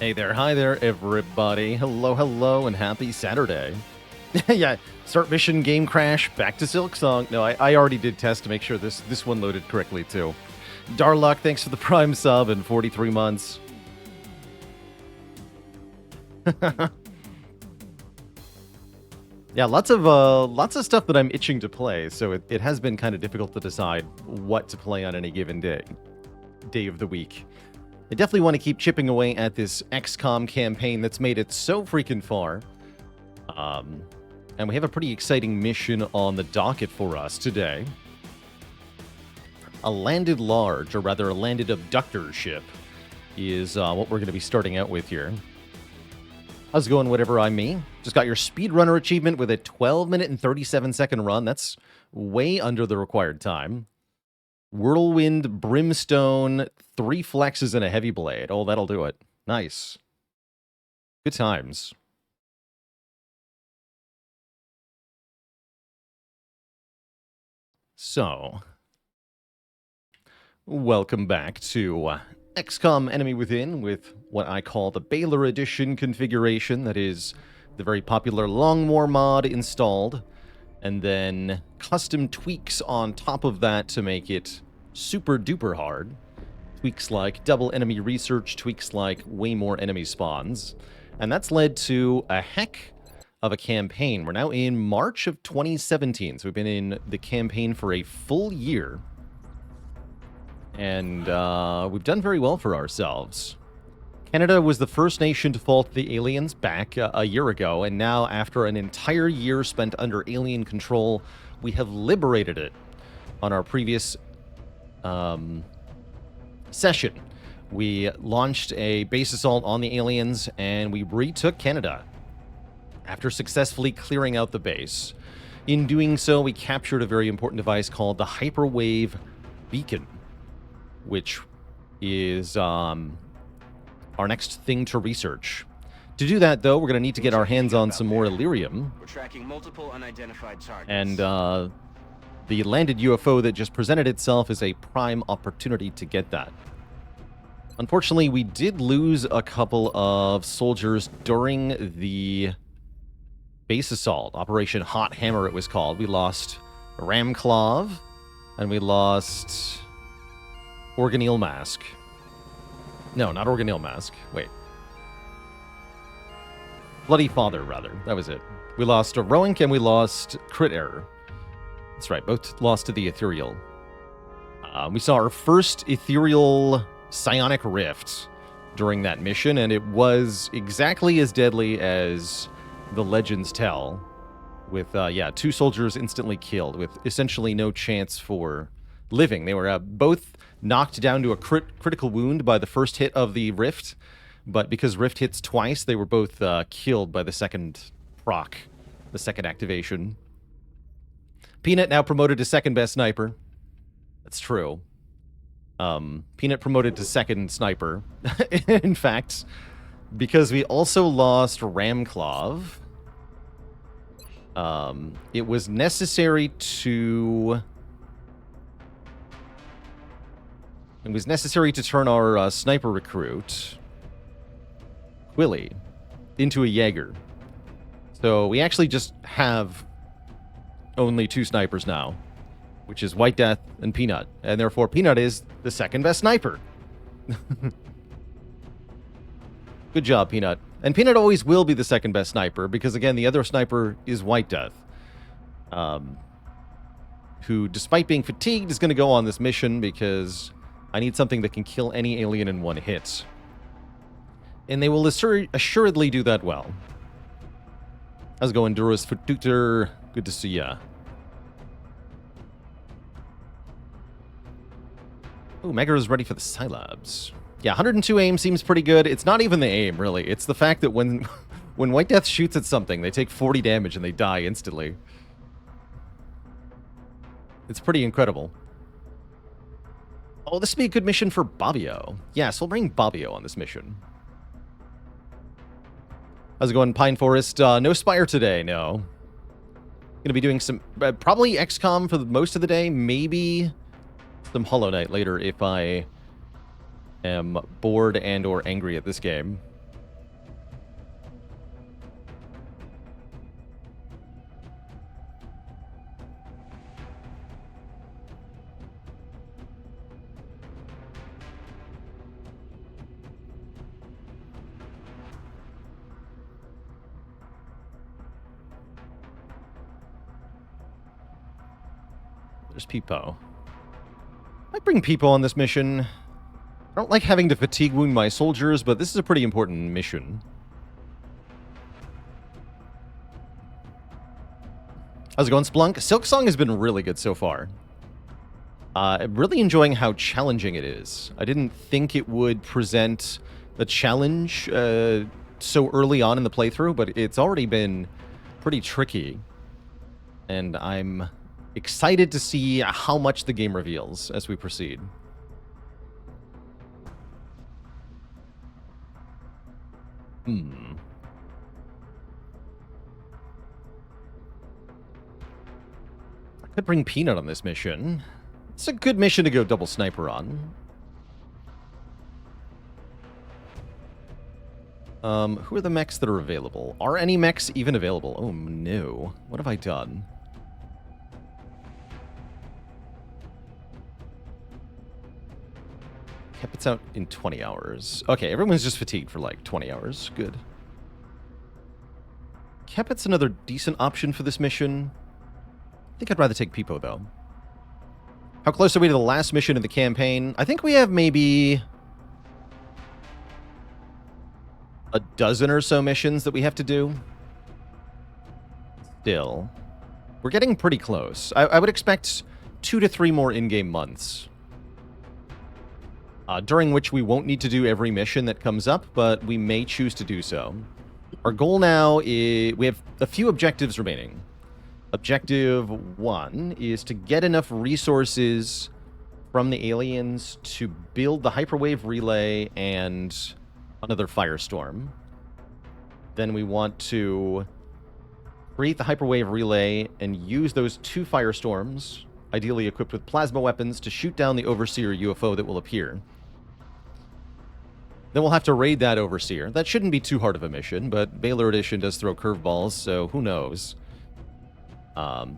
Hey there, hi there, everybody. Hello, hello, and happy Saturday. Yeah, start mission, game crash, back to Silksong. No, I already did test to make sure this one loaded correctly, too. Darluck, thanks for the Prime sub and 43 months. Yeah, lots of stuff that I'm itching to play, so it has been kind of difficult to decide what to play on any given day of the week. I definitely want to keep chipping away at this XCOM campaign that's made it so freaking far. And we have a pretty exciting mission on the docket for us today. A landed large, or rather a landed abductor ship, is what we're going to be starting out with here. How's it going, whatever I'm me? Just got your speedrunner achievement with a 12-minute and 37-second run. That's way under the required time. Whirlwind, Brimstone, 3 flexes, and a heavy blade. Oh, that'll do it. Nice. Good times. So, welcome back to XCOM Enemy Within with what I call the Baalor Edition configuration. That is the very popular Longmore mod installed, and then custom tweaks on top of that to make it super duper hard. Tweaks like double enemy research, tweaks like way more enemy spawns. And that's led to a heck of a campaign. We're now in March of 2017, so we've been in the campaign for a full year. And we've done very well for ourselves. Canada was the first nation to fall to the aliens back a year ago, and now after an entire year spent under alien control, we have liberated it. On our previous session, we launched a base assault on the aliens, and we retook Canada after successfully clearing out the base. In doing so, we captured a very important device called the Hyperwave Beacon, which is our next thing to research. To do that, though, we're going to need to get our hands on some more Illyrium. We're tracking multiple unidentified targets. And the landed UFO that just presented itself is a prime opportunity to get that. Unfortunately, we did lose a couple of soldiers during the base assault. Operation Hot Hammer, it was called. We lost Ramclaw, and we lost Organelle Mask. No, not Organelle Mask. Wait. Bloody Father, rather. That was it. We lost Roink, and we lost Crit Error. That's right, both lost to the Ethereal. We saw our first Ethereal Psionic Rift during that mission, and it was exactly as deadly as the legends tell, with, 2 soldiers instantly killed, with essentially no chance for living. They were both knocked down to a critical wound by the first hit of the Rift, but because Rift hits twice, they were both killed by the second proc, the second activation. Peanut now promoted to second best sniper. That's true. Peanut promoted to second sniper. In fact, because we also lost Ramclaw, it was necessary to turn our sniper recruit, Quilly, into a Jaeger. So we actually just have only 2 snipers now, which is White Death and Peanut, and therefore Peanut is the second best sniper. Good job, Peanut. And Peanut always will be the second best sniper, because again, the other sniper is White Death, who, despite being fatigued, is going to go on this mission because I need something that can kill any alien in one hit. And they will assuredly do that well. How's it going, Durus Fututer? Good to see ya. Oh, Mega is ready for the Scilabs. Yeah, 102 aim seems pretty good. It's not even the aim, really. It's the fact that when White Death shoots at something, they take 40 damage and they die instantly. It's pretty incredible. Oh, this would be a good mission for Bobbio. Yes, we'll bring Bobbio on this mission. How's it going, Pine Forest? No Spire today, no. Gonna be doing some, probably XCOM for most of the day, maybe some Hollow Knight later if I am bored and or angry at this game. There's Peepo. I bring Peepo on this mission. I don't like having to fatigue wound my soldiers, but this is a pretty important mission. How's it going, Splunk? Silksong has been really good so far. I'm really enjoying how challenging it is. I didn't think it would present the challenge so early on in the playthrough, but it's already been pretty tricky. And I'm excited to see how much the game reveals as we proceed. I could bring Peanut on this mission. It's a good mission to go double sniper on. Who are the mechs that are available? Are any mechs even available? Oh, no. What have I done? It's out in 20 hours. Okay, everyone's just fatigued for like 20 hours. Good. Kepit's another decent option for this mission. I think I'd rather take Peepo, though. How close are we to the last mission of the campaign? I think we have maybe a dozen or so missions that we have to do. Still. We're getting pretty close. I would expect 2 to 3 more in-game months. During which we won't need to do every mission that comes up, but we may choose to do so. Our goal now is... we have a few objectives remaining. Objective 1 is to get enough resources from the aliens to build the hyperwave relay and another firestorm. Then we want to create the hyperwave relay and use those 2 firestorms, ideally equipped with plasma weapons, to shoot down the Overseer UFO that will appear. Then we'll have to raid that Overseer. That shouldn't be too hard of a mission, but Baalor Edition does throw curveballs, so who knows.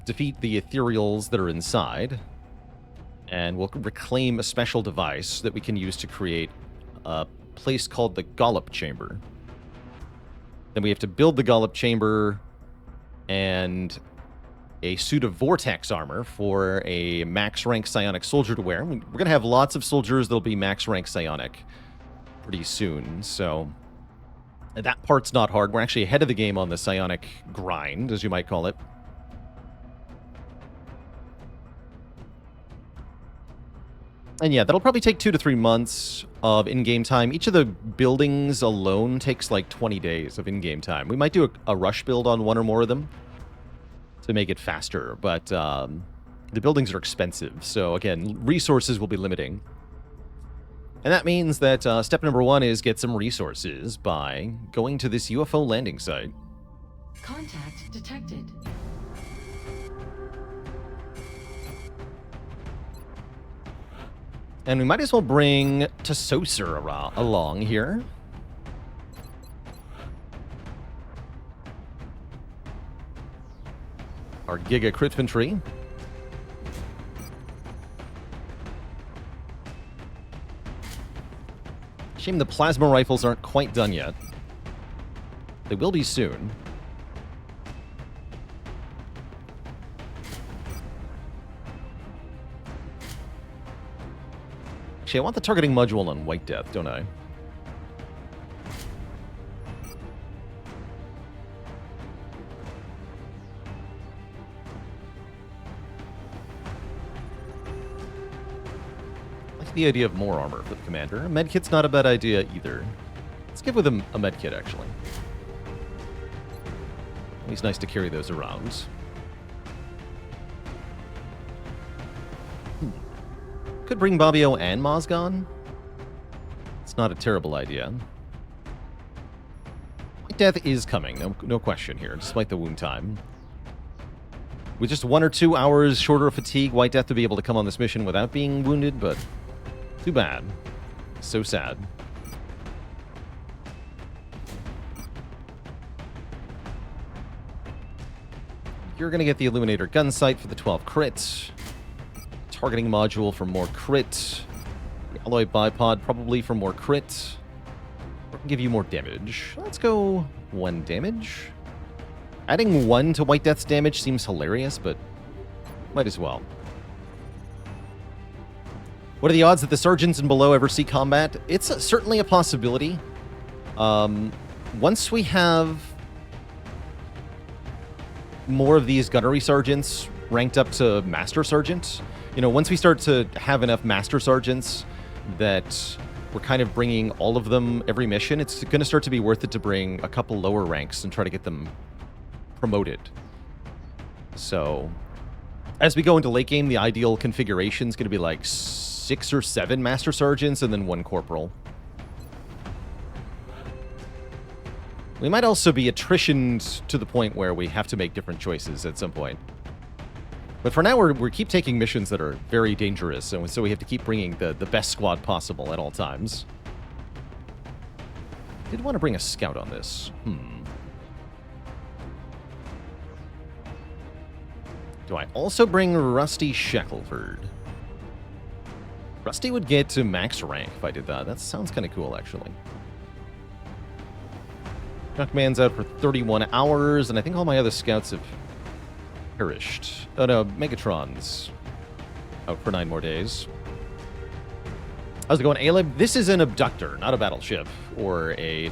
Defeat the ethereals that are inside, and we'll reclaim a special device that we can use to create a place called the Gollop Chamber. Then we have to build the Gollop Chamber and a suit of Vortex armor for a max rank psionic soldier to wear. We're going to have lots of soldiers that'll be max rank psionic pretty soon, so that part's not hard. We're actually ahead of the game on the psionic grind, as you might call it. And yeah, that'll probably take 2 to 3 months of in-game time. Each of the buildings alone takes like 20 days of in-game time. We might do a rush build on 1 or more of them to make it faster, but the buildings are expensive. So again, resources will be limiting. And that means that step number 1 is get some resources by going to this UFO landing site. Contact detected. And we might as well bring Tassoser along here. Our Giga Crit Infantry. Shame the plasma rifles aren't quite done yet. They will be soon. Actually, I want the targeting module on White Death, don't I? I like the idea of more armor for the commander. A medkit's not a bad idea either. Let's give with him a medkit, actually. Always nice to carry those around. Could bring Bobbio and Mozgon. It's not a terrible idea. White Death is coming, no question here, despite the wound time. With just 1 or 2 hours shorter of fatigue, White Death would be able to come on this mission without being wounded, but too bad. So sad. You're going to get the Illuminator gun sight for the 12 crits. Targeting module for more crit. The alloy bipod probably for more crit. Or give you more damage. Let's go 1 damage. Adding 1 to White Death's damage seems hilarious, but might as well. What are the odds that the sergeants and below ever see combat? It's certainly a possibility. Once we have more of these gunnery sergeants ranked up to master sergeant, once we start to have enough master sergeants that we're kind of bringing all of them every mission, it's going to start to be worth it to bring a couple lower ranks and try to get them promoted. So, as we go into late game, the ideal configuration is going to be like 6 or 7 master sergeants and then 1 corporal. We might also be attritioned to the point where we have to make different choices at some point. But for now, we keep taking missions that are very dangerous, and so we have to keep bringing the best squad possible at all times. Did want to bring a scout on this. Do I also bring Rusty Shackelford? Rusty would get to max rank if I did that. That sounds kind of cool, actually. Duckman's out for 31 hours, and I think all my other scouts have perished. Oh no, Megatron's out for 9 more days. How's it going, Aleb? This is an abductor, not a battleship or a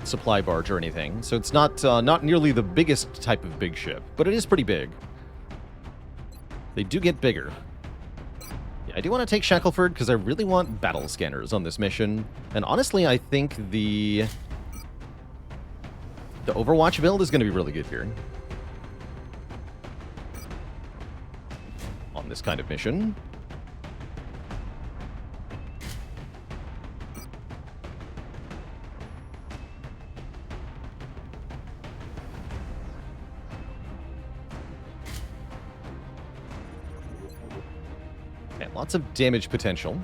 supply barge or anything. So it's not nearly the biggest type of big ship, but it is pretty big. They do get bigger. Yeah, I do want to take Shackelford because I really want battle scanners on this mission. And honestly, I think the Overwatch build is going to be really good here. On this kind of mission. And lots of damage potential.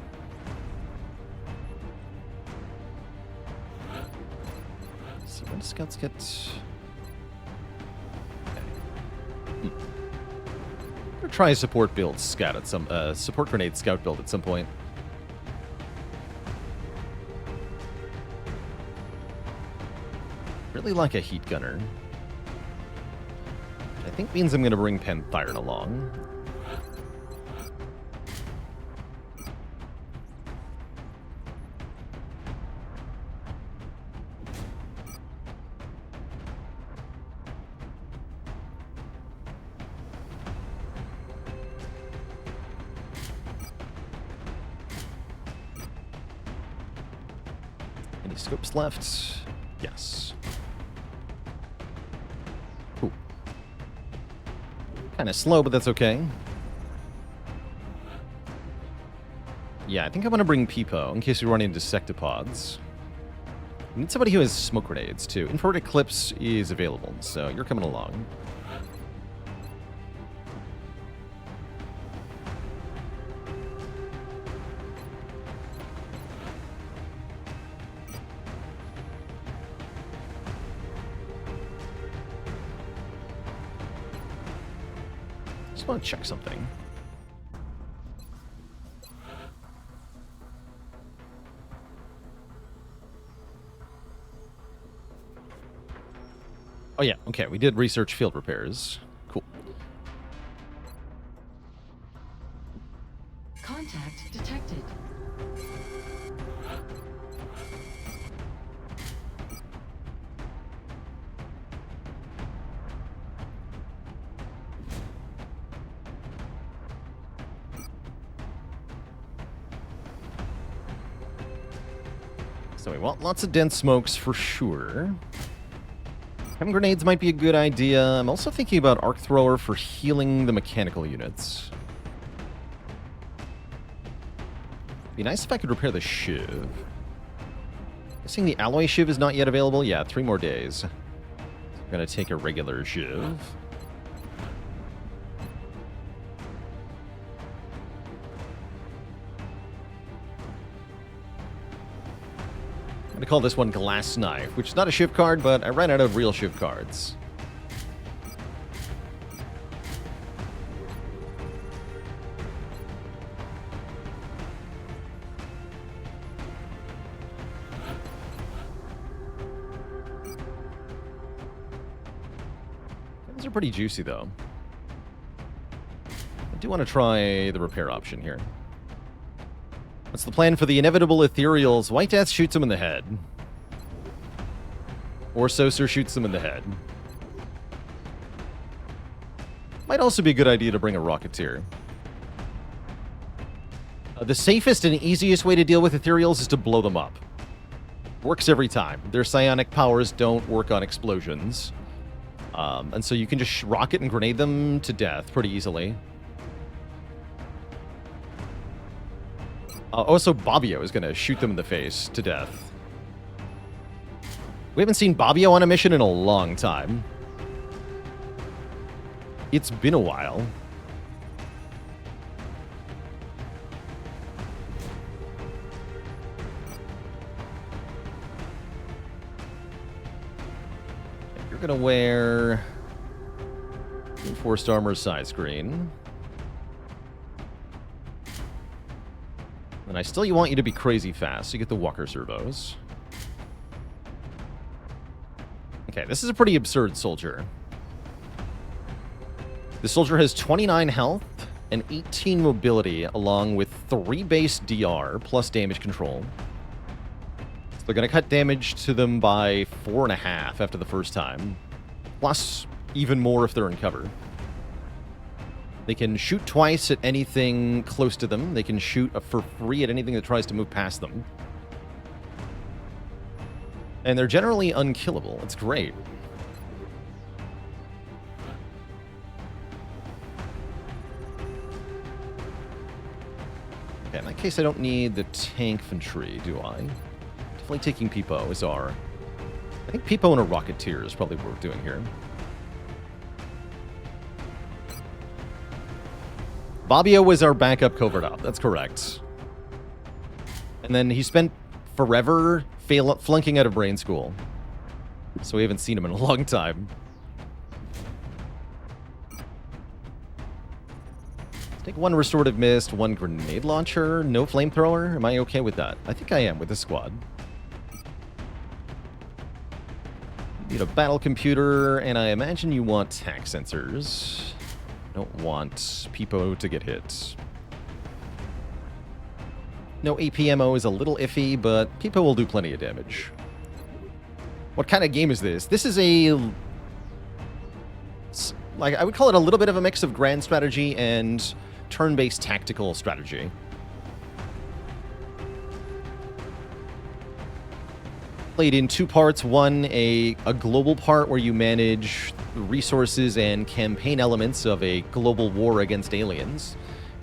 Let's see, when do scouts get... Try a support build scout at some support grenade scout build at some point. Really like a heat gunner. Which I think means I'm going to bring Panthyron along. Scopes left. Yes. Ooh. Kind of slow, but that's okay. Yeah, I think I'm going to bring Peepo in case we run into sectopods. We need somebody who has smoke grenades, too. Infrared Eclipse is available, so you're coming along. I want to check something. Oh yeah, okay, we did research field repairs. Cool. Contact detected. So we want lots of dense smokes for sure. Chem grenades might be a good idea. I'm also thinking about arc thrower for healing the mechanical units. Be nice if I could repair the shiv. Guessing the alloy shiv is not yet available. Yeah, 3 more days. I'm gonna take a regular shiv. I'm gonna call this one Glass Knife, which is not a shiv card, but I ran out of real shiv cards. These are pretty juicy, though. I do want to try the repair option here. What's the plan for the inevitable ethereals? White Death shoots him in the head. Or Saucer shoots him in the head. Might also be a good idea to bring a Rocketeer. The safest and easiest way to deal with ethereals is to blow them up. Works every time. Their psionic powers don't work on explosions. And so you can just rocket and grenade them to death pretty easily. Also, Bobbio is going to shoot them in the face to death. We haven't seen Bobbio on a mission in a long time. It's been a while. You're going to wear Reinforced Armor side screen. And I still want you to be crazy fast, so you get the Walker servos. Okay, this is a pretty absurd soldier. The soldier has 29 health and 18 mobility, along with 3 base DR plus damage control. So they're going to cut damage to them by 4.5 after the first time, plus even more if they're in cover. They can shoot twice at anything close to them. They can shoot for free at anything that tries to move past them. And they're generally unkillable. It's great. Okay, in that case, I don't need the tank infantry, do I? Definitely taking Peepo as our... I think Peepo and a Rocketeer is probably what we're doing here. Bobbio was our backup covert op. That's correct. And then he spent forever flunking out of brain school. So we haven't seen him in a long time. Let's take 1 restorative mist, 1 grenade launcher, no flamethrower. Am I okay with that? I think I am with this squad. Need a battle computer, and I imagine you want tac sensors. Don't want Peepo to get hit. No APMO is a little iffy, but Peepo will do plenty of damage. What kind of game is this? This is a... like, I would call it a little bit of a mix of grand strategy and turn-based tactical strategy. Played in 2 parts. One, a global part where you manage the resources and campaign elements of a global war against aliens.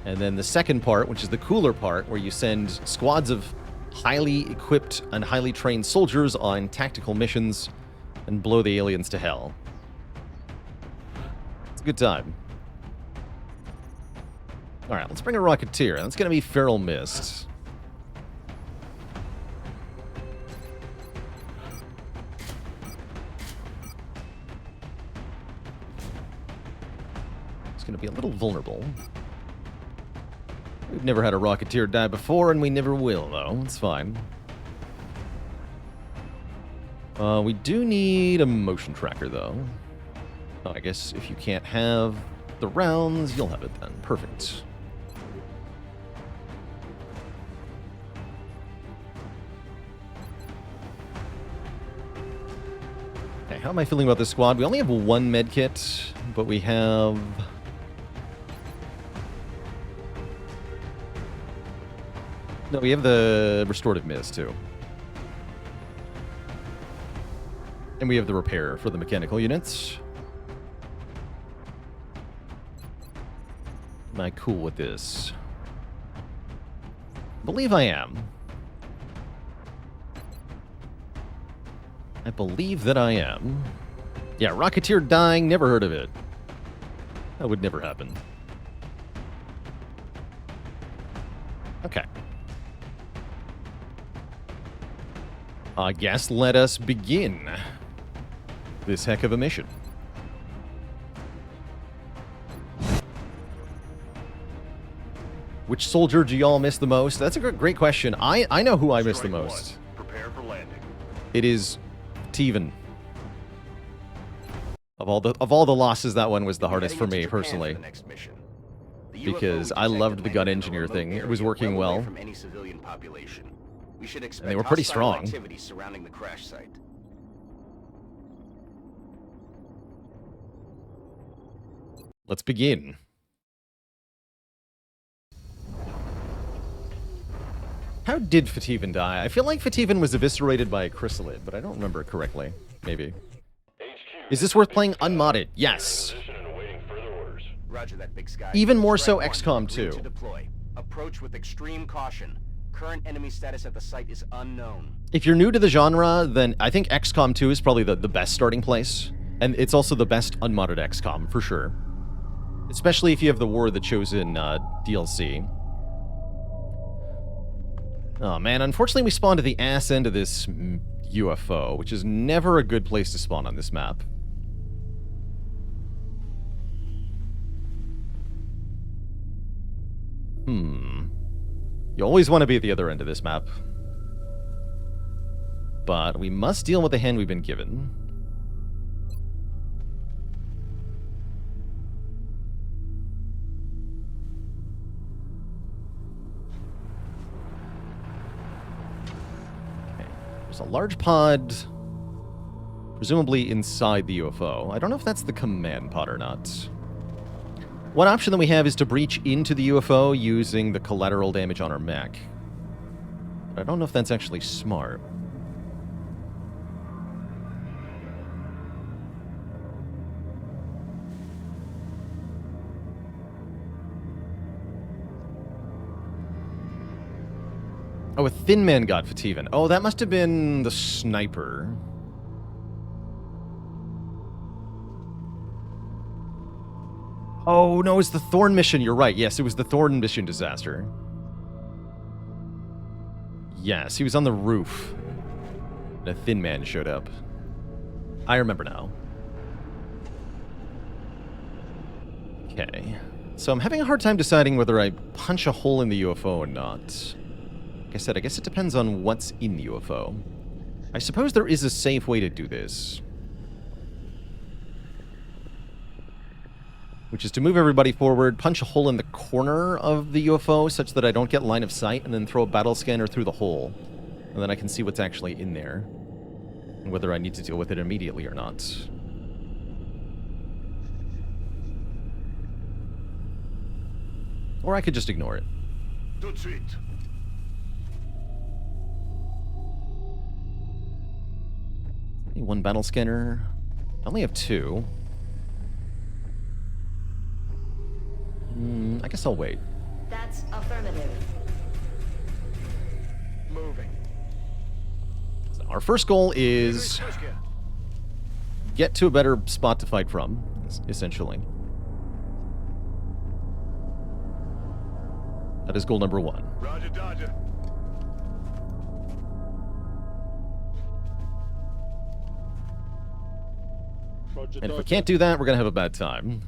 And then the second part, which is the cooler part, where you send squads of highly equipped and highly trained soldiers on tactical missions and blow the aliens to hell. It's a good time. Alright, let's bring a Rocketeer. That's going to be Feral Mist. Going to be a little vulnerable. We've never had a Rocketeer die before, and we never will, though. It's fine. We do need a motion tracker, though. Oh, I guess if you can't have the rounds, you'll have it then. Perfect. Okay, how am I feeling about this squad? We only have 1 medkit, but we have... no, we have the restorative mist, too. And we have the repair for the mechanical units. Am I cool with this? I believe I am. I believe that I am. Yeah, Rocketeer dying, never heard of it. That would never happen. Okay. I guess let us begin this heck of a mission. Which soldier do y'all miss the most? That's a great question. I know who I miss the most. Prepare for landing. It is Teven. Of all the losses, that one was the hardest for me personally. The next mission. The because UFO I loved detected the gun landed in a engineer remote thing. It area was working well away well. from any civilian population. We should expect they were pretty hostile strong. activity surrounding the crash site. Let's begin. How did Fativan die? I feel like Fativan was eviscerated by a chrysalid, but I don't remember it correctly. Maybe. Is this worth playing unmodded? Yes. Roger that, Big Sky. Even more so Strike XCOM one, 2. to deploy. Approach with extreme caution. Current enemy status at the site is unknown. If you're new to the genre, then I think XCOM 2 is probably the best starting place. And it's also the best unmodded XCOM, for sure. Especially if you have the War of the Chosen DLC. Oh man, unfortunately we spawned at the ass end of this UFO, which is never a good place to spawn on this map. You always want to be at the other end of this map. But we must deal with the hand we've been given. Okay. There's a large pod, presumably inside the UFO. I don't know if that's the command pod or not. One option that we have is to breach into the UFO using the collateral damage on our mech. But I don't know if that's actually smart. Oh, a thin man got Fativan. Oh, that must have been the sniper. Oh, no, it's the Thorn mission. You're right. Yes, it was the Thorn mission disaster. Yes, he was on the roof. And a thin man showed up. I remember now. Okay. So I'm having a hard time deciding whether I punch a hole in the UFO or not. Like I said, I guess it depends on what's in the UFO. I suppose there is a safe way to do this. Which is to move everybody forward, punch a hole in the corner of the UFO such that I don't get line of sight, and then throw a battle scanner through the hole. And then I can see what's actually in there. And whether I need to deal with it immediately or not. Or I could just ignore it. One battle scanner. I only have two. I guess I'll wait. That's affirmative. Moving. So our first goal is get to a better spot to fight from, essentially. That is goal number one. Roger, Dodger. And if we can't do that, we're going to have a bad time.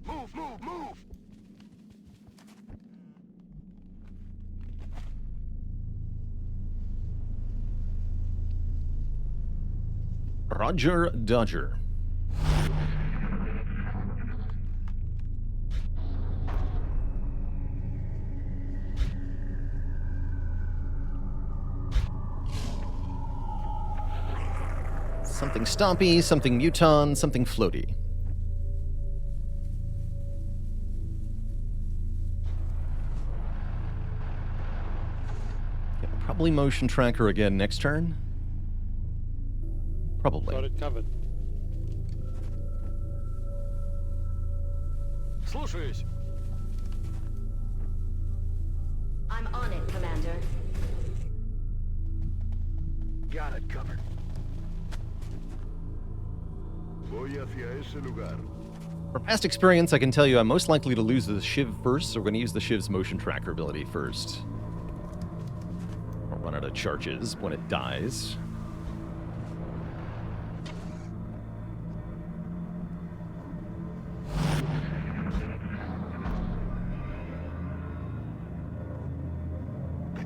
Move, move, move! Roger Dodger. Something stompy, something muton, something floaty. Yeah, probably motion tracker again next turn. Probably. Got it covered. Слушаюсь. I'm on it, Commander. Got it covered. Voy hacia ese lugar. From past experience, I can tell you I'm most likely to lose the Shiv first, so we're going to use the Shiv's motion tracker ability first. I'll run out of charges when it dies.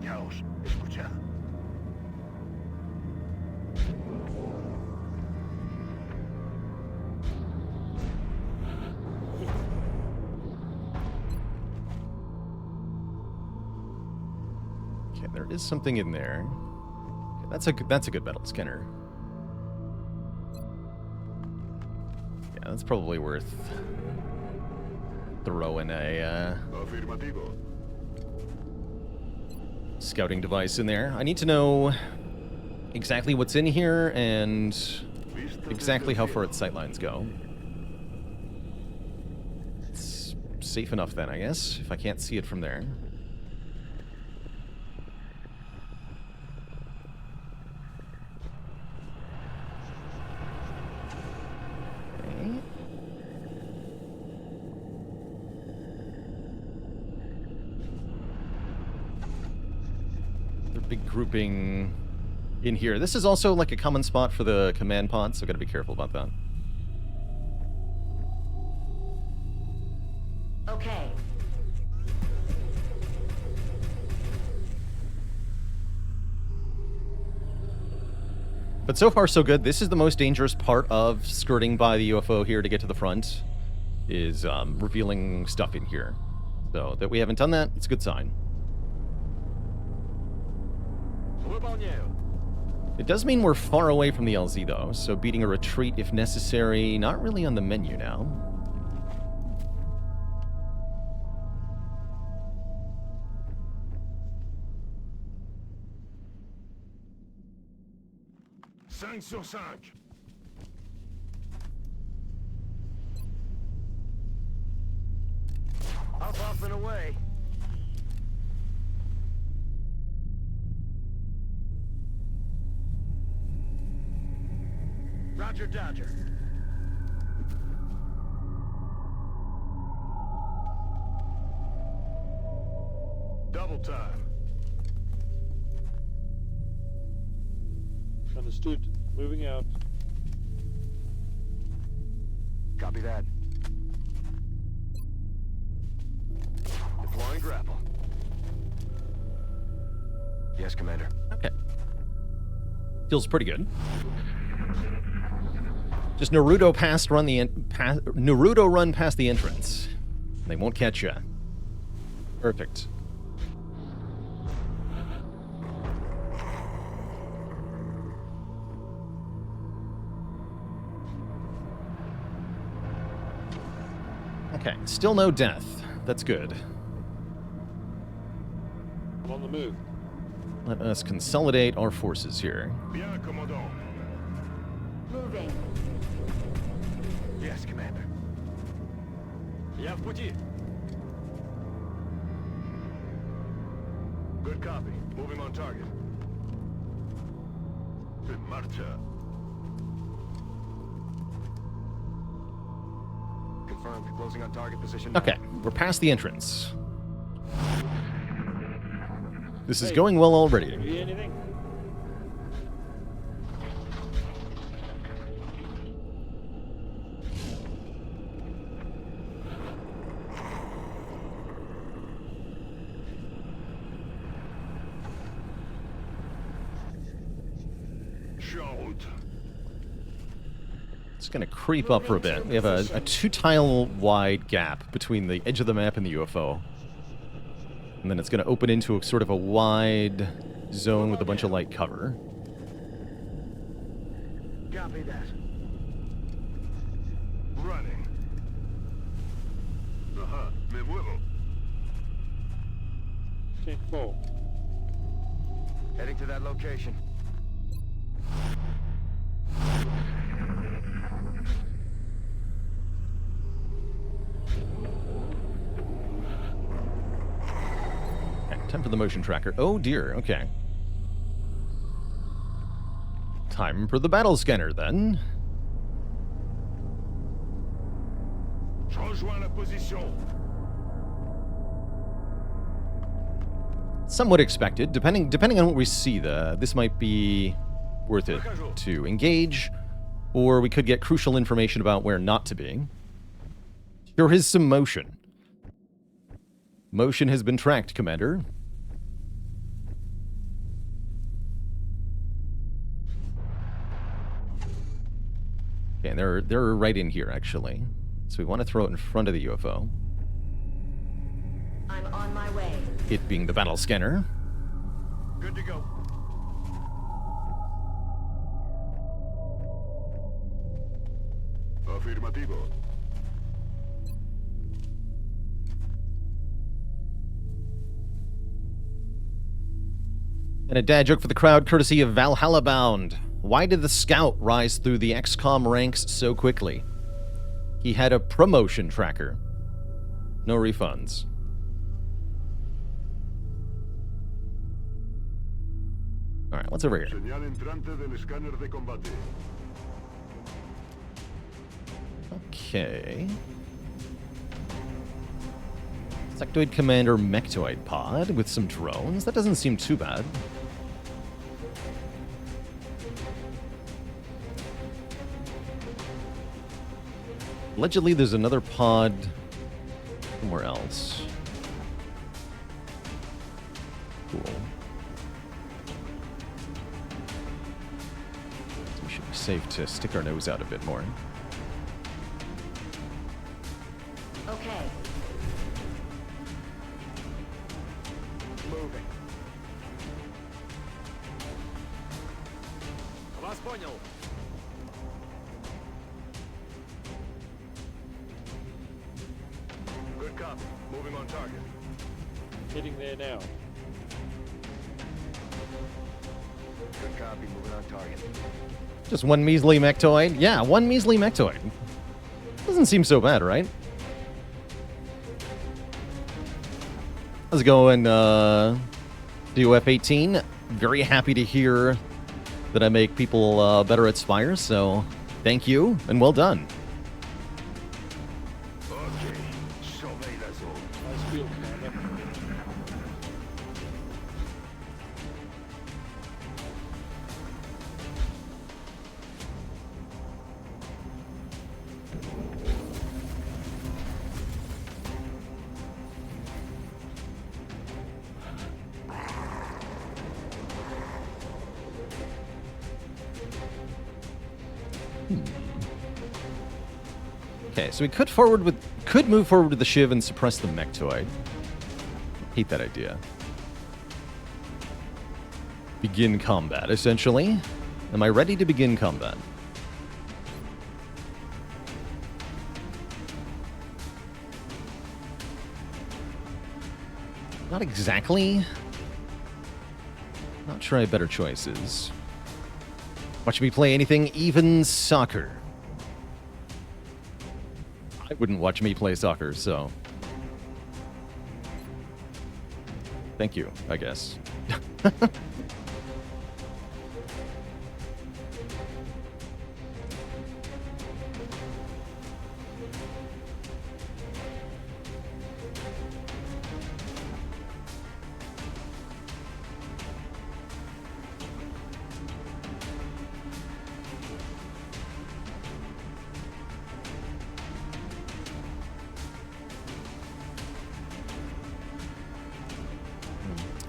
Callaos, escucha. There is something in there. Okay, that's a good battle scanner. Yeah, that's probably worth throwing a Afirmativo. scouting device in there. I need to know exactly what's in here and exactly how far its sightlines go. It's safe enough then, I guess, if I can't see it from there. Okay. They're big grouping in here. This is also like a common spot for the command pod, so gotta be careful about that. Okay. But so far, so good. This is the most dangerous part of skirting by the UFO here to get to the front, is revealing stuff in here. So that we haven't done that, it's a good sign. It does mean we're far away from the LZ, though, so beating a retreat if necessary, not really on the menu now. Cinq sur cinq. Up, up, and away. Roger, Dodger. Double time. Understood. Moving out. Copy that. Deploying grapple. Yes, Commander. Okay. Feels pretty good. Just Naruto run past the entrance. They won't catch you. Perfect. Okay, still no death. That's good. I'm on the move. Let us consolidate our forces here. Bien, commandant. Moving. Yes, Commander. Я в пути. Good copy. Moving on target. En marcha. Confirmed. Closing on target position. Okay, we're past the entrance. This is going well already. You hear anything? Shout. It's going to creep up for a bit. We have a 2-tile wide gap between the edge of the map and the UFO. And then it's going to open into a sort of a wide zone with a bunch of light cover. Copy that. Running. Ajá, me muevo. Okay, 4. Heading to that location. Okay, time for the motion tracker. Oh dear, okay. Time for the battle scanner then. Je rejoins la position. Somewhat expected. Depending on what we see, this might be worth it to engage, or we could get crucial information about where not to be. There is some motion. Motion has been tracked, Commander. Okay, they're right in here, actually. So we want to throw it in front of the UFO. I'm on my way. It being the battle scanner. Good to go. Afirmativo. And a dad joke for the crowd, courtesy of Valhalla Bound. Why did the scout rise through the XCOM ranks so quickly? He had a promotion tracker. No refunds. Alright, what's over here? Señal entrante del escáner de combate. Okay. Sectoid Commander Mechtoid Pod with some drones. That doesn't seem too bad. Allegedly, there's another pod somewhere else. Cool. So we should be safe to stick our nose out a bit more. Okay. Moving. Good copy. Moving on target. Hitting there now. Good copy. Moving on target. Just one measly mechtoid? Yeah, one measly mechtoid. Doesn't seem so bad, right? Let's go and do F18. Very happy to hear that I make people better at Spire, so thank you, and well done. Okay. Surveille la zone. Nice field, Commander. Okay, so we could move forward with the Shiv and suppress the mechtoid. Hate that idea. Begin combat, essentially. Am I ready to begin combat? Not exactly. Not sure I have better choices. Watch me play anything, even soccer. I wouldn't watch me play soccer, so... Thank you, I guess.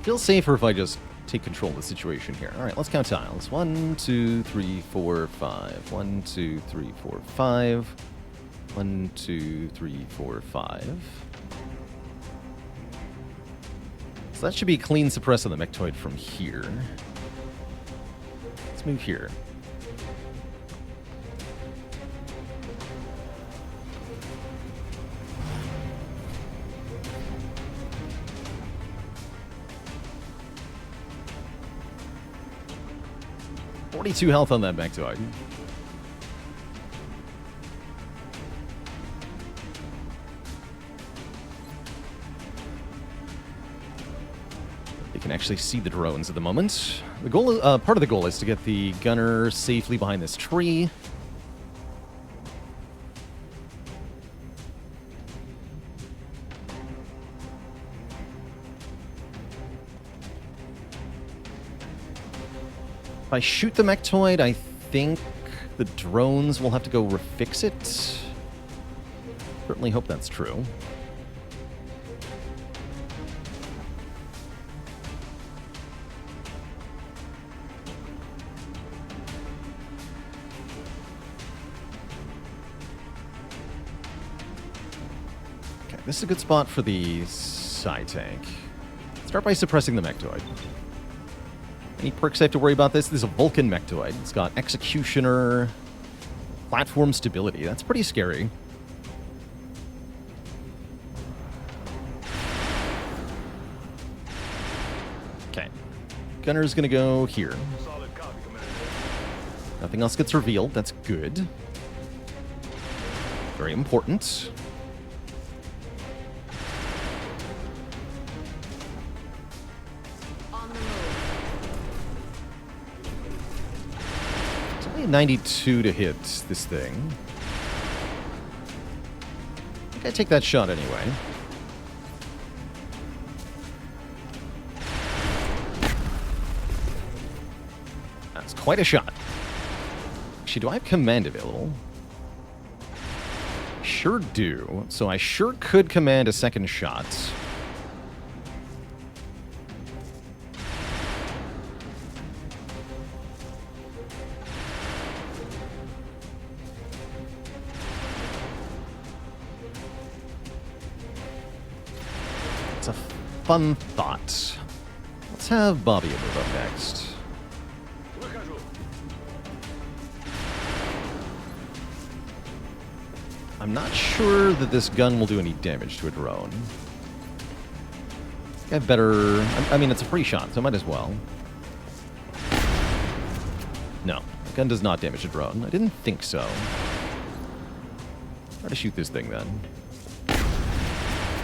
Feels safer if I just take control of the situation here. All right, let's count tiles. 1, 2, 3, 4, 5. 1, 2, 3, 4, 5. 1, 2, 3, 4, 5. So that should be a clean suppress on the mechtoid from here. Let's move here. .42 health on that mechtoid. They can actually see the drones at the moment. The goal, part of the goal, is to get the gunner safely behind this tree. If I shoot the mechtoid, I think the drones will have to go refix it. Certainly hope that's true. Okay, this is a good spot for the side tank. Start by suppressing the mechtoid. Any perks I have to worry about this? This is a Vulcan Mechtoid. It's got Executioner, Platform Stability. That's pretty scary. Okay. Gunner's gonna go here. Solid copy, Commander. Nothing else gets revealed. That's good. Very important. On the move. It's only a 92 to hit this thing. I think I take that shot anyway. That's quite a shot. Actually, do I have command available? Sure do. So I sure could command a second shot. It's a fun thought. Let's have Bobby move up next. Выхожу. I'm not sure that this gun will do any damage to a drone. I better... I mean, it's a free shot, so I might as well. No, the gun does not damage a drone. I didn't think so. Try to shoot this thing, then.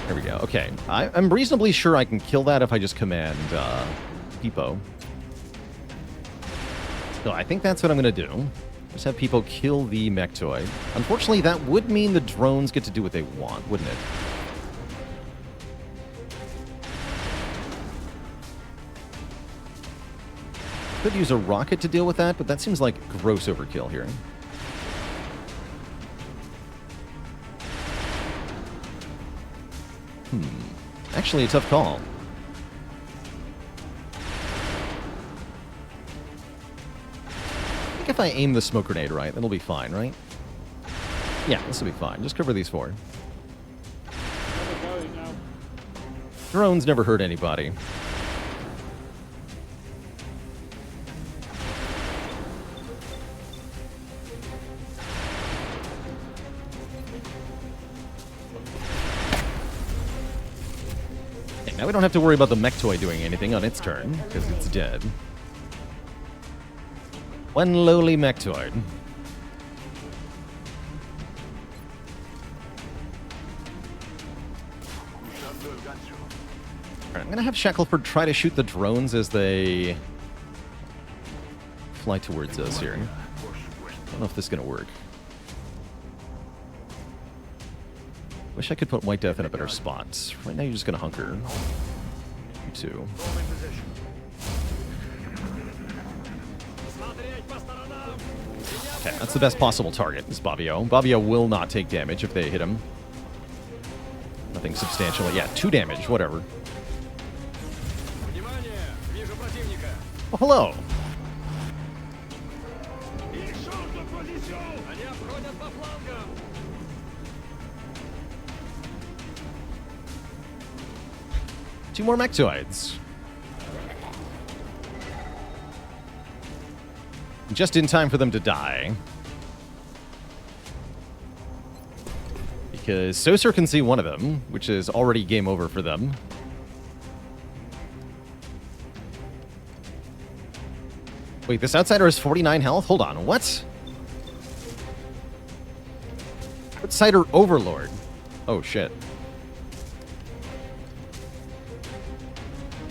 There we go. Okay, I'm reasonably sure I can kill that if I just command Peepo. So I think that's what I'm going to do. Just have Peepo kill the Mechtoid. Unfortunately, that would mean the drones get to do what they want, wouldn't it? Could use a rocket to deal with that, but that seems like gross overkill here. Actually, a tough call. I think if I aim the smoke grenade right, that'll be fine, right? Yeah, this will be fine. Just cover these four. Never going now. Drones never hurt anybody. Now we don't have to worry about the Mechtoid doing anything on its turn, because it's dead. One lowly Mechtoid. Alright, I'm gonna have Shackleford try to shoot the drones as they fly towards us here. I don't know if this is gonna work. Wish I could put White Death in a better spot. Right now you're just gonna hunker. You too. Okay, that's the best possible target, is Bobbio. Bobbio will not take damage if they hit him. Nothing substantial. Yeah, 2 damage, whatever. Oh, hello! Two more Mechtoids. Just in time for them to die. Because Saucer can see one of them, which is already game over for them. Wait, this outsider has 49 health? Hold on, what? Outsider Overlord. Oh, shit.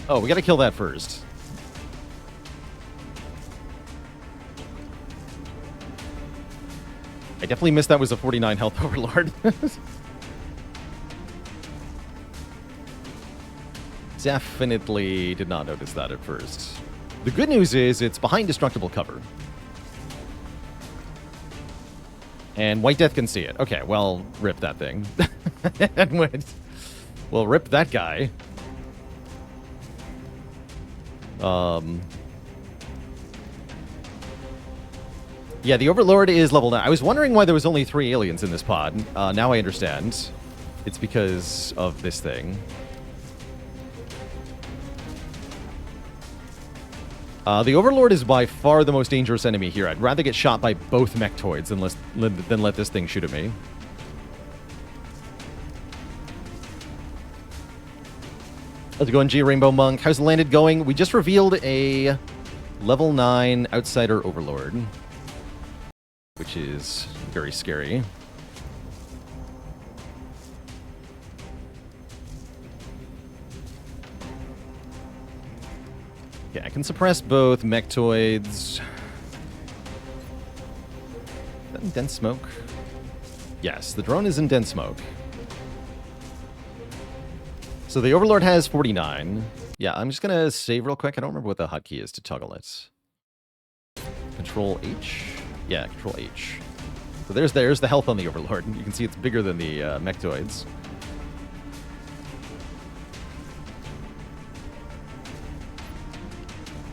Oh, we gotta kill that first. I definitely missed that was a 49 health Overlord. Definitely did not notice that at first. The good news is it's behind destructible cover. And White Death can see it. Okay, well, rip that thing. Well, rip that guy. Yeah, the Overlord is level 9. I was wondering why there was only 3 aliens in this pod. Now I understand. It's because of this thing. The Overlord is by far the most dangerous enemy here. I'd rather get shot by both mechtoids than let this thing shoot at me. How's it going, G Rainbow Monk? How's the landed going? We just revealed a level 9 Outsider Overlord, which is very scary. Yeah, I can suppress both mechtoids. Is that in dense smoke? Yes, the drone is in dense smoke. So the Overlord has 49. Yeah, I'm just going to save real quick. I don't remember what the hotkey is to toggle it. Control H? Yeah, Control H. So there's the health on the Overlord. You can see it's bigger than the mechtoids.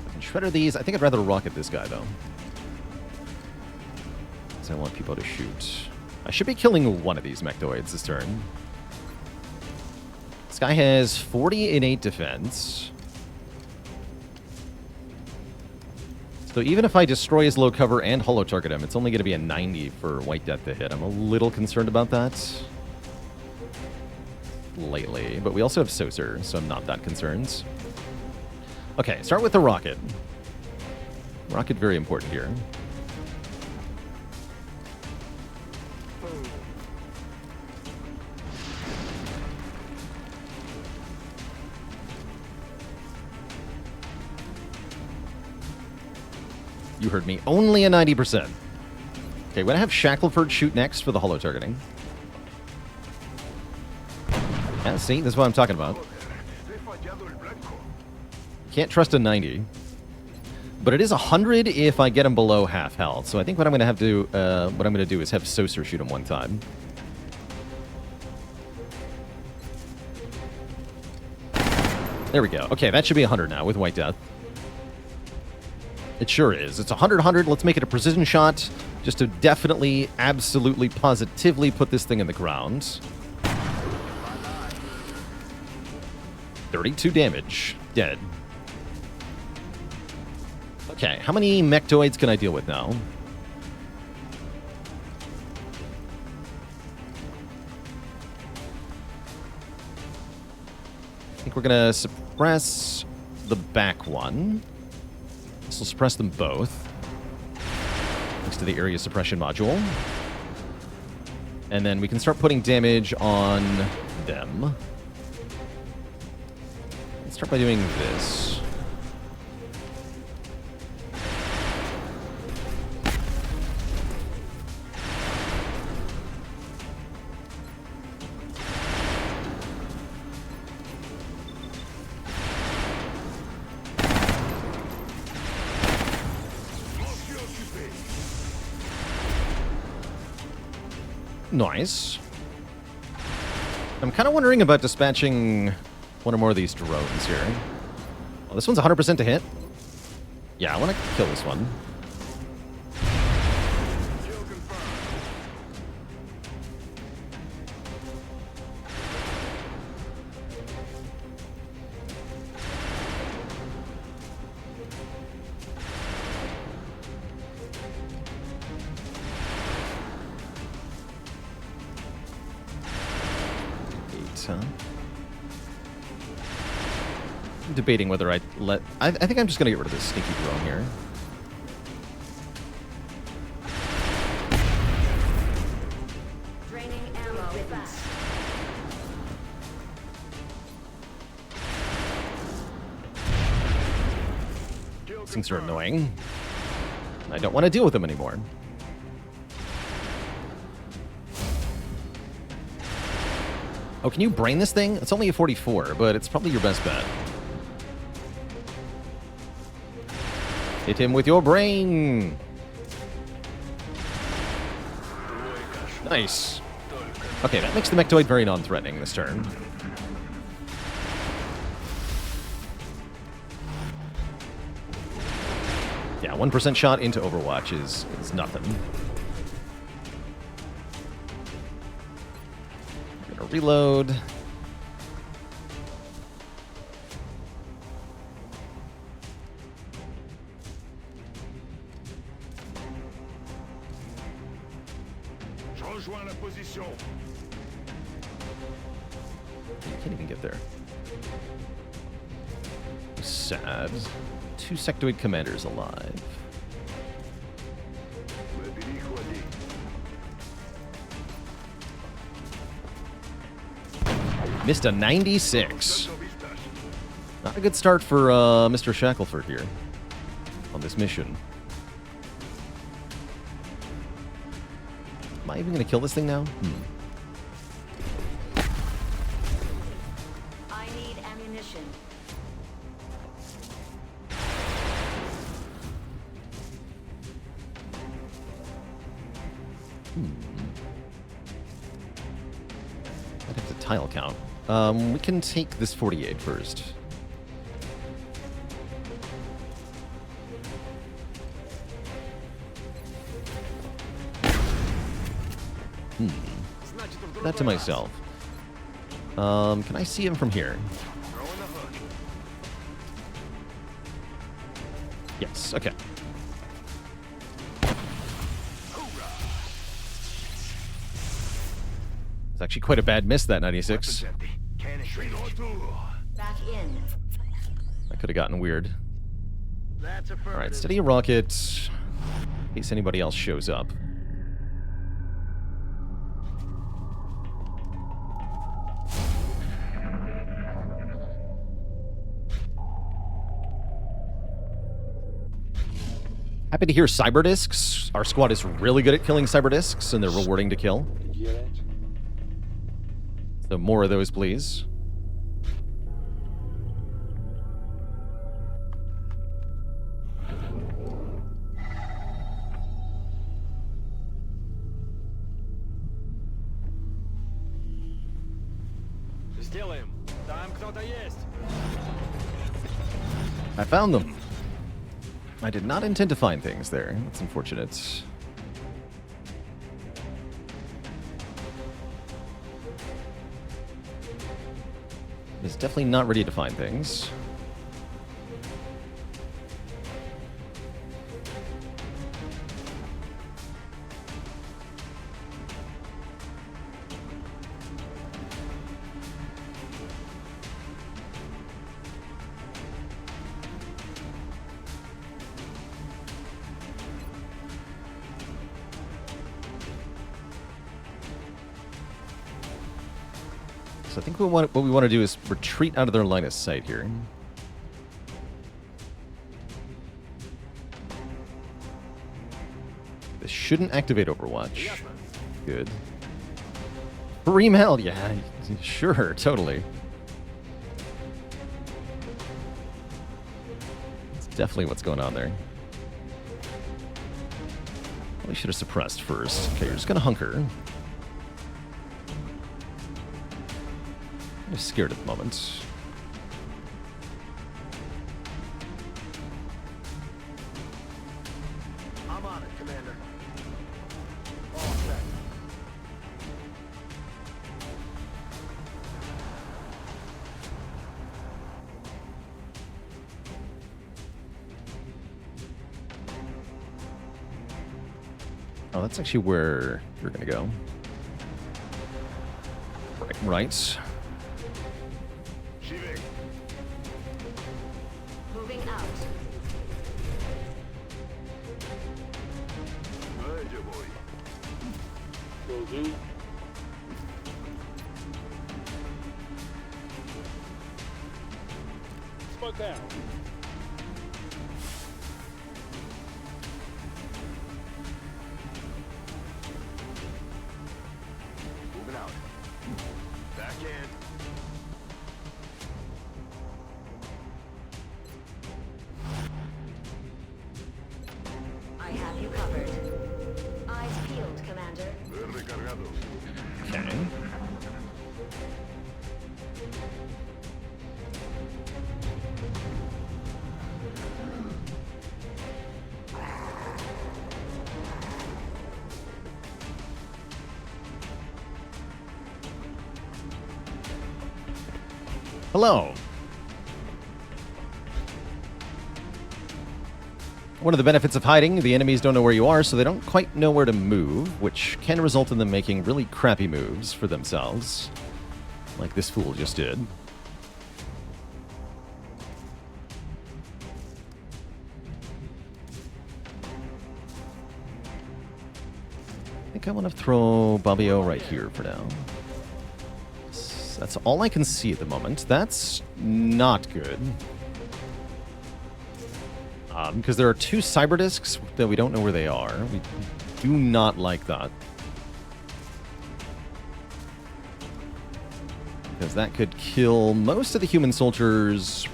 I can shredder these. I think I'd rather rocket this guy, though. Because I want people to shoot. I should be killing one of these mechtoids this turn. This guy has 40 innate defense. So even if I destroy his low cover and holo target him, it's only going to be a 90 for White Death to hit. I'm a little concerned about that lately. But we also have Saucer, so I'm not that concerned. Okay, start with the rocket. Rocket, very important here. You heard me. Only a 90%. Okay, we're going to have Shackleford shoot next for the holo targeting. Yeah, see? This is what I'm talking about. Can't trust a 90. But it is 100 if I get him below half health. So I think what I'm going to have to what I'm going to do is have Saucer shoot him one time. There we go. Okay, that should be 100 now with White Death. It sure is. It's 100-100. Let's make it a precision shot just to definitely, absolutely, positively put this thing in the ground. 32 damage. Dead. Okay, how many mechtoids can I deal with now? I think we're going to suppress the back one. This will suppress them both. Thanks to the area suppression module. And then we can start putting damage on them. Let's start by doing this. Nice. I'm kind of wondering about dispatching one or more of these drones here. Oh, this one's 100% to hit. Yeah, I want to kill this one. I'm debating whether I let... I think I'm just going to get rid of this sneaky drone here. Draining ammo fast. These things are annoying. I don't want to deal with them anymore. Oh, can you brain this thing? It's only a 44, but it's probably your best bet. Hit him with your brain! Nice. Okay, that makes the mechtoid very non-threatening this turn. Yeah, 1% shot into Overwatch is nothing. Gonna reload. Rejoins la position. You can't even get there. Sad. 2 sectoid commanders alive. Me dirijo allí. Missed a 96. Not a good start for Mr. Shackleford here on this mission. Am I even going to kill this thing now? I need ammunition. I'd have to tile count. We can take this 48 first. That to myself. Can I see him from here? Throwing the hook. Yes, okay. It's actually quite a bad miss, that 96. Empty. Cannon straight retour. Back in. That could have gotten weird. That's affirmative. Alright, steady a rocket in case anybody else shows up. Happy to hear cyber discs. Our squad is really good at killing cyber discs, and they're rewarding to kill. Get it? So more of those, please. Сделаем. Там кто-то есть. I found them. I did not intend to find things there. That's unfortunate. It's definitely not ready to find things. So I think what we want to do is retreat out of their line of sight here. This shouldn't activate Overwatch. Good. Remeld, yeah, sure, totally. That's definitely what's going on there. Probably should have suppressed first. Okay, you're just gonna hunker. I'm scared at the moment. I'm on it, Commander. All set. Oh, that's actually where you're gonna go. Right. J'y vais. Moving out. Ouais, je voy. Goes in. Smoke out. Moving out. Back in. I have you covered. Eyes peeled, Commander. Recargado. Okay. Hello. One of the benefits of hiding, the enemies don't know where you are, so they don't quite know where to move, which can result in them making really crappy moves for themselves, like this fool just did. I think I want to throw Bobbio right here for now. That's all I can see at the moment. That's not good. Because there are two cyber discs that we don't know where they are. We do not like that. Because that could kill most of the human soldiers.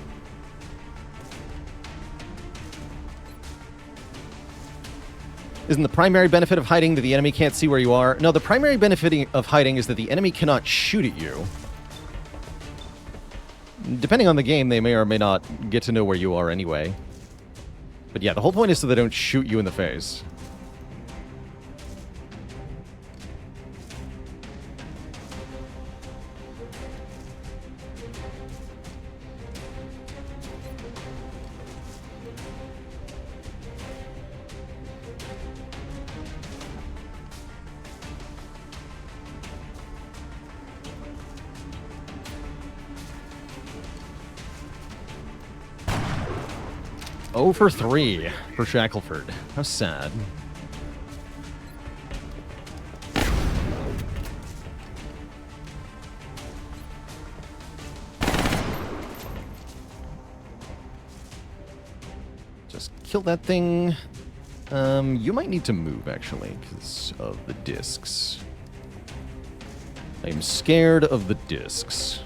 Isn't the primary benefit of hiding that the enemy can't see where you are? No, the primary benefit of hiding is that the enemy cannot shoot at you. Depending on the game, they may or may not get to know where you are anyway. But yeah, the whole point is so they don't shoot you in the face. Oh for 3 for Shackleford. How sad. Just kill that thing. You might need to move, actually, because of the discs. I'm scared of the discs.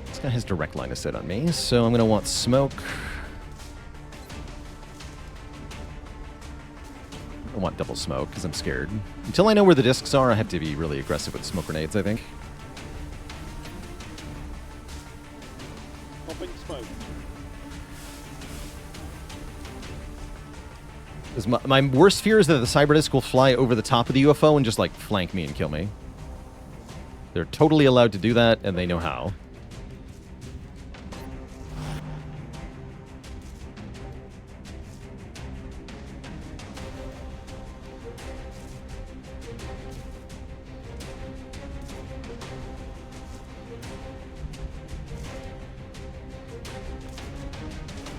This guy has direct line of sight on me, so I'm going to want smoke. I want double smoke, because I'm scared. Until I know where the discs are, I have to be really aggressive with smoke grenades, I think. Popping smoke. Because my worst fear is that the cyber disc will fly over the top of the UFO and just, like, flank me and kill me. They're totally allowed to do that, and they know how.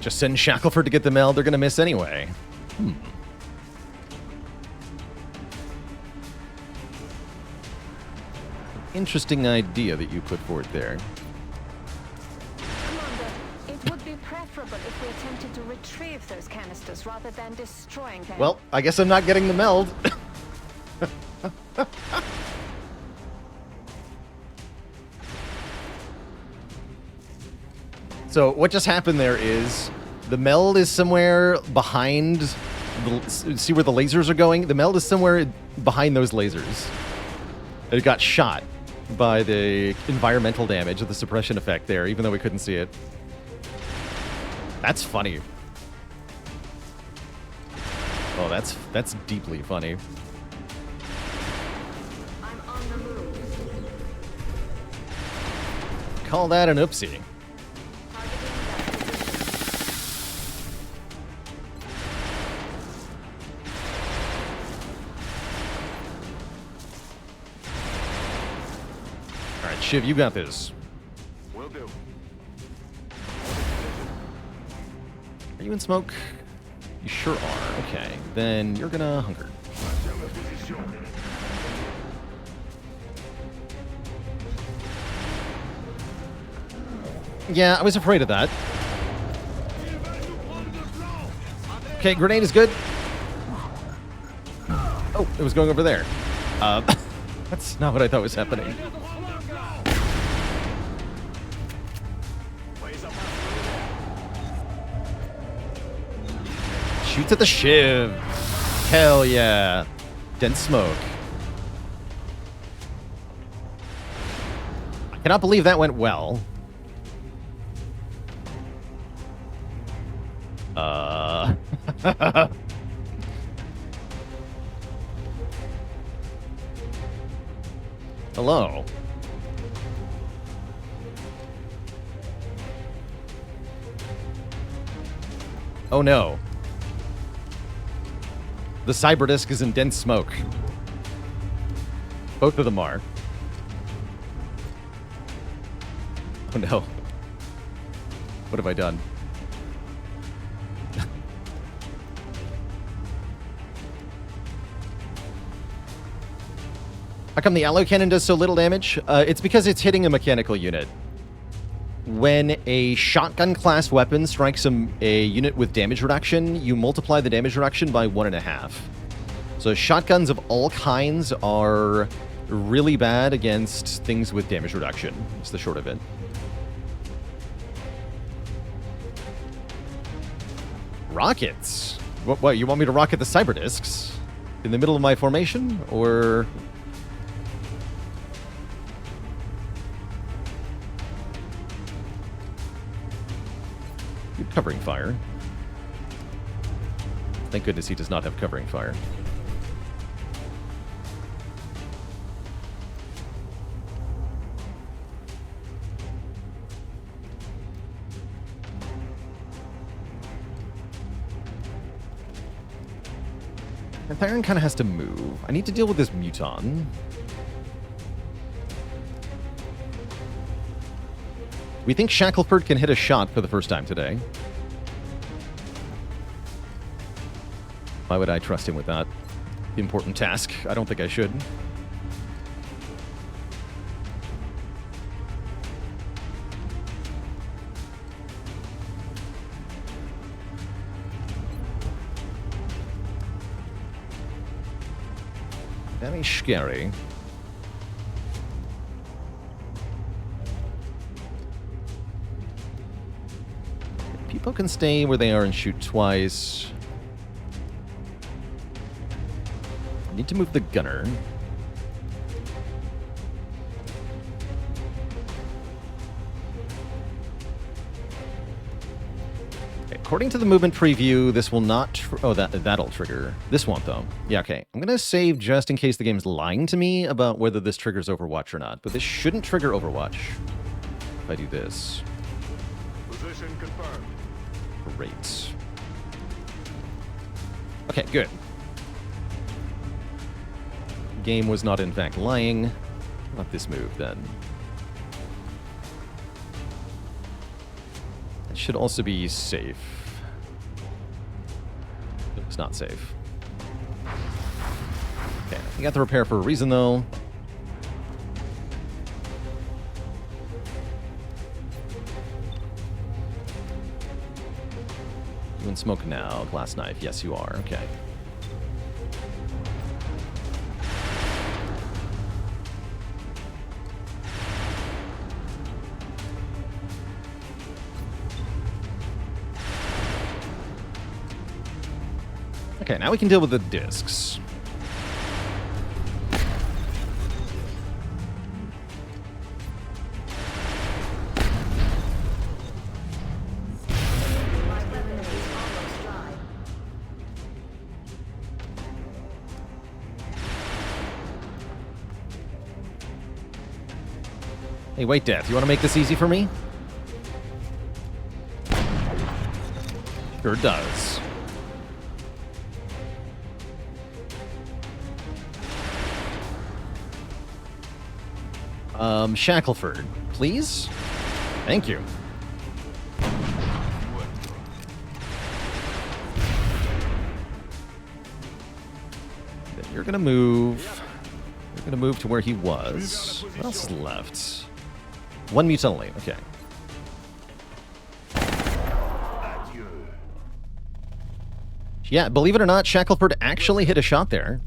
Just send Shackleford to get the meld. They're going to miss anyway. Interesting idea that you put forward there. Commander, it would be preferable if we attempted to retrieve those canisters rather than destroying them. Well, I guess I'm not getting the meld. So what just happened there is the meld is somewhere behind. See where the lasers are going? The meld is somewhere behind those lasers. It got shot by the environmental damage of the suppression effect there, even though we couldn't see it. That's funny. Oh, that's deeply funny. I'm on the move. Call that an oopsie. Shiv, you got this. Will do. Are you in smoke? You sure are. Okay, then you're gonna hunker. Yeah, I was afraid of that. Okay, grenade is good. Oh, it was going over there. That's not what I thought was happening. Shoot at the Shiv. Hell yeah. Dense smoke. I cannot believe that went well. Hello. Oh no. The Cyberdisc is in dense smoke. Both of them are. Oh no. What have I done? How come the alloy cannon does so little damage? It's because it's hitting a mechanical unit. When a shotgun class weapon strikes a unit with damage reduction, you multiply the damage reduction by 1.5. So shotguns of all kinds are really bad against things with damage reduction. It's the short of it. Rockets? What, you want me to rocket the Cyberdiscs? In the middle of my formation? Or... covering fire. Thank goodness he does not have covering fire. And Theron kind of has to move. I need to deal with this Muton. We think Shackleford can hit a shot for the first time today. Why would I trust him with that important task? I don't think I should. Very scary. People can stay where they are and shoot twice. I need to move the gunner. Okay, according to the movement preview, this will not... oh, that'll trigger. This won't, though. Yeah, okay. I'm going to save just in case the game's lying to me about whether this triggers Overwatch or not. But this shouldn't trigger Overwatch if I do this. Position confirmed. Great. Okay, good. Game was not in fact lying. Not this move, then. It should also be safe. It's not safe. Okay, we got the repair for a reason, though. You in smoke now, glass knife. Yes, you are. Okay. Okay, now we can deal with the discs. Hey, wait, Death, you want to make this easy for me? Sure does. Shackleford, please? Thank you. Then you're gonna move. You're gonna move to where he was. What else is left? One mute only. Okay. Yeah, believe it or not, Shackleford actually hit a shot there.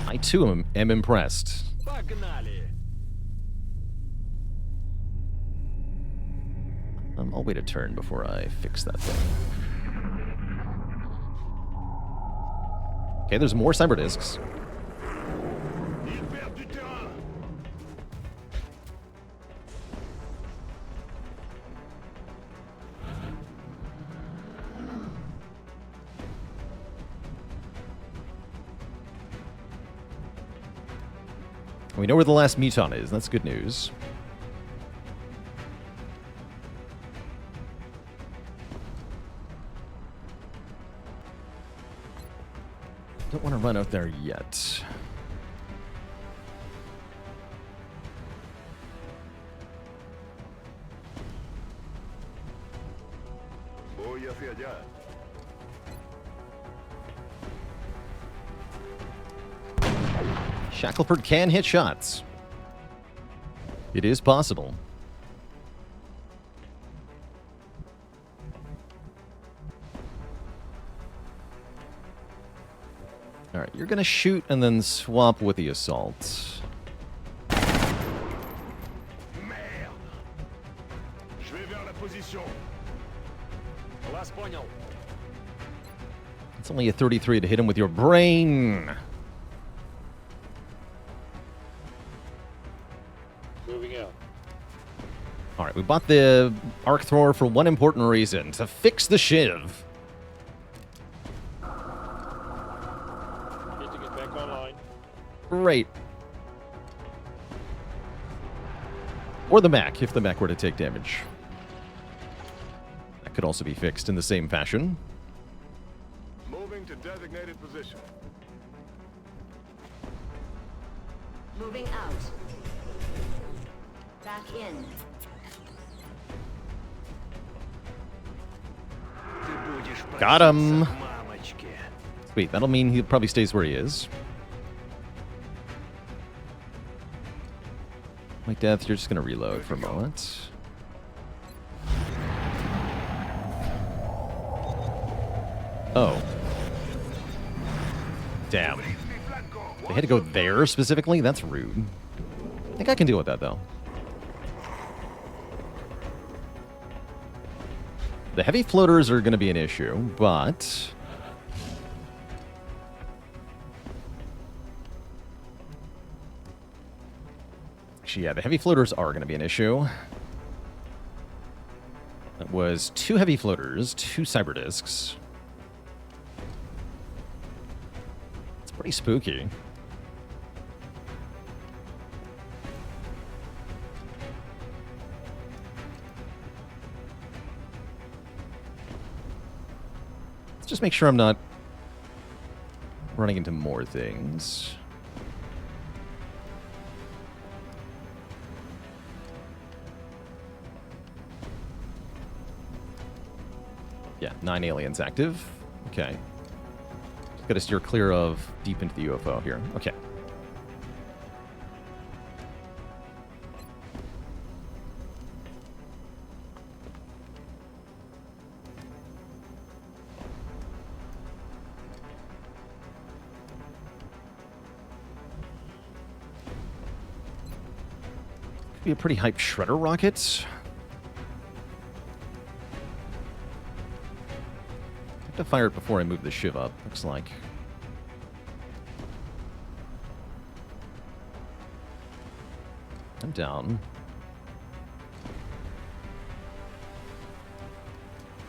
I too am impressed. I'll wait a turn before I fix that thing. Okay, there's more Cyberdiscs. We know where the last Muton is. That's good news. Don't want to run out there yet. Voy hacia allá. Shackleford can hit shots. It is possible. All right, you're going to shoot and then swap with the assault. Merde. Je vais vers la position. It's only a 33 to hit him with your brain. Moving out. All right, we bought the arc thrower for one important reason: to fix the shiv. Get to get back online. Great. Or the mech, if the mech were to take damage. That could also be fixed in the same fashion. Moving to designated position. Moving out. Back in. Got him. Sweet, that'll mean he probably stays where he is. Like Death, you're just gonna reload for a moment. Oh. Damn. They had to go there specifically? That's rude. I think I can deal with that, though. The heavy floaters are going to be an issue, but... Actually, yeah, the heavy floaters are going to be an issue. That was 2 heavy floaters, 2 cyber discs. It's pretty spooky. Let's just make sure I'm not running into more things. Yeah, 9 aliens active. Okay. Just gotta steer clear of deep into the UFO here. Okay. Could be a pretty hype shredder rocket. I have to fire it before I move the shiv up, looks like. I'm down.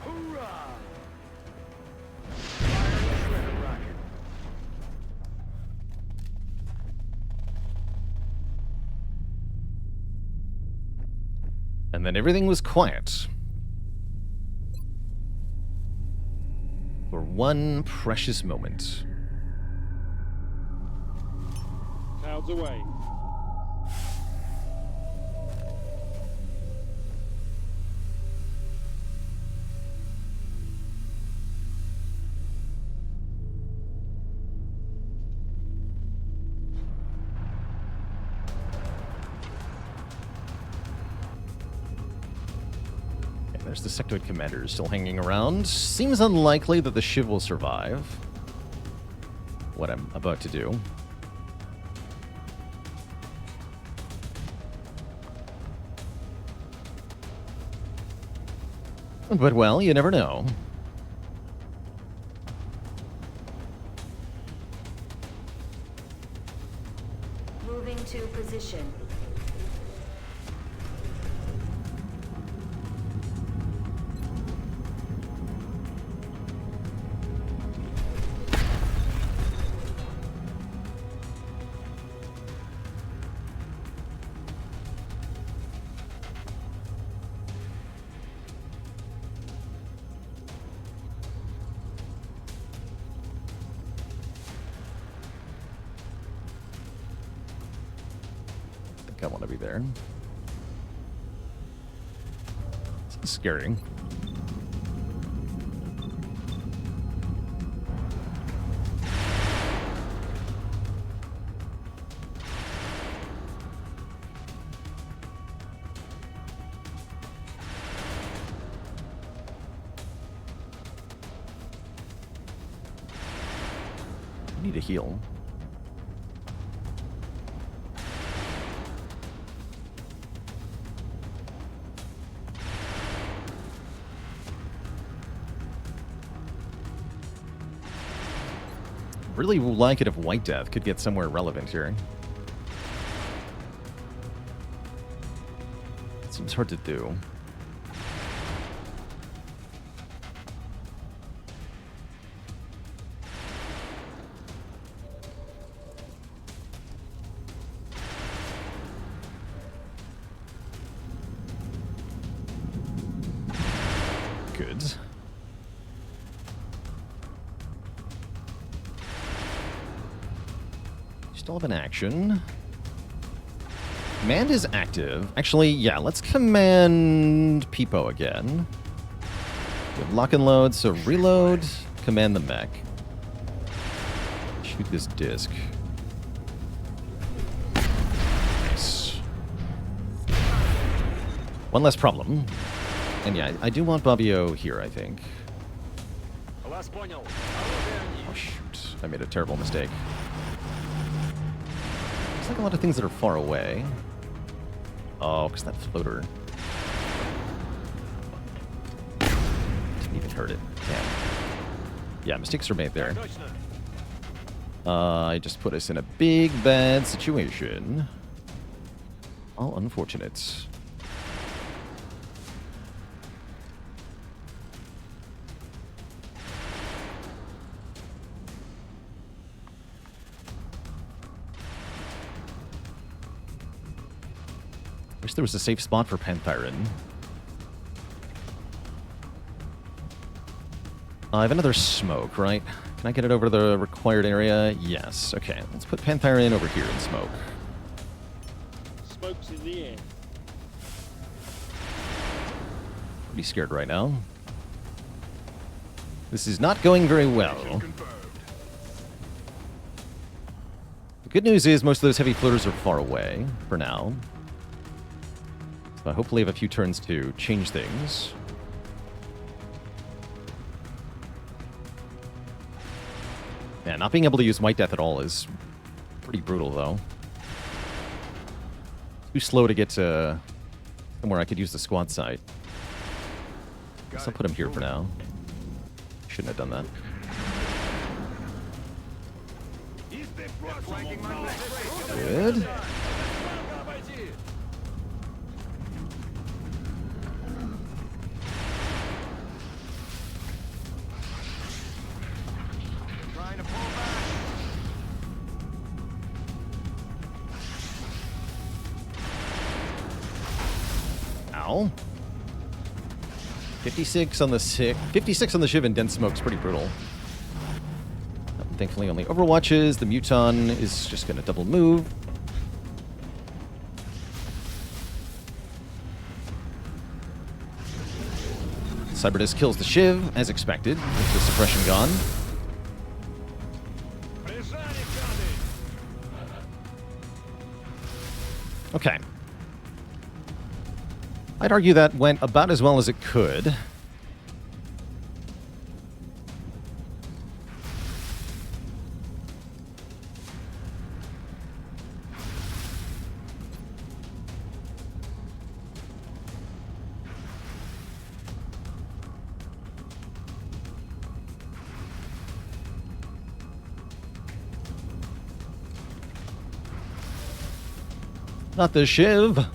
Hoorah! Fire the shredder rocket. And then everything was quiet. For one precious moment. Clouds away. There's the sectoid commander still hanging around. Seems unlikely that the shiv will survive what I'm about to do. But, well, you never know. Moving to position. I want to be there. It's scary. Need a heal. Really like it if White Death could get somewhere relevant here. Seems hard to do. Good. Still have an action. Command is active. Actually, yeah, let's command Peepo again. We have lock and load, so reload, command the mech. Shoot this disc. Nice. One less problem. And yeah, I do want Bobbio here, I think. Oh shoot, I made a terrible mistake. There's like a lot of things that are far away. Oh, because that floater didn't even hurt it. Damn. Yeah, mistakes are made there. I just put us in a big bad situation. All unfortunate. Wish there was a safe spot for Panthyrin. I have another smoke, right? Can I get it over to the required area? Yes. Okay, let's put Panthyrin over here in smoke. Smoke's in the air. Pretty scared right now. This is not going very well. The good news is most of those heavy floaters are far away for now. So I hopefully have a few turns to change things. Yeah, not being able to use White Death at all is pretty brutal, though. Too slow to get to somewhere I could use the squad site. Guess I'll put him here for now. Shouldn't have done that. Good. Ow. 56 on the Shiv. 56 on the Shiv and dense smoke's pretty brutal. Thankfully only overwatches. The Muton is just going to double move. Cyberdisc kills the Shiv, as expected, with the suppression gone. Okay. I'd argue that went about as well as it could. Not the Shiv.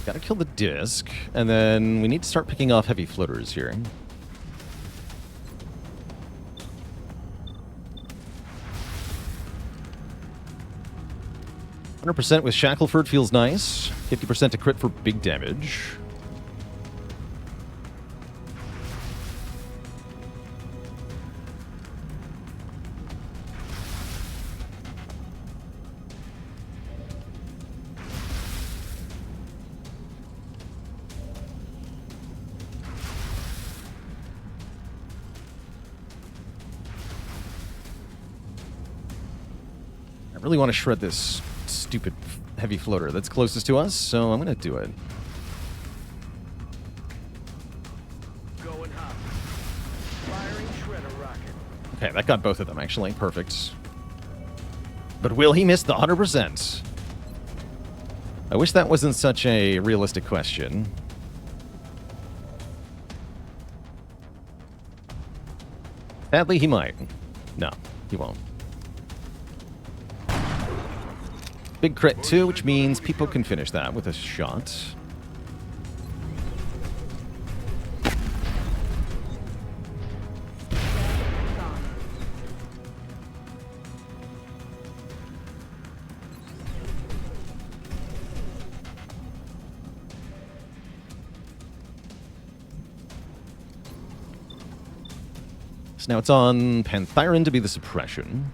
Gotta kill the disc, and then we need to start picking off heavy floaters here. 100% with Shackleford feels nice. 50% to crit for big damage. really want to shred this stupid heavy floater that's closest to us, so I'm going to do it. Going hot. Firing shredder rocket. Okay, that got both of them, actually. Perfect. But will he miss the 100%? I wish that wasn't such a realistic question. Sadly, he might. No, he won't. Big crit, too, which means people can finish that with a shot. So now it's on Panthyron to be the suppression.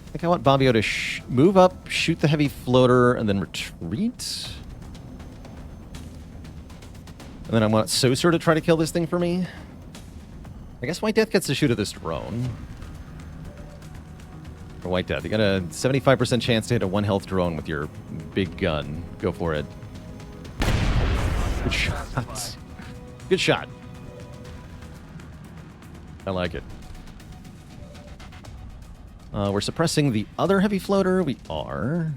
I think I want Bobbio to move up, shoot the heavy floater, and then retreat. And then I want Saucer to try to kill this thing for me. I guess White Death gets to shoot at this drone. For White Death, you got a 75% chance to hit a 1 health drone with your big gun. Go for it. Good shot. Good shot. I like it. We're suppressing the other heavy floater. We are.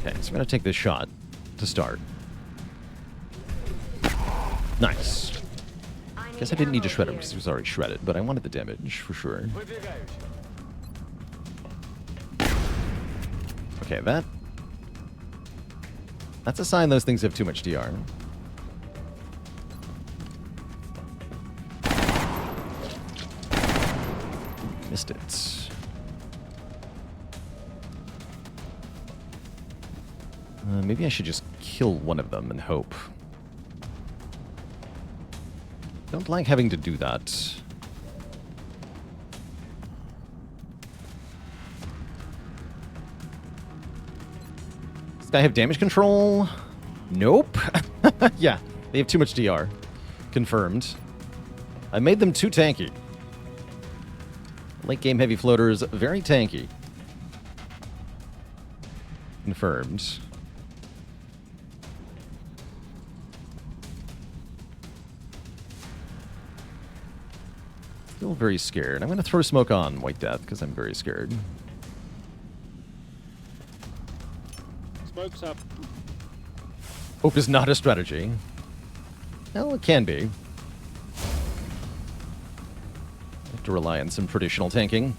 Okay, so I'm going to take this shot to start. Nice. Guess I didn't need to shred him because he was already shredded, but I wanted the damage for sure. Okay, that's a sign those things have too much DR. Missed it. Maybe I should just kill one of them and hope. Don't like having to do that. Does guy have damage control? Nope. Yeah, they have too much DR. Confirmed. I made them too tanky. Late game heavy floaters, very tanky. Confirmed. Still very scared. I'm going to throw smoke on White Death because I'm very scared. Smoke's up. Hope is not a strategy. Well, it can be. Have to rely on some traditional tanking.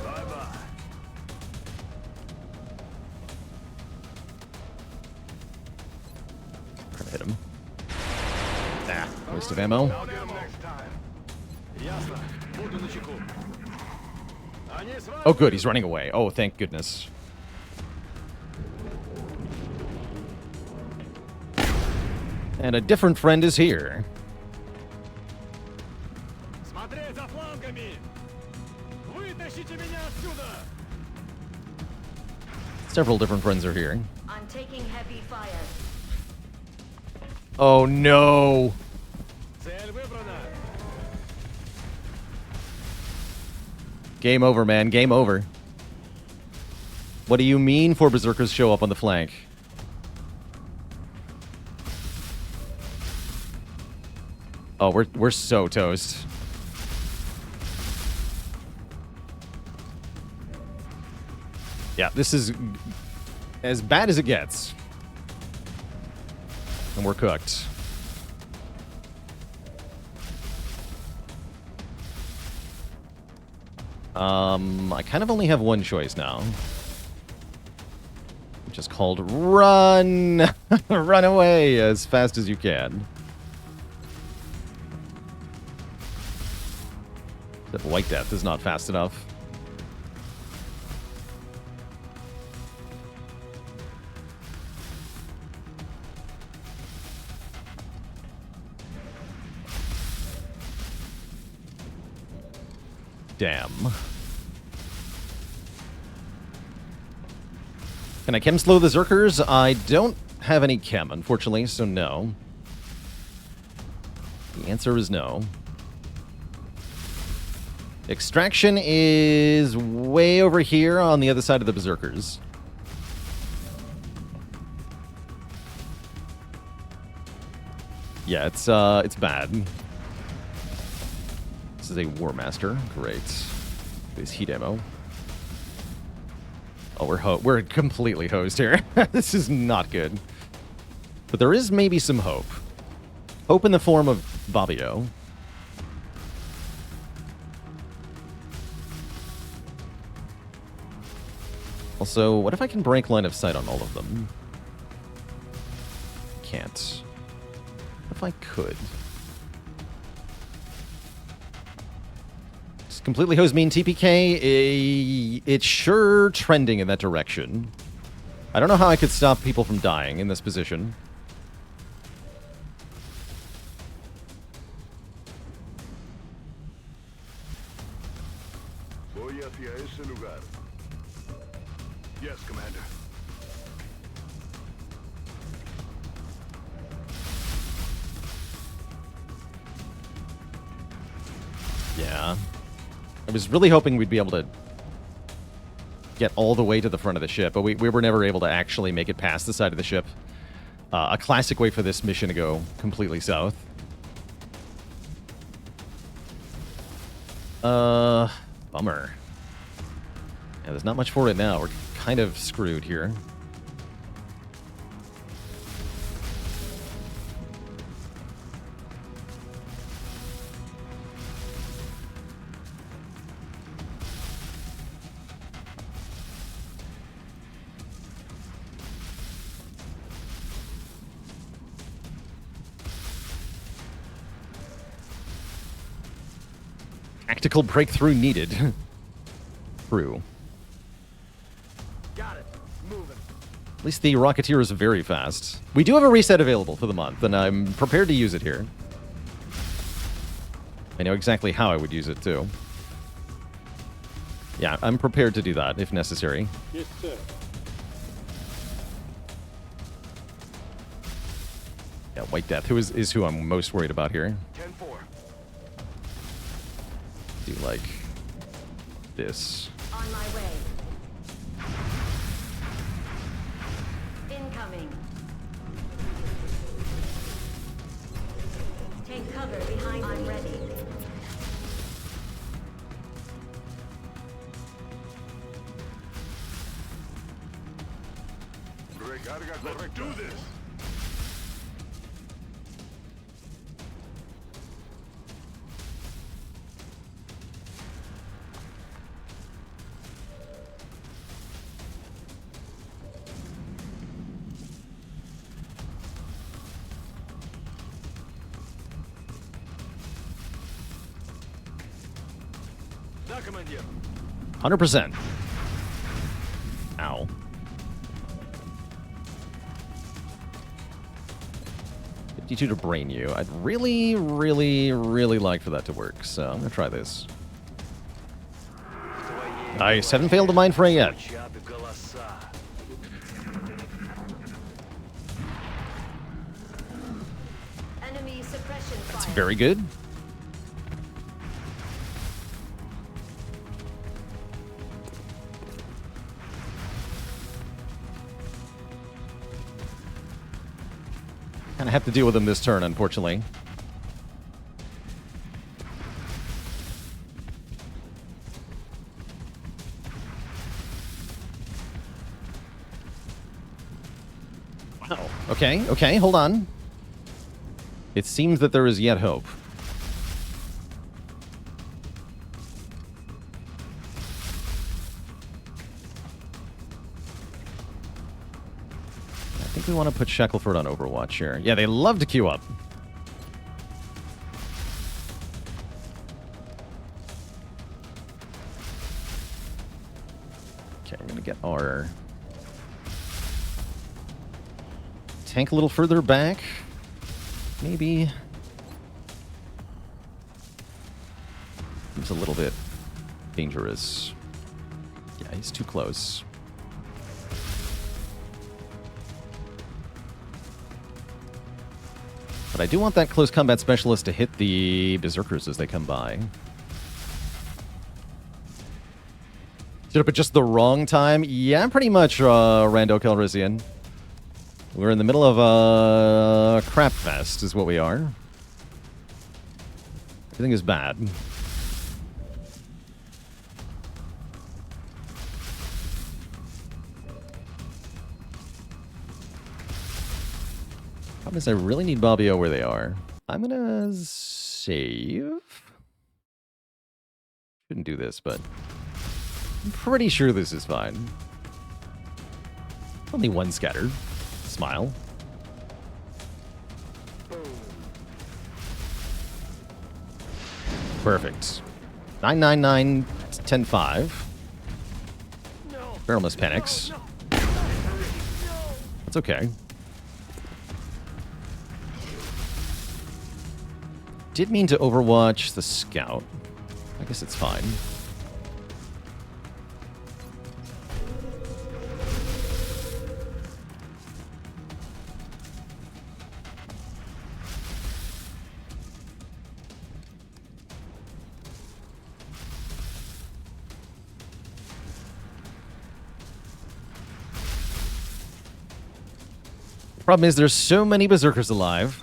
Bye-bye. Trying to hit him. Ah, waste of ammo. I'll get him next time. Ясно. Буду начеку. Они с вами. Oh, good. He's running away. Oh, thank goodness. And a different friend is here. Смотреть за флангами. Вытащите меня отсюда. Several different friends are here. I'm taking heavy fire. Oh, no. Цель выбрана. Game over, man. Game over. What do you mean 4 berserkers show up on the flank? Oh, we're so toast. Yeah, this is as bad as it gets. And we're cooked. I kind of only have one choice now. Which is called run! Run away as fast as you can. Except White Death is not fast enough. Damn. Can I chem slow the Zerkers? I don't have any chem, unfortunately, so no. The answer is no. Extraction is way over here on the other side of the Berserkers. Yeah, it's bad. This is a War Master. Great. This heat ammo. Oh, we're completely hosed here. This is not good. But there is maybe some hope. Hope in the form of Bobbio. Also, what if I can break line of sight on all of them? Can't. What if I could? It's completely hose mean TPK. It's sure trending in that direction. I don't know how I could stop people from dying in this position. Voy hacia ese lugar. Yes, Commander. Yeah. I was really hoping we'd be able to get all the way to the front of the ship, but we were never able to actually make it past the side of the ship. A classic way for this mission to go completely south. Bummer. Yeah, there's not much for it now. We're kind of screwed here. Tactical breakthrough needed. True. Got it. Moving. At least the Rocketeer is very fast. We do have a reset available for the month, and I'm prepared to use it here. I know exactly how I would use it, too. Yeah, I'm prepared to do that, if necessary. Yes, sir. Yeah, White Death, who is who I'm most worried about here. 10-4. Do like this. On my way. Incoming. Take cover behind. I'm ready. Recarga correcta. Let's do this. Да, командир. 100%. Ow. $52 to brain you. I'd really, really, really like for that to work, so I'm gonna try this. Nice. Haven't failed a mind fray yet. Enemy suppression fire. That's very good. Kind of have to deal with him this turn, unfortunately. Wow. Okay, okay, hold on. It seems that there is yet hope. I think we want to put Shackleford on Overwatch here. Yeah, they love to queue up. Okay, I'm going to get our tank a little further back. Maybe. It's a little bit dangerous. Yeah, he's too close. But I do want that close combat specialist to hit the berserkers as they come by. Showed up at just the wrong time? Yeah, pretty much, Rando Calrissian. We're in the middle of a crap fest, is what we are. Everything is bad. Problem is, I really need Bobbio where they are. I'm gonna save. Shouldn't do this, but I'm pretty sure this is fine. Only one scatter. Smile. Perfect. 999 10-5. Barrelmus panics. That's okay. Did mean to overwatch the scout. I guess it's fine. Problem is, there's so many berserkers alive.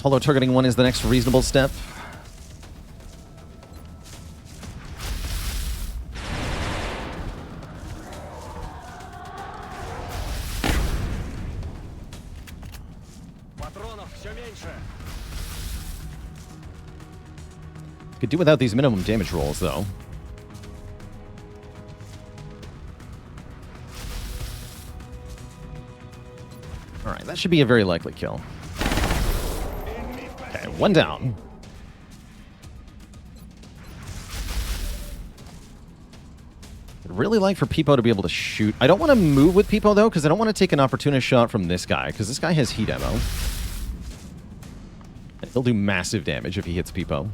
Hollow targeting one is the next reasonable step. Could do without these minimum damage rolls, though. Alright, that should be a very likely kill. Okay, one down. I'd really like for Peepo to be able to shoot. I don't want to move with Peepo, though, because I don't want to take an opportunist shot from this guy, because this guy has heat ammo. And he'll do massive damage if he hits Peepo.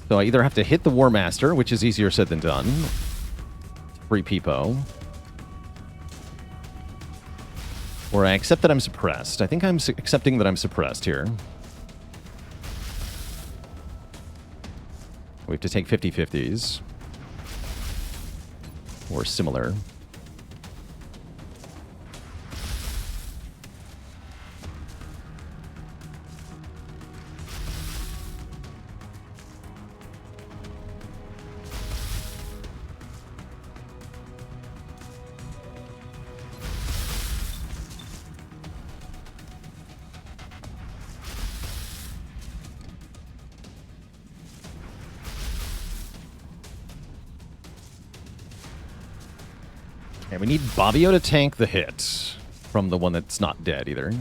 So I either have to hit the War Master, which is easier said than done, to free Peepo, or I accept that I'm suppressed. I think I'm accepting that I'm suppressed here. We have to take 50-50s. Or similar. And we need Bobbio to tank the hit from the one that's not dead either.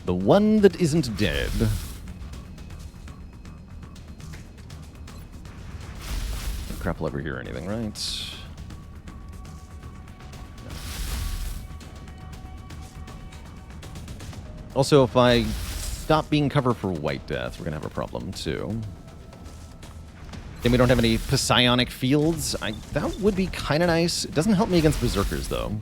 The one that isn't dead. No grapple over here or anything, right? No. Also, if I stop being cover for White Death, we're going to have a problem too. Then we don't have any psionic fields. That would be kind of nice. It doesn't help me against berserkers, though.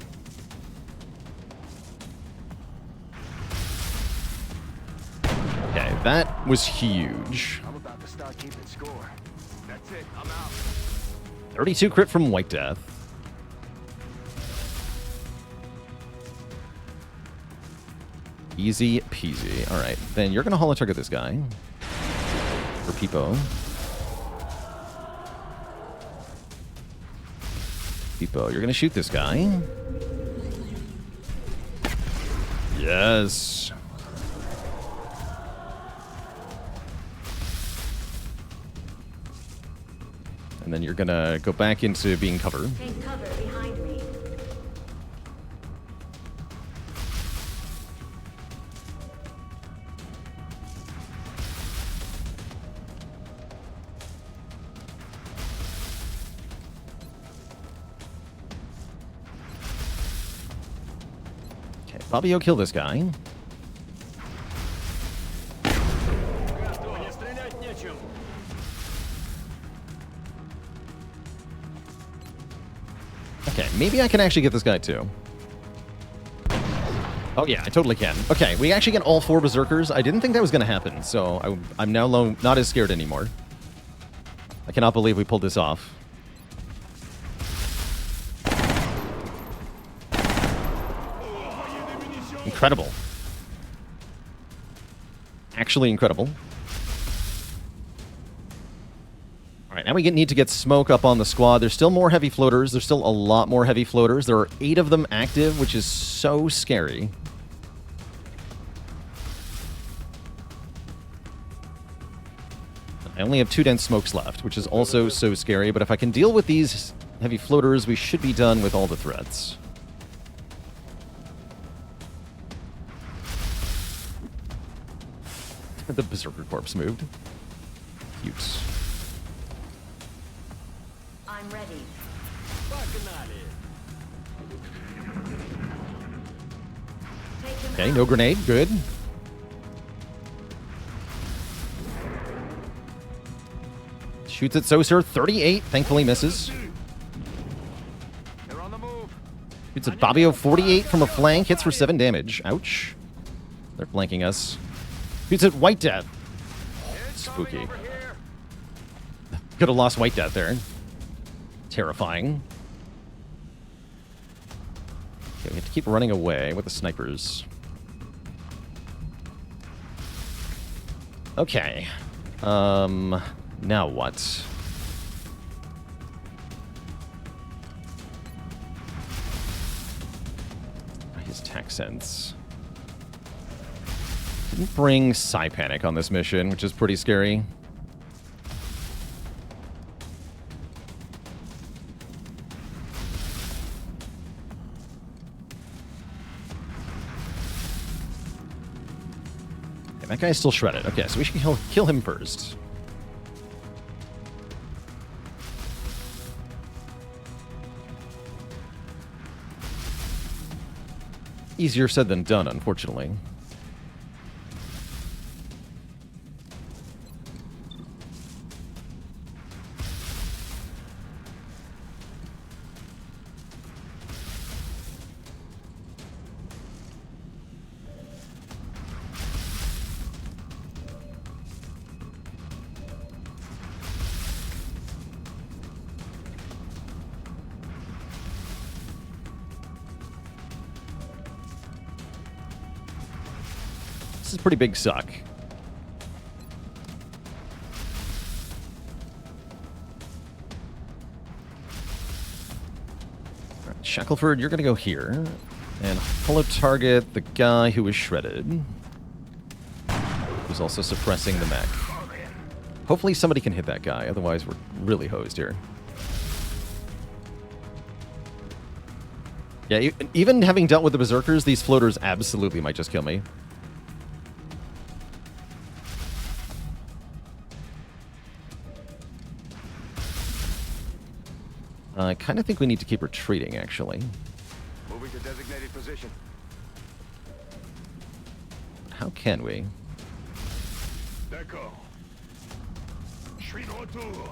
Okay, that was huge. I'm about to start keeping score. That's it. I'm out. 32 crit from White Death. Easy peasy. All right, then you're going to holo target this guy. For Peepo. Peepo, you're going to shoot this guy. Yes. And then you're going to go back into being cover. Take cover behind me. Okay, Fabio, kill this guy. Мне стрелять нечем. Okay, maybe I can actually get this guy too. Oh yeah, I totally can. Okay, we actually get all 4 berserkers. I didn't think that was going to happen, so I'm now not as scared anymore. I cannot believe we pulled this off. Incredible. Actually incredible. All right, now we need to get smoke up on the squad. There's still more heavy floaters. There's still a lot more heavy floaters. There are 8 of them active, which is so scary. I only have 2 dense smokes left, which is also so scary. But if I can deal with these heavy floaters, we should be done with all the threats. The Berserker corpse moved. Cute. I'm ready. Погнали. Take him Okay, out. no grenade. Good. Shoots at Saucer. 38. Thankfully misses. They're on the move. Shoots at Fabio. 48 from a flank. Hits for 7 damage. Ouch. They're flanking us. Shoots at White Death. Spooky. Over here. Could have lost White Death there. Terrifying. Okay, we have to keep running away with the snipers. Okay. Now what? His tack sense. Didn't bring Psy Panic on this mission, which is pretty scary. Okay, that guy's still shredded. Okay, so we should kill him first. Easier said than done, unfortunately. This is a pretty big suck. Right, Shackleford, you're going to go here. And follow target the guy who is shredded. Who's also suppressing the mech. Hopefully somebody can hit that guy, otherwise we're really hosed here. Yeah, even having dealt with the Berserkers, these floaters absolutely might just kill me. I kind of think we need to keep retreating, actually. Moving to designated position. How can we? D'accord. Je suis de retour.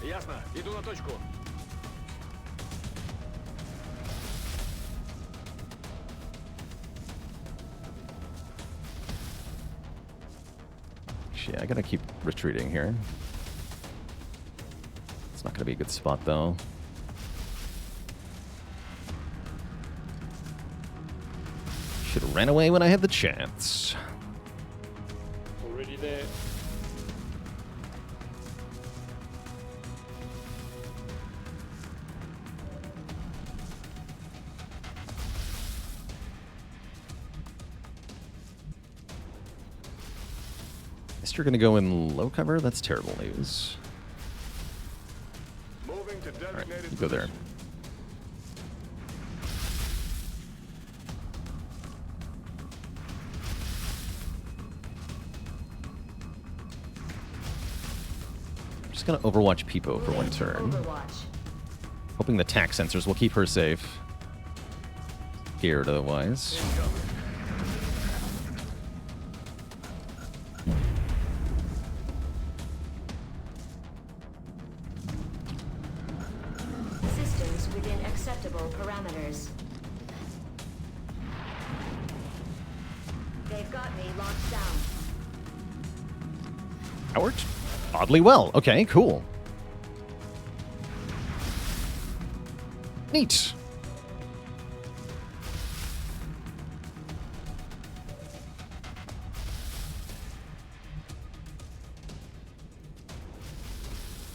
Ясно. Иду на точку. Yeah, I gotta keep retreating here. It's not gonna be a good spot, though. Should have ran away when I had the chance. Already there. Guess you're gonna go in low cover? That's terrible news. Moving to Alright, designated you go there. position. Just gonna Overwatch Peepo for one turn. Overwatch. Hoping the tack sensors will keep her safe. Scared otherwise. Systems within acceptable parameters. They've got me locked down. That worked oddly well. Okay, cool. Neat.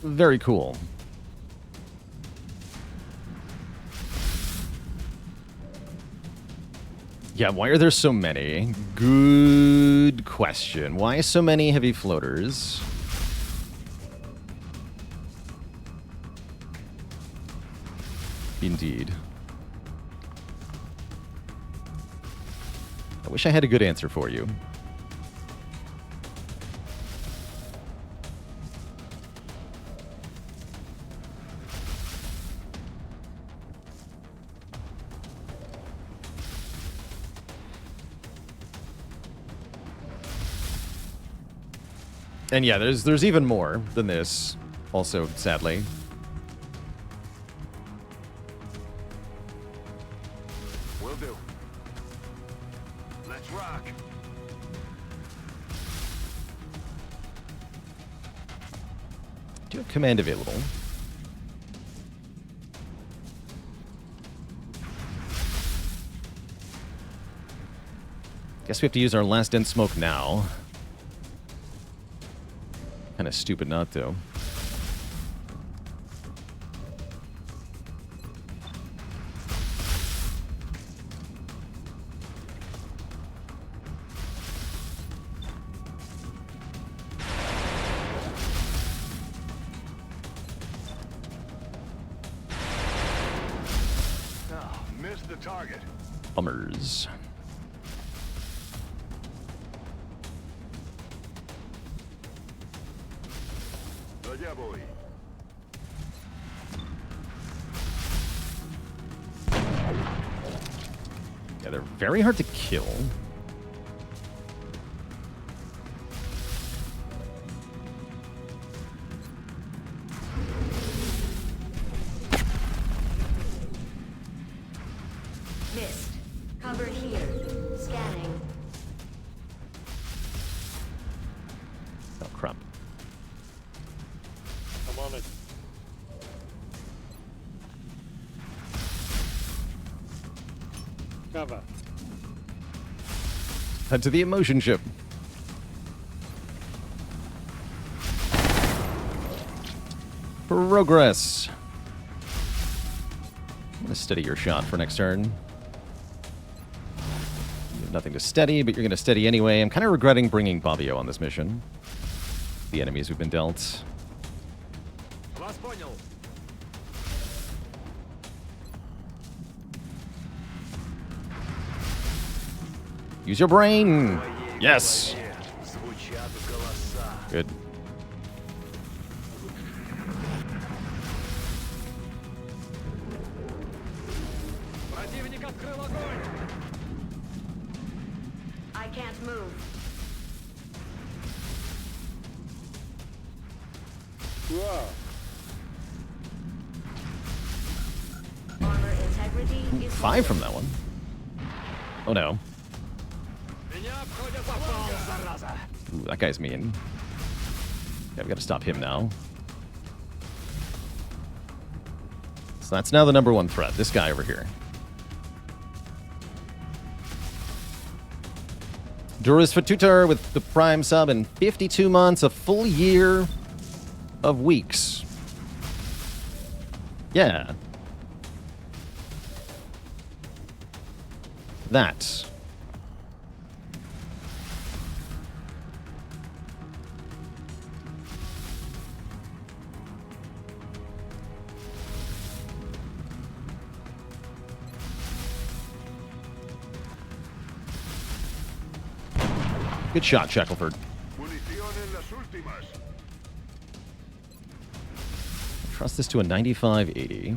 Very cool. Yeah, why are there so many? Good question. Why so many heavy floaters? Indeed. I wish I had a good answer for you. And yeah, there's even more than this, also, sadly. Will do. Let's rock. Do you have command available? Guess we have to use our last dense smoke now. Kind of stupid not to. Oh, missed the target. Bummers. Yeah, boy. Yeah, they're very hard to kill. Missed. Cover here. Scanning. Oh, crap. I'm on it. Cover. Head to the emotion ship. Progress. I'm gonna steady your shot for next turn. You have nothing to steady, but you're gonna steady anyway. I'm kind of regretting bringing Bobbio on this mission. The enemies we've been dealt. Вас понял. Use your brain. Yes. Звучат голоса. Good. Противник открыл огонь. I can't move. Wow. Armor integrity is 5 from that one. Oh no. Меня обходят с фланга. Зараза. Ooh, that guy's mean. Yeah, we gotta stop him now. So that's now the #1 threat, this guy over here. Durus Fatutar with the Prime sub and 52 months, a full year of weeks. Yeah. That. Good shot, Shackleford. Munición en las últimas. Trust this to a 95-80.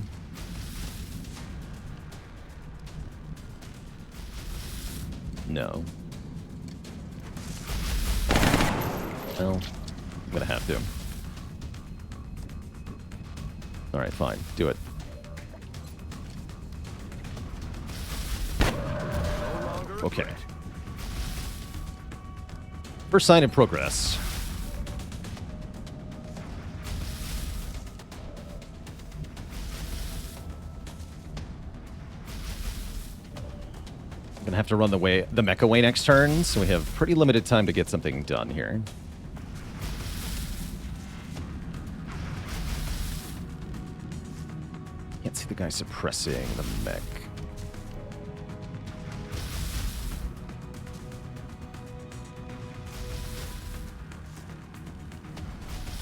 No. Well, I'm gonna have to. Alright, fine. Do it. Okay. First sign of progress. I'm gonna have to run the mecha way next turn, so we have pretty limited time to get something done here. Can't see the guy suppressing the mech.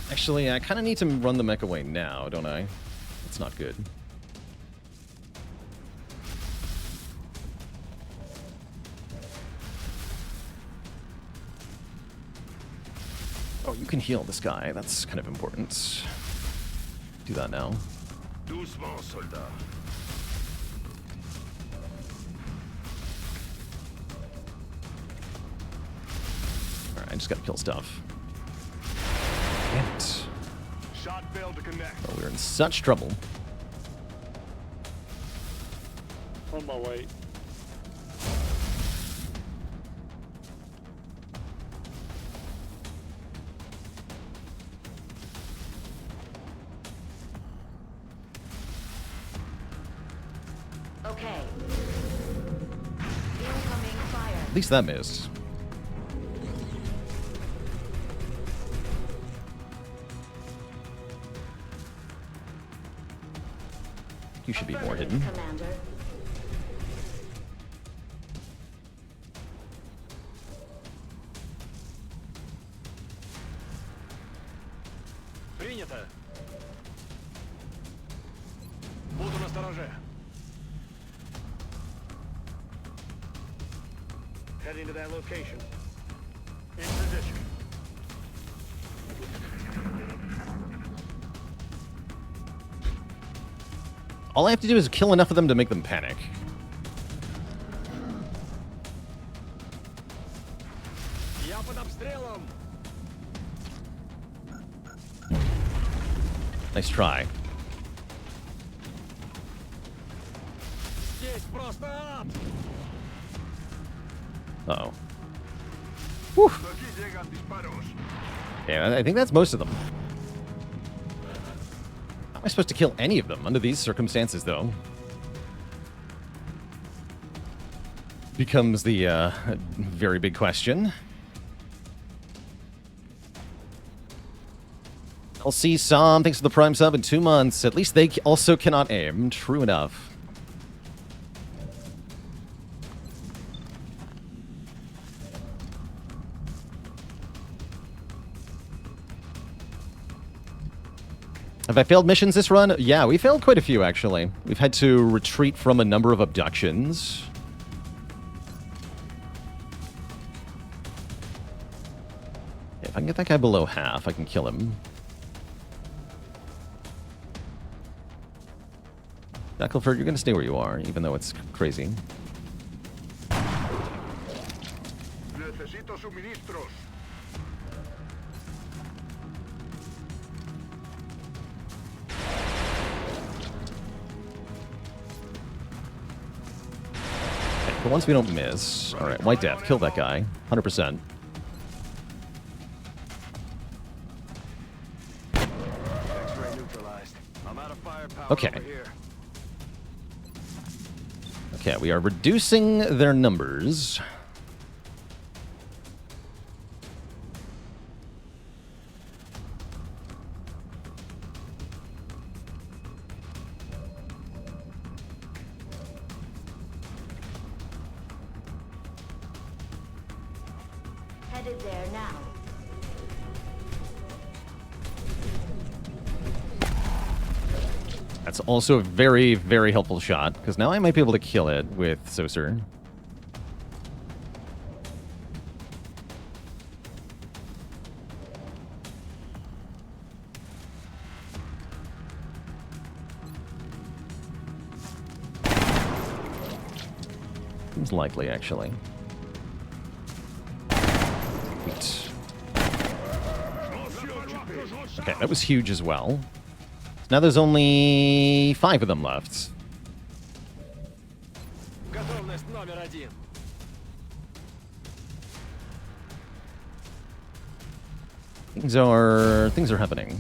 Actually, I kind of need to run the mech away now, don't I? It's not good. Oh, you can heal this guy. That's kind of important. Do that now. Doucement, soldat. Alright, I just gotta kill stuff. Damn it. Shot failed to connect. Oh, we're in such trouble. On my way. Okay. Incoming fire. At least that missed. You should be more hidden. Commander. Принято. Буду настороже. Heading to that location. In position. All I have to do is kill enough of them to make them panic. Я под обстрелом. Nice try. Здесь просто ад. Uh-oh. Whew. Yeah, I think that's most of them. How am I supposed to kill any of them under these circumstances, though? Becomes the very big question. I'll see Sam. Thanks for the Prime sub in 2 months. At least they also cannot aim. True enough. Have I failed missions this run? Yeah, we failed quite a few, actually. We've had to retreat from a number of abductions. If I can get that guy below half, I can kill him. Shackleford, you're going to stay where you are, even though it's crazy. Necesito suministros. But once we don't miss... Alright, White Death, kill that guy. 100%. X-ray neutralized. I'm out of firepower Okay. over here. Okay, we are reducing their numbers. Headed there now. That's also a very, very helpful shot, because now I might be able to kill it with Saucer. Seems likely, actually. Wait. Okay, that was huge as well. Now there's only 5 of them left. Готовность номер 1. Things are happening.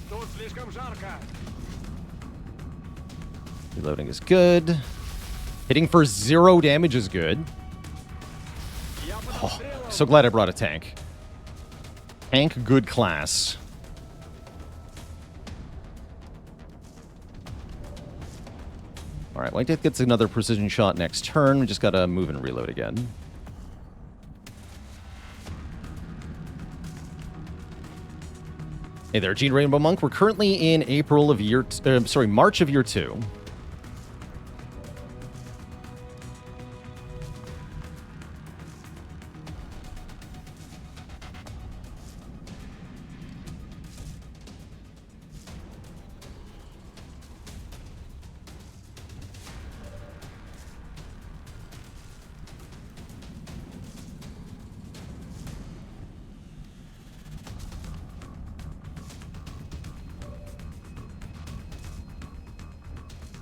Тут слишком жарко. Reloading is good. Hitting for 0 damage is good. Я под Oh, обстрелом. so glad I brought a tank. Tank, good class. Alright, White Death gets another precision shot next turn. We just gotta move and reload again. Hey there, Gene Rainbow Monk. We're currently in March of year 2.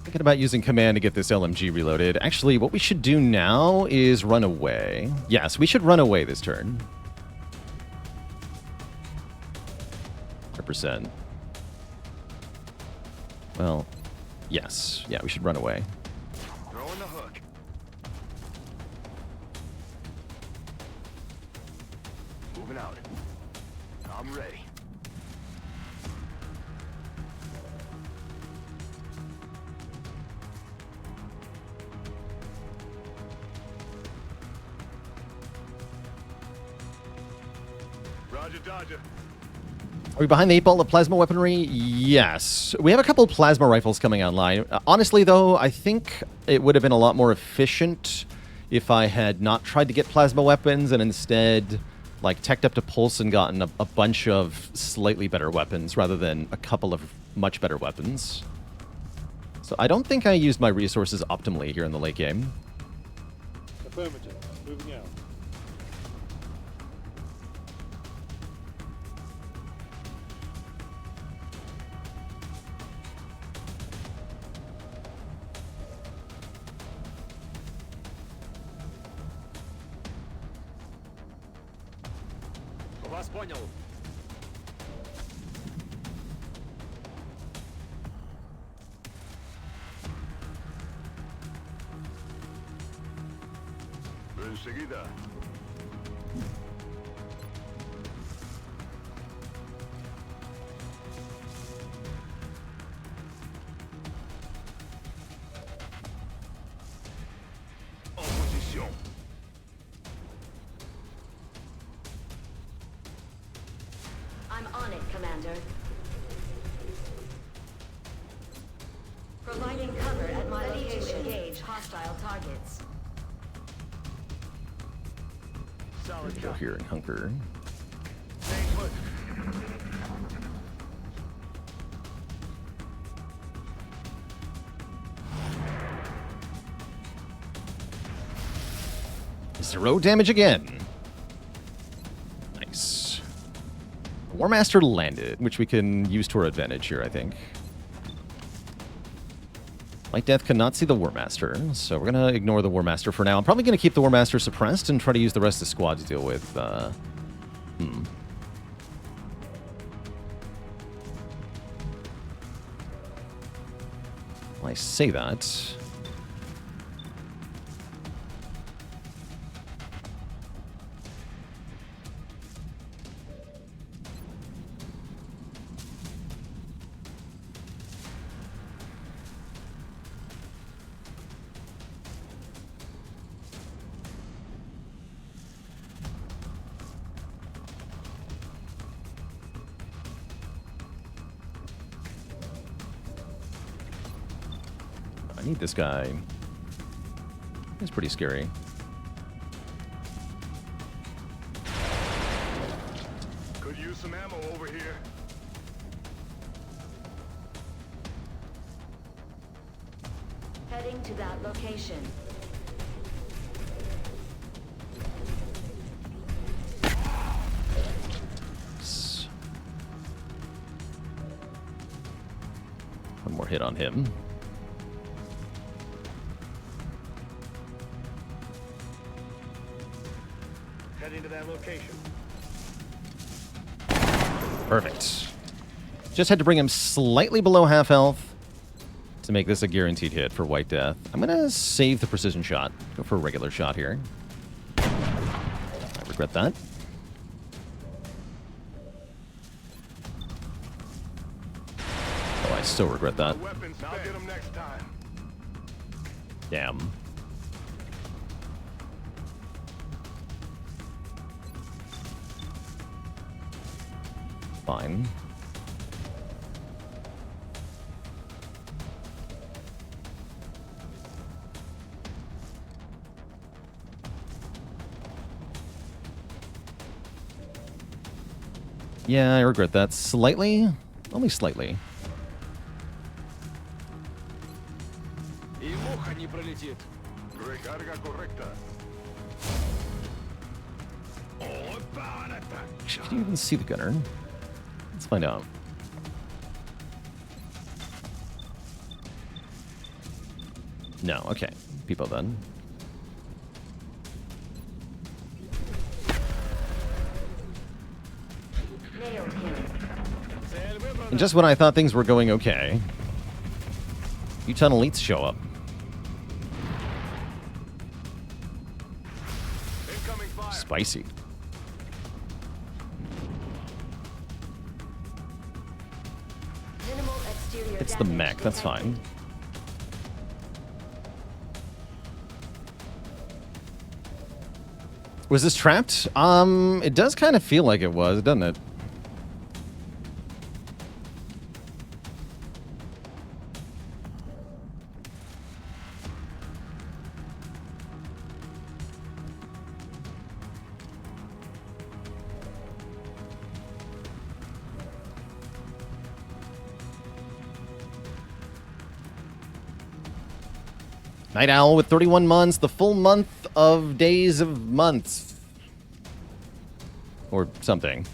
Thinking about using command to get this LMG reloaded. Actually, what we should do now is run away. Yes, we should run away this turn. 100%. Well, yes. Yeah, we should run away. Throwing the hook. Moving out. I'm ready. Roger, Dodger. Are we behind the 8 ball of plasma weaponry? Yes. We have a couple plasma rifles coming online. Honestly, though, I think it would have been a lot more efficient if I had not tried to get plasma weapons and instead, like, teched up to pulse and gotten a bunch of slightly better weapons rather than a couple of much better weapons. So I don't think I used my resources optimally here in the late game. Affirmative. Moving out. Вас понял. Enseguida. En position. I'm on it, Commander. Providing cover at my location. To engage hostile targets. Solid Go copy. here and hunker. Stay put. Zero damage again. Nice. War Master landed, which we can use to our advantage here, I think. Light Death cannot see the War Master, so we're going to ignore the War Master for now. I'm probably going to keep the War Master suppressed and try to use the rest of the squad to deal with... Well, I say that... I need this guy. He's pretty scary. Could use some ammo over here. Heading to that location. One more hit on him. Heading to that location. Perfect. Just had to bring him slightly below half health to make this a guaranteed hit for White Death. I'm going to save the precision shot. Go for a regular shot here. I regret that. Oh, I still regret that. Weapons, I'll get them next time. Damn. Fine. Yeah, I regret that slightly. Only slightly. И муха не пролетит. Recarga correcta. Can you even see the gunner? Let's find out. No, okay. People then. Nailed him. And just when I thought things were going okay, U-Ton elites show up. Incoming fire. Spicy. Minimal exterior It's the damage mech, that's detected. fine. Was this trapped? It does kind of feel like it was, doesn't it? Night Owl with 31 months, the full month of days of months. Or something.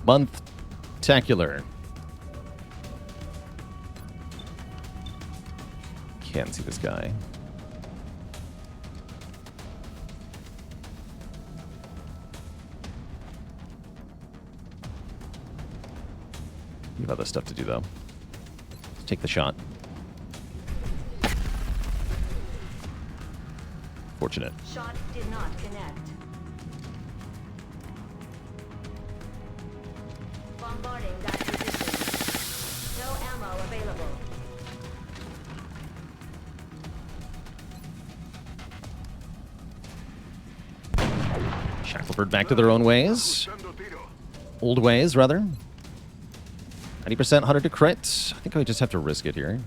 Month-tacular. Can't see this guy. We have other stuff to do, though. Let's take the shot. Fortunate. Shot did not connect. Bombarding that position. No ammo available. Shackleford back to their own ways. Old ways, rather. 90%, 100 to crit. I think I just have to risk it here.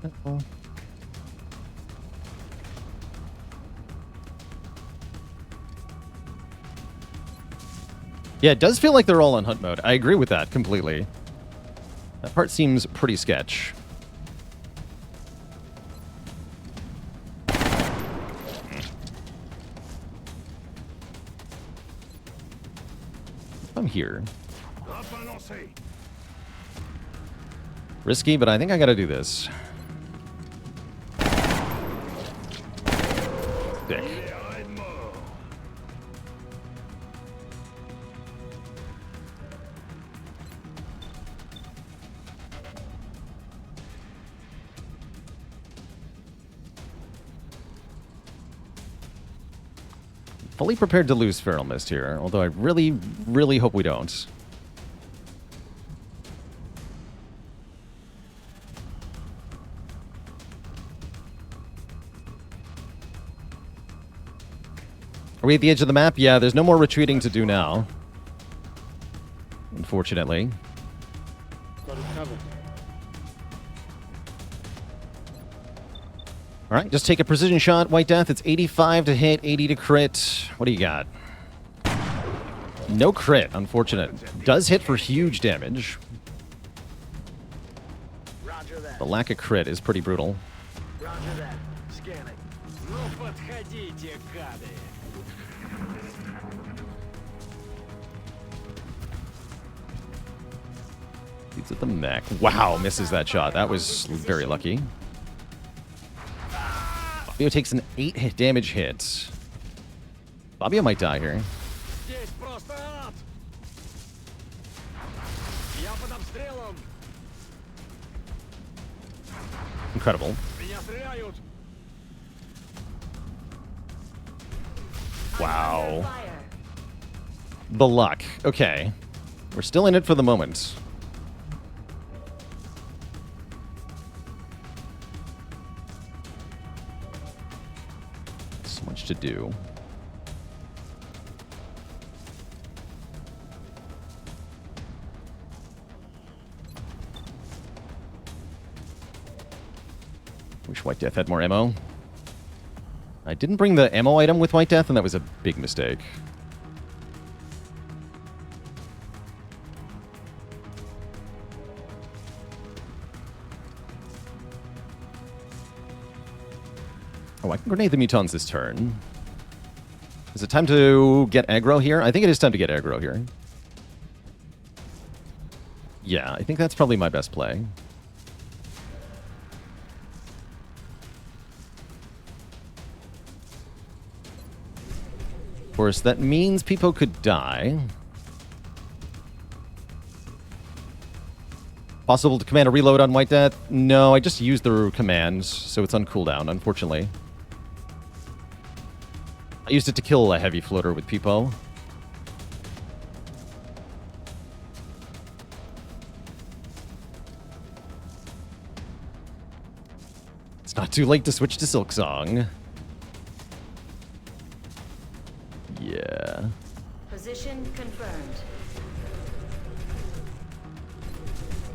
Uh-oh. Yeah, it does feel like they're all on hunt mode. I agree with that completely. That part seems pretty sketch. I'm here. Risky, but I think I gotta do this. Dick. Fully prepared to lose Feral Mist here, although I really, really hope we don't. Are we at the edge of the map? Yeah, there's no more retreating to do now. Unfortunately. Got it covered. All right, just take a precision shot, White Death. It's 85 to hit, 80 to crit. What do you got? No crit, unfortunate. Does hit for huge damage. Roger that. The lack of crit is pretty brutal. Roger that. Scanning. Ну подходите, гады. He's at the mech. Wow, misses that shot. That was very lucky. Fabio takes an 8 hit damage hit. Fabio might die here. Здесь просто ад. Я под обстрелом. Incredible. Меня стреляют. Wow. Fire. The luck. Okay. We're still in it for the moment. So much to do. Wish White Death had more ammo. I didn't bring the ammo item with White Death, and that was a big mistake. Oh, I can grenade the mutons this turn. Is it time to get aggro here? I think it is time to get aggro here. Yeah, I think that's probably my best play. Of course, that means people could die. Possible to command a reload on White Death? No, I just used the command, so it's on cooldown, unfortunately. I used it to kill a heavy floater with Peepo. It's not too late to switch to Silksong. Yeah. Position confirmed.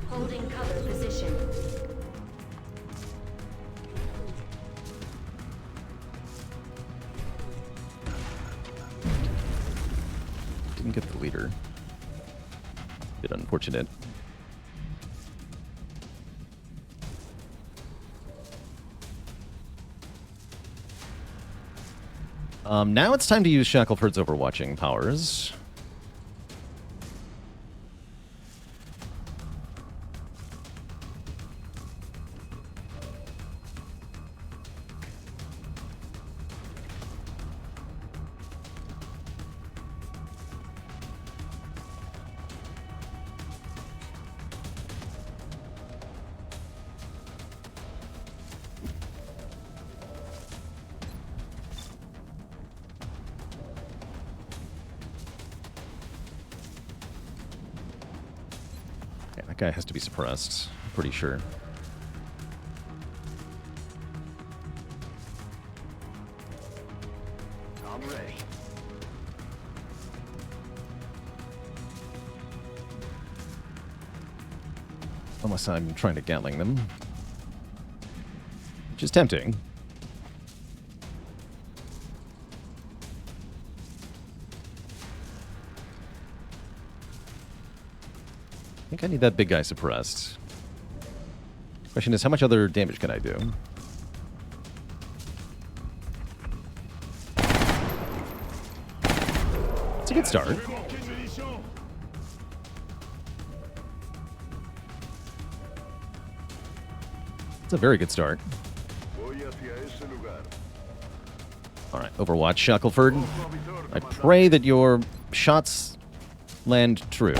Holding cover position. Didn't get the leader. Bit unfortunate. Now it's time to use Shackleford's overwatching powers. Yeah, that guy has to be suppressed. I'm pretty sure. I'm ready. Unless I'm trying to Gatling them. Which is tempting. I think I need that big guy suppressed. Question is, how much other damage can I do? It's a good start. It's a very good start. Alright, Overwatch, Shackleford. I pray that your shots land true.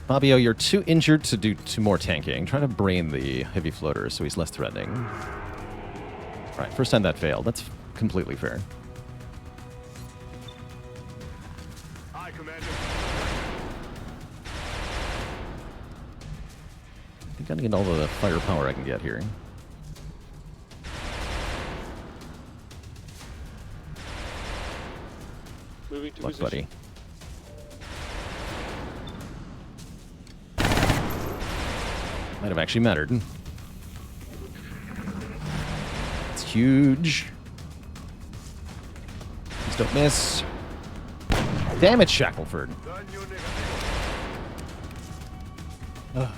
Fabio, you're too injured to do two more tanking. Try to brain the heavy floater so he's less threatening. Alright, first time that failed. That's completely fair. Aye, Commander. think I need all the firepower I can get here. Moving to Luck, position. buddy. Might have actually mattered. It's huge. Please don't miss. Damn it, Shackleford. Ugh.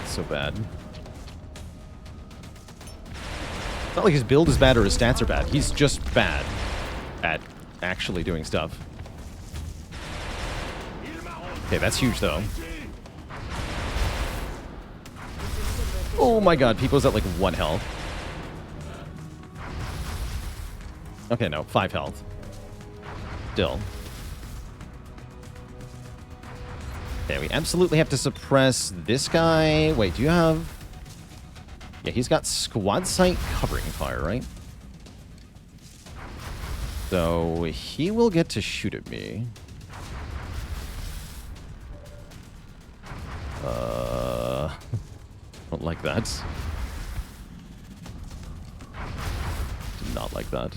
So bad. It's not like his build is bad or his stats are bad. He's just bad at actually doing stuff. Okay, that's huge, though. Oh my god, Pipo's at like 1 health. Okay, no, 5 health. Still. Okay, we absolutely have to suppress this guy. Wait, do you have... Yeah, he's got squad sight covering fire, right? So he will get to shoot at me. Don't like that. Did not like that.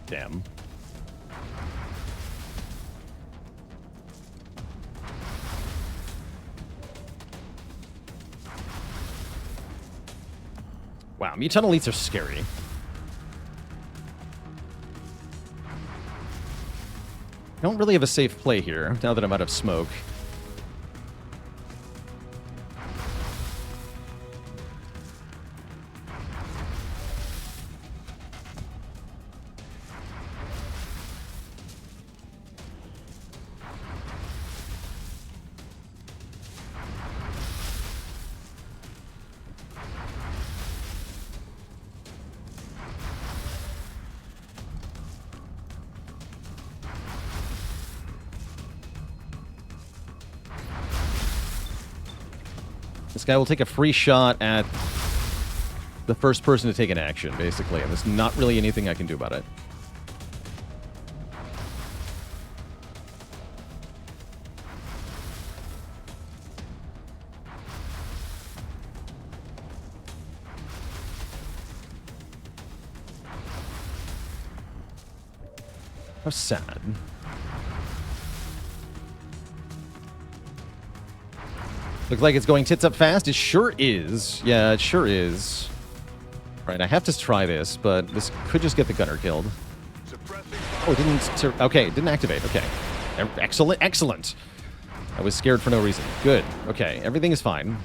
Damn. Wow, mutant elites are scary. I don't really have a safe play here, now that I'm out of smoke. This guy will take a free shot at the first person to take an action, basically, and there's not really anything I can do about it. How sad. Looks like it's going tits up fast. It sure is. Yeah, it sure is. Right, I have to try this, but this could just get the gunner killed. Oh, it didn't... Okay, it didn't activate. Okay. Excellent, excellent. I was scared for no reason. Good. Okay, everything is fine.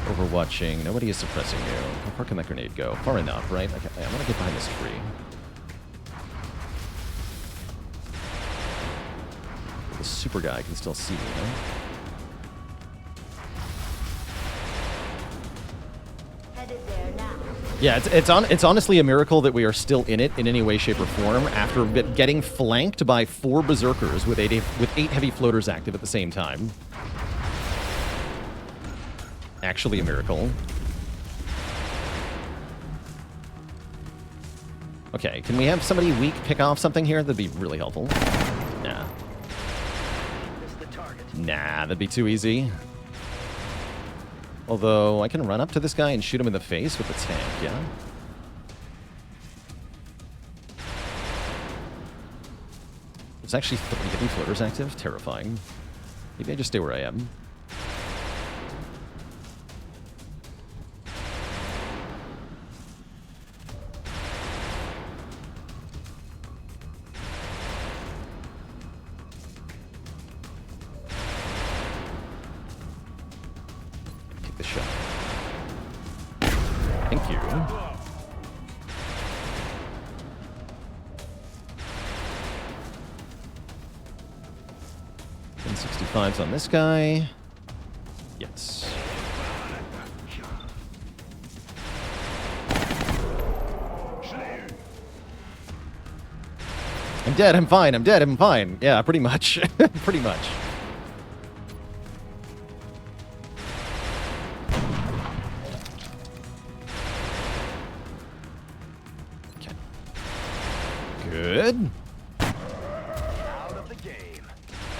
Overwatching. Nobody is suppressing you. How far can that grenade go? Far enough, right? Okay, I'm gonna get behind this tree. The super guy can still see me, huh? Headed there now. Yeah, it's honestly a miracle that we are still in it in any way, shape, or form after getting flanked by 4 berserkers with 8 heavy floaters active at the same time. Actually a miracle. Okay, can we have somebody weak pick off something here? That'd be really helpful. Nah. Nah, that'd be too easy. Although, I can run up to this guy and shoot him in the face with the tank, yeah? There's actually 3 heavy floaters active? Terrifying. Maybe I just stay where I am. Take the shot. Thank you. 165's on this guy. Yes. I'm dead, I'm fine, I'm dead, I'm fine. Yeah, pretty much. Pretty much. Okay. Good. Out of the game.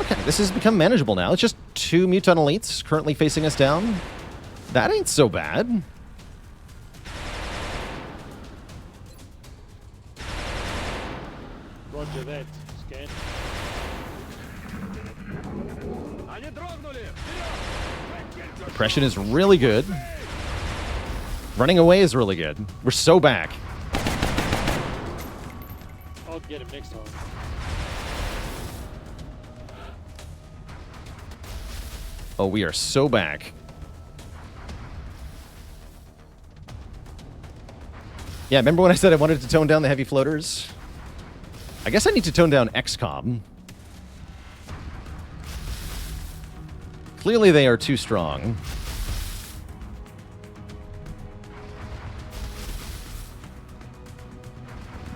Okay, this has become manageable now. It's just 2 Muton Elites currently facing us down. That ain't so bad. Roger that. Scan. Они дрогнули! Вперед! Oppression is really good. Running away is really good. We're so back. I'll get him next time. Oh, we are so back. Yeah, remember when I said I wanted to tone down the heavy floaters? I guess I need to tone down XCOM. Clearly they are too strong.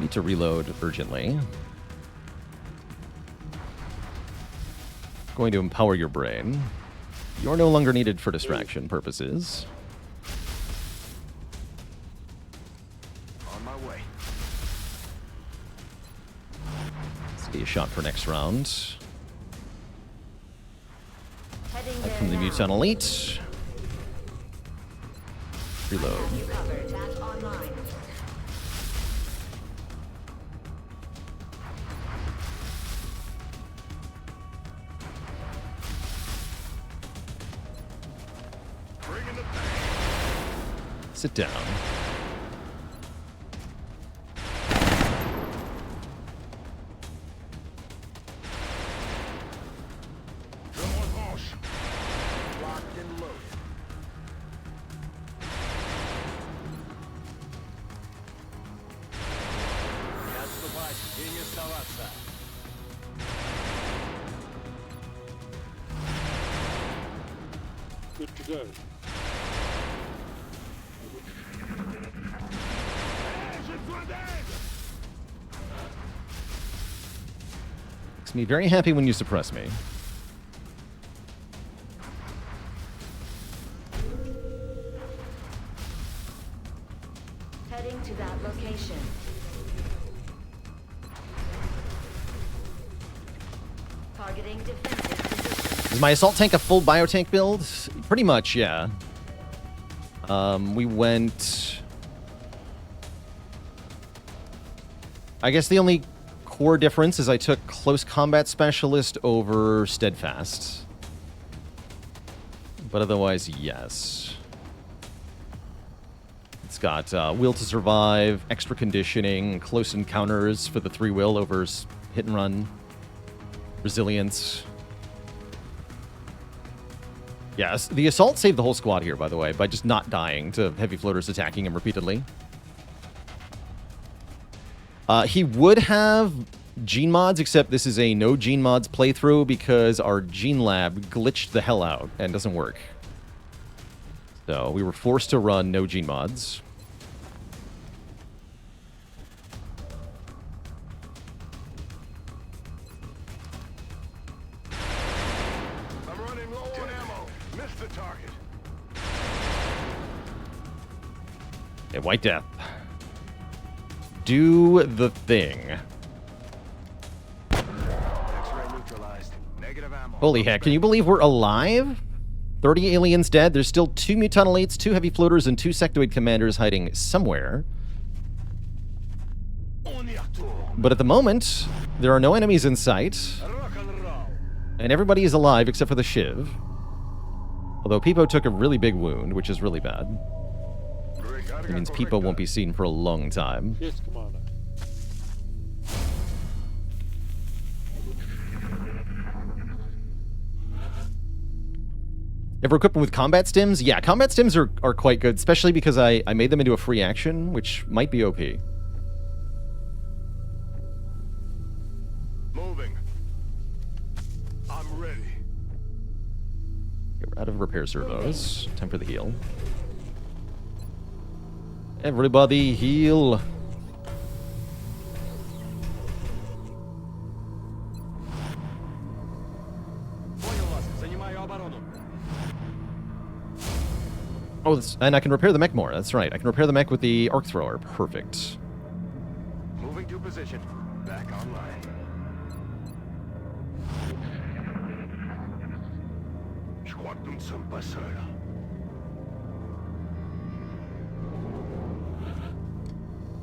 Need to reload urgently. Going to empower your brain. You're no longer needed for distraction purposes. On my way. See a shot for next round. Heading Back there from the now. Muton Elite. Reload. Have you covered. That online. Bring in the pain. Sit down. Locked and loaded. Не отступать и не сдаваться. Good to go. Makes me very happy when you suppress me. Heading to that location. Targeting defensive position. Is my assault tank a full biotank build? Pretty much, yeah. We went... I guess the only core difference is I took Close Combat Specialist over Steadfast. But otherwise, yes. It's got Will to Survive, Extra Conditioning, Close Encounters for the 3-Will over Hit and Run, Resilience. Yes, the Assault saved the whole squad here, by the way, by just not dying to heavy floaters attacking him repeatedly. He would have gene mods, except this is a no gene mods playthrough because our gene lab glitched the hell out and doesn't work. So we were forced to run no gene mods. I'm running low on ammo. Missed the target. Okay, White Death. Do the thing. X-ray neutralized. Negative ammo. Holy heck, can you believe we're alive? 30 aliens dead. There's still 2 Muton Elites, 2 Heavy Floaters, and 2 Sectoid Commanders hiding somewhere. But at the moment, there are no enemies in sight, Rock and roll. and everybody is alive except for the Shiv. Although Peepo took a really big wound, which is really bad. It means Peepo won't be seen for a long time. Yes, Commander. Ever equip them with combat stims? Yeah, combat stims are quite good, especially because I made them into a free action, which might be OP. Moving. I'm ready. Get out of repair servos. Time for the heal. Everybody heal. Oh, and I can repair the mech more. That's right. I can repair the mech with the arc thrower. Perfect. Moving to position. Back online. Squadron passera.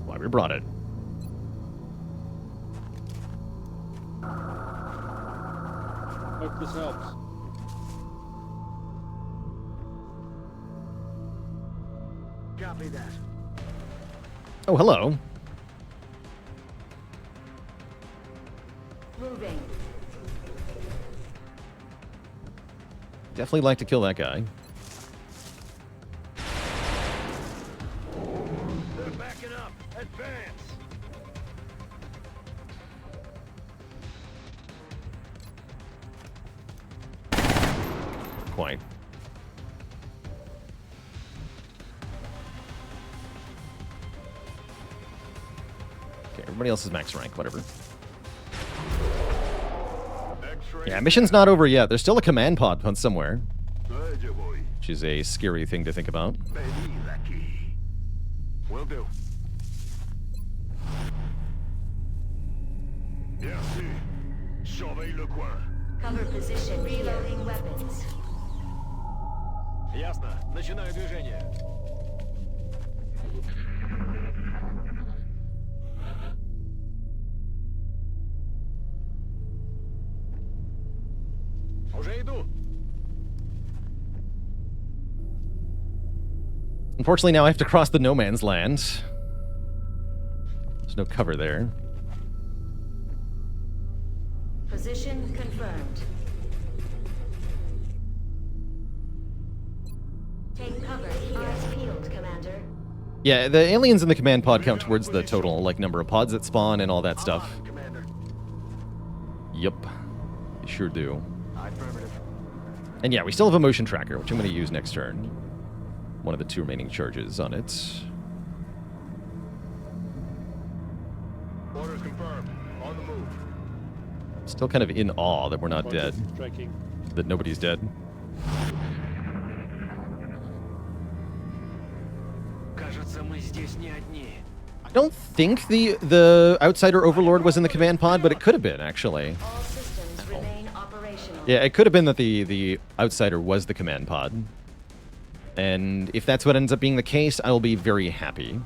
Why we brought it. Hope this helps. Copy that. Oh, hello. Moving. Definitely like to kill that guy. They're backing up. Advance. Quite. Okay, everybody else is max rank, whatever. X-ray. Yeah, mission's not over yet. There's still a command pod on somewhere, Good boy. which is a scary thing to think about. Vení aquí. Will do. Merci. Surveille le coin. Cover position. Reloading weapons. Ясно. Начинаю движение. Уже иду. Unfortunately, now I have to cross the no man's land. There's no cover there. Position confirmed. Take cover here. Eyes peeled, Commander. Yeah, the aliens in the command pod count towards the total, like, number of pods that spawn and all that stuff. Commander. Yep. They sure do. Affirmative. And yeah, we still have a motion tracker, which I'm going to use next turn. One of the 2 remaining charges on it. Orders confirmed. On the move. Still kind of in awe that we're not dead. Striking. That nobody's dead. Кажется, мы здесь не одни. I don't think the Outsider Overlord was in the command pod, but it could have been, actually. All systems remain operational. Yeah, it could have been that the Outsider was the command pod. And if that's what ends up being the case, I will be very happy.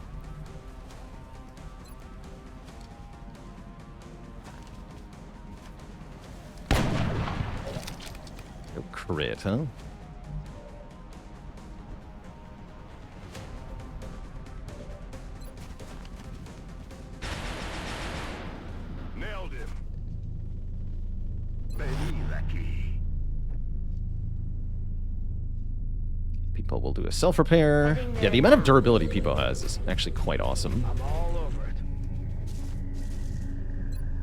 Oh, crit, huh? Nailed him. Vení aquí. People will do a self-repair. Yeah, the amount of durability People has is actually quite awesome. I'm all over it.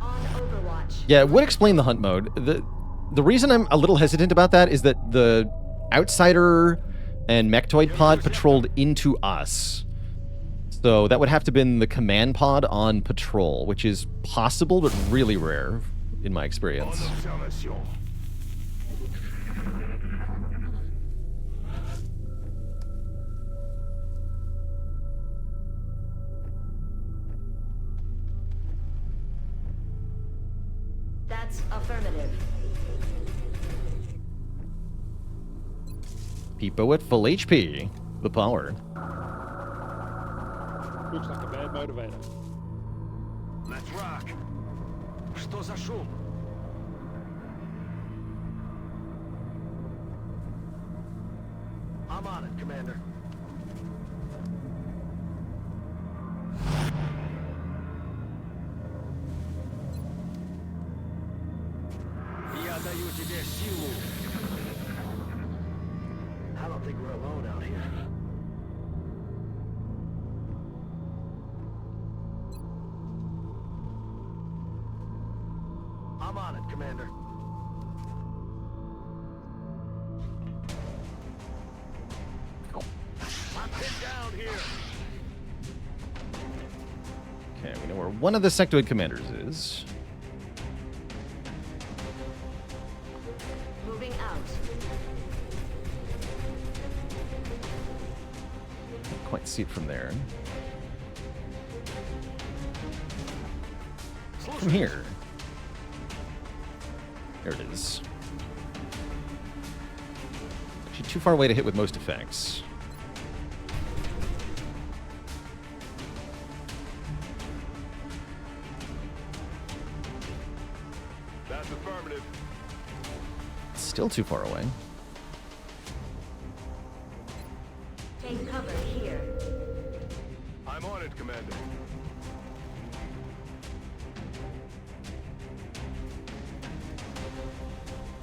On Overwatch. Yeah, it would explain the hunt mode. The reason I'm a little hesitant about that is that the Outsider and Mechtoid pod patrolled into us. So that would have to have been the command pod on patrol, which is possible, but really rare, in my experience. En observation. That's affirmative. Peepo at full HP. The power. Looks like a bad motivator. Let's rock. Что за шум? I'm on it, Commander. Я даю тебе силу. I don't think we're alone out here. I'm on it, Commander. I'm pinned down here. Okay, we know where one of the sectoid commanders is. Moving out. quite see it from there. From here. There it is. Actually, too far away to hit with most effects. That's affirmative. Still too far away. Take cover here. I'm on it, Commander.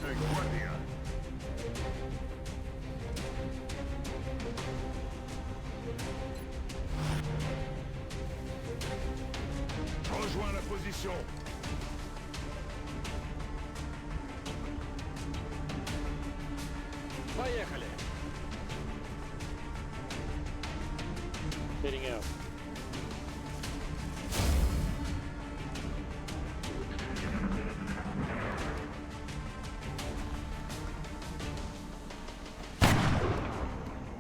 Take guardia. Rejoins la position. Поехали. Heading out.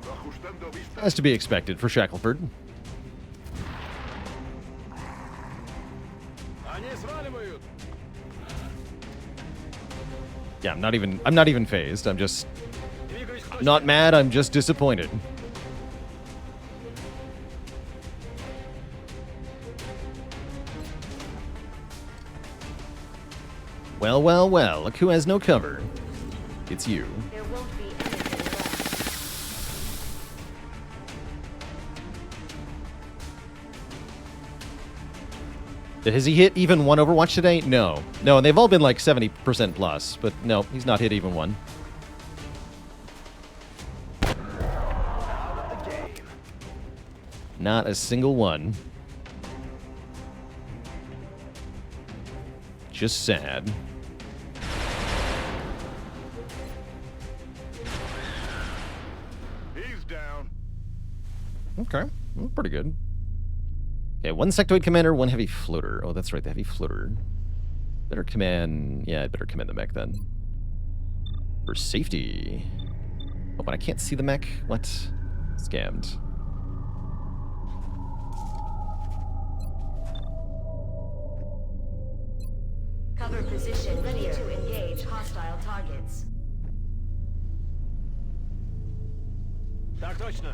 Ajustando vista. As to be expected for Shackleford. Они сваливают. Yeah, I'm not even phased. I'm just Двигаюсь к точке. not mad, I'm just disappointed. Well, well, well, look who has no cover. It's you. There won't be anything left. Has he hit even one Overwatch today? No. No, and they've all been like 70% plus, but no, he's not hit even one. Not a single one. Just sad. He's down. Okay, well, pretty good. Okay, one sectoid commander, one heavy floater. Oh, that's right, the heavy floater. Better command... Yeah, I'd better command the mech then. For safety. Oh, but I can't see the mech? What? Scammed. Cover position ready to engage hostile targets. Так точно.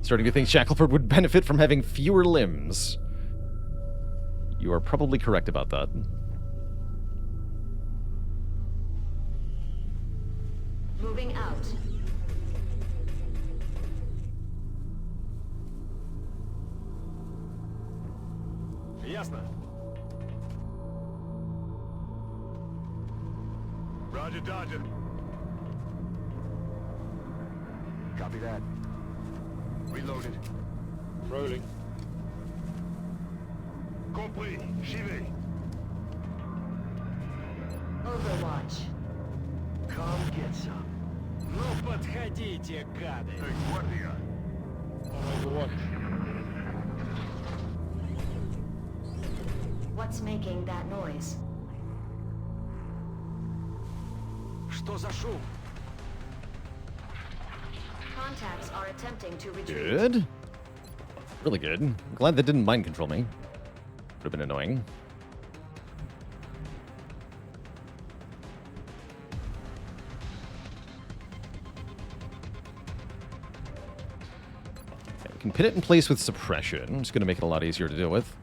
Starting to think Shackleford would benefit from having fewer limbs. You are probably correct about that. Moving out. Ясно. Roger, Dodger. Copy that. Reloaded. Rolling. Compris. J'y vais. Overwatch. Come get some. Ну подходите, гады. Take guardia. On Overwatch. What's making that noise? Что за шум? Contacts are attempting to retreat. Good. Really good. I'm glad that didn't mind control me. Would have been annoying. Okay, we can pin it in place with suppression. It's going to make it a lot easier to deal with.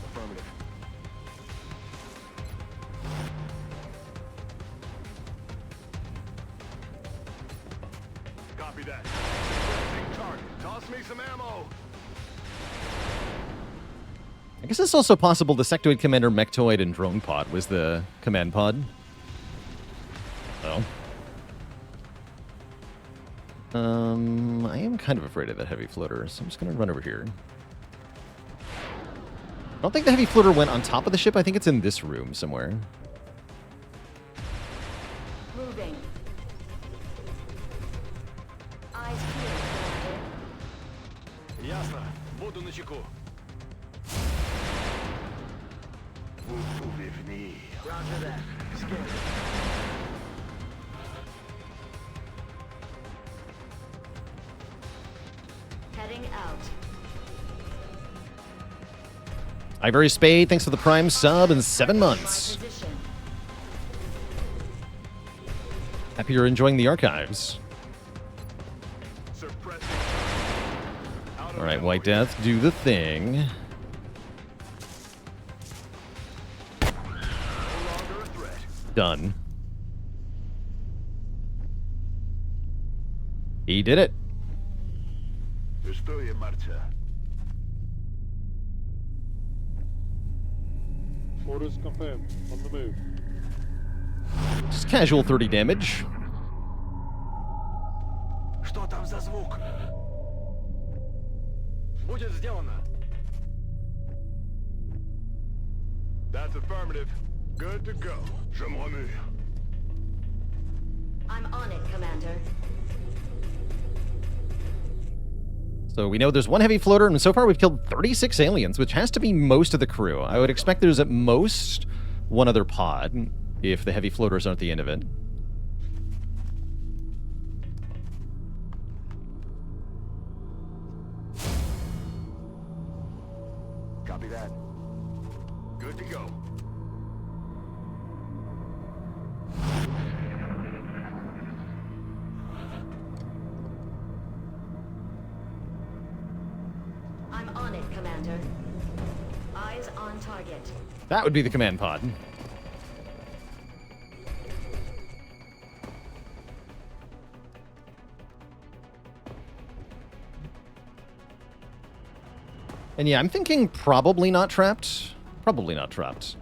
Affirmative. Copy that. Take target. Toss me some ammo. I guess it's also possible the Sectoid Commander, Mechtoid, and Drone Pod was the command pod. Oh. I am kind of afraid of that heavy floater, so I'm just going to run over here. I don't think the heavy floater went on top of the ship. I think it's in this room somewhere. Moving. Eyes peeled, Commander. Ясно. Буду начеку. Roger that. Scanning. Heading out. Ivory Spade, thanks for the Prime sub in 7 months. Position. Happy you're enjoying the archives. Suppressing. Out of All right, ammo White here. Death, do the thing. No longer a threat. Done. He did it. Estoy en marcha. Orders confirmed. On the move. Just casual 30 damage. Что там за звук? Будет сделано. That's affirmative. Good to go. Je me remue. I'm on it, Commander. So we know there's one heavy floater, and so far we've killed 36 aliens, which has to be most of the crew. I would expect there's at most one other pod, if the heavy floaters aren't the end of it. Copy that. Good to go. I'm on it, Commander. Eyes on target. That would be the command pod. And yeah, I'm thinking probably not trapped. Probably not trapped.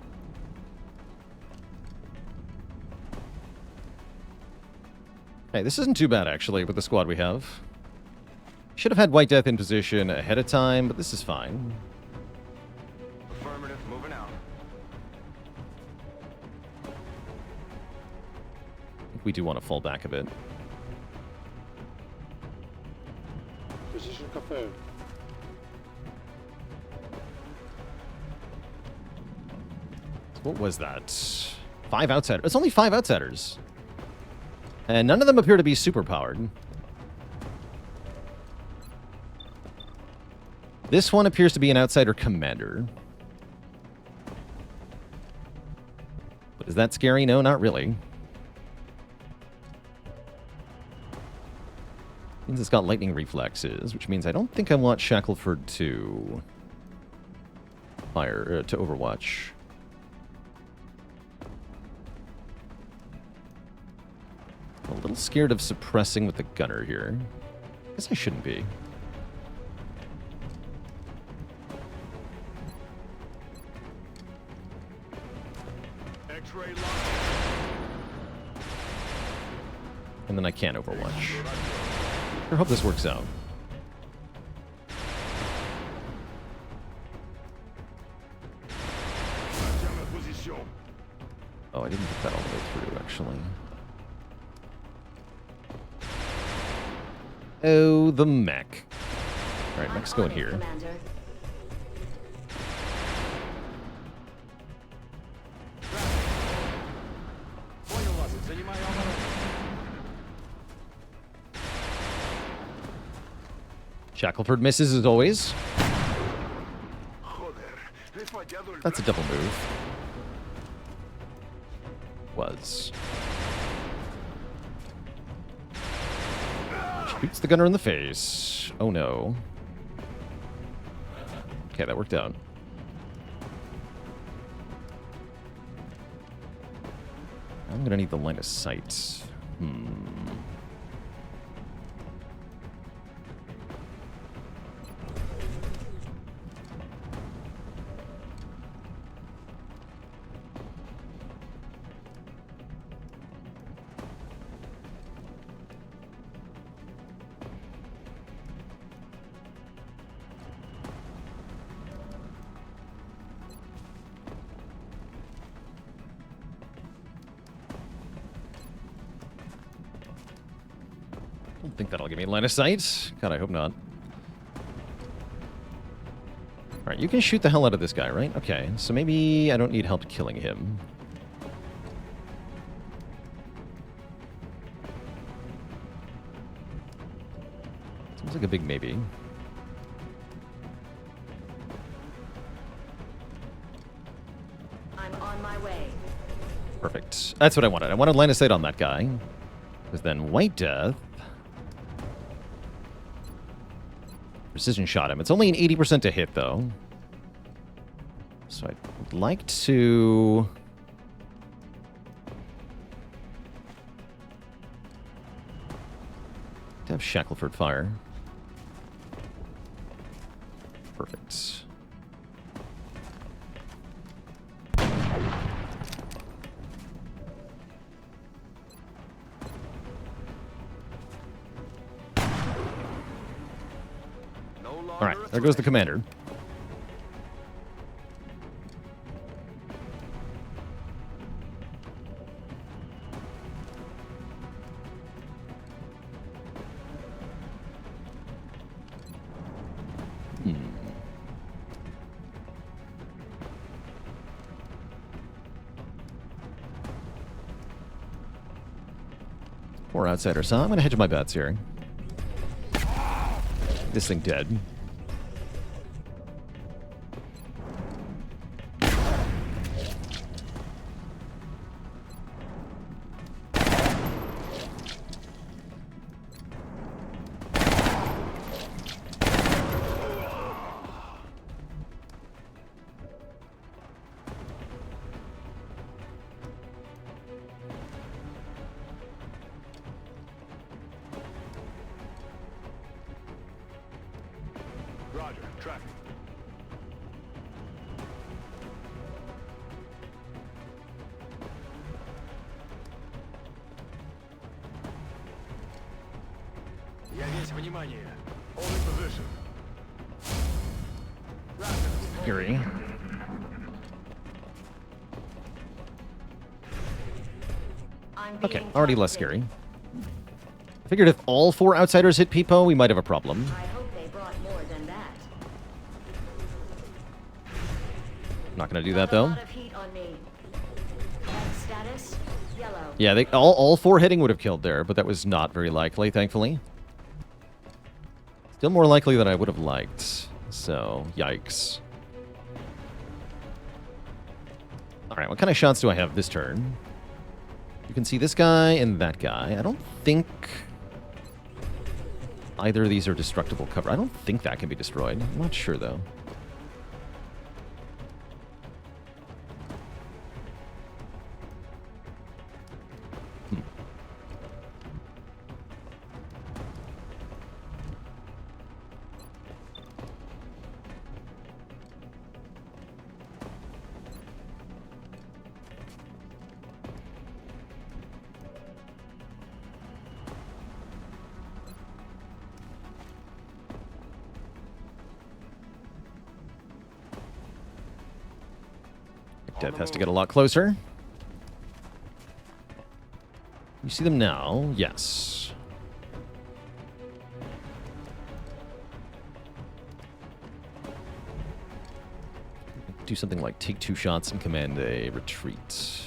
Hey, this isn't too bad, actually, with the squad we have. Should have had White Death in position ahead of time, but this is fine. Affirmative, moving out. I think we do want to fall back a bit. Position confirmed. What was that? 5 outsiders. It's only 5 outsiders. And none of them appear to be superpowered. This one appears to be an outsider commander. But is that scary? No, not really. Means it's got lightning reflexes, which means I don't think I want Shackleford to fire, to Overwatch. A little scared of suppressing with the gunner here. Guess I shouldn't be. X-ray lock. And then I can't Overwatch. I hope this works out. Maintien ma position. Oh, I didn't get that all the way through, actually. Oh, the mech. Alright, I'm mech's on going it, here. Commander. Понял вас. Занимаю оборону. Shackleford misses as always. Joder. He fallado el That's a double move. Was. Shoots the gunner in the face. Oh no. Okay, that worked out. I'm gonna need the line of sight. don't think that'll give me line of sight. God, I hope not. Alright, you can shoot the hell out of this guy, right? Okay, so maybe I don't need help killing him. Seems like a big maybe. I'm on my way. Perfect. That's what I wanted. I wanted line of sight on that guy. Because then White Death... Precision shot him. It's only an 80% to hit, though. So I'd like to... have Shackleford fire. Perfect. All right, there goes the commander. Poor outsider, so I'm going to hedge my bets here. This thing dead. Roger, traffic. Я весь внимание. All in position. Scary. Okay, already less scary. I figured if all 4 outsiders hit Peepo, we might have a problem. I hope they brought more than that. Not gonna do that, A though. lot of heat on me. Status yellow. Yeah, they all 4 hitting would have killed there, but that was not very likely, thankfully. Still more likely than I would have liked. So, yikes. Alright, what kind of shots do I have this turn? You can see this guy and that guy. I don't think either of these are destructible cover. I don't think that can be destroyed. I'm not sure, though. Death has to get a lot closer. You see them now? Yes. Do something like take 2 shots and command a retreat.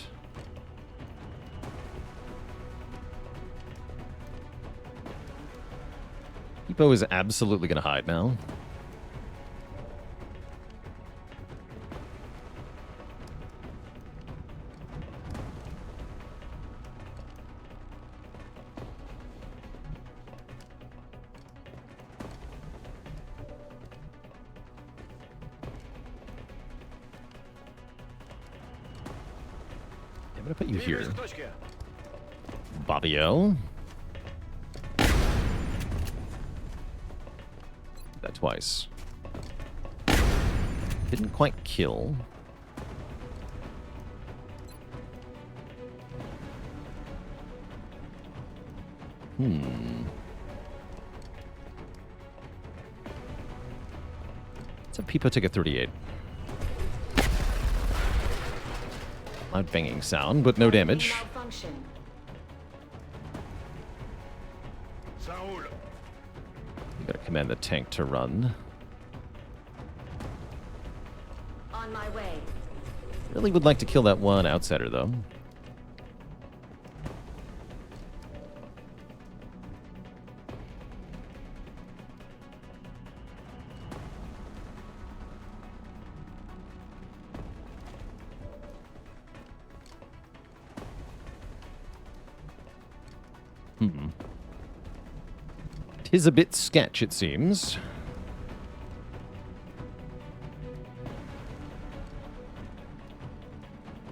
Peepo is absolutely going to hide now. I'm gonna put you here, Bobbio. That twice. Didn't quite kill. So Peepo took a 38. Loud banging sound, but no damage. Malfunction. Saul. You gotta command the tank to run. On my way. Really would like to kill that one outsider, though. Tis a bit sketch, it seems.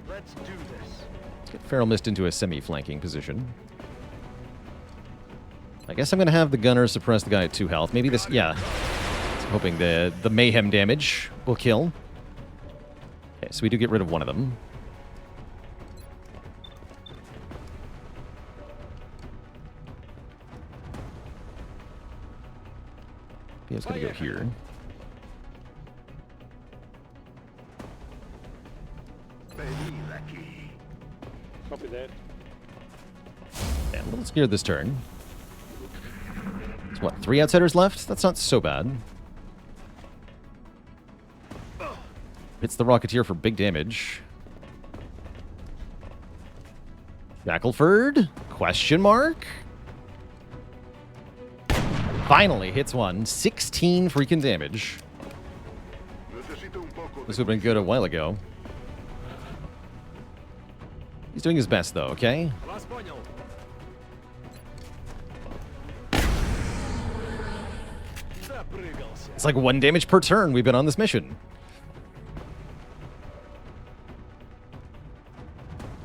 Let's do this. Let's get Feral Mist into a semi-flanking position. I guess I'm going to have the gunner suppress the guy at 2 health. Maybe this... Yeah. Hoping the mayhem damage will kill. Okay, so we do get rid of one of them. Yeah, it's going to go here. Copy that. Yeah, I'm a little scared this turn. It's what, 3 outsiders left? That's not so bad. Hits the Rocketeer for big damage. Shackleford? Question mark? Finally hits one. 16 freaking damage. This would have been good a while ago. He's doing his best, though, okay? Вас понял. Запрыгался. It's like 1 damage per turn we've been on this mission.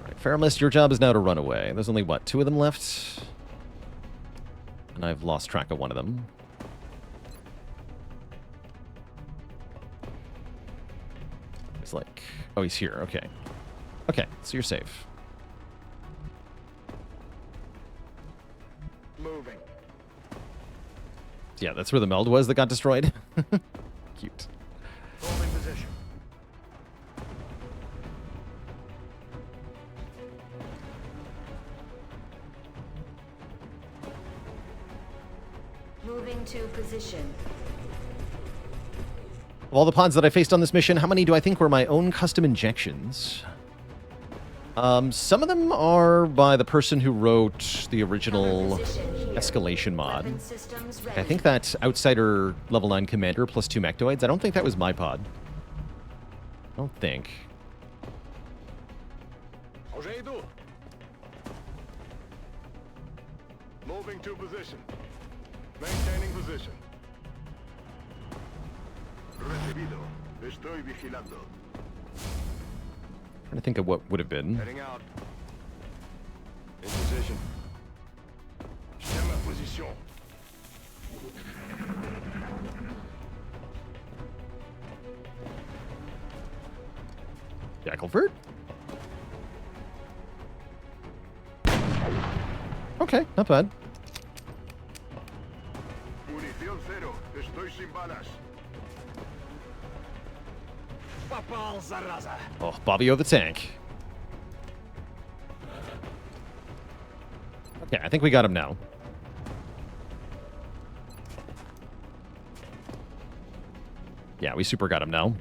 Alright, Feral Mist, your job is now to run away. There's only, what, 2 of them left? And I've lost track of one of them. He's like... Oh, he's here. Okay. Okay, so you're safe. Moving. Yeah, that's where the meld was that got destroyed. Cute. Holding position. Moving to position. Of all the pods that I faced on this mission, how many do I think were my own custom injections? Some of them are by the person who wrote the original escalation mod. Weapon systems ready. I think that Outsider level 9 commander plus 2 mechtoids. I don't think that was my pod. I don't think. Уже иду. Moving to position. Maintaining position. Recibido. Estoy vigilando. Trying to think of what would have been. Heading out. In position. Schema position. Shackleford? Okay, not bad. Munición cero. Estoy sin balas. Попал, зараза. Oh, Bobby O the tank. Okay, I think we got him now. Yeah, we super got him now.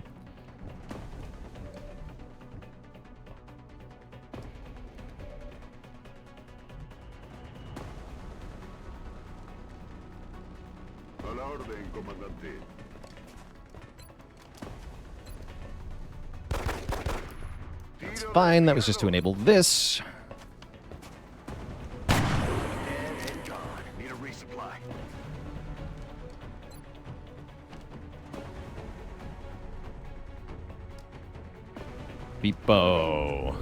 A la orden, comandante. It's fine, that was just to enable this. Dead and gone. Need a resupply. Beepo.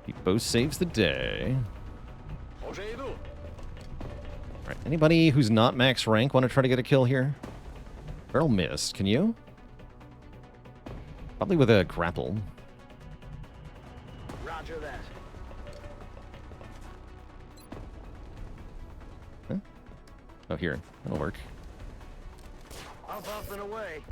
Beepo saves the day. Уже иду. Alright, anybody who's not max rank want to try to get a kill here? Feral Mist, can you? Probably with a grapple. Roger that. Oh, here. That'll work. Off, off, and away.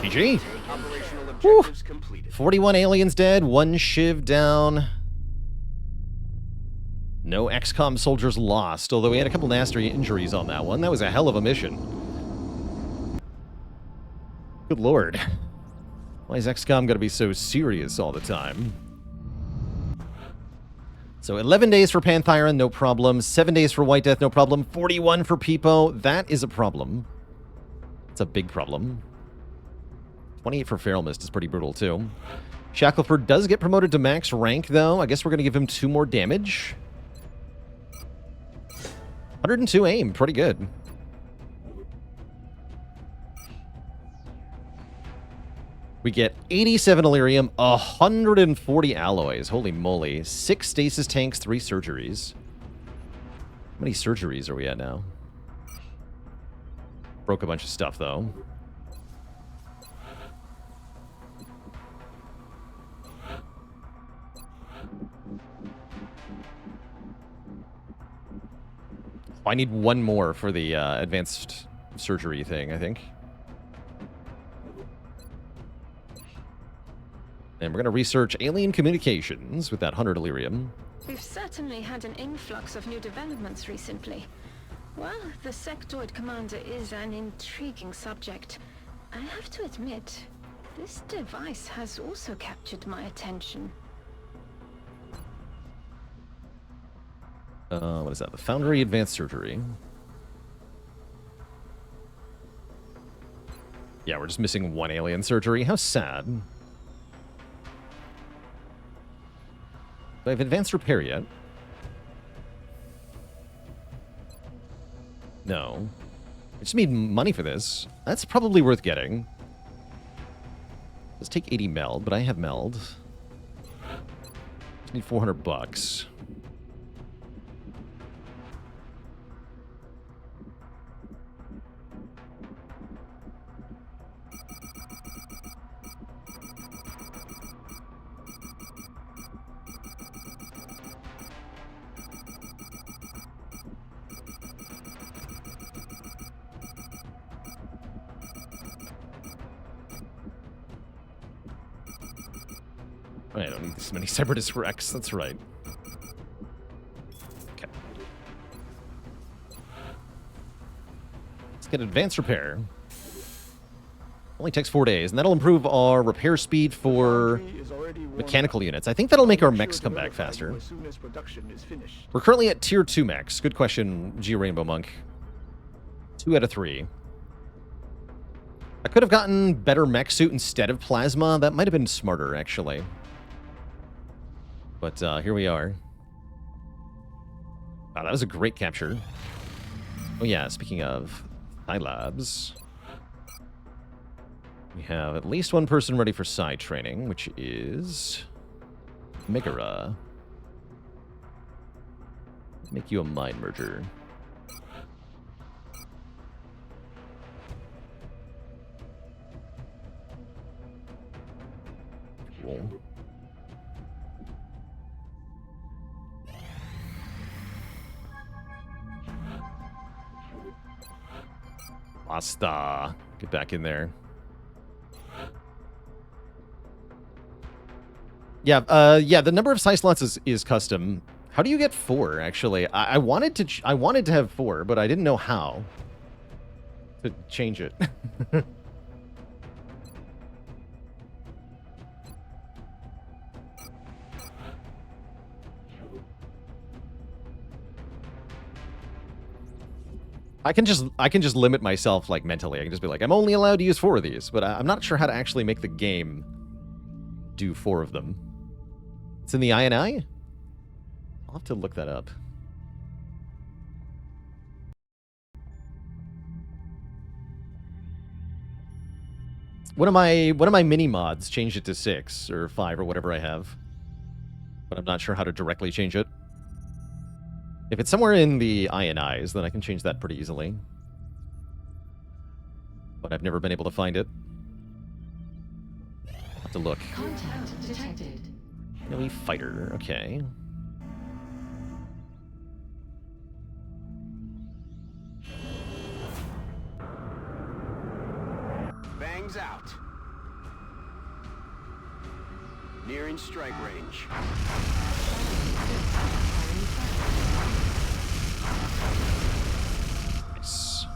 GG. Operational objectives completed. 41 aliens dead, 1 shiv down. No XCOM soldiers lost, although we had a couple nasty injuries on that one. That was a hell of a mission. Good lord. Why is XCOM gotta be so serious all the time? So 11 days for Panthyron, no problem. 7 days for White Death, no problem. 41 for Peepo, that is a problem. It's a big problem. 28 for Feral Mist is pretty brutal, too. Shackleford does get promoted to max rank, though. I guess we're going to give him 2 more damage. 102 aim, pretty good. We get 87 Illyrium, 140 alloys. Holy moly. 6 stasis tanks, 3 surgeries. How many surgeries are we at now? Broke a bunch of stuff, though. I need 1 more for the advanced surgery thing, I think. And we're going to research alien communications with that 100 Illyrium. We've certainly had an influx of new developments recently. Well, the sectoid commander is an intriguing subject. I have to admit, this device has also captured my attention. What is that? The Foundry Advanced Surgery. Yeah, we're just missing 1 alien surgery. How sad. Do I have advanced repair yet? No. I just need money for this. That's probably worth getting. Let's take 80 meld, but I have meld. Just need 400 bucks. I don't need this many Separatist wrecks, that's right. Okay. Let's get advanced repair. Only takes 4 days, and that'll improve our repair speed for mechanical units. I think that'll make our mechs come back faster. We're currently at tier 2 mechs. Good question, G Rainbow Monk. 2 out of 3. I could have gotten better mech suit instead of plasma. That might have been smarter, actually. But here we are. Wow, that was a great capture. Oh yeah, speaking of Labs, we have at least 1 person ready for side training, which is Megara. Make you a mind merger. Cool. Basta. Get back in there. Yeah, yeah, the number of side slots is custom. How do you get 4, actually? I wanted to have 4, but I didn't know how to change it. I can just limit myself, like, mentally. I can just be like, I'm only allowed to use 4 of these, but I'm not sure how to actually make the game do 4 of them. It's in the INI? I'll have to look that up. One of my mini mods changed it to 6 or 5 or whatever I have, but I'm not sure how to directly change it. If it's somewhere in the INIs, then I can change that pretty easily. But I've never been able to find it. I'll have to look. Contact detected. Enemy fighter, okay. Guns out. Nearing strike range. Nice.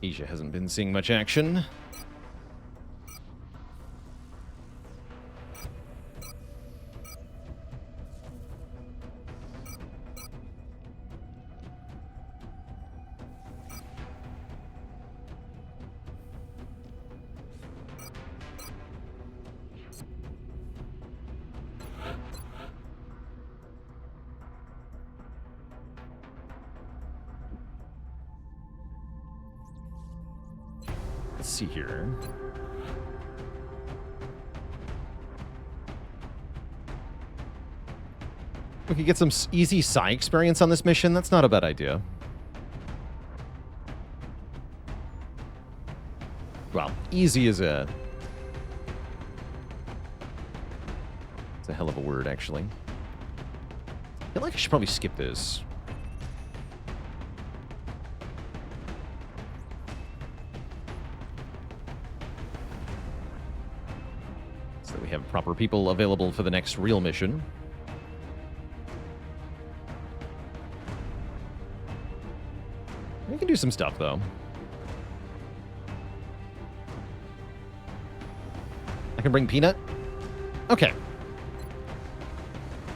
Asia hasn't been seeing much action. Let's see here. We could get some easy psi experience on this mission. That's not a bad idea. Well, easy is a... It's a hell of a word, actually. I feel like I should probably skip this. So that we have proper people available for the next real mission. We can do some stuff, though. I can bring Peanut? Okay.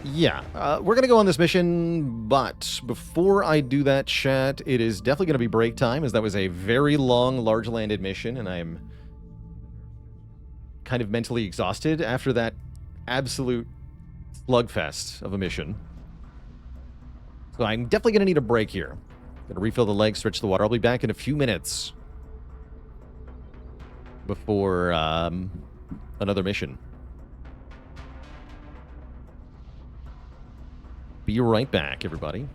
Yeah, we're going to go on this mission, but before I do that, chat, it is definitely going to be break time, as that was a very long, large-landed mission, and I'm kind of mentally exhausted after that absolute slugfest of a mission. So I'm definitely going to need a break here. Gonna refill the legs, stretch the water. I'll be back in a few minutes before another mission. Be right back, everybody.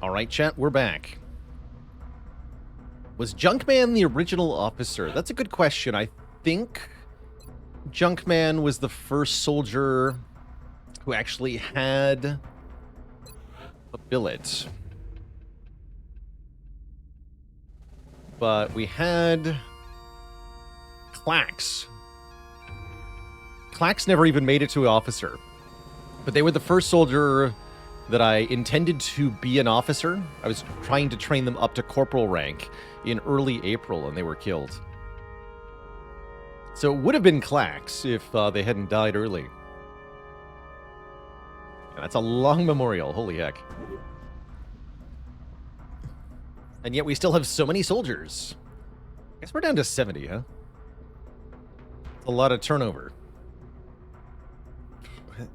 All right, chat, we're back. Was Junkman the original officer? That's a good question. I think Junkman was the first soldier who actually had a billet. But we had Clax. Clax never even made it to an officer. But they were the first soldier that I intended to be an officer. I was trying to train them up to corporal rank in early April, and they were killed. So it would have been Clax if they hadn't died early. And that's a long memorial, holy heck. And yet we still have so many soldiers. I guess we're down to 70, huh? A lot of turnover.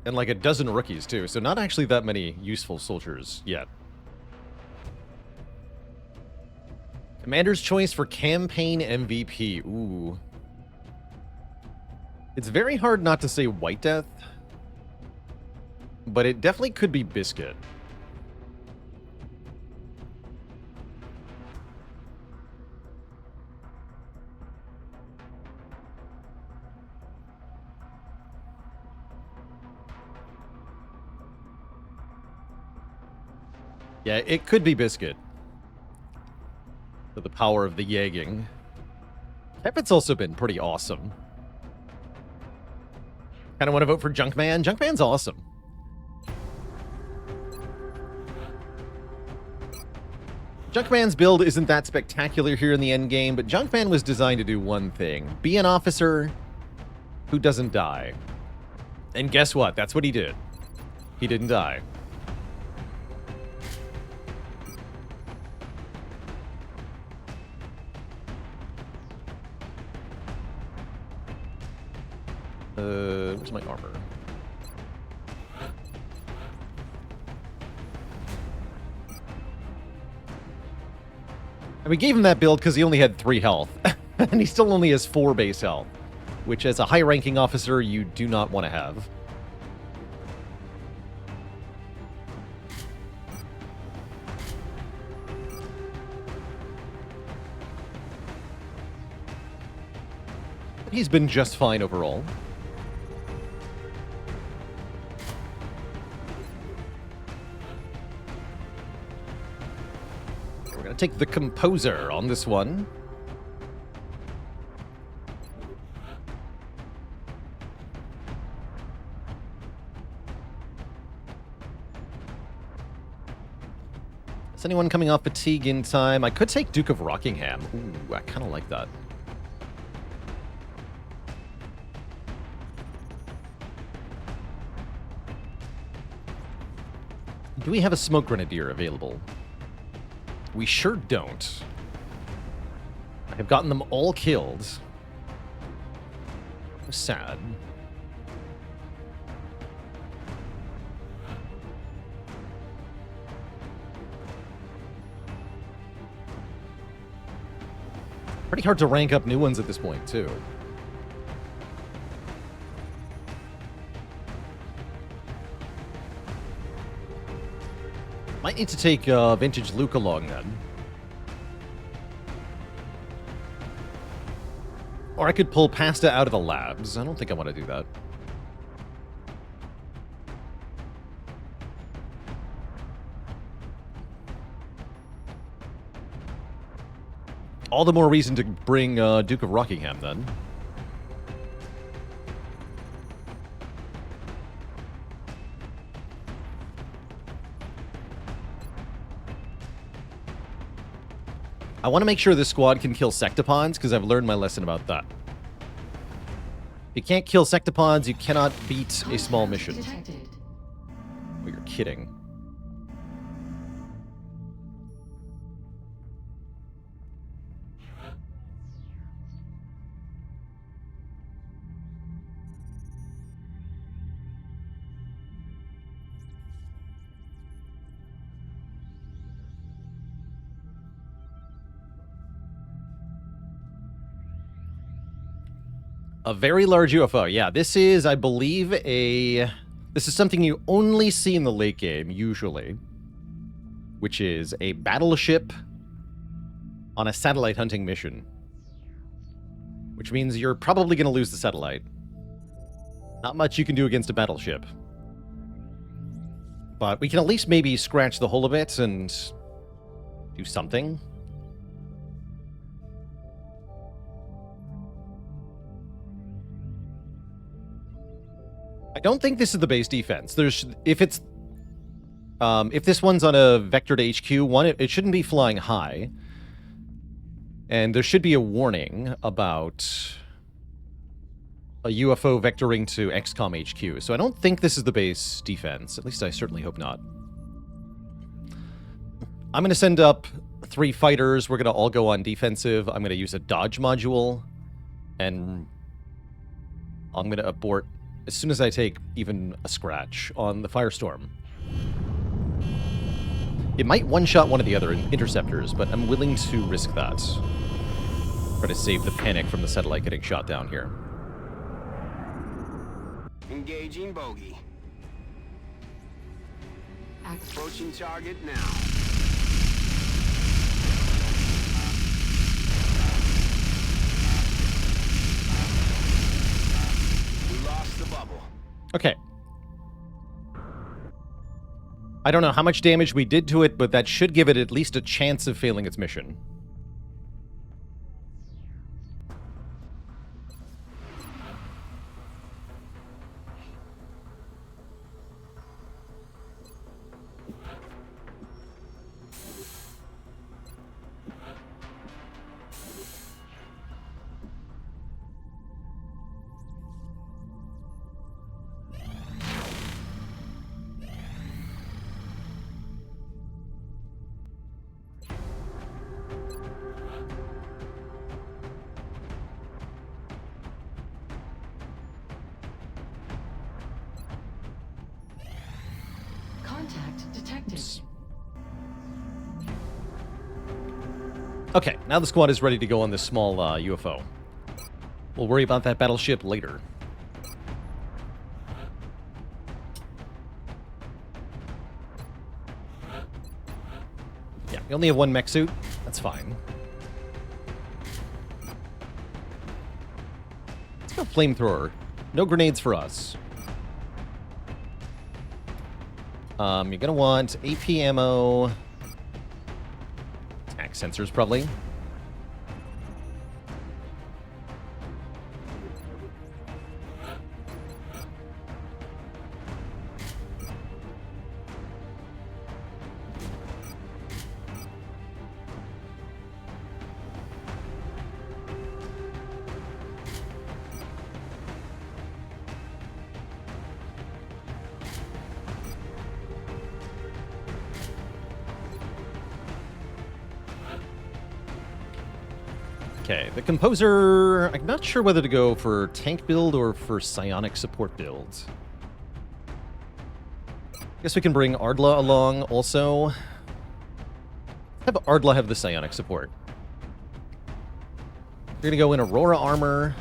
And like a dozen rookies, too. So not actually that many useful soldiers yet. Commander's choice for campaign MVP. Ooh. It's very hard not to say White Death. But it definitely could be Biscuit. Yeah, it could be Biscuit. For the power of the Yagging. Peppett's also been pretty awesome. Kind of want to vote for Junkman. Junkman's awesome. Junkman's build isn't that spectacular here in the endgame, but Junkman was designed to do one thing. Be an officer who doesn't die. And guess what? That's what he did. He didn't die. Where's my armor? And we gave him that build because he only had 3 health. And he still only has 4 base health. Which, as a high-ranking officer, you do not want to have. But he's been just fine overall. We're going to take the Composer on this one. Is anyone coming off fatigue in time? I could take Duke of Rockingham. Ooh, I kind of like that. Do we have a Smoke Grenadier available? We sure don't. I have gotten them all killed. Sad. Pretty hard to rank up new ones at this point, too. Might need to take Vintage Luke along, then. Or I could pull Pasta out of the labs. I don't think I want to do that. All the more reason to bring Duke of Rockingham, then. I want to make sure this squad can kill Sectopons, because I've learned my lesson about that. If you can't kill Sectopons, you cannot beat a small mission. Oh, you're kidding. A very large UFO. Yeah, this is, I believe, this is something you only see in the late game, usually. which is a battleship on a satellite hunting mission. Which means you're probably going to lose the satellite. Not much you can do against a battleship. But we can at least maybe scratch the hull a bit and do something. I don't think this is the base defense. If this one's on a vector to HQ, it shouldn't be flying high. And there should be a warning about a UFO vectoring to XCOM HQ. So I don't think this is the base defense. At least I certainly hope not. I'm going to send up 3 fighters. We're going to all go on defensive. I'm going to use a dodge module. And I'm going to abort as soon as I take even a scratch on the Firestorm. It might one-shot one of the other interceptors, but I'm willing to risk that. Try to save the panic from the satellite getting shot down here. Engaging bogey. Approaching target now. We lost the bubble. Okay. I don't know how much damage we did to it, but that should give it at least a chance of failing its mission. Contact detected. Okay, now the squad is ready to go on this small UFO. We'll worry about that battleship later. Yeah, we only have 1 mech suit. That's fine. Let's go flamethrower. No grenades for us. You're gonna want AP ammo. Attack sensors, probably. Okay, the Composer, I'm not sure whether to go for tank build or for psionic support build. Guess we can bring Ardla along also. Have Ardla have the psionic support. We're gonna go in Aurora armor.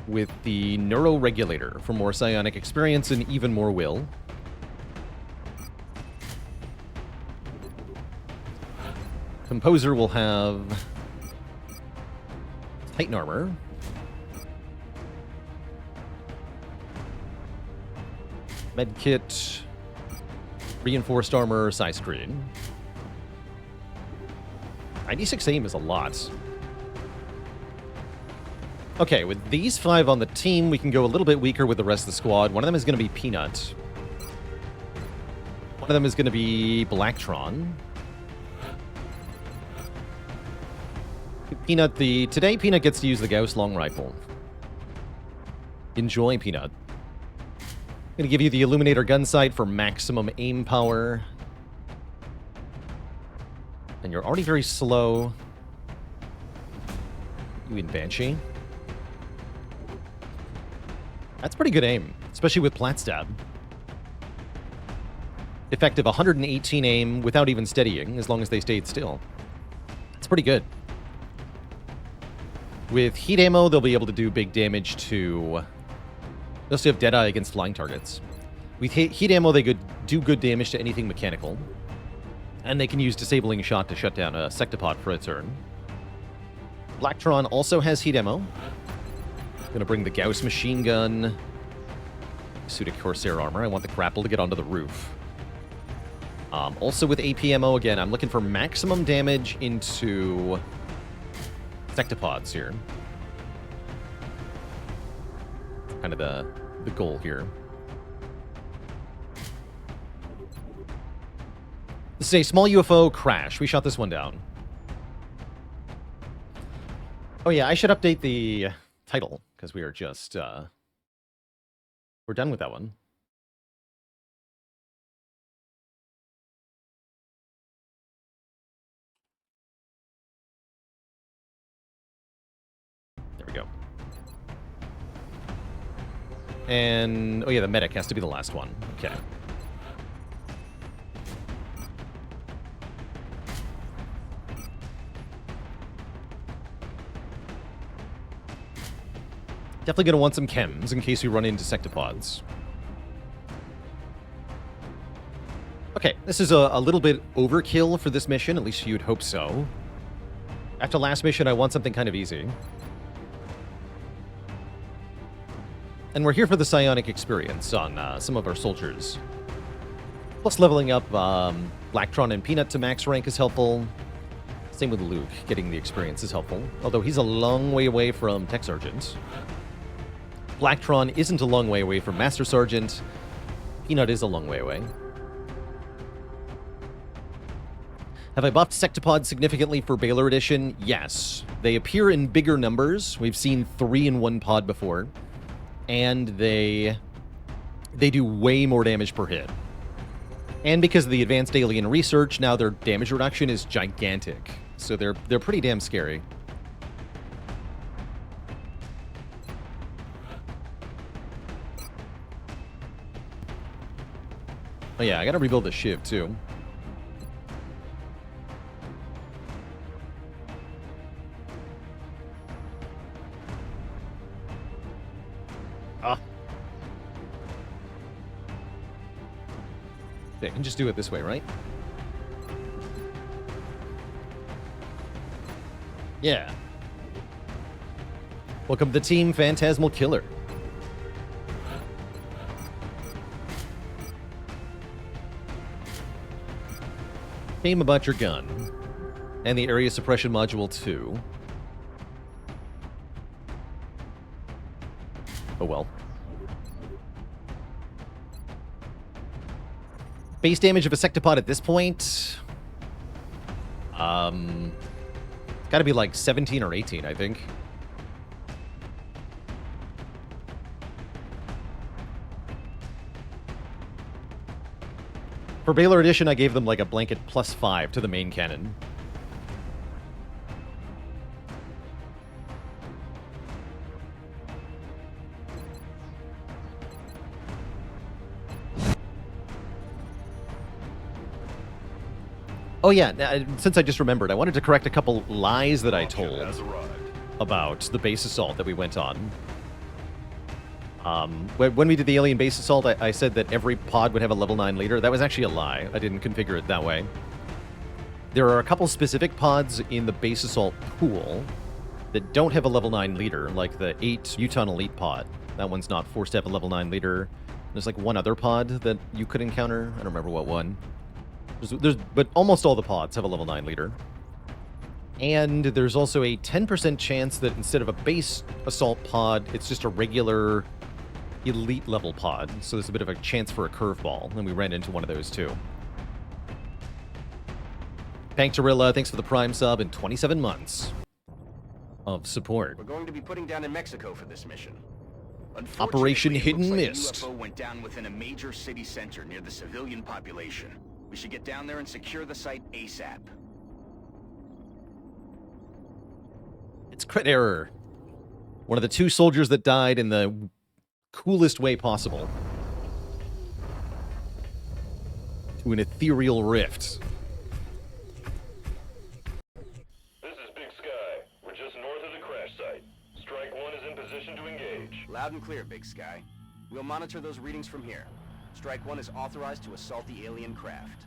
With the Neuroregulator for more psionic experience and even more will. Composer will have Titan armor. Medkit, reinforced armor, psi screen. 96 aim is a lot. Okay, with these 5 on the team, we can go a little bit weaker with the rest of the squad. One of them is going to be Peanut. One of them is going to be Blacktron. Peanut, today Peanut gets to use the Gauss long rifle. Enjoy, Peanut. I'm gonna give you the Illuminator gun sight for maximum aim power. And you're already very slow. You in Banshee. That's pretty good aim, especially with Plat Stab. Effective 118 aim without even steadying, as long as they stayed still. It's pretty good. With heat ammo, they'll be able to do big damage to They also have Deadeye against flying targets. With heat ammo, they could do good damage to anything mechanical. And they can use Disabling Shot to shut down a Sectopod for a turn. Blacktron also has heat ammo. Gonna bring the Gauss machine gun. Suit of Corsair armor. I want the grapple to get onto the roof. Also with AP ammo, again, I'm looking for maximum damage into Sectopods here. Kind of the goal here. This is a small UFO crash. We shot this one down. Oh yeah, I should update the title, because we are just, we're done with that one. There we go. And, oh yeah, the medic has to be the last one. Okay. Definitely going to want some chems in case we run into sectopods. Okay, this is a little bit overkill for this mission, at least you'd hope so. After last mission, I want something kind of easy. And we're here for the psionic experience on some of our soldiers. Plus leveling up Blacktron and Peanut to max rank is helpful. Same with Luke, getting the experience is helpful. Although he's a long way away from Tech Sergeant. Blacktron isn't a long way away from Master Sergeant. Peanut is a long way away. Have I buffed Sectopods significantly for Baalor Edition? Yes. They appear in bigger numbers. We've seen 3 in one pod before. And they do way more damage per hit. And because of the advanced alien research, now their damage reduction is gigantic. So they're pretty damn scary. Oh yeah, I gotta rebuild the Shiv too. Ah. Okay, I can just do it this way, right? Yeah. Welcome to the team, Phantasmal Killer. Shame about your gun. And the area suppression module too. Oh well. Base damage of a sectopod at this point. Gotta be like 17 or 18, I think. For Baalor Edition, I gave them like a blanket +5 to the main cannon. Oh yeah, since I just remembered, I wanted to correct a couple lies that I told about the base assault that we went on. When we did the alien base assault, I said that every pod would have a level 9 leader. That was actually a lie. I didn't configure it that way. There are a couple specific pods in the base assault pool that don't have a level 9 leader, like the 8 Uton Elite pod. That one's not forced to have a level 9 leader. There's like one other pod that you could encounter. I don't remember what one. But almost all the pods have a level 9 leader. And there's also a 10% chance that instead of a base assault pod, it's just a regular elite level pod. So there's a bit of a chance for a curveball, and we ran into one of those too. Panktorilla, thanks for the Prime sub and 27 months of support. We're going to be putting down in Mexico for this mission. Operation Unfortunately, Hidden it looks like Mist. a UFO went down within a major city center near the civilian population. We should get down there and secure the site ASAP. It's crit error. One of the 2 soldiers that died in the coolest way possible. To an ethereal rift. This is Big Sky. We're just north of the crash site. Strike 1 is in position to engage. Loud and clear, Big Sky. We'll monitor those readings from here. Strike 1 is authorized to assault the alien craft.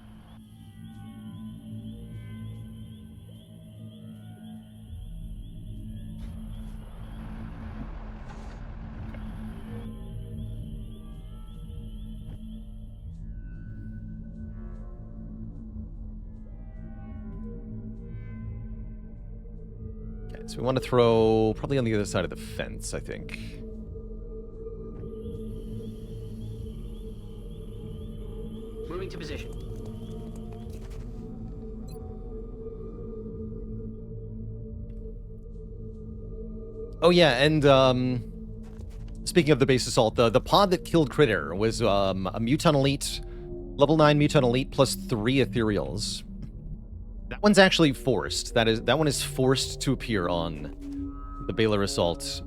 Okay, so we want to throw probably on the other side of the fence, I think. Moving to position. Oh yeah, and speaking of the base assault, the pod that killed Critter was a Muton Elite, level 9 Muton Elite plus 3 Ethereals. That one's actually forced. That one is forced to appear on the Baalor Assault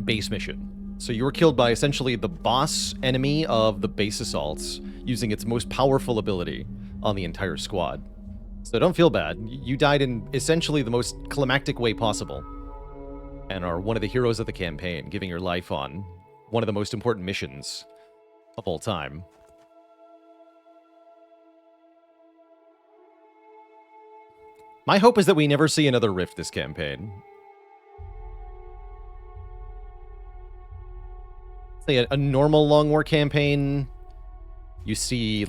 base mission. So you were killed by essentially the boss enemy of the base assaults using its most powerful ability on the entire squad. So don't feel bad. You died in essentially the most climactic way possible and are one of the heroes of the campaign, giving your life on one of the most important missions of all time. My hope is that we never see another rift this campaign. Say a normal Long War campaign, you see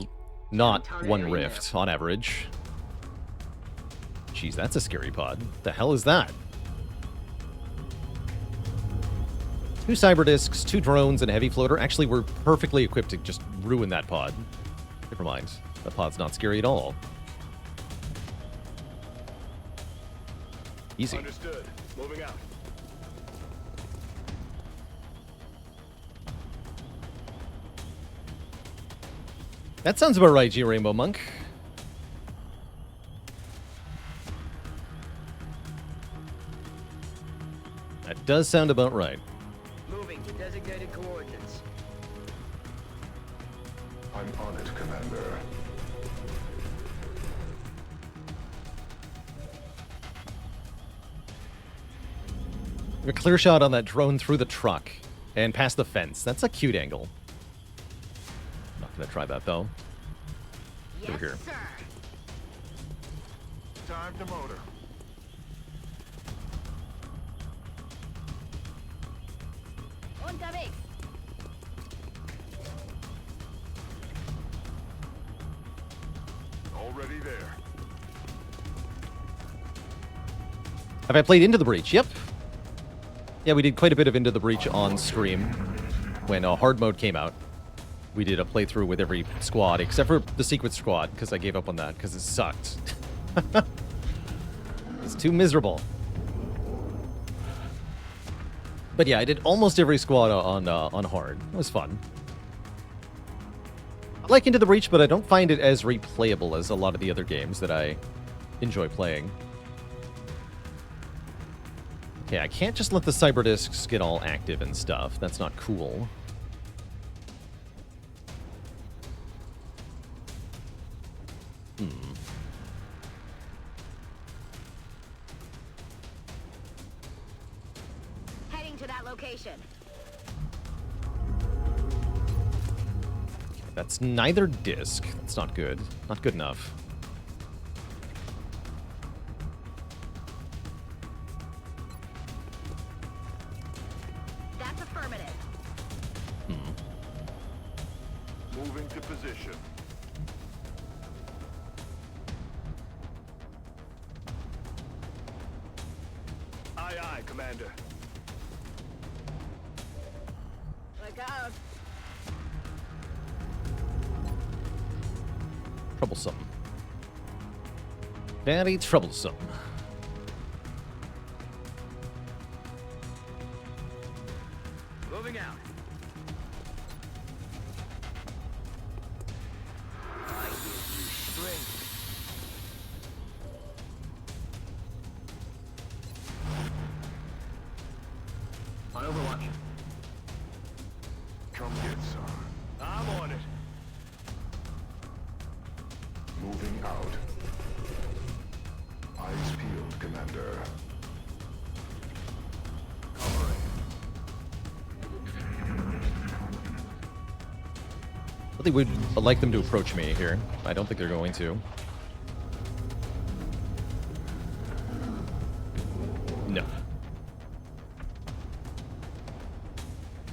not one rift on average. Jeez, that's a scary pod. The hell is that? 2 cyber discs, 2 drones, and a heavy floater. Actually, we're perfectly equipped to just ruin that pod. Never mind. That pod's not scary at all. Easy. Understood. Moving out. That sounds about right, G Rainbow Monk. That does sound about right. Moving to designated coordinates. I'm on it, Commander. A clear shot on that drone through the truck and past the fence. That's a cute angle. Not gonna try that though. Over here. Sir. Time to motor. Unterwegs. Already there. Have I played Into the Breach? Yep. Yeah, we did quite a bit of Into the Breach on stream when hard mode came out. We did a playthrough with every squad, except for the Secret Squad, because I gave up on that, because it sucked. It's too miserable. But yeah, I did almost every squad on hard. It was fun. I like Into the Breach, but I don't find it as replayable as a lot of the other games that I enjoy playing. Okay, I can't just let the cyber discs get all active and stuff. That's not cool. Heading to that location. That's neither disc. That's not good. Not good enough. That's affirmative. Moving to position. Aye, aye, Commander. Look out. Troublesome. Very troublesome. Moving out. I give you strength. On Overwatch. Come get some. I'm on it. Moving out. Eyes peeled, Commander. Covering. Really would like them to approach me here. I don't think they're going to. No.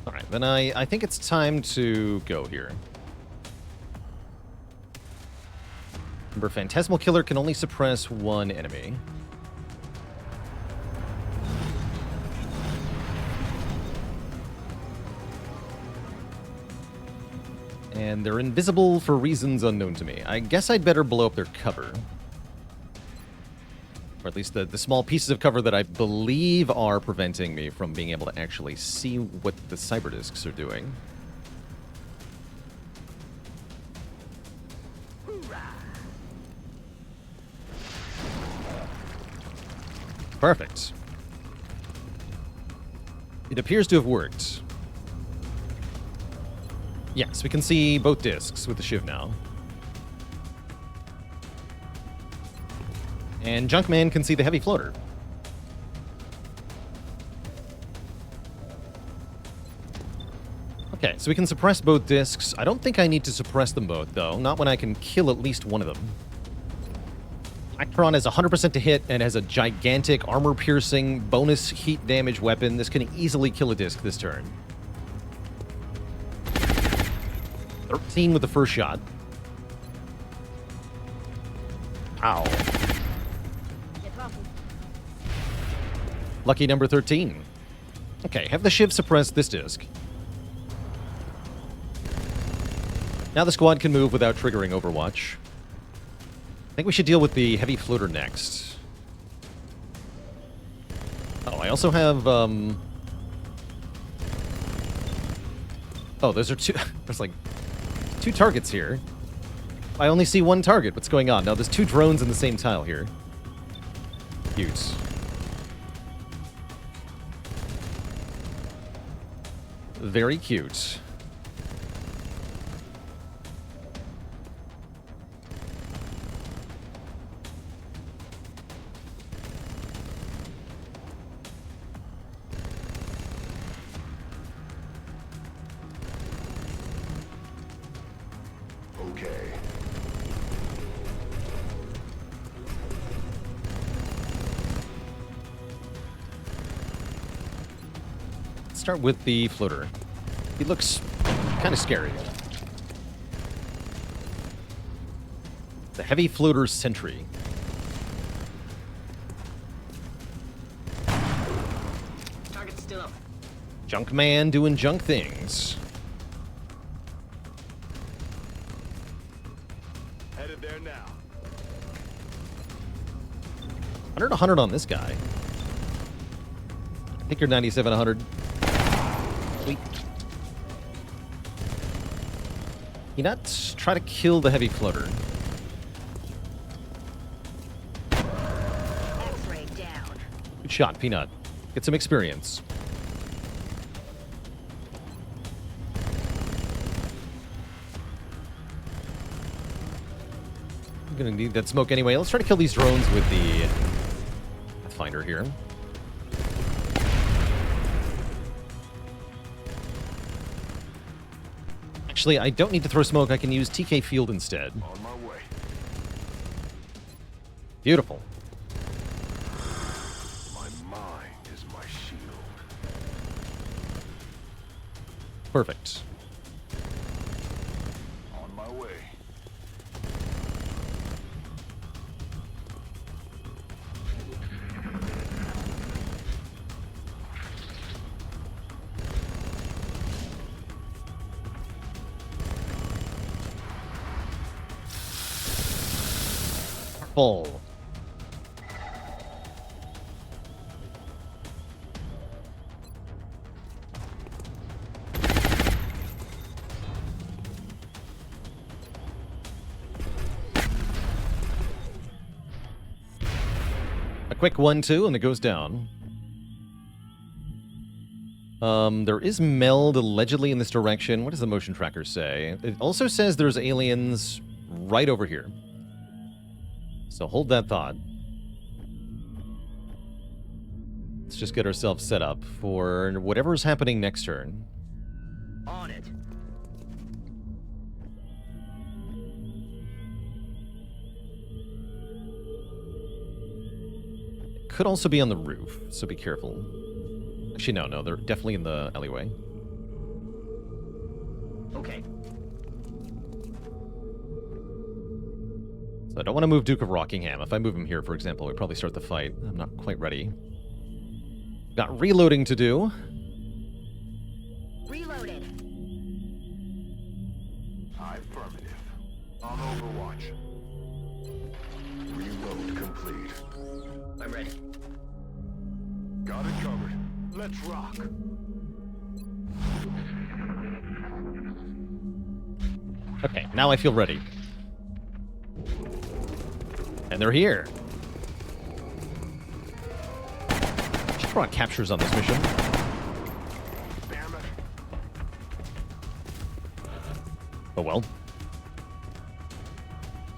Alright, then I think it's time to go here. Remember, Phantasmal Killer can only suppress one enemy. And they're invisible for reasons unknown to me. I guess I'd better blow up their cover. Or at least the small pieces of cover that I believe are preventing me from being able to actually see what the cyber discs are doing. Perfect. It appears to have worked. Yes, we can see both discs with the Shiv now. And Junkman can see the heavy floater. Okay, so we can suppress both discs. I don't think I need to suppress them both, though. Not when I can kill at least one of them. Actron has 100% to hit and has a gigantic armor-piercing bonus heat damage weapon. This can easily kill a disc this turn. 13 with the first shot. Ow. Lucky number 13. Okay, have the Shiv suppress this disc. Now the squad can move without triggering Overwatch. I think we should deal with the heavy floater next. Oh, I also have, Oh, those are two... There's like 2 targets here. I only see 1 target. What's going on? No, there's 2 drones in the same tile here. Cute. Very cute. Okay. Let's start with the floater. He looks kind of scary. The heavy floater sentry. Target's still up. Junkman doing junk things. Headed there now. 100 on this guy. I think you're 97 100. Sweet. You not try to kill the heavy floater. X-ray down. Good shot, Peanut. Get some experience. I'm gonna need that smoke anyway. Let's try to kill these drones with the Pathfinder here. Actually, I don't need to throw smoke. I can use TK Field instead. On my way. Beautiful. My mind is my shield. Perfect. On my way. Full. A quick 1-2 and it goes down. There is meld allegedly in this direction. What does the motion tracker say? It also says there's aliens right over here. So hold that thought. Let's just get ourselves set up for whatever's happening next turn. On it. could also be on the roof, so be careful. Actually, no, they're definitely in the alleyway. Okay. So I don't want to move Duke of Rockingham. If I move him here, for example, we probably start the fight. I'm not quite ready. Got reloading to do. Reloaded. Affirmative. On Overwatch. Reload complete. I'm ready. Got it covered. Let's rock. Okay, now I feel ready. And they're here. Should brought captures on this mission. Damn it. Oh well.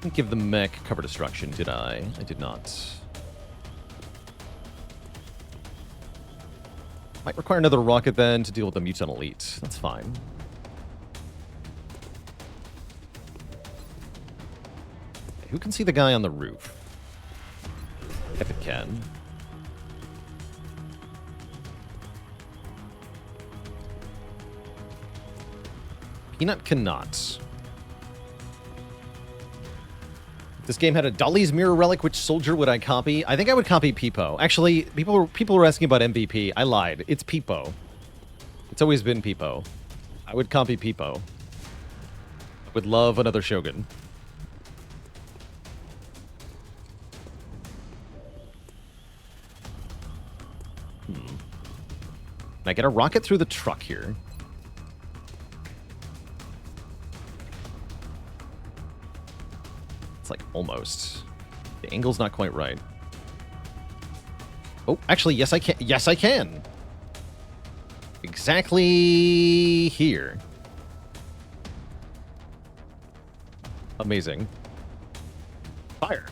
Didn't give the mech cover destruction, did I? I did not. Might require another rocket then to deal with the mutant elite. That's fine. Who can see the guy on the roof? If it can. Peanut cannot. If this game had a Dolly's Mirror Relic, which soldier would I copy? I think I would copy Peepo. Actually, people were asking about MVP. I lied. It's Peepo. It's always been Peepo. I would copy Peepo. I would love another Shogun. Can I get a rocket through the truck here? It's like almost. The angle's not quite right. Oh, actually, yes I can. Yes, I can. Exactly here. Amazing. Fire.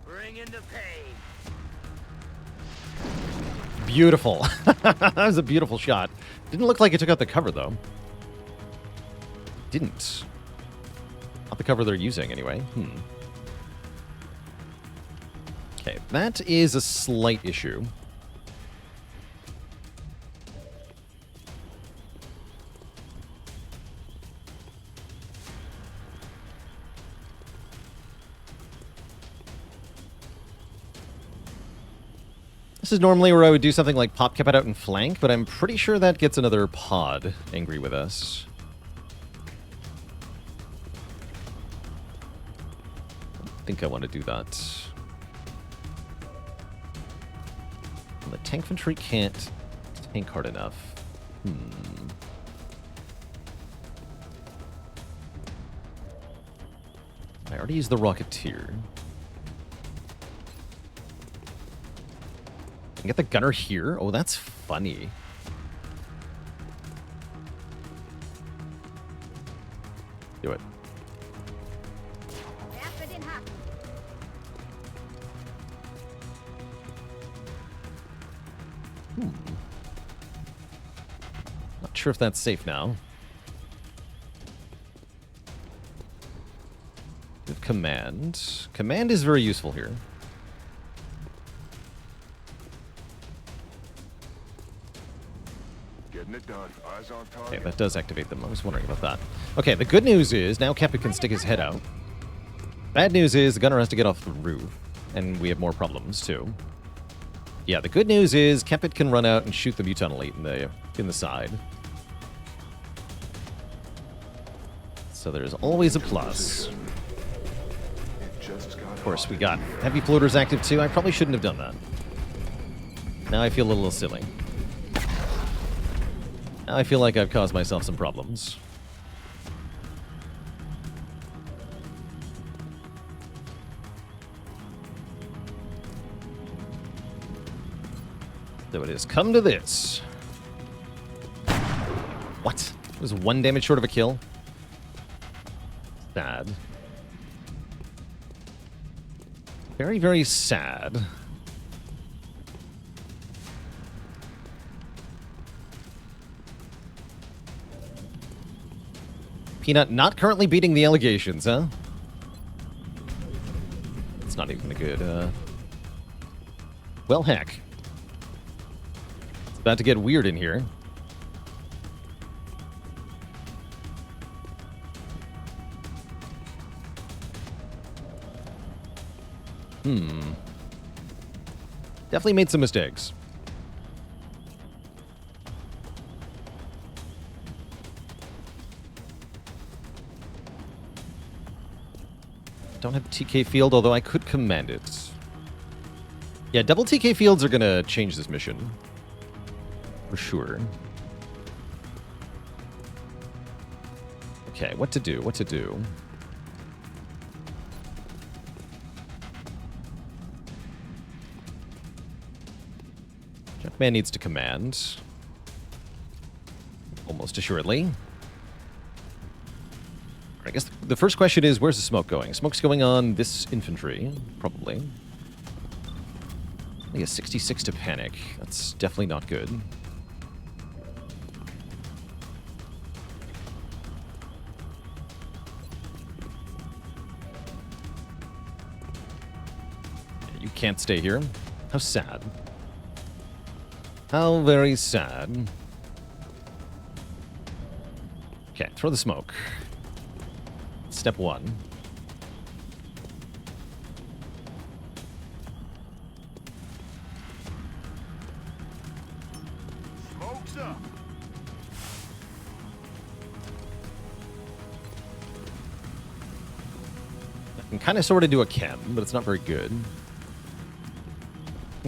Bring in the pain. Beautiful. That was a beautiful shot. Didn't look like it took out the cover, though. Didn't. Not the cover they're using, anyway. Okay, that is a slight issue. This is normally where I would do something like pop cap it out and flank, but I'm pretty sure that gets another pod angry with us. I think I want to do that. The tank infantry can't tank hard enough. I already used the Rocketeer. Can I get the gunner here? Oh, that's funny. Do it. Not sure if that's safe now. With command. Command is very useful here. Getting it done. Eyes on Okay, target. that does activate them. I was wondering about that. Okay, the good news is now Kepit can stick his head out. Bad news is the gunner has to get off the roof, and we have more problems too. Yeah, the good news is Kepit can run out and shoot the mutant elite in the side. So there's always a plus. It just got Of course, we got heavy floaters active too. I probably shouldn't have done that. Now I feel a little silly. Now I feel like I've caused myself some problems. So it has come to this. What? It was 1 damage short of a kill? Sad. Very, very sad. Peanut not currently beating the allegations, huh? even a good, Well, heck. It's about to get weird in here. Definitely made some mistakes. Don't have TK field, although I could command it. Yeah, double TK fields are gonna change this mission. For sure. Okay, what to do? What to do? Junkman needs to command. Almost assuredly. I guess the first question is, where's the smoke going? Smoke's going on this infantry, probably. Only a 66 to panic. That's definitely not good. You can't stay here. How sad. How very sad. Okay, throw the smoke. Step one. Smoke's up. I can kind of sort of do a chem, but it's not very good.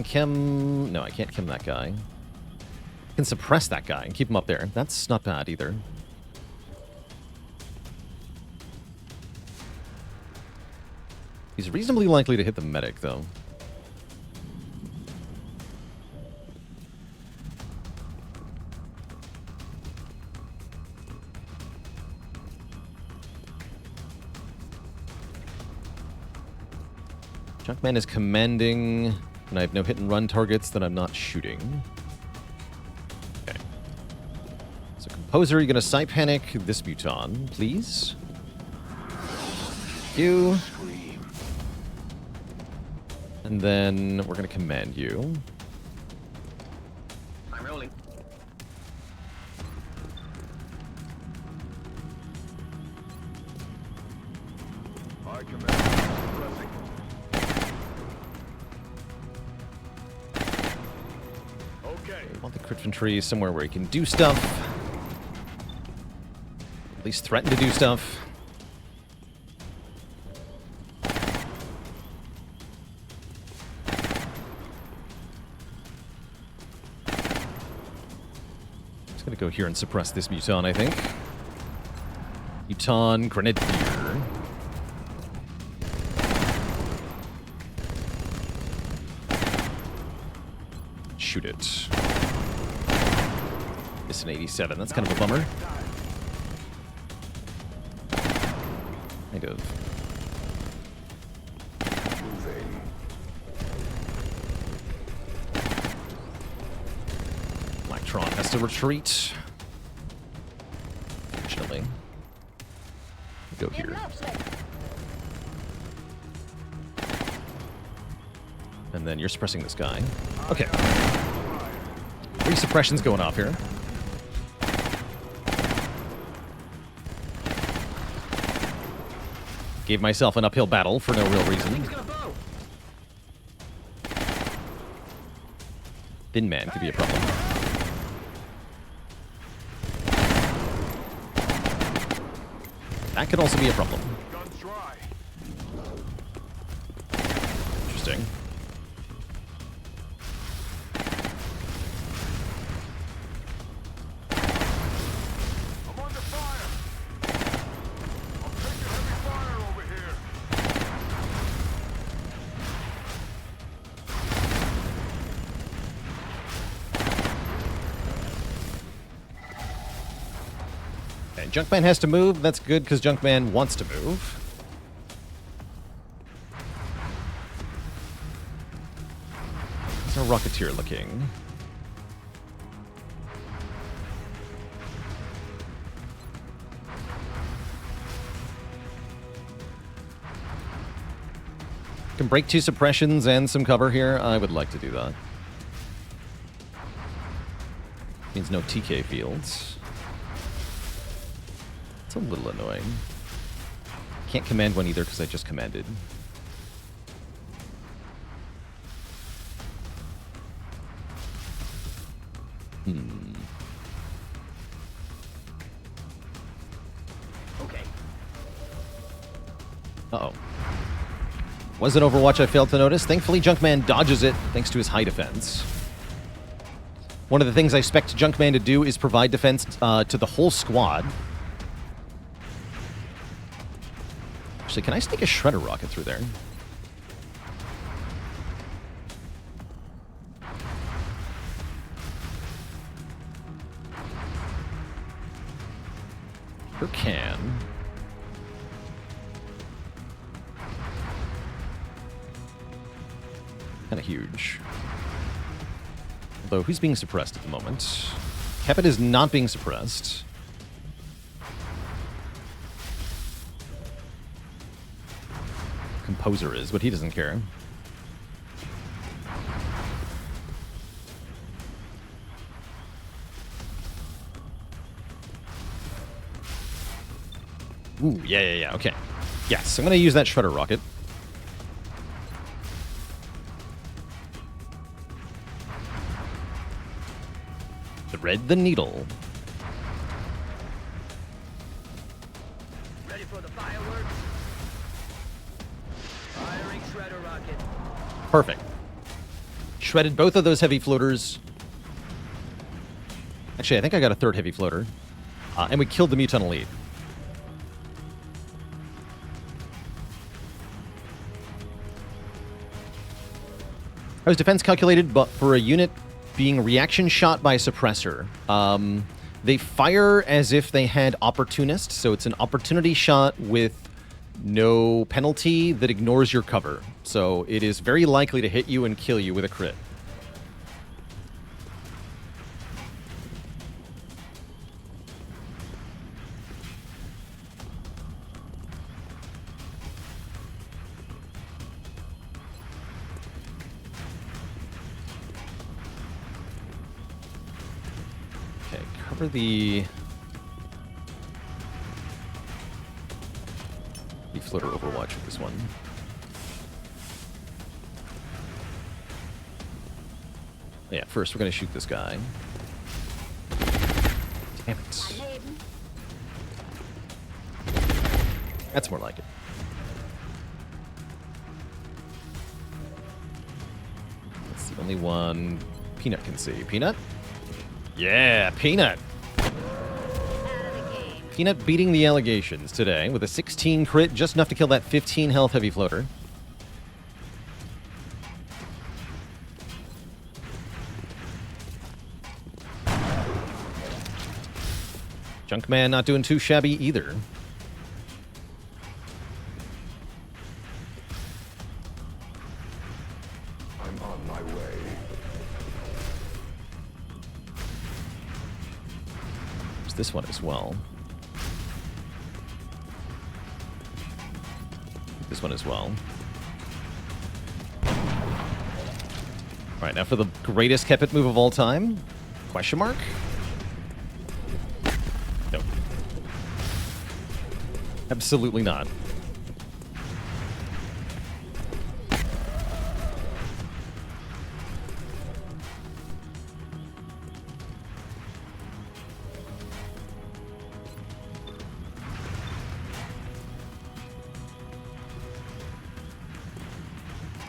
Chem... No, I can't chem that guy. I can suppress that guy and keep him up there. That's not bad either. He's reasonably likely to hit the medic, though. Junkman is commanding, and I have no hit-and-run targets that I'm not shooting. Okay. So, Composer, you're going to Psy Panic this Muton, please. Thank you. And then we're going to command you. I'm rolling. I command. Pressing. Okay. We want the crit infantry somewhere where he can do stuff. At least threaten to do stuff. Gonna go here and suppress this Muton, I think. Muton Grenadier. Shoot it. It's an 87. That's kind of a bummer. Kind of. Moving. Electron has to retreat. Fortunately. Go here. And then you're suppressing this guy. Okay. 3 suppressions going off here. Gave myself an uphill battle for no real reason. Thin man could be a problem. That could also be a problem. Guns dry. Interesting. I'm under fire. I'm taking heavy fire over here. Okay, Junkman has to move. That's good because Junkman wants to move. How's our Rocketeer looking? Can break 2 suppressions and some cover here. I would like to do that. Means no TK fields. It's a little annoying. Can't command one either because I just commanded. Okay. Uh-oh. Was it Overwatch I failed to notice? Thankfully, Junkman dodges it thanks to his high defense. One of the things I expect Junkman to do is provide defense to the whole squad. Actually, can I sneak a Shredder rocket through there? Sure can. Kind of huge. Although, who's being suppressed at the moment? Kepit is not being suppressed. Composer is, but he doesn't care. Ooh, yeah, okay. Yes, I'm going to use that Shredder rocket. Thread the needle. Ready for the fireworks? Firing shredder rocket. Perfect. Shredded both of those heavy floaters. Actually, I think I got a third heavy floater. And we killed the Muton Elite. I was defense calculated, but for a unit being reaction shot by a suppressor, they fire as if they had opportunist, so it's an opportunity shot with no penalty that ignores your cover. So it is very likely to hit you and kill you with a crit. Cover the floater Overwatch with this one. Yeah, first we're going to shoot this guy. Damn it. That's more like it. That's the only one Peanut can see. Peanut? Yeah, Peanut. Peanut beating the allegations today with a 16 crit, just enough to kill that 15 health heavy floater. Junkman not doing too shabby either. I'm on my way. There's this one as well. This one as well. Alright, now for the greatest Kepit move of all time? Question mark? Nope. Absolutely not.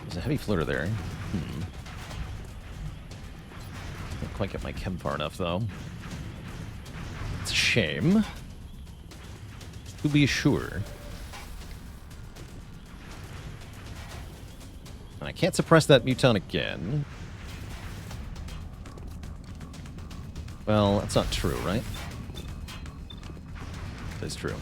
There's a heavy floater there. Can't quite get my chem far enough, though. It's a shame. To be sure. And I can't suppress that Muton again. Well, that's not true, right? That is true.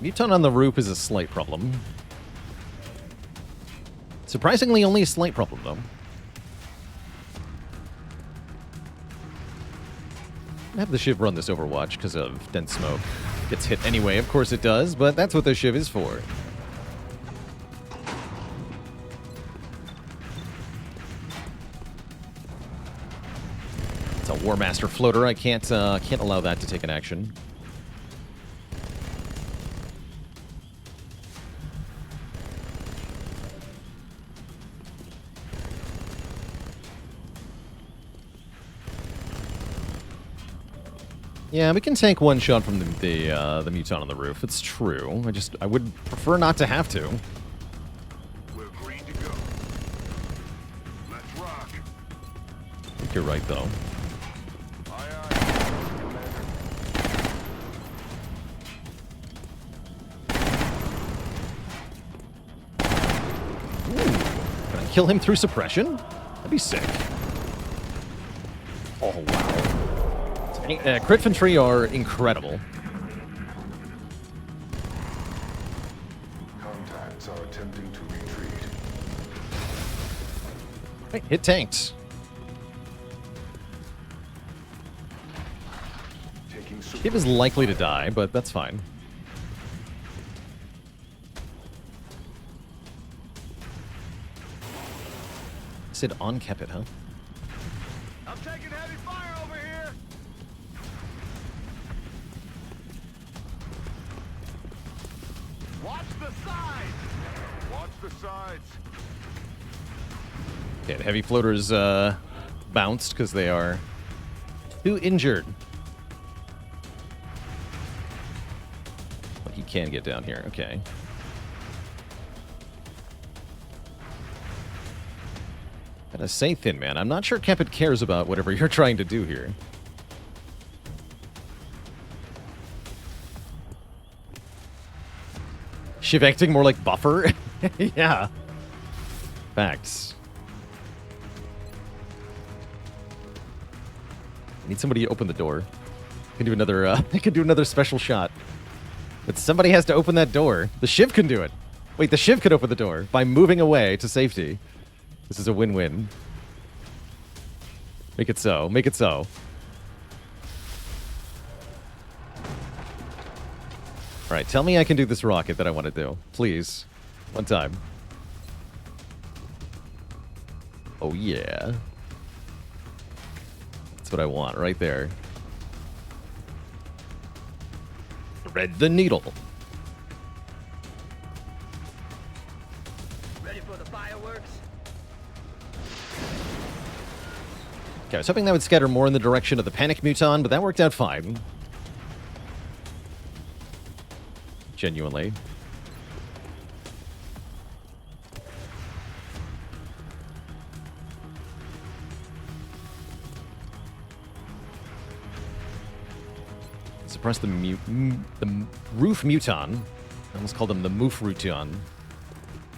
Muton on the roof is a slight problem. Surprisingly, only a slight problem, though. Have the Shiv run this Overwatch because of dense smoke. Gets hit anyway, of course it does, but that's what the Shiv is for. It's a War Master floater. I can't allow that to take an action. Yeah, we can tank one shot from the Muton on the roof. It's true. I would prefer not to have to. We're green to go. Let's rock. I think you're right, though. Aye, aye. Commander. Can I kill him through suppression? That'd be sick. Oh, wow. Crit infantry are incredible. Contacts are attempting to retreat. Hey, hit tanked. Taking Shiv is likely to die, but that's fine. Sid on Kepit, huh? I'm taking heavy fire over here. Watch the sides. Watch the sides. Okay, the heavy floaters bounced because they are too injured. But he can get down here. Okay. Gotta say, Thin Man, I'm not sure Kepit cares about whatever you're trying to do here. Shiv acting more like buffer? Yeah. Facts. I need somebody to open the door. I can do another I can do another special shot. But somebody has to open that door. The Shiv can do it. Wait, the Shiv can open the door by moving away to safety. This is a win-win. Make it so. Make it so. All right, tell me I can do this rocket that I want to do. Please. One time. Oh, yeah. That's what I want right there. Thread the needle. Ready for the fireworks? Okay, I was hoping that would scatter more in the direction of the Panic Muton, but that worked out fine. Genuinely. Suppress the Roof Muton. I almost called him the Moof Ruton.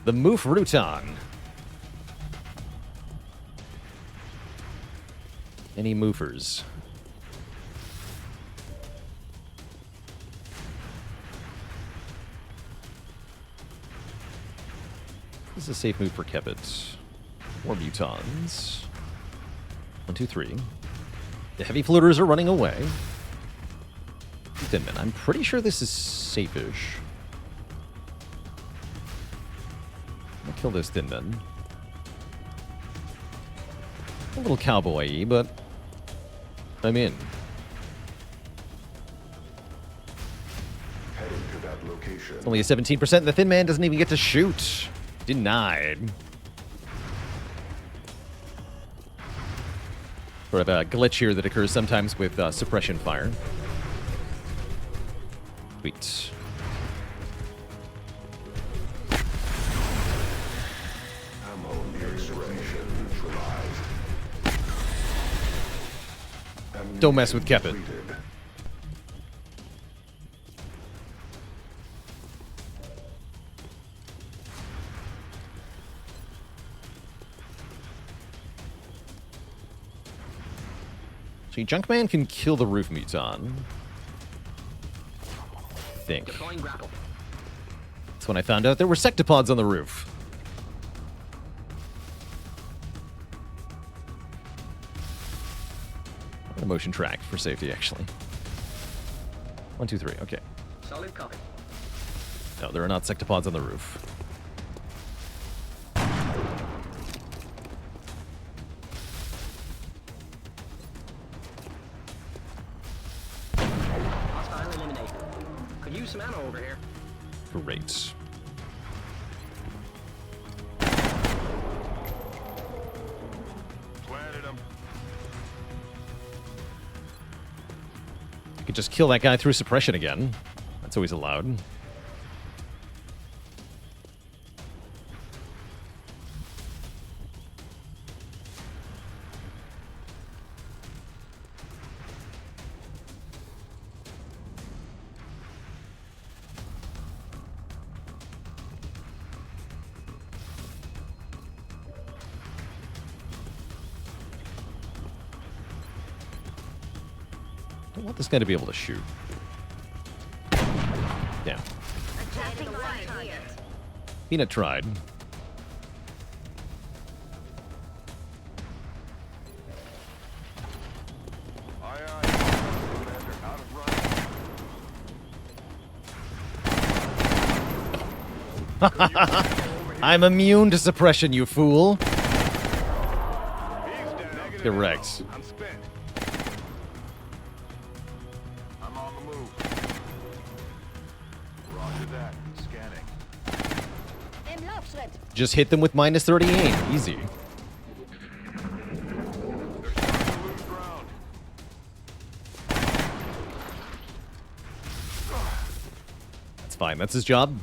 The Moof Ruton. Any moofers? This is a safe move for Kepit. More Mutons. 1, 2, 3. The heavy floaters are running away. Thinman, I'm pretty sure this is safe-ish. I'll kill this Thinman. A little cowboy-y, but I'm in. Heading to that location. It's only a 17%. The Thin Man doesn't even get to shoot. Denied. Sort of a glitch here that occurs sometimes with suppression fire. Sweet. Ammo extraction neutralized. Don't mess with Kepit. Completed. See, Junkman can kill the Roof Muton. I think. Deploying grapple. That's when I found out there were sectopods on the roof. I'm gonna motion track for safety, actually. 1, 2, 3. Okay. Solid copy. No, there are not sectopods on the roof. Hostile eliminated. Could use some ammo over here. Great. Planted him. I could just kill that guy through suppression again. That's always allowed. I want this guy to be able to shoot. Yeah. Attacking the right target. Peanut tried. Aye, aye. Commander, out of run. I'm immune to suppression, you fool. He's down. Correct. I'm spent. I'm on the move. Roger that. Scanning. Just hit them with minus 30 aim. Easy. They're starting to lose ground. That's fine. That's his job.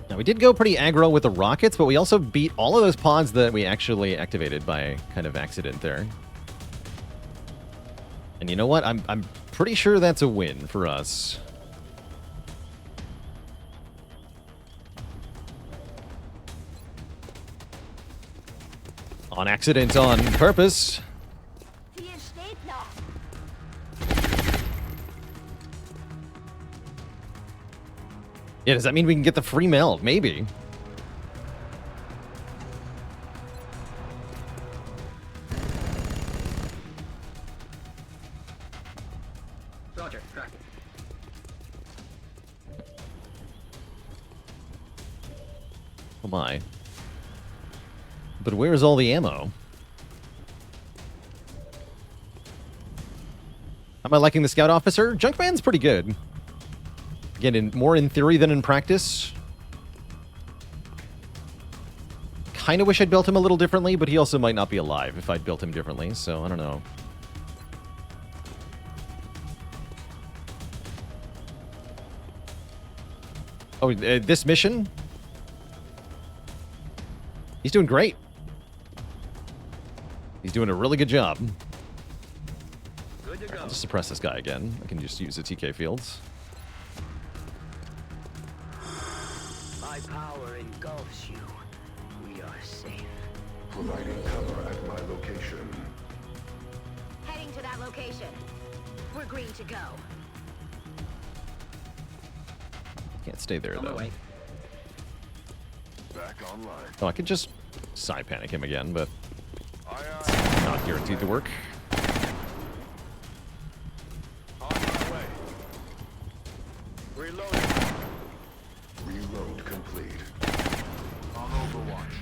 Now, we did go pretty aggro with the rockets, but we also beat all of those pods that we actually activated by kind of accident there. And you know what? I'm pretty sure that's a win for us. On accident, on purpose. Yeah, does that mean we can get the free meld? Maybe. Roger, track. Oh my. But where's all the ammo? Am I liking the scout officer? Junkman's pretty good. Again, more in theory than in practice. Kind of wish I'd built him a little differently, but he also might not be alive if I'd built him differently, so I don't know. Oh, this mission? He's doing great. He's doing a really good job. Good to go. I'll just suppress this guy again. I can just use the TK fields. My power engulfs you. We are safe. Providing cover at my location. Heading to that location. We're green to go. Can't stay there, On my though. way. Back online. Oh, I could just side panic him again, but Aye, aye. not guaranteed to work. On my way. Reloading. Reload complete. On Overwatch.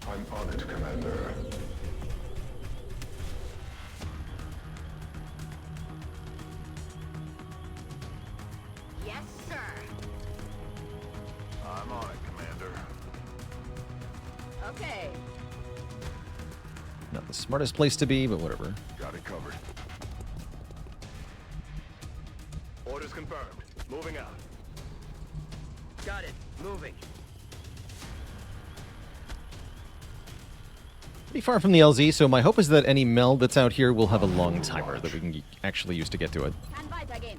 I'm on it, Commander. Yes, sir. I'm on it, Commander. Okay. Not the smartest place to be, but whatever. Got it covered. Orders confirmed. Moving out. Got it. Moving. Pretty far from the LZ, so my hope is that any meld that's out here will have a long timer that we can actually use to get to it. Kann weitergehen.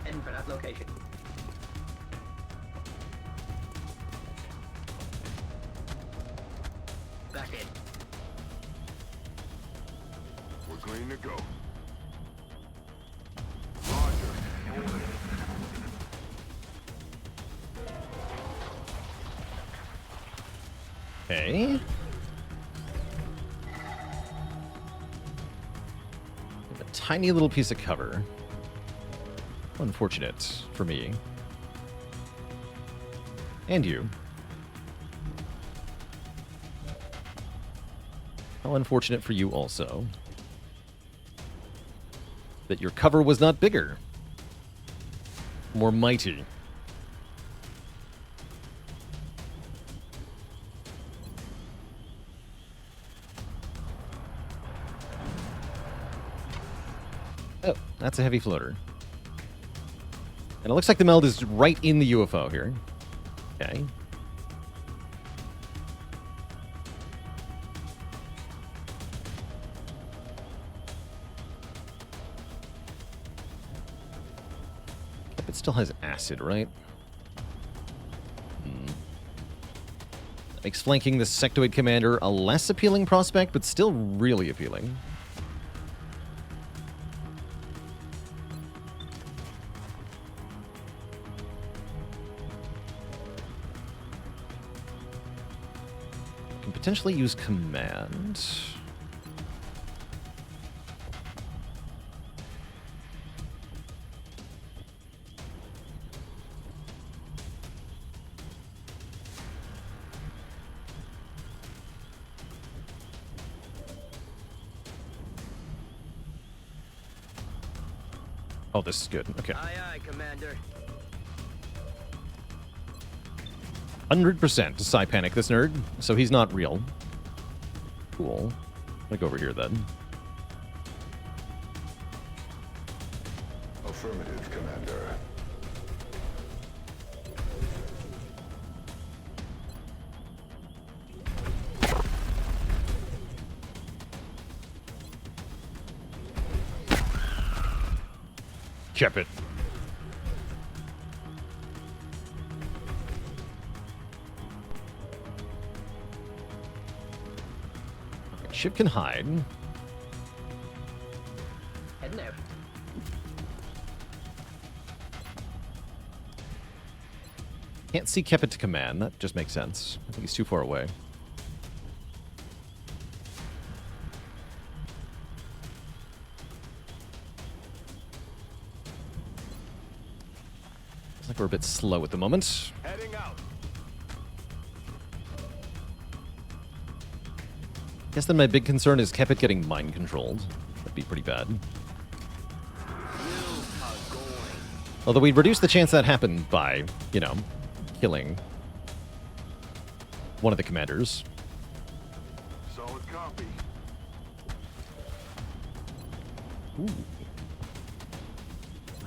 Heading for that location. Back in. We're clean to go. Roger. Moving. Okay. A tiny little piece of cover. Unfortunate for me. And you. How unfortunate for you also. That your cover was not bigger. More mighty. Oh, that's a heavy floater. And it looks like the meld is right in the UFO here. Okay. It still has acid, right? Makes flanking the sectoid commander a less appealing prospect, but still really appealing. Can potentially use command. Oh, this is good. Okay. Aye, aye, Commander. 100% to Psy Panic this nerd, so he's not real. Cool. I'm gonna go over here then. Affirmative, Commander. Kept it. Ship can hide. Heading out. Can't see Kepit to command. That just makes sense. I think he's too far away. Looks like we're a bit slow at the moment. Heading out. Guess then my big concern is Kepit getting mind controlled. That'd be pretty bad. Although we'd reduce the chance that happened by, you know, killing one of the commanders. Solid copy. Ooh.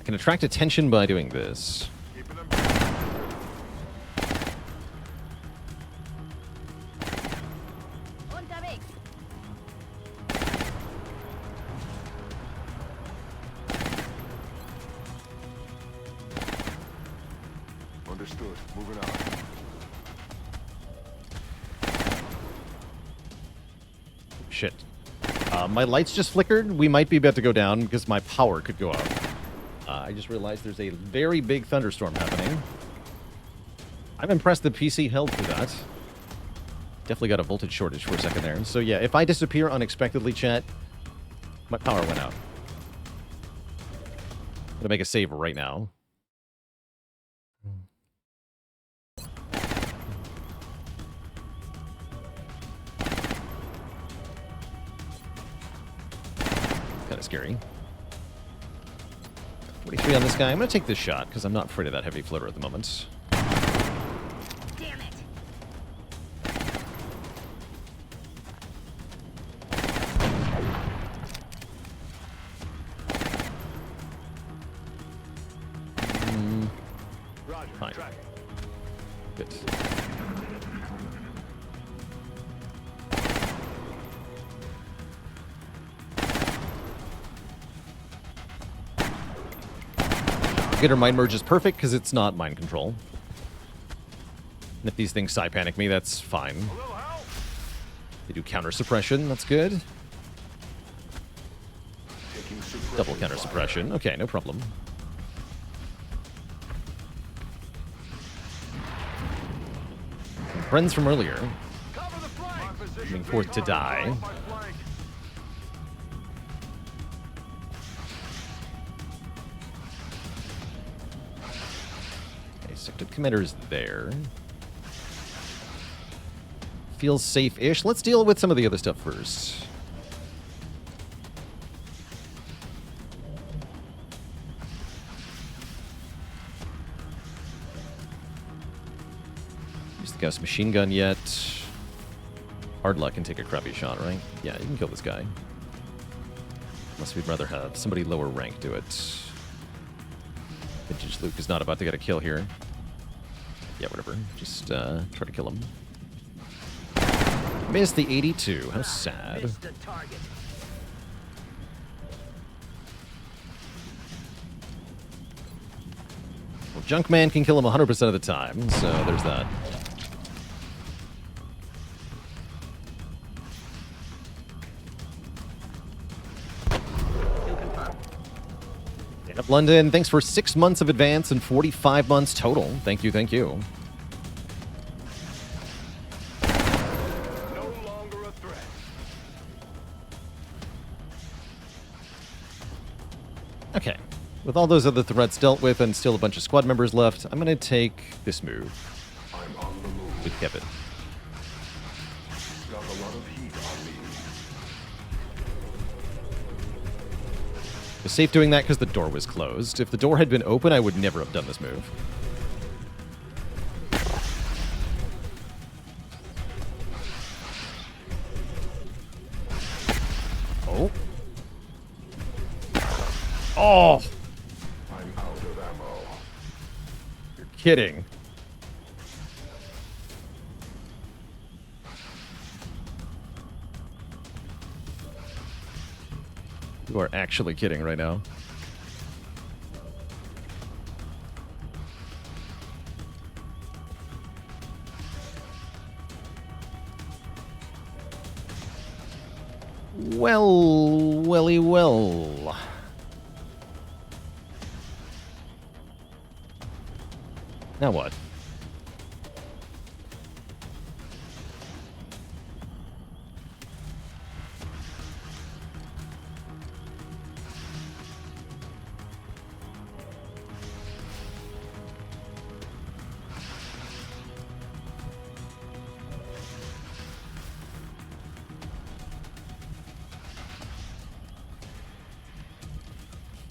I can attract attention by doing this. Keeping them. Unterwegs. Understood. Moving out. Shit. My lights just flickered. We might be about to go down because my power could go out. I just realized there's a very big thunderstorm happening. I'm impressed the PC held through that. Definitely got a voltage shortage for a second there. So yeah, if I disappear unexpectedly, chat, my power went out. I'm gonna make a save right now. Kind of scary. 43 on this guy. I'm going to take this shot because I'm not afraid of that heavy floater at the moment. Damn it. Roger. Fine. Tracking. Good. Get her mind merge is perfect because it's not mind control. And if these things psi panic me, that's fine. A little help. They do counter suppression, that's good. Taking suppression Double counter fire. suppression. Okay, no problem. Friends from earlier. Cover the flank. My position Coming forth to being die. occupied by flank. Okay, Sector Commander is there. Feels safe-ish. Let's deal with some of the other stuff first. Use the Gauss machine gun yet. Hard luck can take a crappy shot, right? Yeah, you can kill this guy. Unless we'd rather have somebody lower rank do it. Vintage Luke is not about to get a kill here. Yeah, whatever. Just try to kill him. Missed the 82. How sad. Missed the target. Well, Junkman can kill him 100% of the time, so there's that. Kill confirmed. Stand up, London. Thanks for 6 months of advance and 45 months total. Thank you, thank you. No longer a threat. Okay. With all those other threats dealt with and still a bunch of squad members left, I'm going to take this move I'm on the move. with Kevin. Got a lot of heat on me. It was safe doing that because the door was closed. If the door had been open, I would never have done this move. Oh. Oh! I'm out of ammo. You're kidding. You are actually kidding right now. Well, welly well. Now what?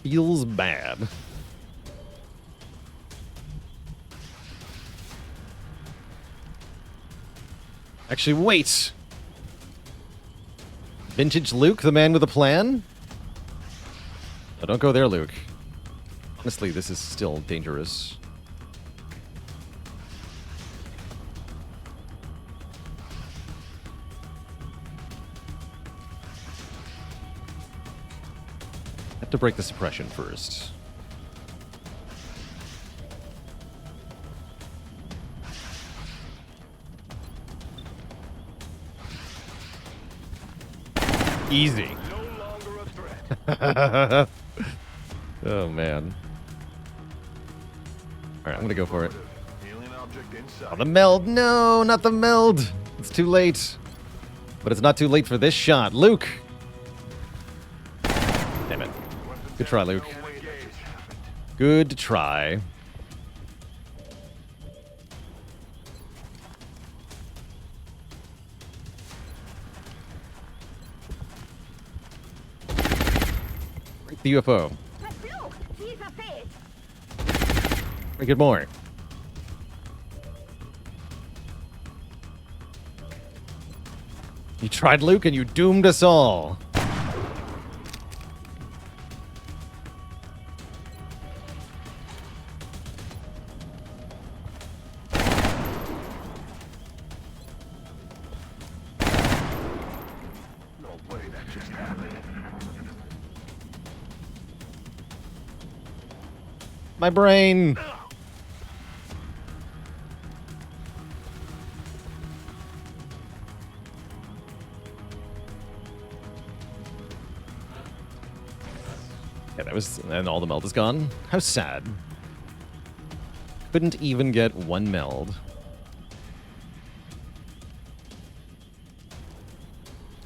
Feels bad. Actually, wait! Vintage Luke, the man with a plan? Oh, don't go there, Luke. Honestly, this is still dangerous. Have to break the suppression first. Easy. No longer a threat. Oh, man. Alright, I'm gonna go for it. Alien object inside. Oh, the meld! No, not the meld! It's too late. But it's not too late for this shot. Luke! Damn it. Good try, Luke. Good try. Break the UFO. Break it more. You tried, Luke, and you doomed us all. My brain! Yeah, that was... And all the meld is gone. How sad. Couldn't even get one meld.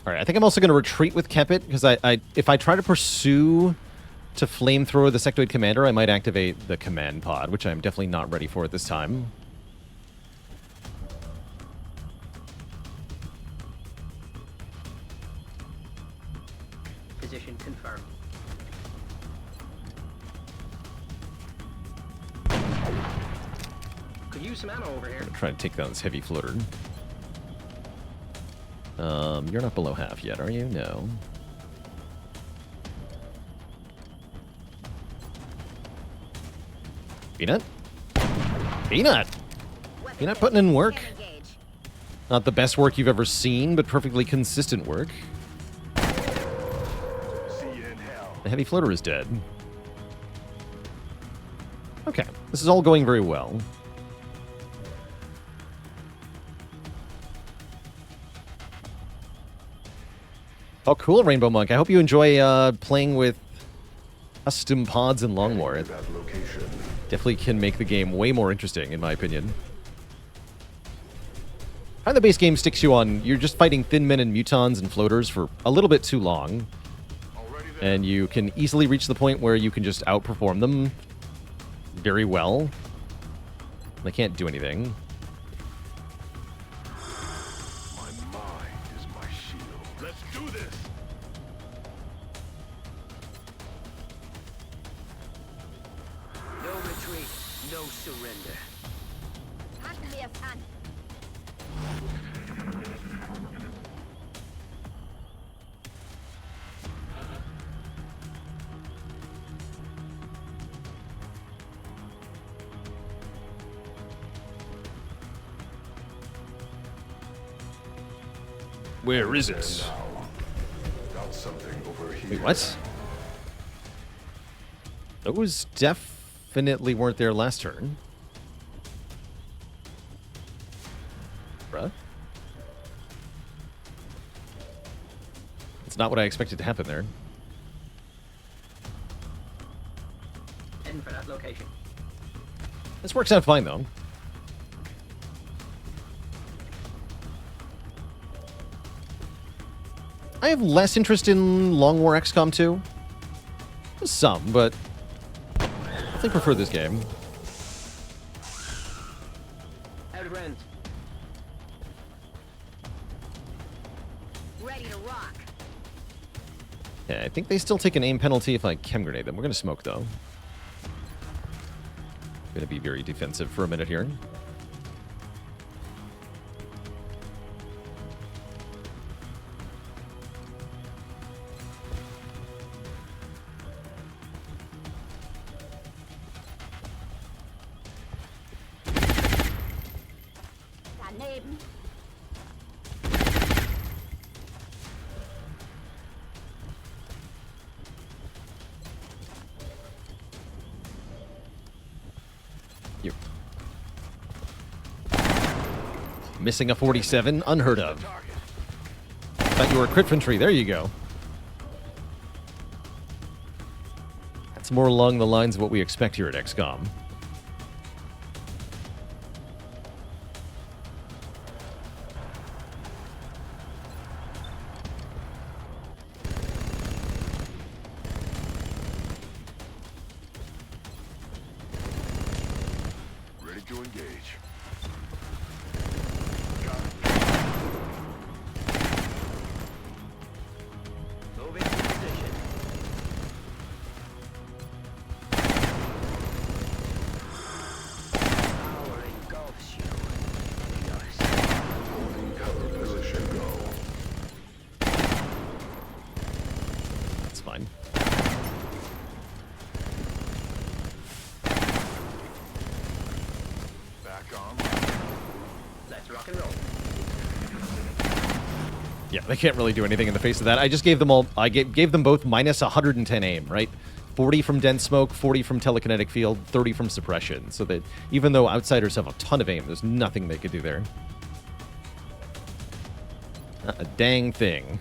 Alright, I think I'm also going to retreat with Kepit, because if I try to pursue to flamethrower the sectoid commander, I might activate the command pod, which I'm definitely not ready for at this time. Position confirmed. Could use some ammo over here. Try to take down this heavy floater. You're not below half yet, are you? No. Peanut? Peanut! Peanut putting in work. Not the best work you've ever seen, but perfectly consistent work. See you in hell. The heavy floater is dead. Okay, this is all going very well. Oh, cool, Rainbow Monk. I hope you enjoy playing with custom pods in Long War. It That location. definitely can make the game way more interesting, in my opinion. How the base game sticks you on, you're just fighting thin men and mutons and floaters for a little bit too long. Already there. And you can easily reach the point where you can just outperform them very well. They can't do anything. My mind is my shield. Let's do this. No retreat, no surrender. Where is it? Now, got something over here. Wait, what? Those definitely weren't there last turn. Bruh. It's not what I expected to happen there. Heading for that location. This works out fine, though. I have less interest in Long War XCOM 2. Some, but I think I prefer this game. Out of range. Ready to rock. Yeah, I think they still take an aim penalty if I chem grenade them. We're going to smoke, though. Going to be very defensive for a minute here. Daneben. You. Missing a 47, unheard of. Thought you were crit infantry. There you go. That's more along the lines of what we expect here at XCOM. Ready to engage. Moving to position. Power engulfs you. Just Holding cover position. Go. That's fine. Back on. let's rock and roll. Yeah, they can't really do anything in the face of that. I just gave them all. I gave them both minus 110 aim, right? 40 from dense smoke, 40 from telekinetic field, 30 from suppression. So that even though outsiders have a ton of aim, there's nothing they could do there. Not a dang thing.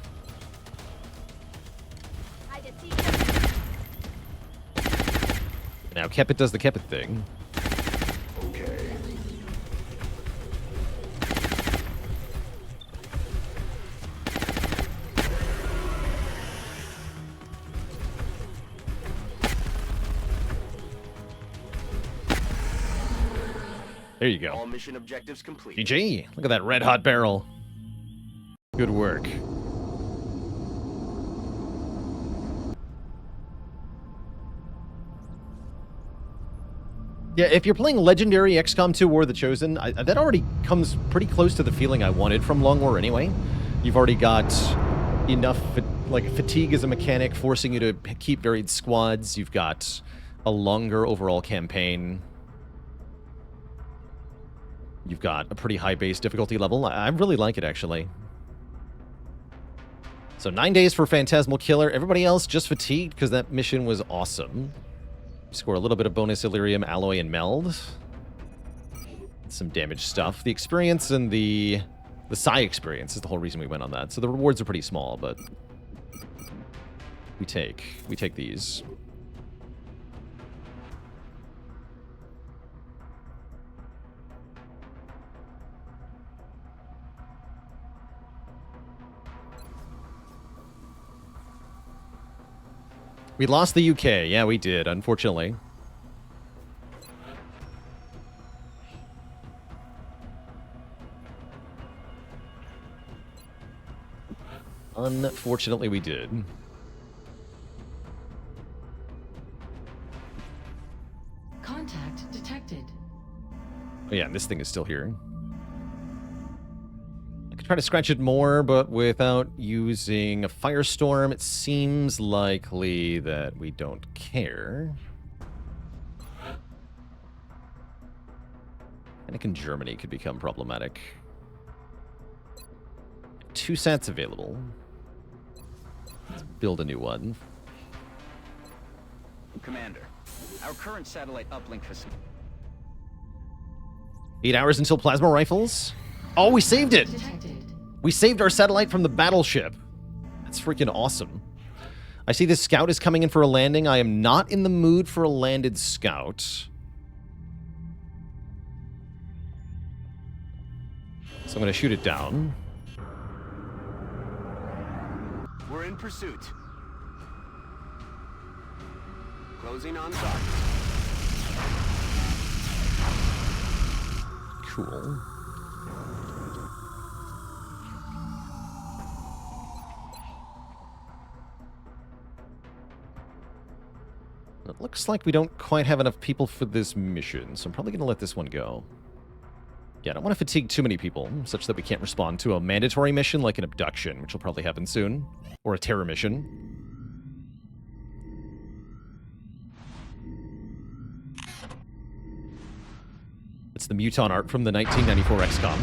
Now Kepit does the Kepit thing. Okay. There you go. All mission objectives complete. GG. Look at that red hot barrel. Good work. Yeah, if you're playing Legendary XCOM 2 War of the Chosen, that already comes pretty close to the feeling I wanted from Long War anyway. You've already got enough, like, fatigue as a mechanic, forcing you to keep varied squads. You've got a longer overall campaign. You've got a pretty high base difficulty level. I really like it, actually. So 9 days for Phantasmal Killer. Everybody else just fatigued because that mission was awesome. Score a little bit of bonus Illyrium, Alloy, and Meld. Some damage stuff. The experience and the Psi experience is the whole reason we went on that. So the rewards are pretty small, but we take these. We lost the UK. Yeah, we did, unfortunately. Unfortunately, we did. Contact detected. Oh, yeah, and this thing is still here. I could try to scratch it more, but without using a firestorm, it seems likely that we don't care. Panic in Germany could become problematic. 2 sets available. Let's build a new one. Commander, our current satellite uplink facility. 8 hours until plasma rifles. Oh, we saved it! Detected. We saved our satellite from the battleship. That's freaking awesome. I see this scout is coming in for a landing. I am not in the mood for a landed scout. So I'm going to shoot it down. We're in pursuit. Closing on target. Cool. It looks like we don't quite have enough people for this mission, so I'm probably going to let this one go. Yeah, I don't want to fatigue too many people, such that we can't respond to a mandatory mission like an abduction, which will probably happen soon, or a terror mission. It's the Muton art from the 1994 XCOM.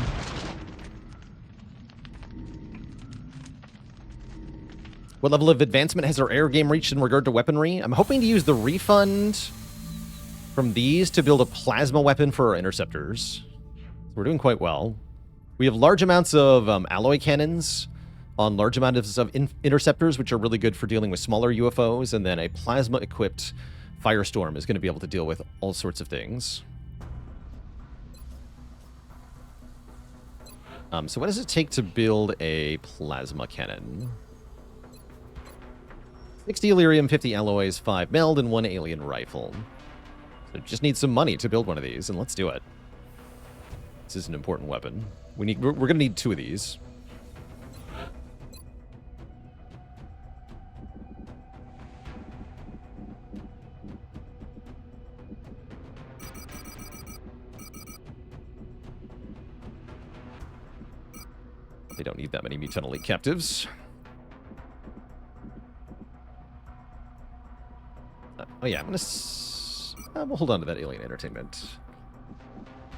What level of advancement has our air game reached in regard to weaponry? I'm hoping to use the refund from these to build a plasma weapon for our interceptors. We're doing quite well. We have large amounts of alloy cannons on large amounts of interceptors, which are really good for dealing with smaller UFOs, and then a plasma-equipped Firestorm is going to be able to deal with all sorts of things. So what does it take to build a plasma cannon? 60 Illyrium, 50 alloys, 5 meld, and 1 alien rifle. So just need some money to build one of these, and let's do it. This is an important weapon. We're going to need 2 of these. They don't need that many Mutant Elite captives. Oh yeah, I'm gonna... we'll hold on to that alien entertainment.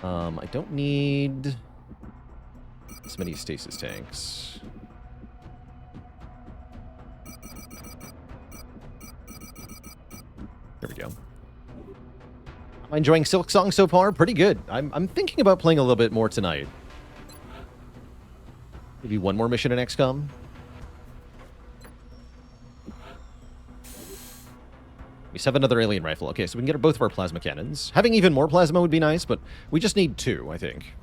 I don't need as many stasis tanks. There we go. I'm enjoying Silk Song so far. Pretty good. I'm thinking about playing a little bit more tonight. Maybe one more mission in XCOM. We have another alien rifle. Okay, so we can get both of our plasma cannons. Having even more plasma would be nice, but we just need 2, I think.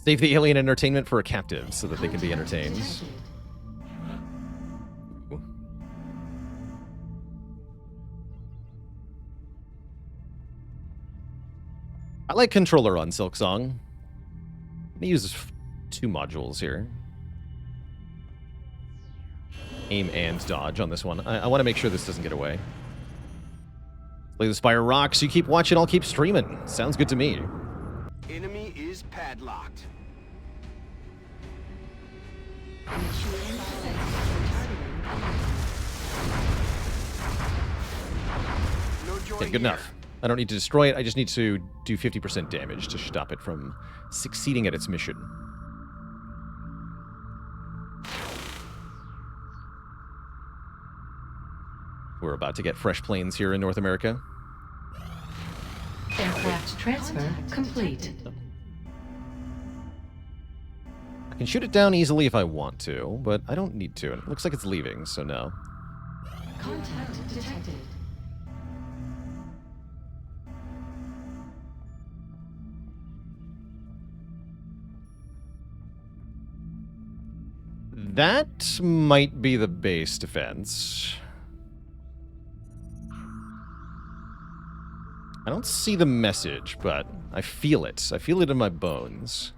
Save the alien entertainment for a captive so that they can be entertained. I like controller on Silk Song. He uses 2 modules here. Aim and dodge on this one. I want to make sure this doesn't get away. Play the Spire rocks. You keep watching, I'll keep streaming. Sounds good to me. Enemy is padlocked. No joy Okay, good here. enough. I don't need to destroy it. I just need to do 50% damage to stop it from succeeding at its mission. We're about to get fresh planes here in North America. Aircraft transfer complete. I can shoot it down easily if I want to, but I don't need to. It looks like it's leaving, so no. Contact detected. That might be the base defense. I don't see the message, but I feel it. I feel it in my bones.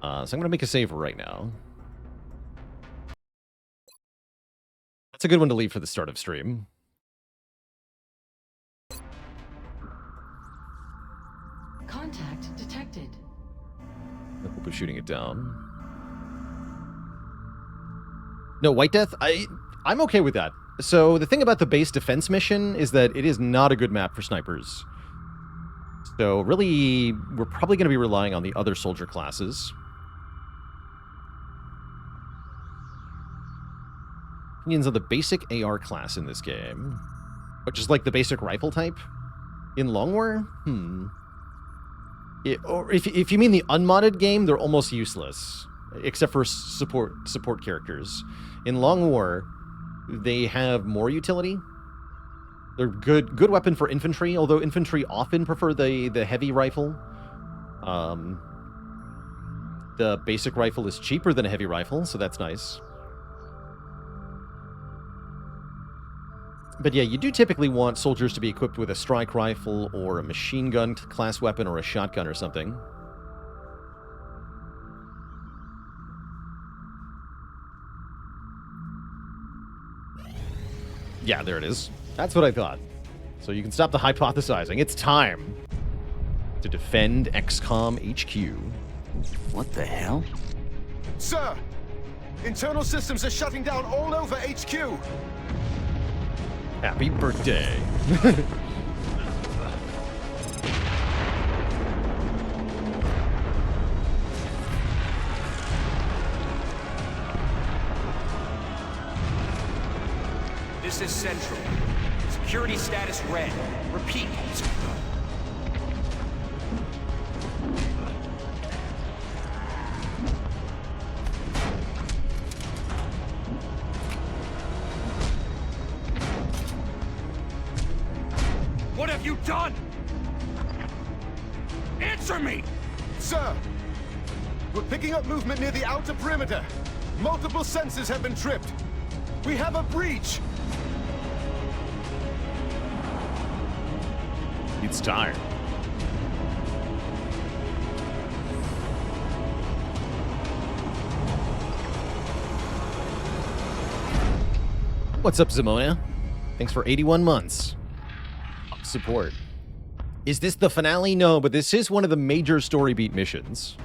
So I'm going to make a save right now. That's a good one to leave for the start of stream. Contact detected. I hope we're shooting it down. No, White Death? I'm okay with that. So the thing about the base defense mission is that it is not a good map for snipers. So really, we're probably going to be relying on the other soldier classes. Opinions of the basic AR class in this game, which is like the basic rifle type in Long War? Or if you mean the unmodded game, they're almost useless, except for support characters. In Long War, they have more utility. They're good weapon for infantry, although infantry often prefer the heavy rifle. The basic rifle is cheaper than a heavy rifle, so that's nice. But yeah, you do typically want soldiers to be equipped with a strike rifle or a machine gun class weapon or a shotgun or something. Yeah, there it is. That's what I thought. So you can stop the hypothesizing. It's time to defend XCOM HQ. What the hell? Sir! Internal systems are shutting down all over HQ! Happy birthday. This is Central. Security status red. Repeat. What have you done? Answer me! Sir! We're picking up movement near the outer perimeter. Multiple sensors have been tripped. We have a breach! It's time. What's up, Zimona? Thanks for 81 months. Support. Is this the finale? No, but this is one of the major story beat missions.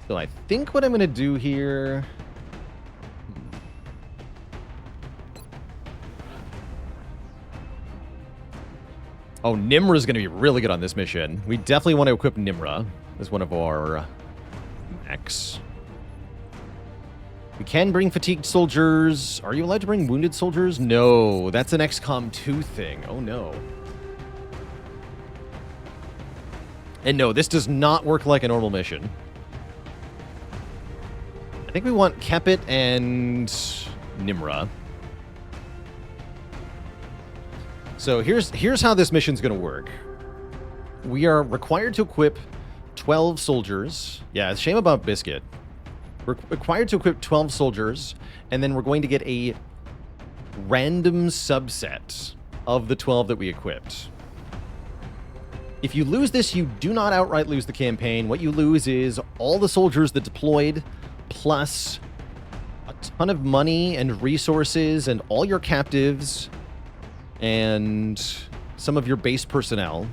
So I think what I'm going to do here... Oh, Nimra's going to be really good on this mission. We definitely want to equip Nimra as one of our mechs. We can bring fatigued soldiers. Are you allowed to bring wounded soldiers? No, that's an XCOM 2 thing. Oh, no. And no, this does not work like a normal mission. I think we want Kepit and Nimra. So here's how this mission's going to work. We are required to equip 12 soldiers. Yeah, it's a shame about Biscuit. We're required to equip 12 soldiers, and then we're going to get a random subset of the 12 that we equipped. If you lose this, you do not outright lose the campaign. What you lose is all the soldiers that deployed, plus a ton of money and resources and all your captives and some of your base personnel.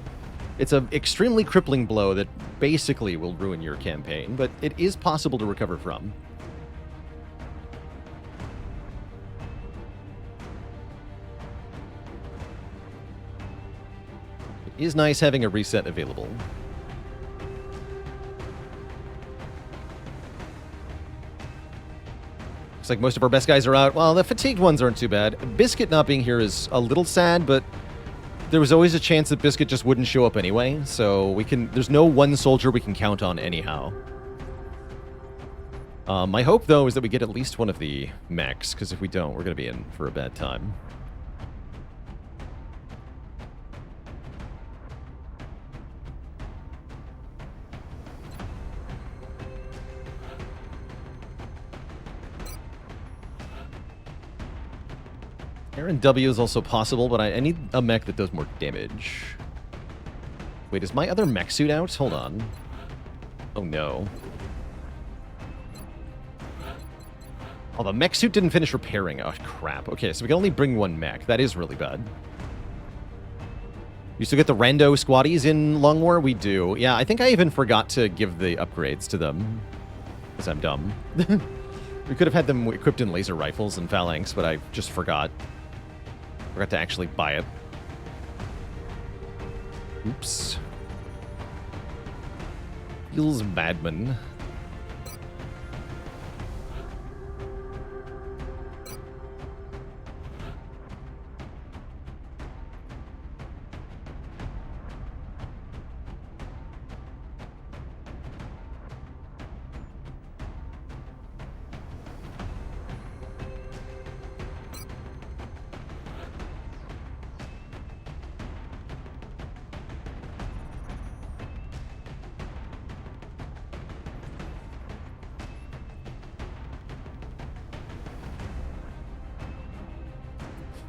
It's an extremely crippling blow that basically will ruin your campaign, but it is possible to recover from. It is nice having a reset available. Looks like most of our best guys are out. Well, the fatigued ones aren't too bad. Biscuit not being here is a little sad, but there was always a chance that Biscuit just wouldn't show up anyway, so there's no one soldier we can count on anyhow. My hope, though, is that we get at least one of the mechs, because if we don't, we're going to be in for a bad time. Aaron W is also possible, but I need a mech that does more damage. Wait, is my other mech suit out? Hold on. Oh, no. Oh, the mech suit didn't finish repairing. Oh, crap. Okay, so we can only bring one mech. That is really bad. You still get the rando squaddies in Long War? We do. Yeah, I think I even forgot to give the upgrades to them. Because I'm dumb. We could have had them equipped in laser rifles and phalanx, but I just forgot. Forgot to actually buy it. Oops. Feels badman.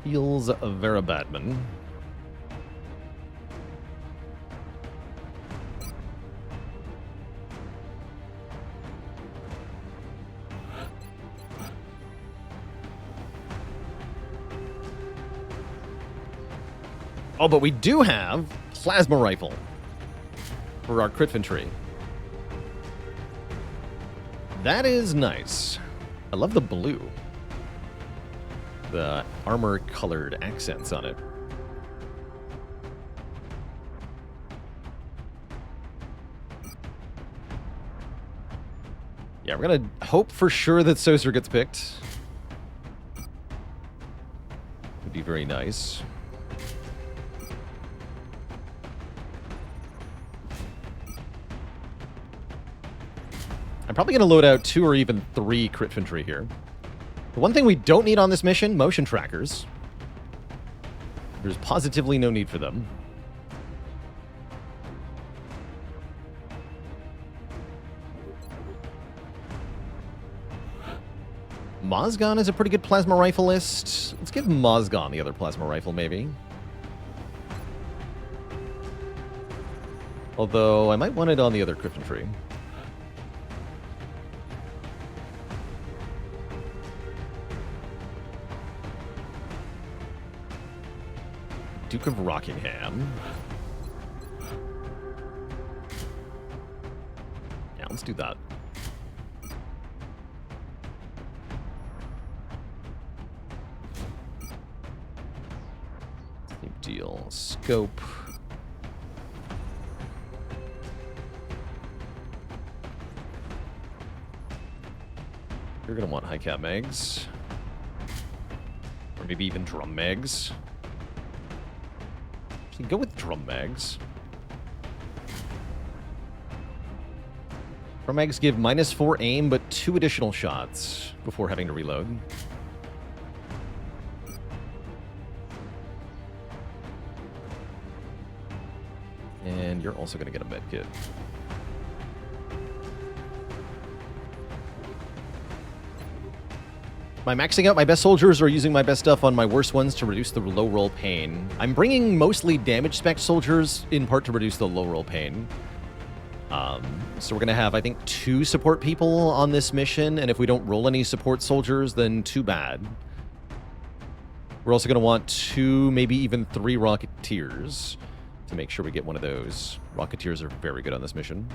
Feels very badman. Oh, but we do have plasma rifle for our crit infantry. That is nice. I love the blue. The armor-colored accents on it. Yeah, we're gonna hope for sure that Saucer gets picked. Would be very nice. I'm probably gonna load out 2 or even 3 crit infantry here. The one thing we don't need on this mission, motion trackers. There's positively no need for them. Mozgon is a pretty good plasma rifleist. Let's give Mozgon the other plasma rifle, maybe. Although, I might want it on the other crit infantry. Duke of Rockingham. Yeah, let's do that. deal. Scope. You're going to want high-cap mags. Or maybe even drum mags. Actually, go with drum mags. Drum mags give -4 aim, but 2 additional shots before having to reload. And you're also going to get a med kit. Am I maxing out my best soldiers or using my best stuff on my worst ones to reduce the low roll pain? I'm bringing mostly damage spec soldiers in part to reduce the low roll pain. So we're going to have, I think, 2 support people on this mission, and if we don't roll any support soldiers, then too bad. We're also going to want 2, maybe even 3 Rocketeers to make sure we get one of those. Rocketeers are very good on this mission.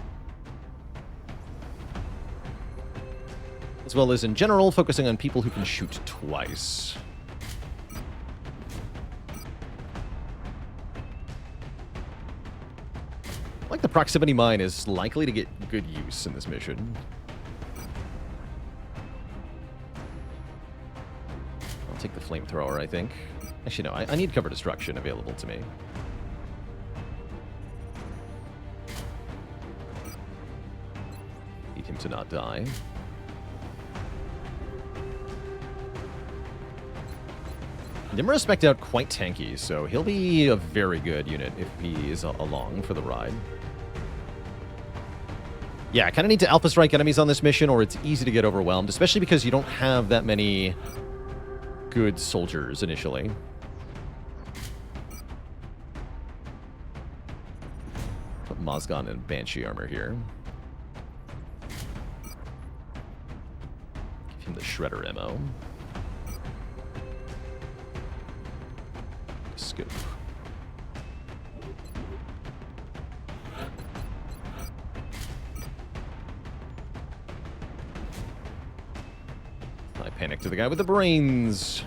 As well as, in general, focusing on people who can shoot twice. I like the proximity mine is likely to get good use in this mission. I'll take the flamethrower, I think. Actually, no, I need cover destruction available to me. Need him to not die. Nimra spec'd out quite tanky, so he'll be a very good unit if he is along for the ride. Yeah, I kind of need to alpha strike enemies on this mission or it's easy to get overwhelmed, especially because you don't have that many good soldiers initially. Put Mozgon in Banshee armor here. Give him the Shredder ammo. Scoop. I panic to the guy with the brains.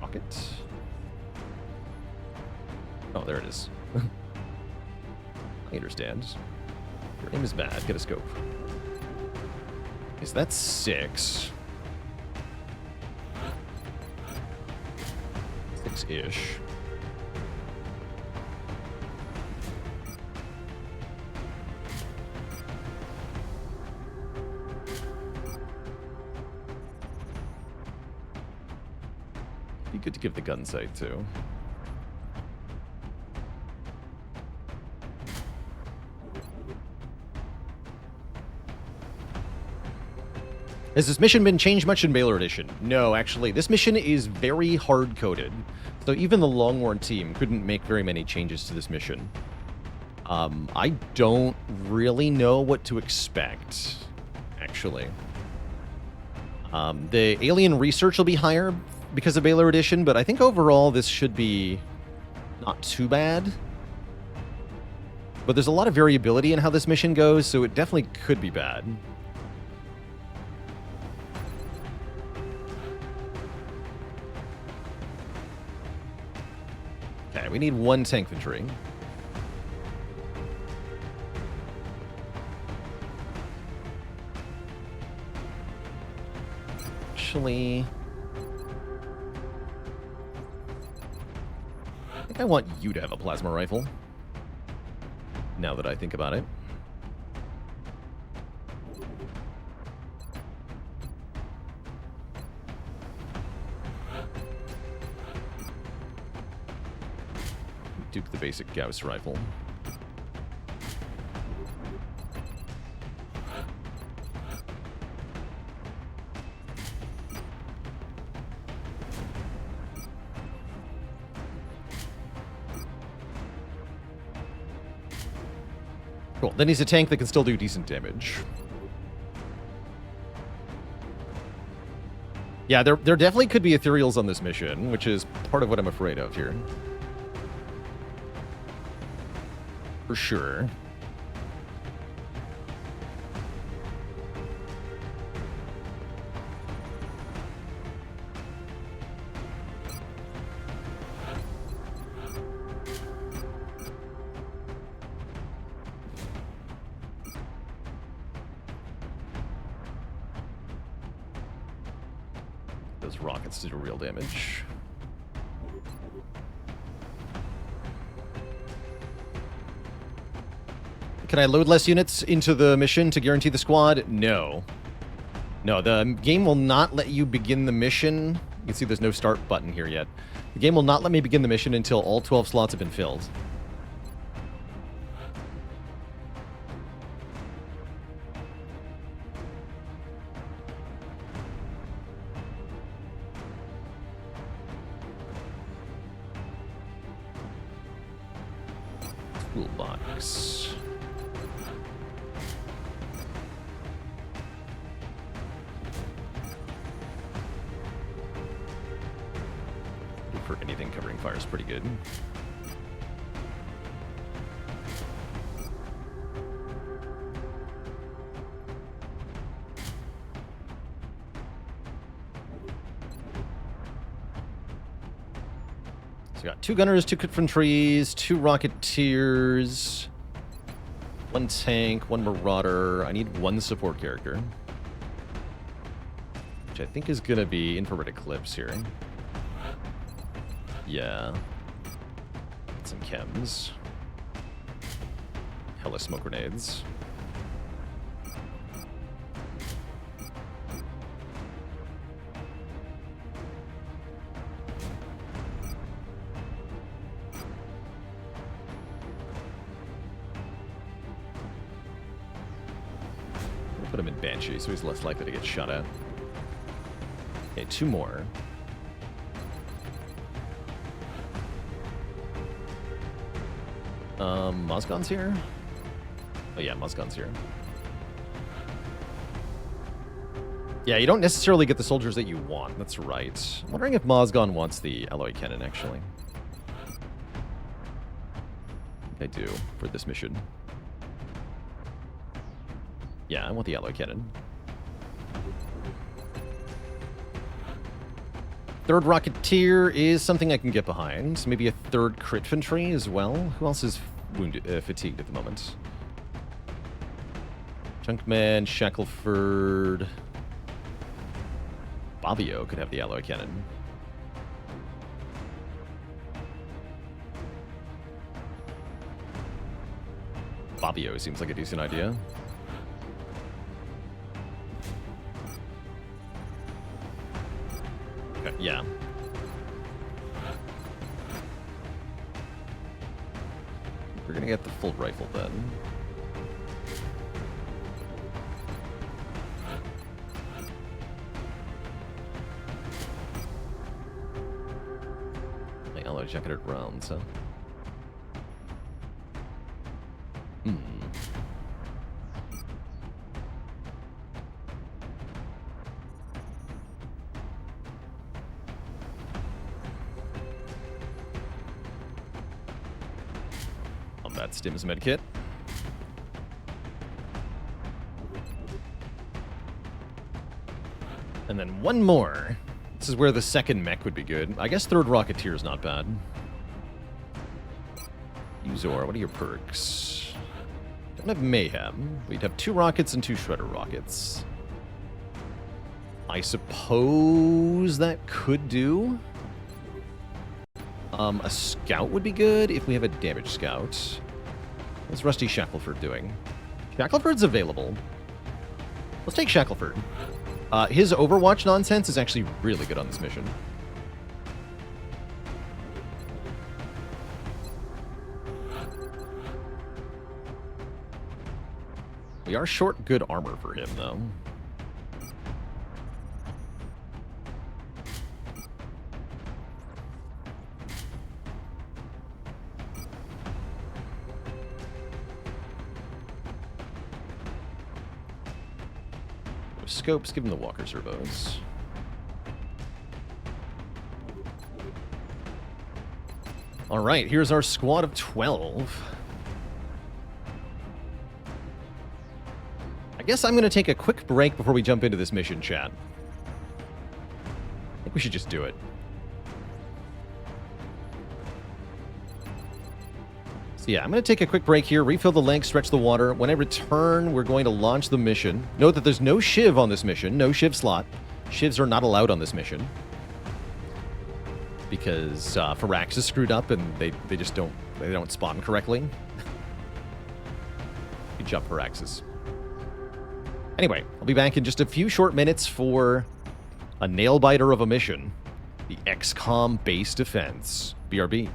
Rocket. Oh, there it is. I understand. Your aim is bad. Get a scope. Is that 6? 6-ish. Be good to give the gun sight too. Has this mission been changed much in Baalor Edition? No, actually. This mission is very hard-coded. So even the Longworn team couldn't make very many changes to this mission. I don't really know what to expect, actually. The alien research will be higher because of Baalor Edition, but I think overall this should be not too bad. But there's a lot of variability in how this mission goes, so it definitely could be bad. Okay, we need 1 tank infantry. Actually, I think I want you to have a plasma rifle. Now that I think about it. Duke the basic Gauss rifle. Cool. Then he's a tank that can still do decent damage. Yeah, there definitely could be ethereals on this mission, which is part of what I'm afraid of here. For sure. those rockets to do real damage. Can I load less units into the mission to guarantee the squad? No. No, the game will not let you begin the mission. You can see there's no start button here yet. The game will not let me begin the mission until all 12 slots have been filled. Toolbox. For anything covering fire is pretty good. So we got 2 gunners, 2 infantries, 2 rocketeers, 1 tank, 1 marauder. I need 1 support character, which I think is gonna be infrared eclipse here. Yeah. Some chems. Hella smoke grenades. We'll put him in Banshee so he's less likely to get shot at. Okay, 2 more. Mozgon's here? Oh yeah, Mozgon's here. Yeah, you don't necessarily get the soldiers that you want, that's right. I'm wondering if Mozgon wants the alloy cannon, actually. I do, for this mission. Yeah, I want the alloy cannon. 3rd Rocketeer is something I can get behind. Maybe a 3rd Crit Infantry as well. Who else is wounded, fatigued at the moment? Junkman, Shackleford... Bavio could have the alloy cannon. Bavio seems like a decent idea. Okay, yeah. We're gonna get the full rifle then. The alloy jacketed rounds, huh? Combat stims medkit. And then 1 more. This is where the 2nd mech would be good. I guess 3rd Rocketeer is not bad. Uzor, what are your perks? Don't have Mayhem. We'd have 2 rockets and 2 Shredder rockets. I suppose that could do. A scout would be good if we have a damage scout. What's Rusty Shackleford doing? Shackleford's available. Let's take Shackleford. His Overwatch nonsense is actually really good on this mission. We are short good armor for him, though. Scopes, give him the Walker servos. All right, here's our squad of 12. I guess I'm going to take a quick break before we jump into this mission, chat. I think we should just do it. So yeah, I'm going to take a quick break here, refill the link, stretch the water. When I return, we're going to launch the mission. Note that there's no Shiv on this mission, no Shiv slot. Shivs are not allowed on this mission because Firaxis screwed up and they just don't spawn correctly. Good job, Firaxis. Anyway, I'll be back in just a few short minutes for a nail-biter of a mission. The XCOM base defense. BRB.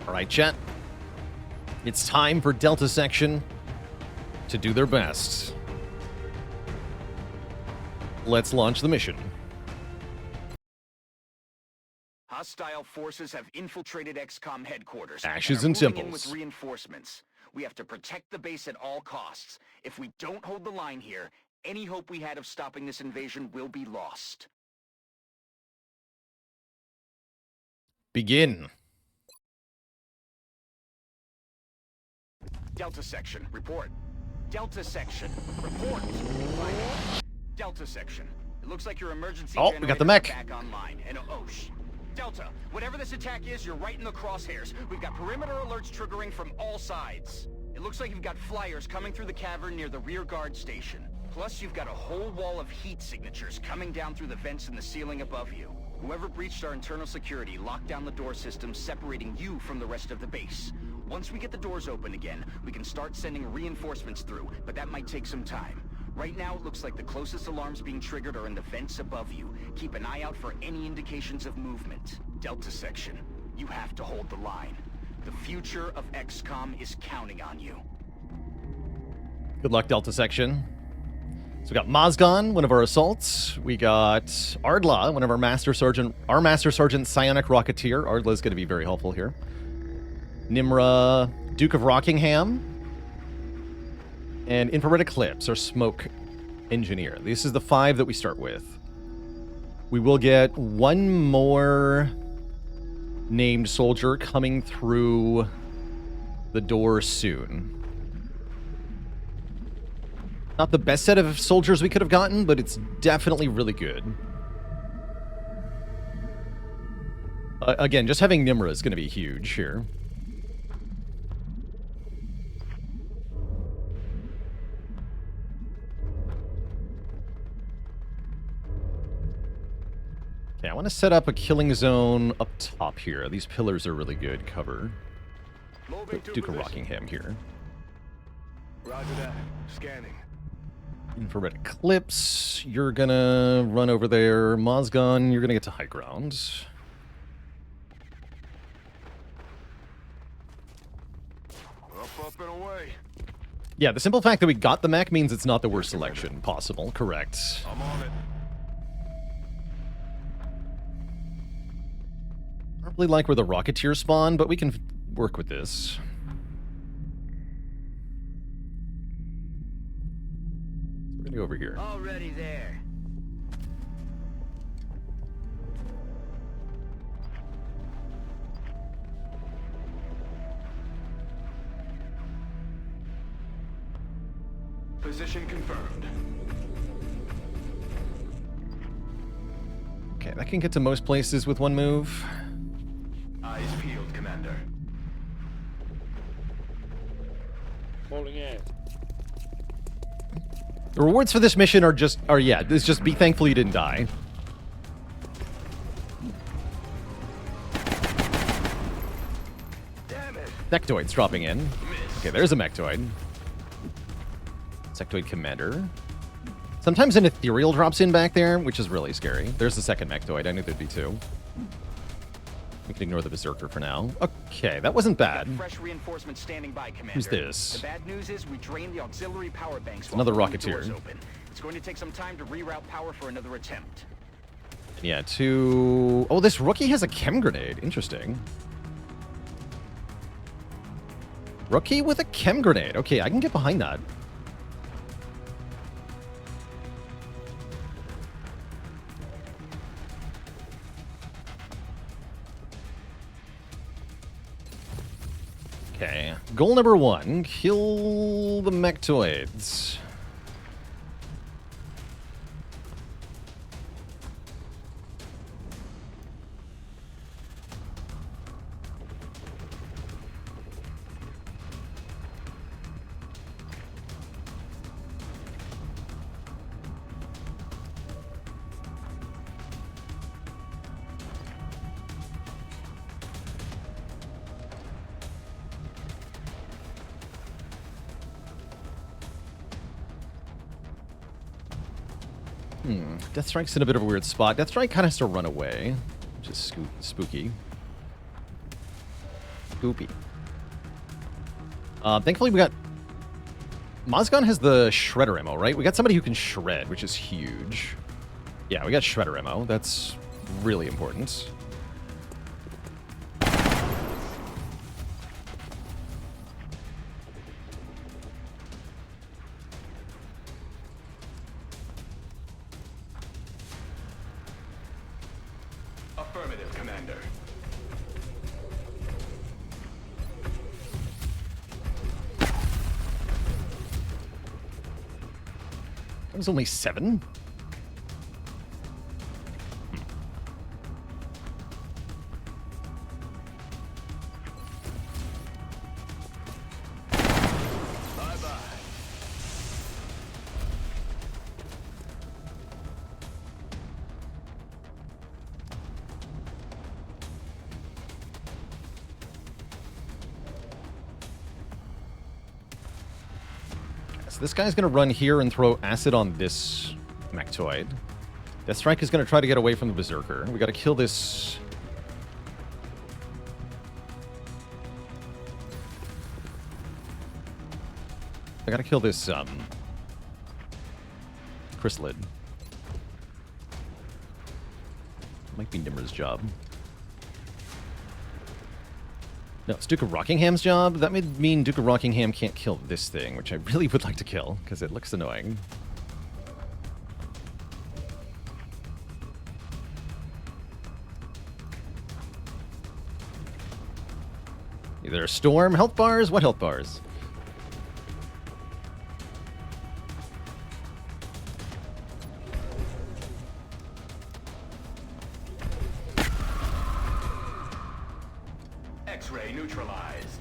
All right, chat. It's time for Delta Section to do their best. Let's launch the mission. Hostile forces have infiltrated XCOM headquarters. Ashes and and are moving in temples. with reinforcements. We have to protect the base at all costs. If we don't hold the line here, any hope we had of stopping this invasion will be lost. Begin. Delta Section, report. Delta Section, report. Fine. Delta Section. It looks like your emergency Oh, we got the generators mech. are back online. And Delta, whatever this attack is, you're right in the crosshairs. We've got perimeter alerts triggering from all sides. It looks like you've got flyers coming through the cavern near the rear guard station. Plus, you've got a whole wall of heat signatures coming down through the vents in the ceiling above you. Whoever breached our internal security locked down the door system, separating you from the rest of the base. Once we get the doors open again, we can start sending reinforcements through, but that might take some time. Right now, it looks like the closest alarms being triggered are in the vents above you. Keep an eye out for any indications of movement. Delta Section, you have to hold the line. The future of XCOM is counting on you. Good luck, Delta Section. So we got Mozgon, one of our assaults. We got Ardla, one of our Master Sergeant Psionic Rocketeer. Ardla's going to be very helpful here. Nimra, Duke of Rockingham. And Infrared Eclipse, our Smoke Engineer. This is the 5 that we start with. We will get one more named soldier coming through the door soon. Not the best set of soldiers we could have gotten, but it's definitely really good. Again, just having Nimra is going to be huge here. Okay, I want to set up a killing zone up top here. These pillars are really good cover. Duke of Rockingham here. Roger that. Scanning. Infrared Eclipse, you're gonna run over there. Mozgon, you're gonna get to high ground. Up and away. Yeah, the simple fact that we got the mech means it's not the worst selection possible. Correct. I'm on it. I don't really like where the Rocketeer spawn, but we can work with this. We're gonna go over here. Already there. Position confirmed. Okay, that can get to most places with one move. Eyes peeled, Commander. Falling out. The rewards for this mission are just be thankful you didn't die. Damn it. Sectoid's dropping in. Okay, there's a Mechtoid. Sectoid Commander. Sometimes an Ethereal drops in back there, which is really scary. There's the second Mechtoid. I knew there'd be 2. We can ignore the Berserker for now. Okay, that wasn't bad. Fresh reinforcements standing by, Commander. Who's this? The bad news is we drained the auxiliary power banks. Another while the Rocketeer. doors open. It's going to take some time to reroute power for another attempt. Yeah, to... Oh, this rookie has a chem grenade. Interesting. Rookie with a chem grenade. Okay, I can get behind that. Okay, goal number 1, kill the Mechtoids. Deathstrike's in a bit of a weird spot. Deathstrike kind of has to run away, which is spooky. Scoopy. Thankfully, we got... Mozgon has the shredder ammo, right? We got somebody who can shred, which is huge. Yeah, we got shredder ammo. That's really important. Affirmative, Commander. That was only 7? So this guy's going to run here and throw acid on this Mechtoid. Deathstrike is going to try to get away from the Berserker. We got to kill this... I got to kill this, Chrysalid. Might be Nimra's job. No, it's Duke of Rockingham's job. That would mean Duke of Rockingham can't kill this thing, which I really would like to kill, because it looks annoying. Either Storm, health bars? What health bars? X-ray neutralized.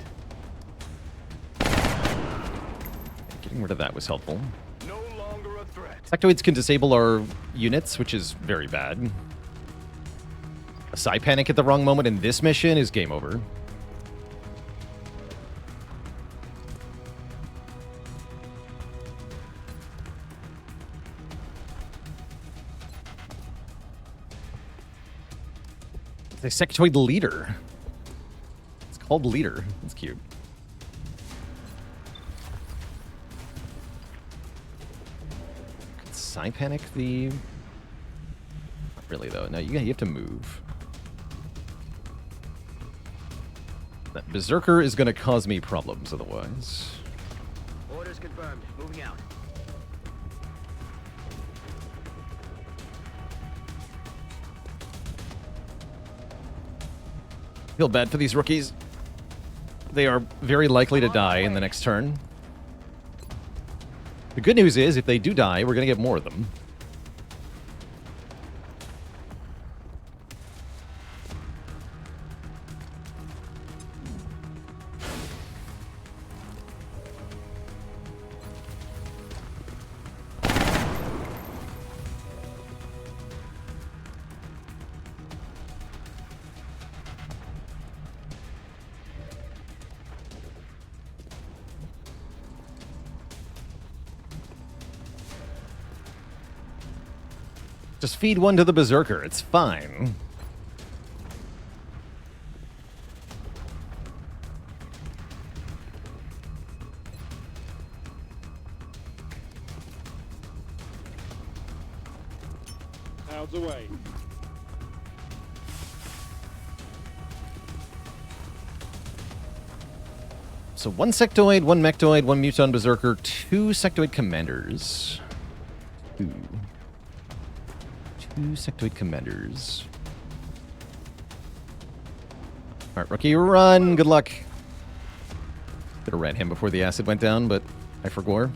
Getting rid of that was helpful. No longer a threat. Sectoids can disable our units, which is very bad. A Psy Panic at the wrong moment in this mission is game over. It's a sectoid leader. It's called leader. That's cute. Could Psy Panic the... Not really, though. No, you have to move. That Berserker is going to cause me problems otherwise. Orders confirmed. Moving out. Feel bad for these rookies. They are very likely to die in the next turn. The good news is, if they do die, we're going to get more of them. Just feed one to the Berserker. It's fine. Clouds away. So 1 sectoid, 1 mechtoid, 1 muton berserker, 2 sectoid commanders. 2 sectoid commanders. Alright, rookie, run! Good luck. Could have ran him before the acid went down, but I forgore.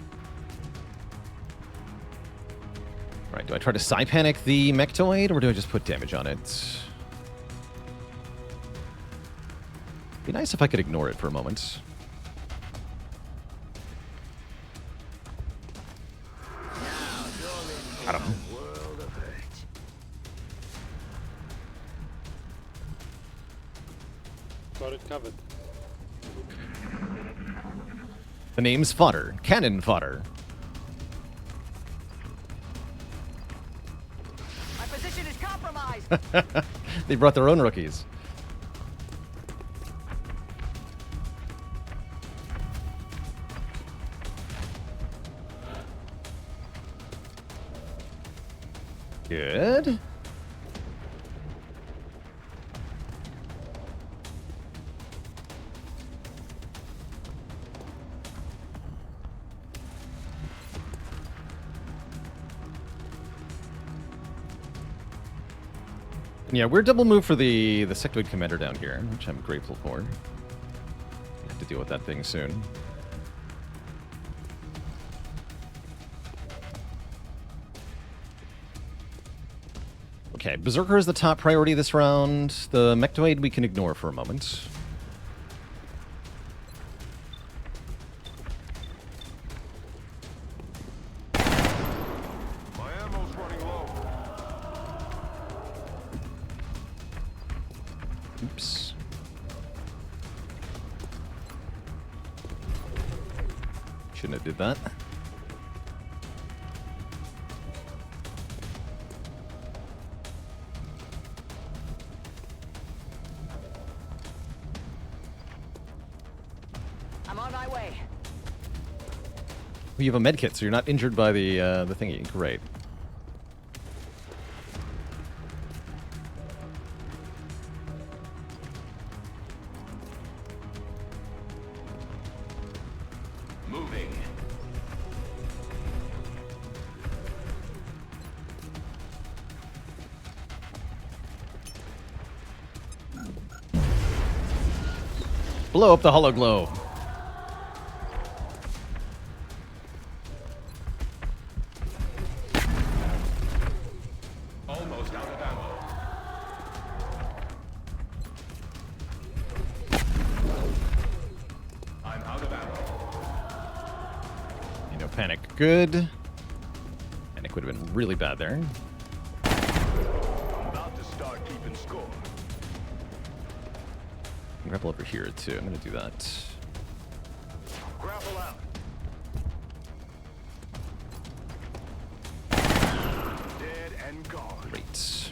Alright, do I try to Psy Panic the mechtoid, or do I just put damage on it? Be nice if I could ignore it for a moment. I don't know. Got it covered. The name's fodder. Cannon fodder. My position is compromised. They brought their own rookies. Good. Yeah, we're double move for the sectoid commander down here, which I'm grateful for. I have to deal with that thing soon. Okay, Berserker is the top priority this round. The Mechtoid we can ignore for a moment. My ammo's running low. Oops. Shouldn't have did that. I'm on my way. You have a medkit, so you're not injured by the thingy. Great. Moving. Blow up the hollow glow. Almost out of ammo. I'm out of ammo. You know, panic. Good. Panic would have been really bad there. I'm about to start keeping score. Grapple over here, too. I'm going to do that. Grapple out. Dead and gone. Great.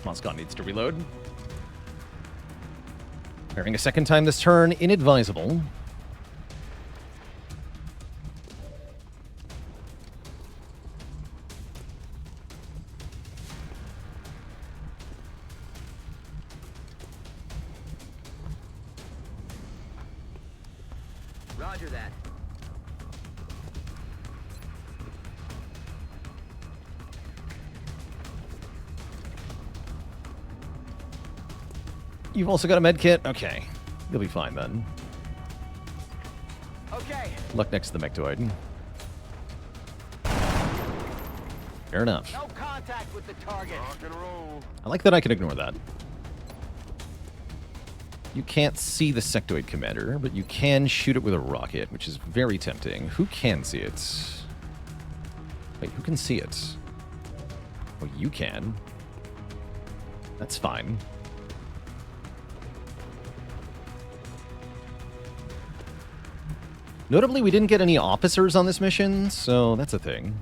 Moscon needs to reload. Firing a second time this turn, inadvisable. Roger that. You've also got a med kit? Okay. You'll be fine then. Okay. Luck next to the Mechtoid. Fair enough. No contact with the target. Rock and roll. I like that I can ignore that. You can't see the sectoid commander, but you can shoot it with a rocket, which is very tempting. Who can see it? Wait, who can see it? Oh, you can. That's fine. Notably, we didn't get any officers on this mission, so that's a thing.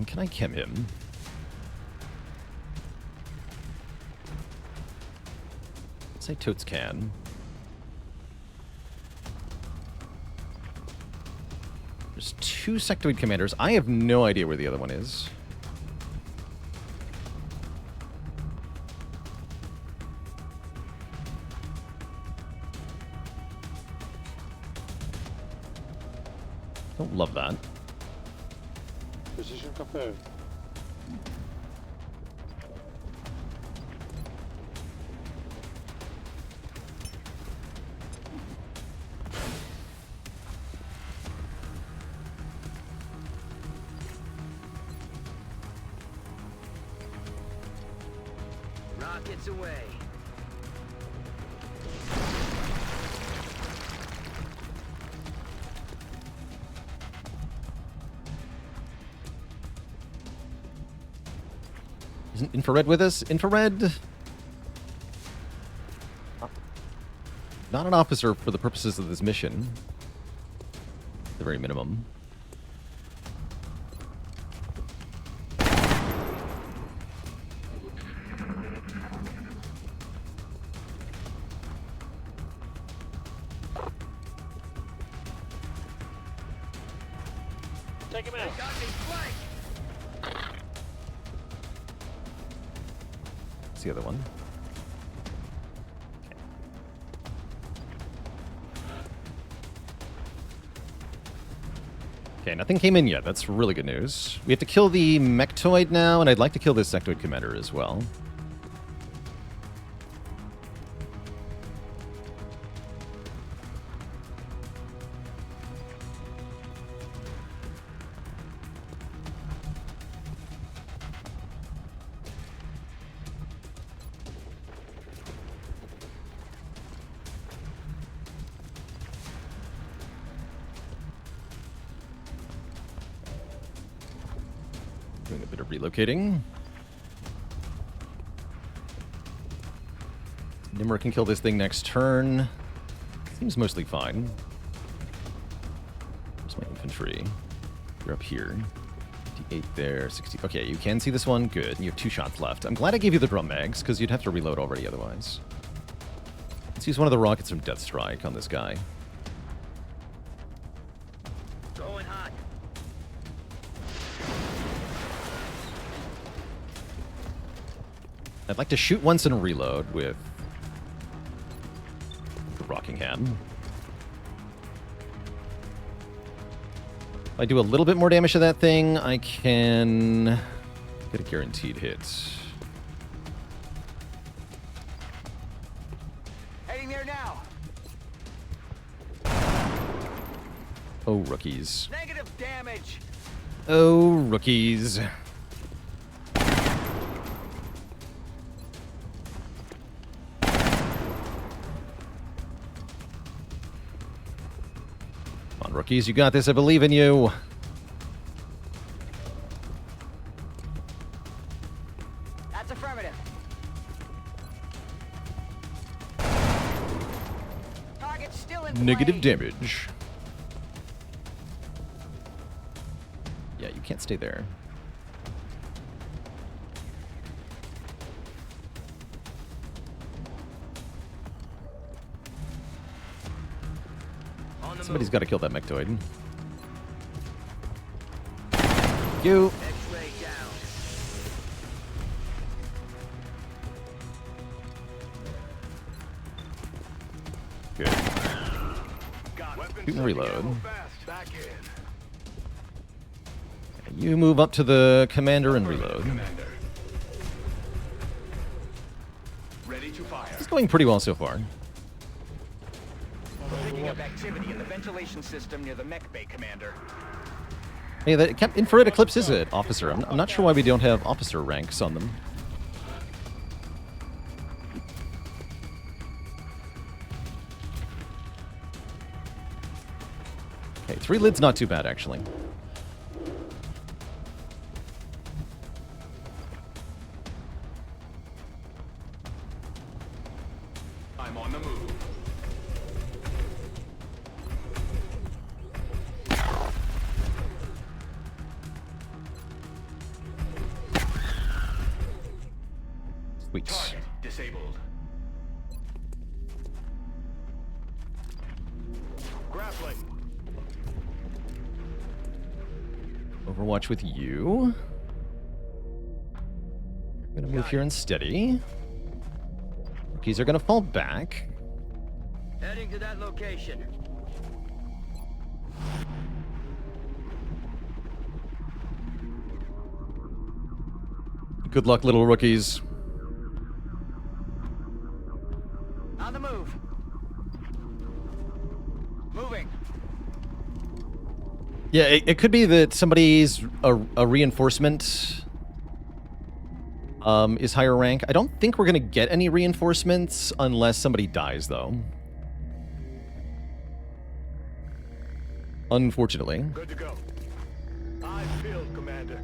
Can I chem him? Let's say totes can. There's two sectoid commanders. I have no idea where the other one is. Don't love that. Position confirmed. Rockets away. Isn't infrared with us? Infrared? Not an officer for the purposes of this mission. At the very minimum. Take him out. What's the other one? Okay, nothing came in yet. That's really good news. We have to kill the Mechtoid now, and I'd like to kill this Sectoid Commander as well. Doing a bit of relocating. Nimmer can kill this thing next turn. Seems mostly fine. Where's my infantry? You're up here. 58 there, 60. Okay, you can see this one. Good. You have 2 shots left. I'm glad I gave you the drum mags, because you'd have to reload already otherwise. Let's use one of the rockets from Death Strike on this guy. Going hot. I'd like to shoot once and reload with the Rockingham. If I do a little bit more damage to that thing, I can get a guaranteed hit. Heading there now. Oh, rookies. Negative damage. Oh, rookies. Come on, rookies, you got this. I believe in you. That's affirmative. Target's still in Negative play. damage. Yeah, you can't stay there. On the Somebody's move. got to kill that Mechtoid. You. X-ray down. Good. Shoot and reload. Fast. Back in. You move up to the commander and reload. Commander. Ready to fire. It's going pretty well so far. We're picking up activity in the ventilation system near the mech bay, Commander. Hey, the infrared eclipse is it, officer? I'm not sure why we don't have officer ranks on them. Okay, 3 lids not too bad actually. I'm on the move. Sweet. Target disabled. Grappling. Overwatch with you. I'm gonna move here and steady. Rookies are gonna fall back. Heading to that location. Good luck, little rookies. On the move. Moving. Yeah, it could be that somebody's a reinforcement is higher rank. I don't think we're gonna get any reinforcements unless somebody dies, though. Unfortunately. Good to go. Eyes peeled, Commander.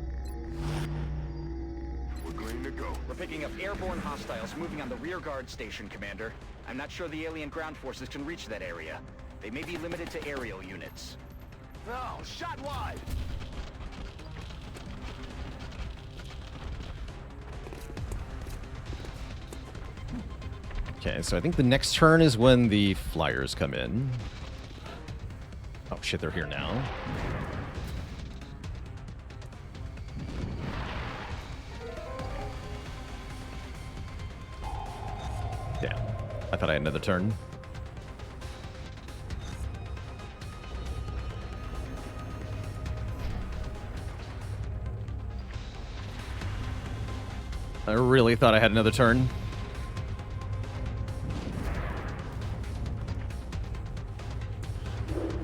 We're green to go. We're picking up airborne hostiles moving on the rear guard station, Commander. I'm not sure the alien ground forces can reach that area. They may be limited to aerial units. No, shot wide. Okay, so I think the next turn is when the flyers come in. Oh shit, they're here now. I thought I had another turn. I really thought I had another turn.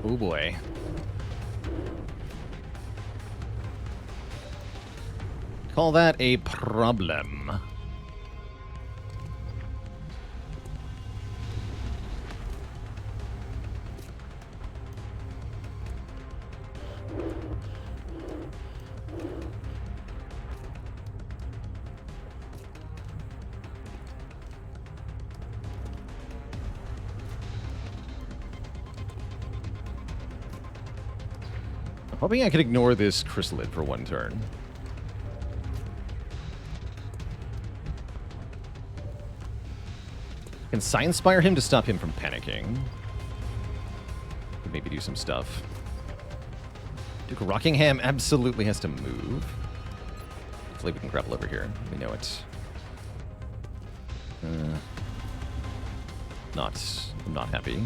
Oh boy. Call that a problem. Hoping I could ignore this chrysalid for one turn. Can Sci-Inspire him to stop him from panicking. Could maybe do some stuff. Duke Rockingham absolutely has to move. Hopefully we can grapple over here. We know it. I'm not happy.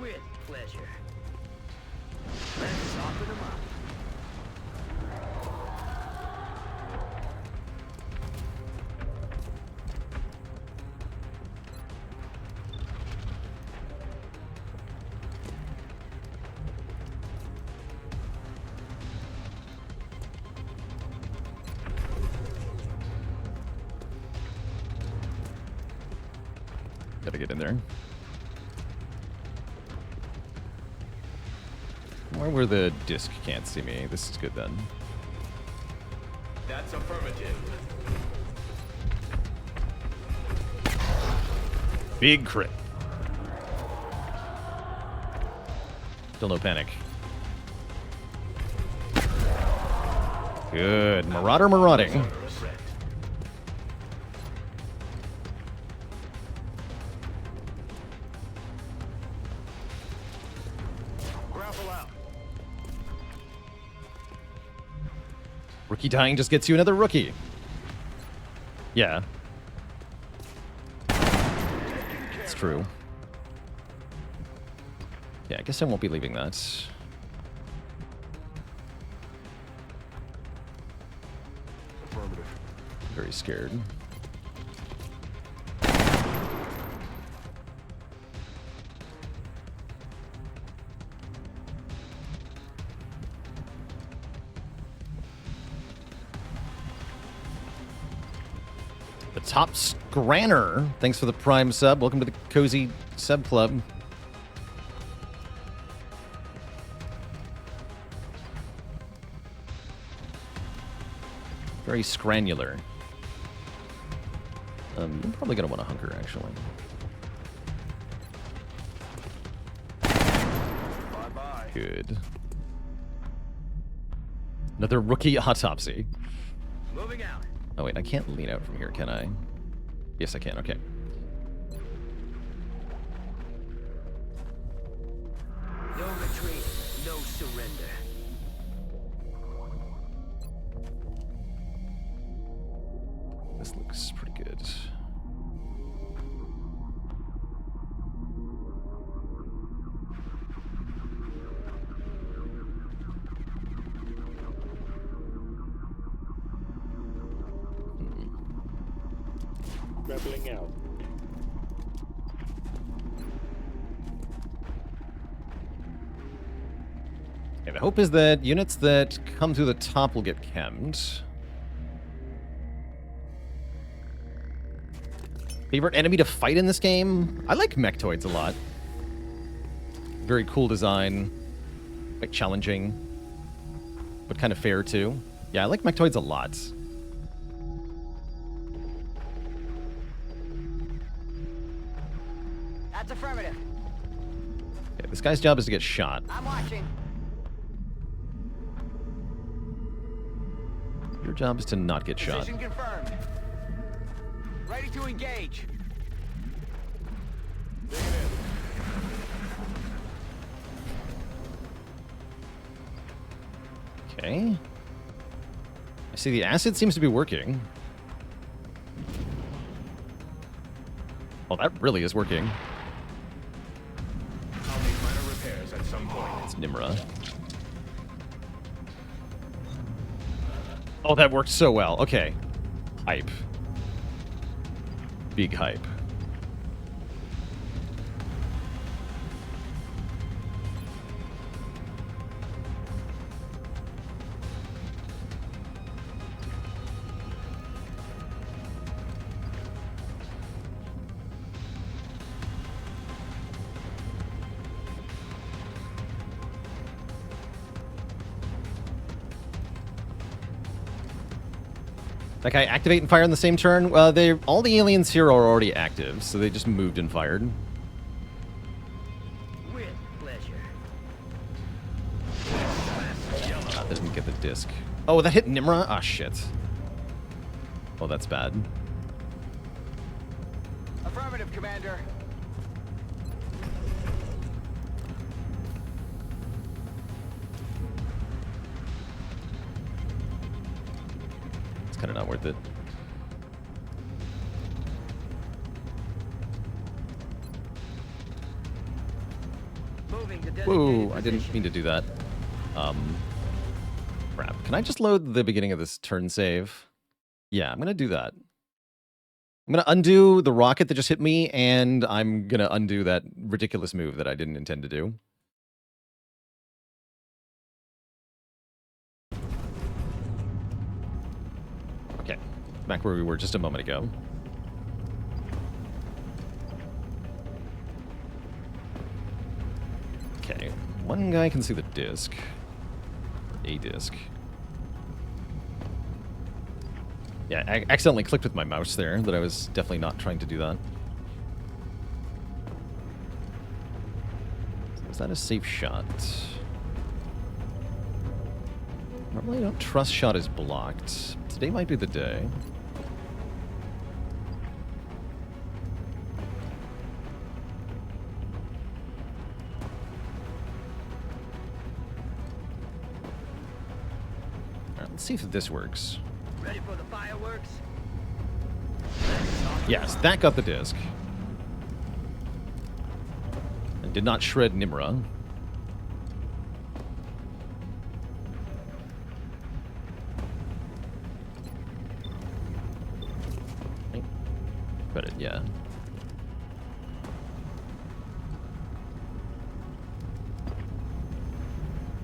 With pleasure. Let's soften them up. Gotta get in there. Where the disc can't see me. This is good then. That's affirmative. Big crit. Still no panic. Good. Marauder marauding. Grapple out. Rookie dying just gets you another rookie. Yeah. It's true. Yeah, I guess I won't be leaving that. Affirmative. Very scared. The Top Scranner, thanks for the Prime sub. Welcome to the Cozy Sub Club. Very scranular. I'm probably going to want to hunker, actually. Bye-bye. Good. Another rookie autopsy. Moving out. Oh, wait, I can't lean out from here, can I? Yes, I can. Okay. No retreat, no surrender. This looks pretty good. Rebelling out. Okay, the hope is that units that come through the top will get chemmed. Favorite enemy to fight in this game? I like mechtoids a lot. Very cool design. Quite challenging. But kind of fair, too. Yeah, I like mechtoids a lot. That's affirmative. Okay, this guy's job is to get shot. I'm watching. Your job is to not get shot. Position confirmed. Ready to engage. Dig it in. Okay. I see the acid seems to be working. Oh, that really is working. I'll make minor repairs at some point. It's Nimra. Oh, that worked so well. Okay. Hype. Big hype. Like, I activate and fire in the same turn? Well, all the aliens here are already active, so they just moved and fired. With pleasure. Ah, they didn't get the disc. Oh, that hit Nimra? Ah, shit. Oh, that's bad. Affirmative, Commander. It's kind of not worth it. Moving to designated Whoa, I didn't position. mean to do that. Crap. Can I just load the beginning of this turn save? Yeah, I'm going to do that. I'm going to undo the rocket that just hit me, and I'm going to undo that ridiculous move that I didn't intend to do. Okay, back where we were just a moment ago. Okay, one guy can see the disc. A disc. Yeah, I accidentally clicked with my mouse there, that I was definitely not trying to do that. Is that a safe shot? Normally I don't trust shot is blocked. Today might be the day. Alright, let's see if this works. Ready for the fireworks? Yes, that got the disc. And did not shred Nimra. Credit, yeah.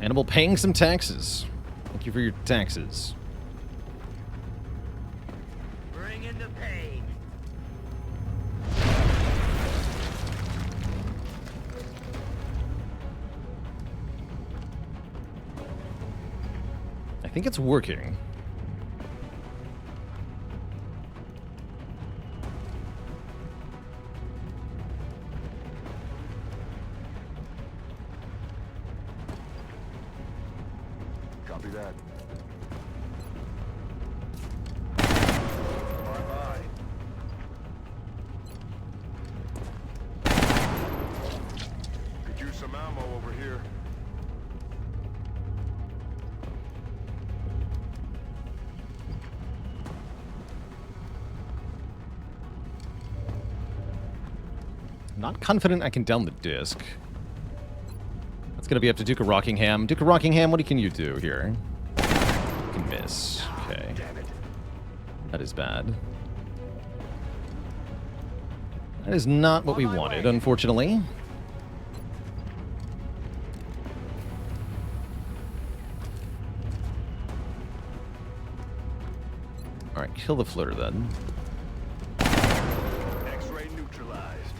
Animal paying some taxes. Thank you for your taxes. Bring in the pain. I think it's working. Copy that. Could use some ammo over here. Not confident I can down the disc. That's going to be up to Duke of Rockingham. Duke of Rockingham, what can you do here? You can miss. Okay. Damn it. That is bad. That is not what we wanted, unfortunately. Alright, kill the floater then. X-ray neutralized.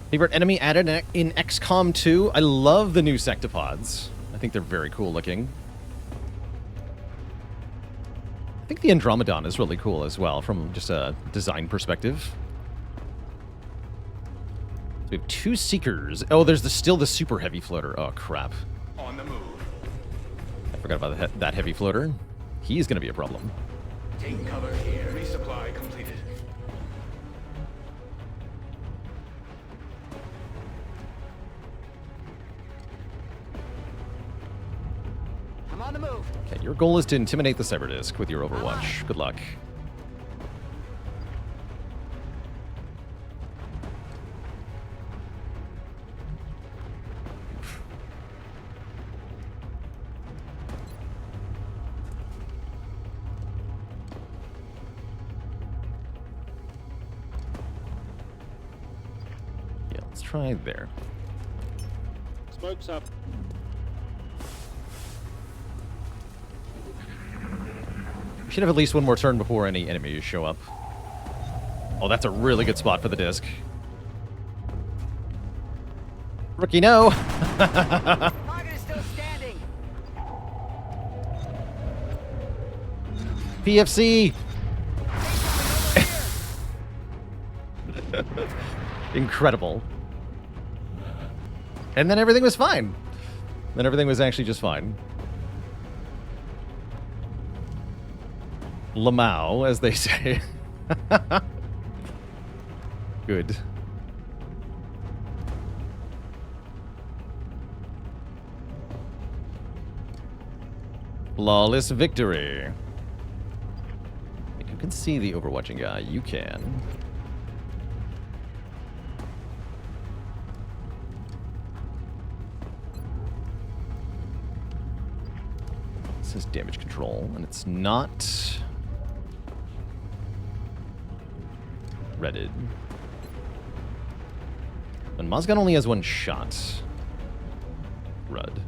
Favorite enemy added in XCOM 2? I love the new sectopods. I think they're very cool looking. I think the Andromedon is really cool as well from just a design perspective. So we have two Seekers. Oh, there's still the super heavy floater. Oh, crap. On the move. I forgot about that heavy floater. He's going to be a problem. Take cover here. Resupply completed. On the move. Okay, your goal is to intimidate the Cyberdisk with your Overwatch. Good luck. Yeah, let's try there. Smoke's up. We should have at least one more turn before any enemies show up. Oh, that's a really good spot for the disc. Rookie, no! Target is still standing. PFC! Incredible. And then everything was fine. Then everything was actually just fine. Lamau, as they say. Good. Flawless victory. You can see the Overwatching guy. You can. This is damage control, and it's not redded. And Mozgon only has one shot. Rud.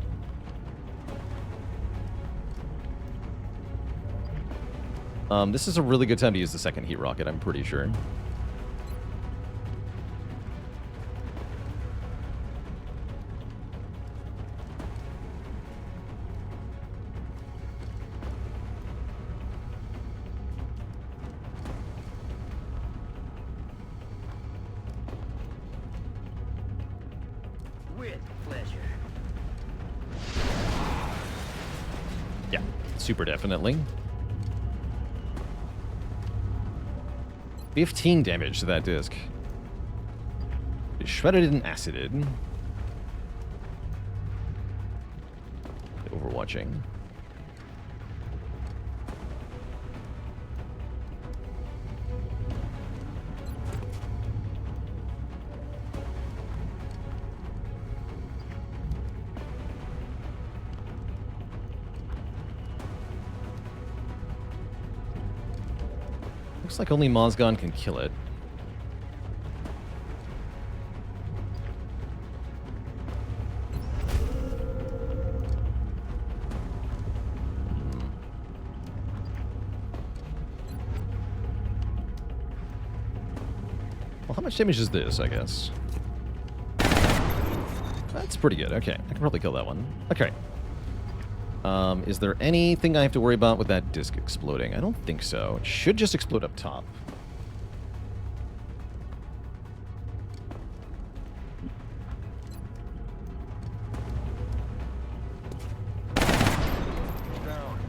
This is a really good time to use the second heat rocket, I'm pretty sure. With pleasure. Yeah, super definitely. 15 damage to that disc. It's shredded and acided. Overwatching. Looks like only Mozgon can kill it. Well, how much damage is this, I guess? That's pretty good. Okay, I can probably kill that one. Okay. Is there anything I have to worry about with that disc exploding? I don't think so. It should just explode up top. Down.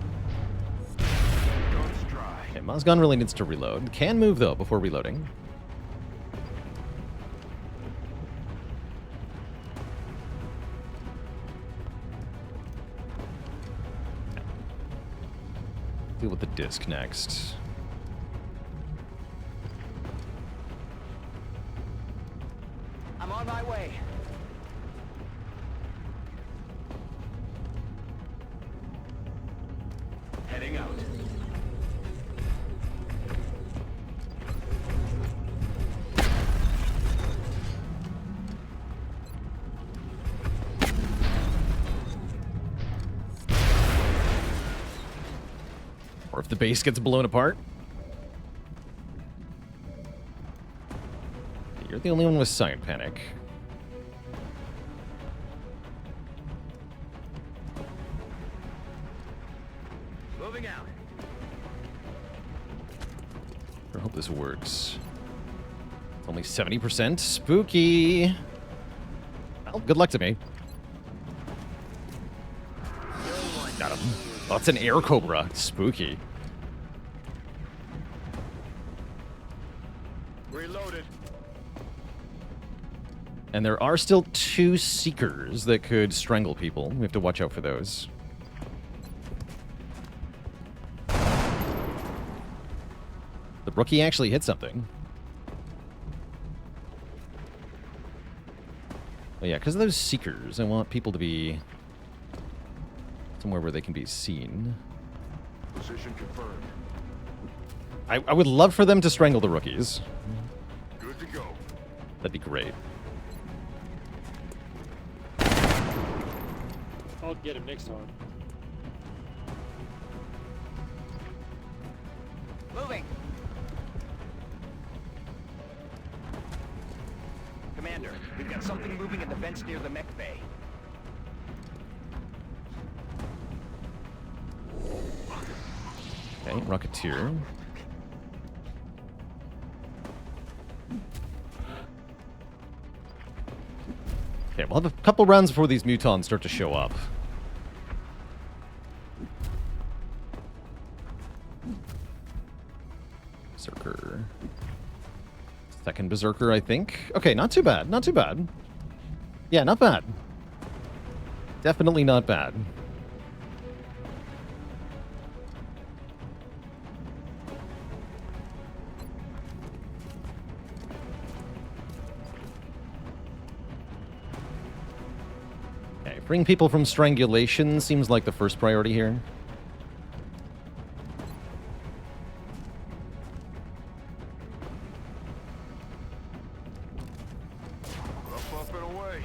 Guns dry. Okay, Mozgon really needs to reload. Can move, though, before reloading. Deal with the disc next. I'm on my way. Heading out. Or if the base gets blown apart. You're the only one with Science Panic. Moving out. I hope this works. It's only 70%. Spooky. Well, good luck to me. Got him. Oh, it's an air cobra. Spooky. Reloaded. And there are still 2 Seekers that could strangle people. We have to watch out for those. rookie actually hit something. Oh yeah, because of those seekers, I want people to be somewhere where they can be seen. Position confirmed. I would love for them to strangle the rookies. Good to go. That'd be great. I'll get him next time. Moving. Commander, we've got something moving in the vents near the mech bay. Okay, Rocketeer. Okay, we'll have a couple rounds before these mutons start to show up. Berserker. Second Berserker, I think. Okay, not too bad. Not too bad. Yeah, not bad. Definitely not bad. Okay, bring people from strangulation seems like the first priority here. Up and away.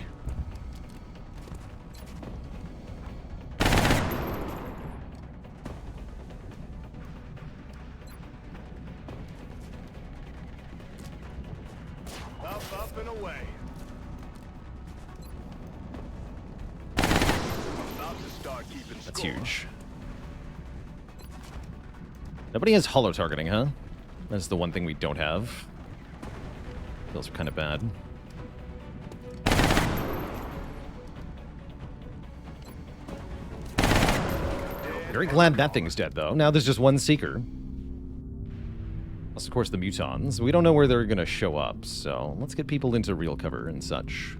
Up and away. About to start keeping That's score. huge. Nobody has hollow targeting, huh? That's the one thing we don't have. Those are kind of bad. Very glad that thing's dead, though. Now there's just one Seeker. Plus, of course, the Mutons. We don't know where they're going to show up, so let's get people into real cover and such.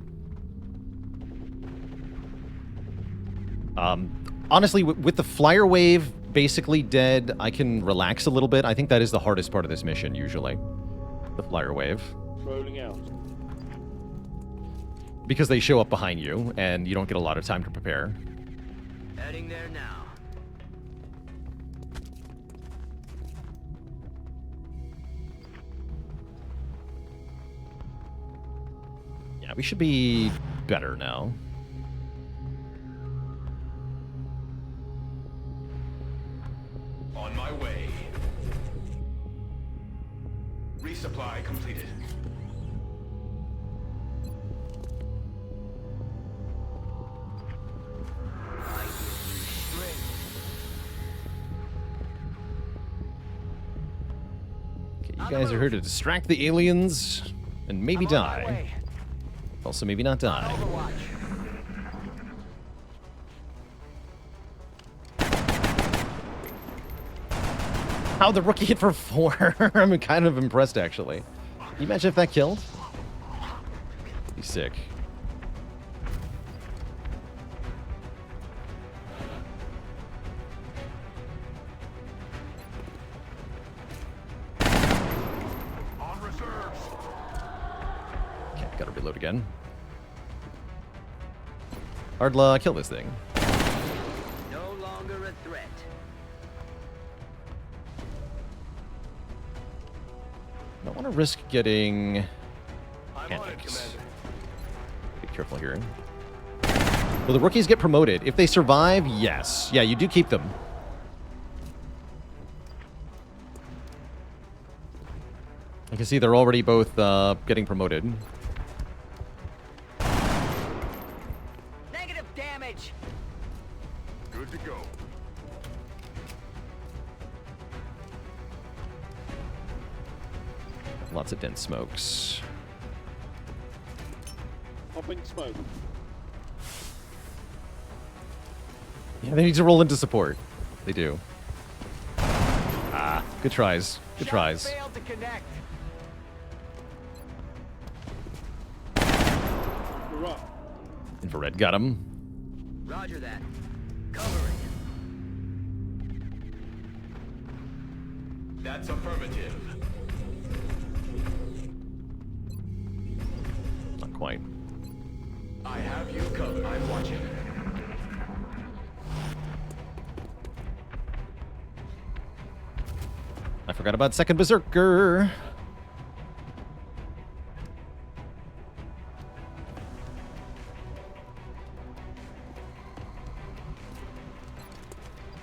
Honestly, with the flyer wave basically dead, I can relax a little bit. I think that is the hardest part of this mission, usually. The flyer wave. Rolling out. Because they show up behind you, and you don't get a lot of time to prepare. Heading there now. Yeah, we should be better now. On my way. Resupply completed. Okay, you guys are here to distract the aliens and maybe I'm on my die. way. Also, maybe not die. Overwatch. How the rookie hit for 4? I'm kind of impressed, actually. Can you imagine if that killed? Be sick. On reserves. Okay, gotta reload again. Hard kill this thing. No longer a threat. Don't want to risk getting I'm on it, panics. Commander. Be careful here. Will the rookies get promoted? If they survive, yes. Yeah, you do keep them. I can see they're already both getting promoted. Negative damage. Good to go. Lots of dense smokes. Popping smoke. Yeah, they need to roll into support. They do. Ah, good tries. Good tries. Failed to connect. We're up. Infrared got him. Roger that. Covering. That's affirmative. quite. I have you covered. I'm watching. I forgot about second Berserker.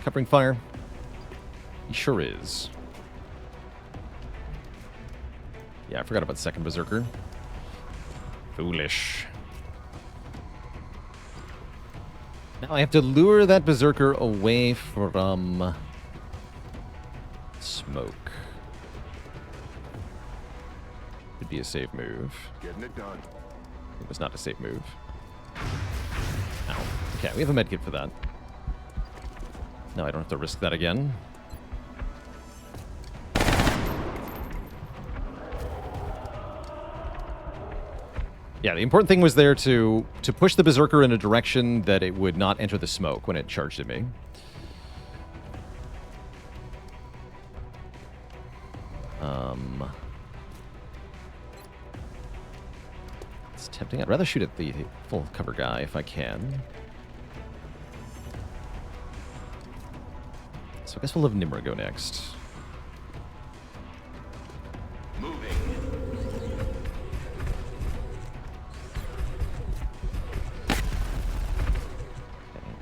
Covering fire. He sure is. Yeah, I forgot about second Berserker. Foolish. Now I have to lure that Berserker away from smoke. Could be a safe move. Getting it done. It was not a safe move. Ow. Okay, we have a medkit for that. No, I don't have to risk that again. Yeah, the important thing was there to push the Berserker in a direction that it would not enter the smoke when it charged at me. It's tempting. I'd rather shoot at the full cover guy if I can. So I guess we'll have Nimra go next. Moving.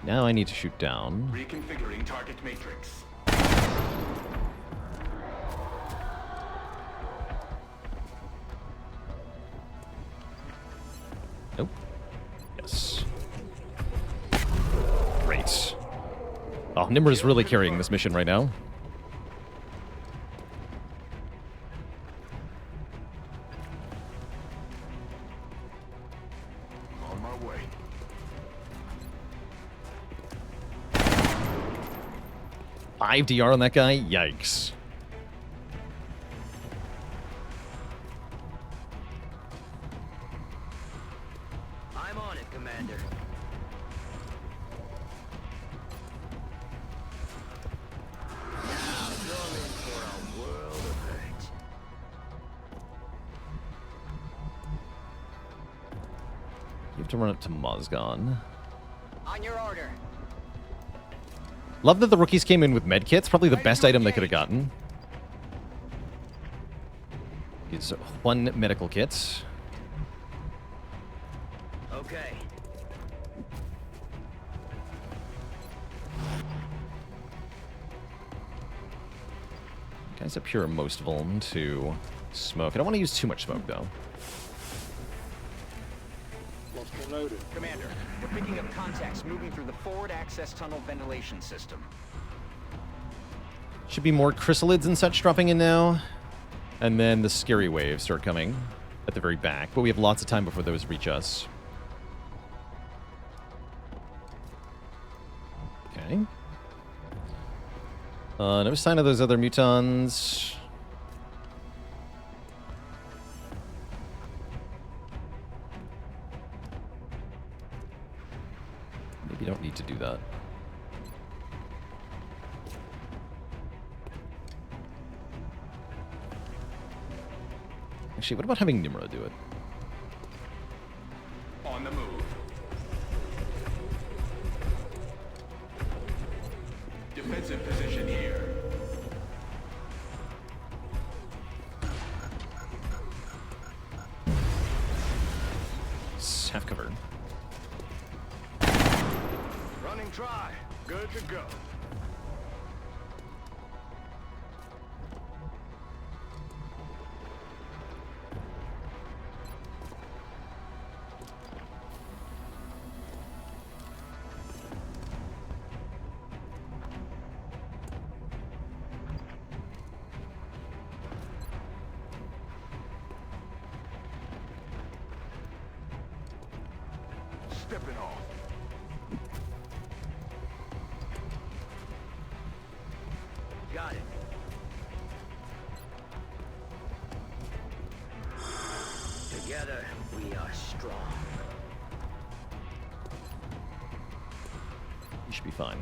Now I need to shoot down. Reconfiguring target matrix. Nope. Yes. Great. Oh, Nimra's really carrying this mission right now. On my way. Five DR on that guy? Yikes. I'm on it, Commander. Now you're in for a world of hurt. You have to run up to Mozgon. On your order. Love that the rookies came in with medkits. Probably the best item they could have gotten. Is one medical kit. Okay. Guys up here are most vulnerable to smoke. I don't want to use too much smoke, though. Lost and loaded. Commander, we're picking up contacts moving through the forward access tunnel ventilation system. Should be more chrysalids and such dropping in now. And then the scary waves start coming at the very back. But we have lots of time before those reach us. Okay. No sign of those other mutons. Maybe you don't need to do that. Actually, what about having Nimra do it? On the move. Defensive position here. Half cover. Running dry. Good to go. Stepping off. Got it. Together, we are strong. You should be fine.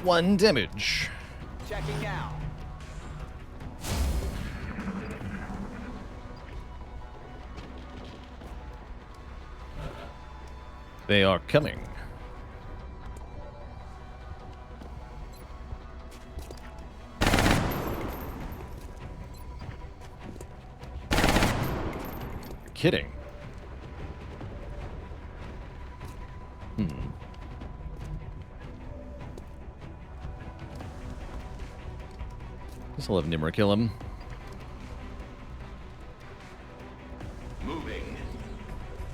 1 damage. Checking now. They are coming. You're kidding. Guess I'll have Nimmer kill him. Moving.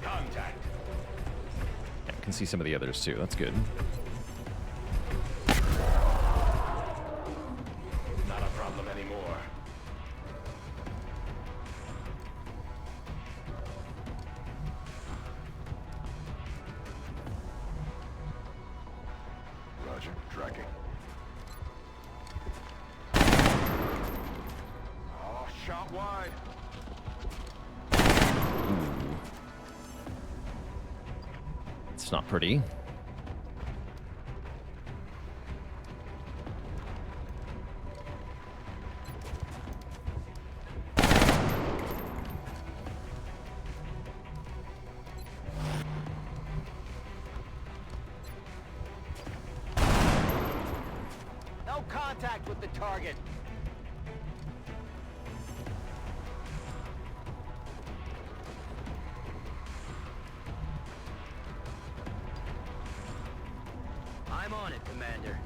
Contact. Yeah, I can see some of the others too. That's good. Not a problem anymore. Roger, tracking. Oh, shot wide. It's not pretty. No contact with the target. I'm on it, Commander.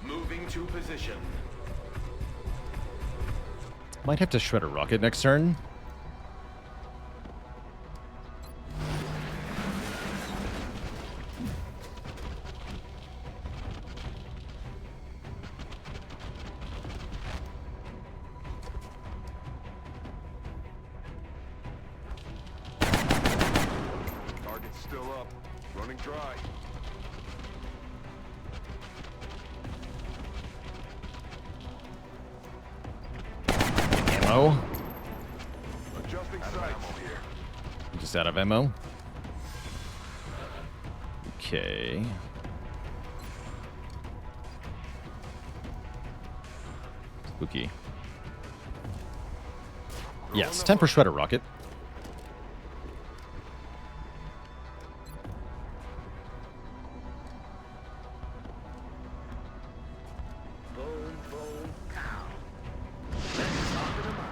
Moving to position. Might have to shred a rocket next turn. Target's still up. Running dry. Ammo. Adjusting sights. Here. Just out of ammo. Okay. Spooky. Yes, time for shredder rocket. Boom, boom, pow. Let's talk to them up.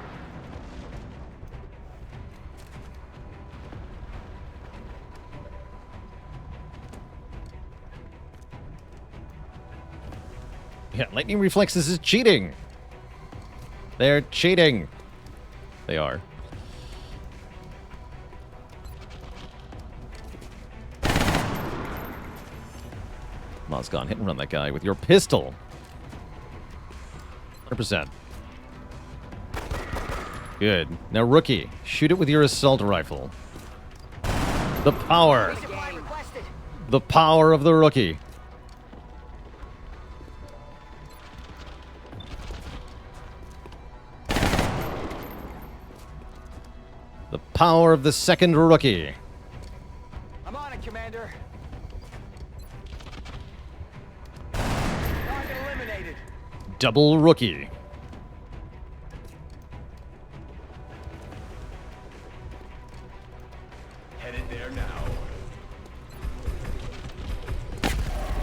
Yeah, lightning reflexes is cheating. They're cheating. They are. Mozgon, hit and run that guy with your pistol. 100%. Good. Now, rookie, shoot it with your assault rifle. The power. Supply requested. The power of the rookie. The power of the second rookie. I'm on it, Commander. Target eliminated. Double rookie. Headed there now.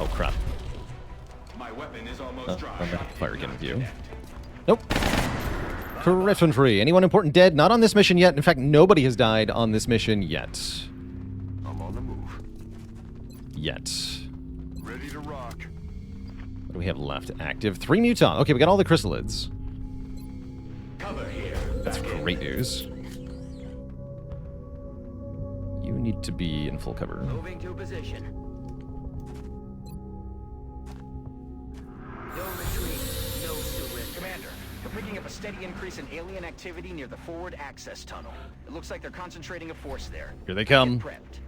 Oh, crap. My weapon is almost dry. I'm gonna fire again with you. Connect. Nope. Infantry. Anyone important dead? Not on this mission yet. In fact, nobody has died on this mission yet. I'm on the move. Yet. Ready to rock. What do we have left? Active. 3 muton. Okay, we got all the chrysalids. Cover here. That's great news. You need to be in full cover. Moving to position. No retreat, no surrender. Commander, we're picking up a steady increase in alien activity near the forward access tunnel. It looks like they're concentrating a force there. Here they come. Get prepped.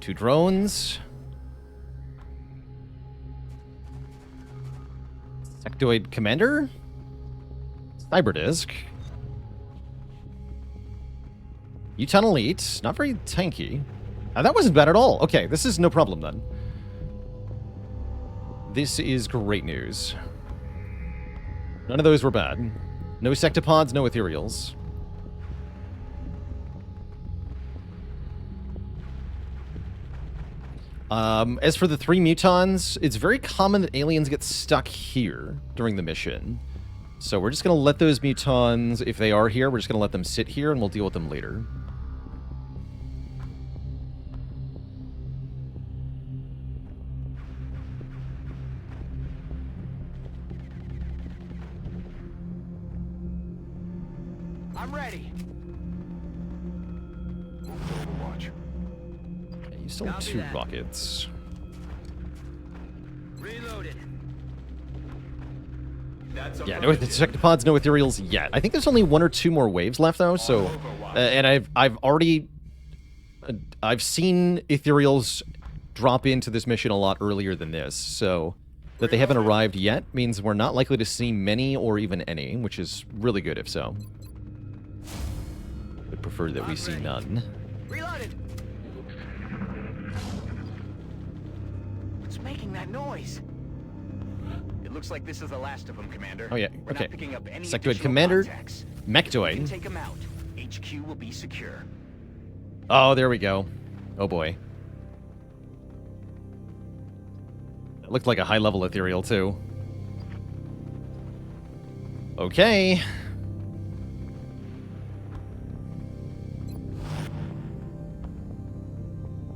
2 drones. Sectoid Commander? Cyberdisk. Uton Elite. Not very tanky. That wasn't bad at all. Okay, this is no problem then. This is great news. None of those were bad. No sectopods, no ethereals. As for the 3 mutons, it's very common that aliens get stuck here during the mission. So we're just going to let those mutons, if they are here, we're just going to let them sit here and we'll deal with them later. I'm ready. Overwatch. Okay, you still have Copy 2 that. rockets. Reloaded. That's Yeah, no sectopods, no ethereals yet. I think there's only 1 or 2 more waves left though. So, and I've already I've seen ethereals drop into this mission a lot earlier than this. So that they haven't arrived yet means we're not likely to see many or even any, which is really good if so. Would prefer that we see none. Reloaded. What's making that noise? It looks like this is the last of them, Commander. Oh yeah, We're okay. not picking up any Sectoid additional Commander, contacts. If we can Mechtoid. take them out. HQ will be secure. Oh, there we go. Oh boy. It looked like a high-level ethereal too. Okay.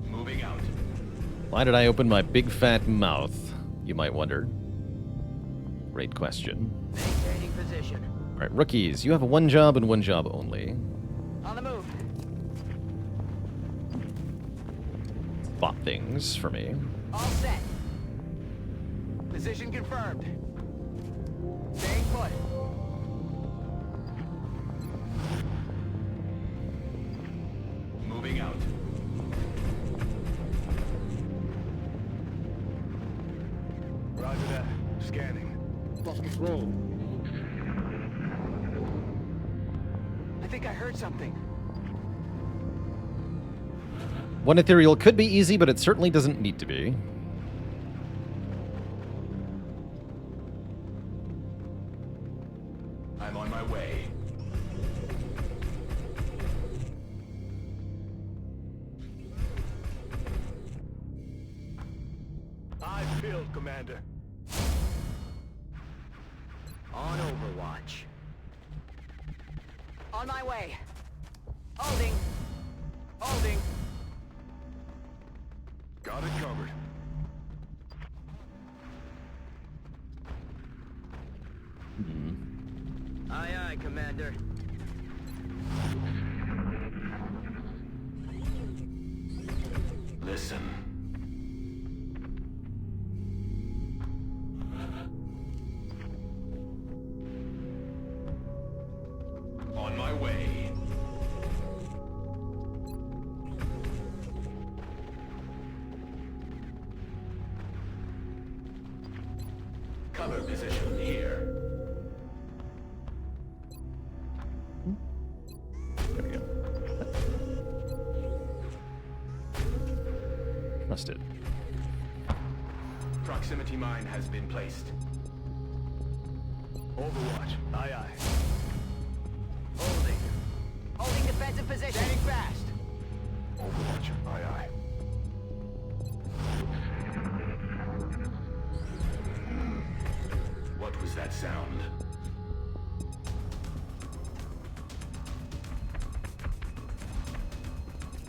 Moving out. Why did I open my big fat mouth? You might wonder. Great question. Maintaining position. All right, rookies, you have 1 job and 1 job only. On the move. Spot things for me. All set. Position confirmed. Staying put. Moving out. Roger that. Scanning. Lost control. I think I heard something. 1 ethereal could be easy, but it certainly doesn't need to be. I'm on my way. Eyes peeled, Commander. On Overwatch. On my way. Holding. Holding. Got it covered. Aye, aye, Commander. Listen. On my way. Cover position here. There we go. Trusted. Proximity mine has been placed. Overwatch. Aye, aye. Holding. Holding defensive position. Standing fast. Overwatch. Aye, aye. What was that sound?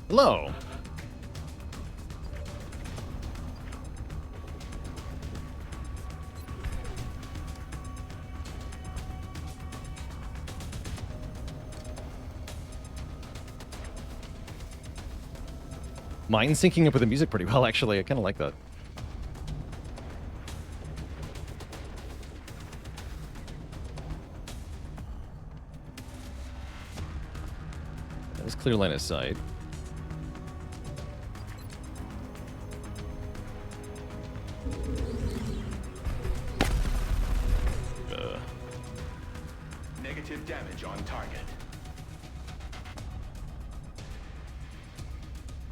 Hello. Mine's syncing up with the music pretty well, actually. I kind of like that. That was clear line of sight. Negative damage on target.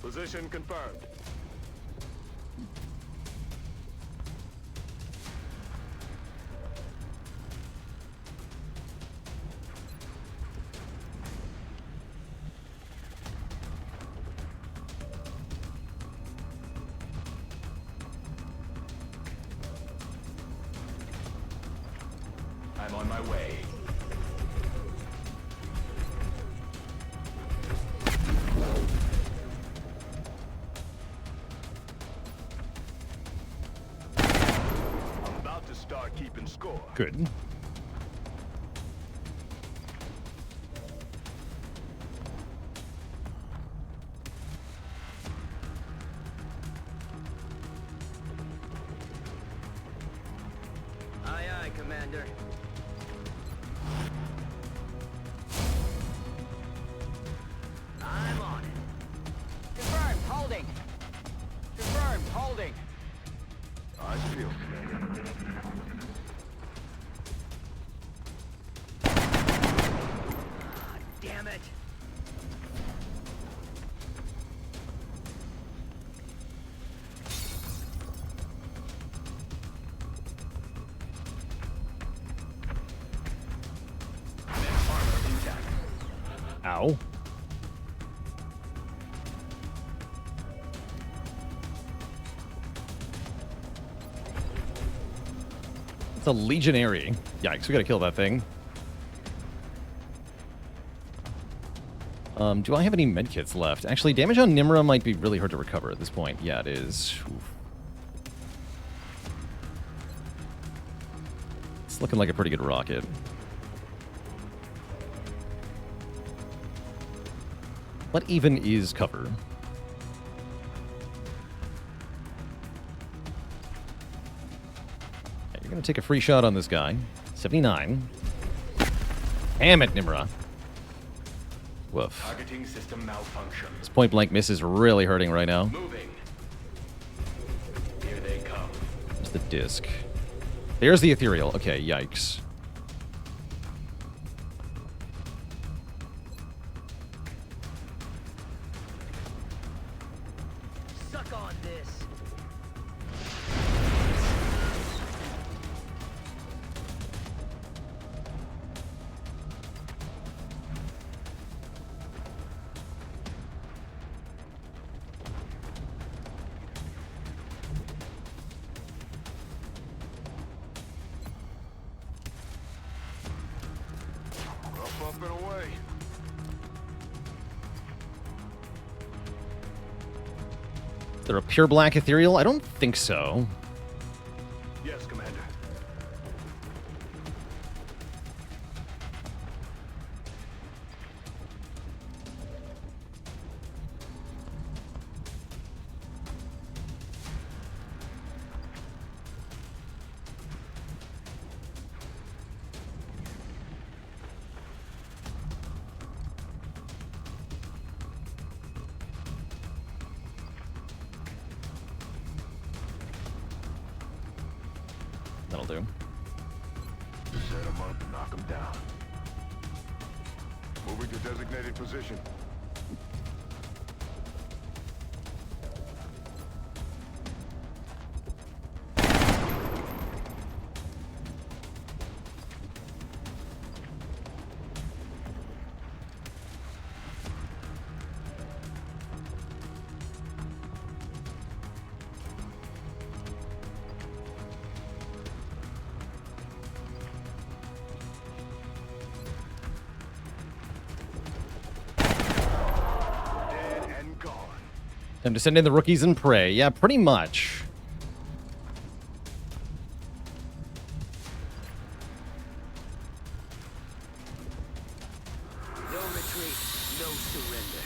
Position confirmed. On my way. I'm about to start keeping score. Good. Aye, aye, Commander. I'm on it. Confirmed, holding. Confirmed, holding. I feel, Commander. Damn it. Armor intact. Ow. It's a legionary. Yikes, we gotta kill that thing. Do I have any medkits left? Actually, damage on Nimra might be really hard to recover at this point. Yeah, it is. Oof. It's looking like a pretty good rocket. What even is cover? Okay, you're gonna take a free shot on this guy. 79. Damn it, Nimra. Woof. Targeting system malfunction. This point blank miss is really hurting right now. Moving. Here they come. There's the disc. There's the ethereal. Okay, yikes. Suck on this. Up and away. Is there a pure black ethereal? I don't think so. Yes, Commander. That'll do. Set him up and knock him down. Moving to designated position. Dead and gone. Time to send in the rookies and pray. Yeah, pretty much. No retreat, no surrender.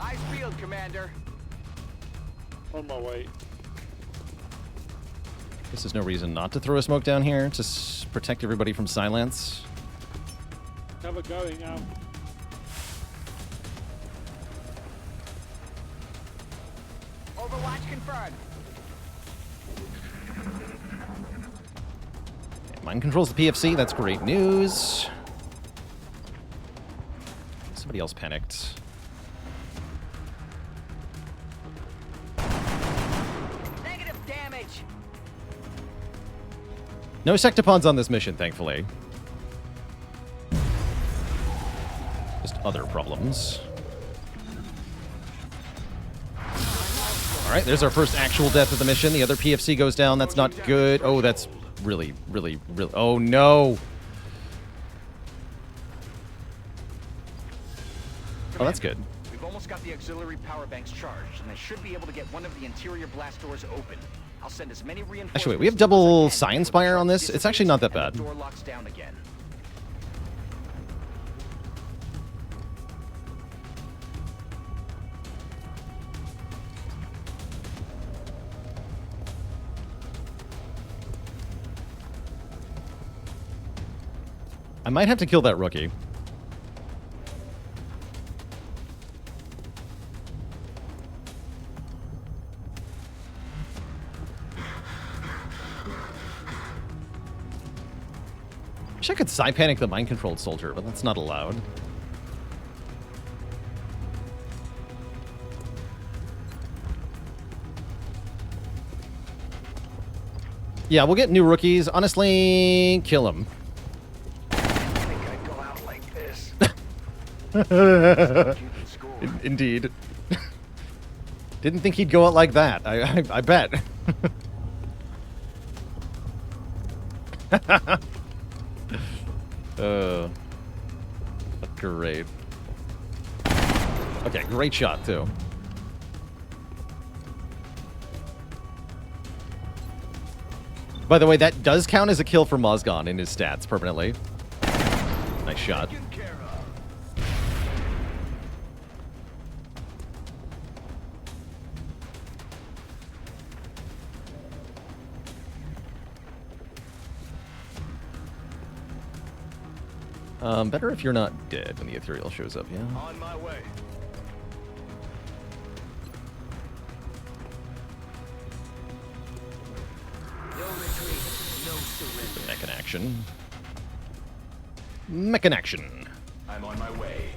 Eyes peeled, Commander. On my way. This is no reason not to throw a smoke down here to protect everybody from silence. Cover going out. Overwatch confirmed. Mine controls the PFC. That's great news. Somebody else panicked. Negative damage. No sectopons on this mission, thankfully. Just other problems. All right, there's our first actual death of the mission. The other PFC goes down. That's not good. Oh, that's really, really, really... Oh, no. Oh, that's good. We've almost got the auxiliary power banks charged, and I should be able to get one of the interior blast doors open. I'll send as many reinforcements. Actually, wait, we have double Science Spire on this? It's actually not that bad. The door locks down again. I might have to kill that rookie. Wish I could panic the mind-controlled soldier, but that's not allowed. Yeah, we'll get new rookies. Honestly, kill them. Indeed. Didn't think he'd go out like that. I bet. Great. Okay, great shot too. By the way, that does count as a kill for Mozgon in his stats permanently. Nice shot. Better if you're not dead when the ethereal shows up, yeah? On my way. No retreat, no surrender. Mech in action. Mech in action. I'm on my way.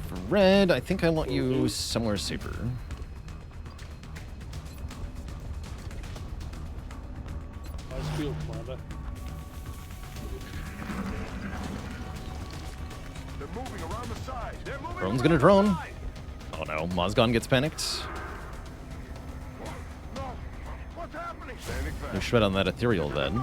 For red, I think I want you somewhere safer. Nice field, Commander. They're moving around the side. They're moving Drone's around gonna the drone. side. Oh no, Mozgon gets panicked. No. What's happening? Standing No fast. shred on that ethereal then.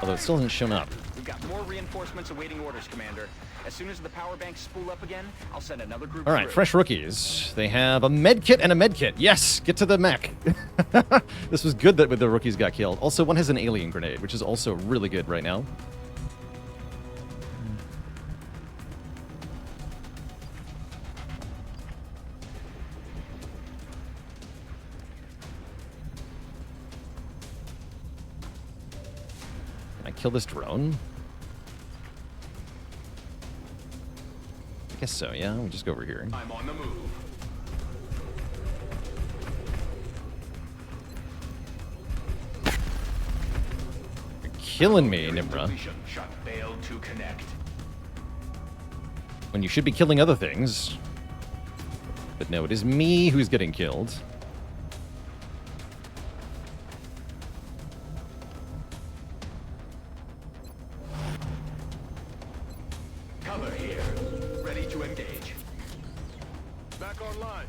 Although it still hasn't shown up. We've got more reinforcements awaiting orders, Commander. As soon as the power banks spool up again, I'll send another group. All right, through. fresh rookies. They have a med kit and a med kit. Yes, get to the mech. This was good that the rookies got killed. Also, one has an alien grenade, which is also really good right now. Can I kill this drone? I guess so, yeah. We'll just go over here. I'm on the move. You're killing me, Nimra. Completion. Shot failed to connect. When you should be killing other things. But no, it is me who's getting killed. Cover here. Ready to engage. Back online.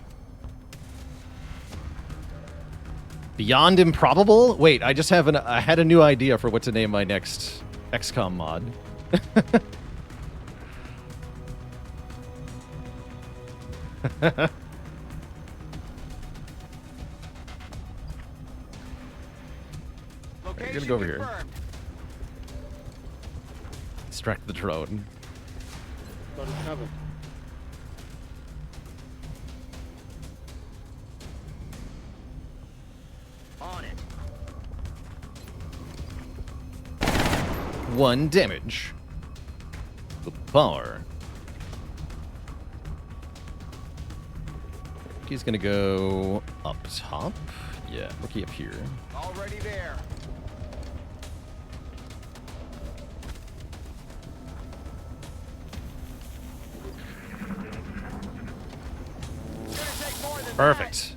Beyond improbable? Wait, I just have I had a new idea for what to name my next XCOM mod. Location gonna go over here. confirmed. Distract the drone. Got it covered. On it. 1 damage. The power. He's gonna go up top. Yeah, rookie up here. Already there. It's gonna take more than Perfect.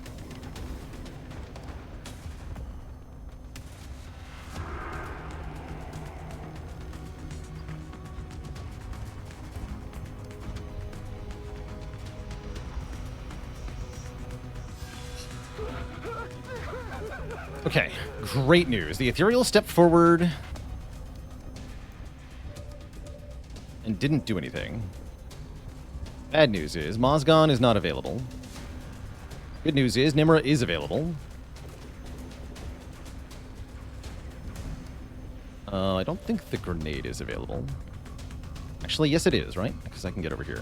Okay, great news. The Ethereal stepped forward and didn't do anything. Bad news is Mozgon is not available. Good news is Nimra is available. I don't think the grenade is available. Actually, yes it is, right? Because I can get over here.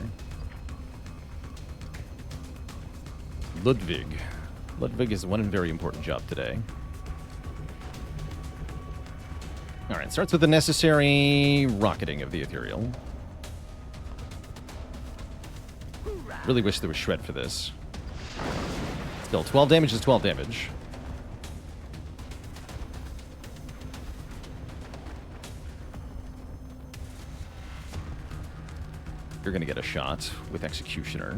Ludwig. Ludwig is one very important job today. Alright, starts with the necessary rocketing of the Ethereal. Really wish there was Shred for this. Still, 12 damage is 12 damage. You're gonna get a shot with Executioner.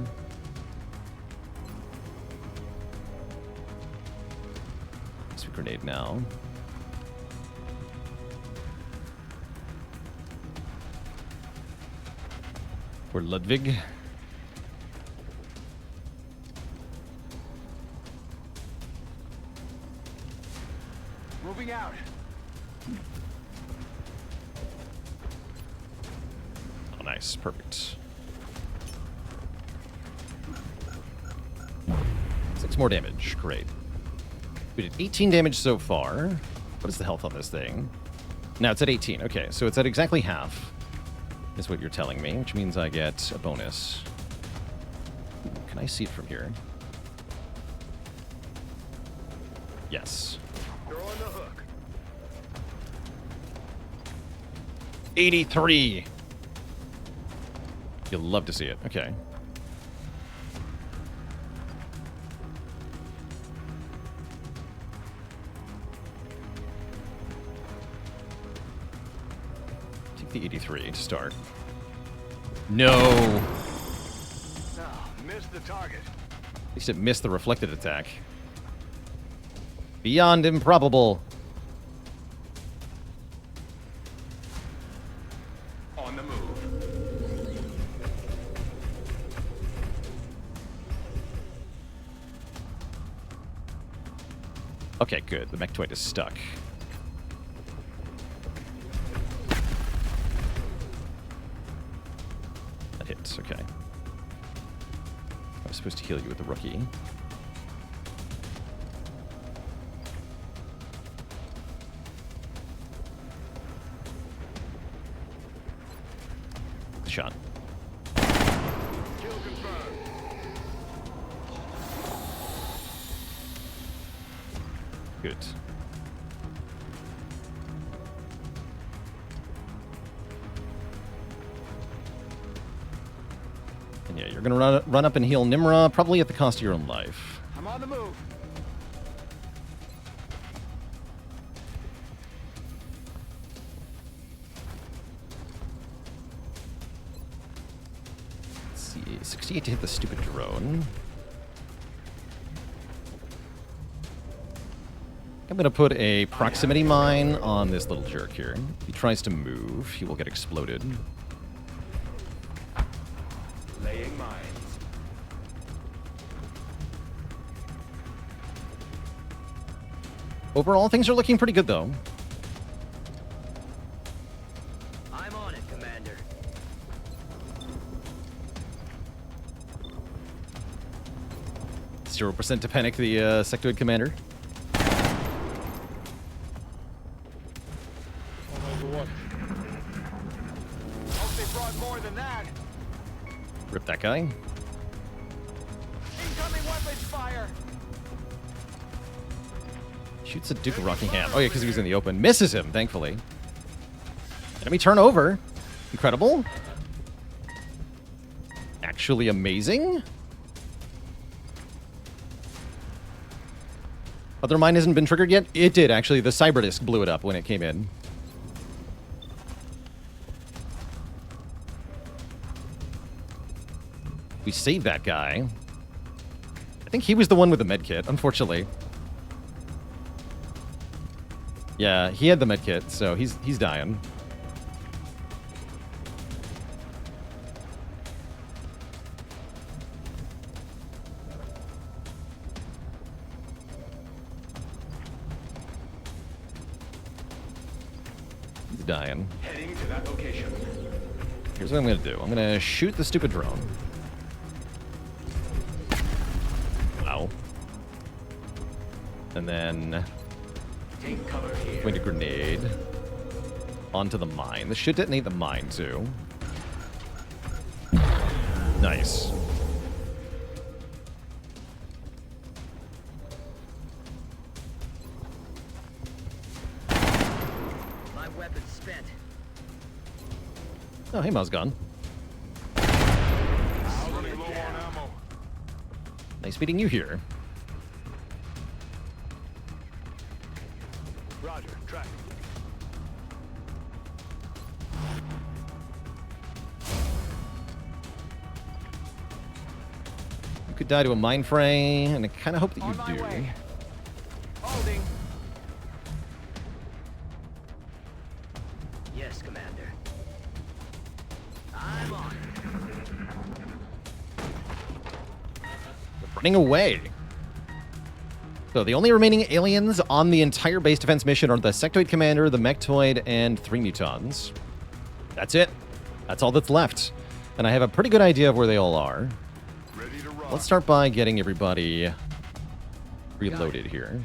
Sweet grenade now. For Ludwig. Moving out. Oh, nice. Perfect. 6 more damage. Great. We did 18 damage so far. What is the health on this thing? Now it's at 18. Okay, so it's at exactly half, is what you're telling me, which means I get a bonus. Can I see it from here? Yes. You're on the hook. 83. You'll love to see it. Okay. Take the 83 to start. No. No, missed the target. At least it missed the reflected attack. Beyond improbable. On the move. Okay, good. The Mechtoid is stuck. That hits, okay. I was supposed to heal you with the rookie. Shot. Kill confirmed. Good. And yeah, you're gonna run up and heal Nimra, probably at the cost of your own life. I'm on the move. Let's see, 68 to hit the stupid drone. I'm gonna put a proximity mine on this little jerk here. If he tries to move, he will get exploded. Laying mines. Overall, things are looking pretty good, though. I'm on it, Commander. 0% to panic the sectoid commander. Overwatch. Hope they brought more than that. Rip that guy. Incoming weapons fire. Shoots at Duke of Rockingham. Oh yeah, because he was in the open. Misses him, thankfully. Enemy turnover. Incredible. Actually amazing. Other mine hasn't been triggered yet? It did, actually. The cyber disc blew it up when it came in. We saved that guy. I think he was the one with the medkit, unfortunately. Yeah, he had the medkit, so he's dying. dying. Heading to that location. Here's what I'm gonna do. I'm gonna shoot the stupid drone. Wow. And then Take cover here. point a grenade onto the mine. This should detonate the mine too. Nice. My weapon's spent. Oh, hey, Mozgon. Running low on ammo. Nice meeting you here. Roger, tracking. You could die to a mine fray, and I kind of hope that you On my do. way. Holding. Yes, Commander. I'm on it. Running away. So the only remaining aliens on the entire base defense mission are the sectoid commander, the mechtoid, and 3 mutons. That's it. That's all that's left. And I have a pretty good idea of where they all are. Ready to run. Let's start by getting everybody reloaded here.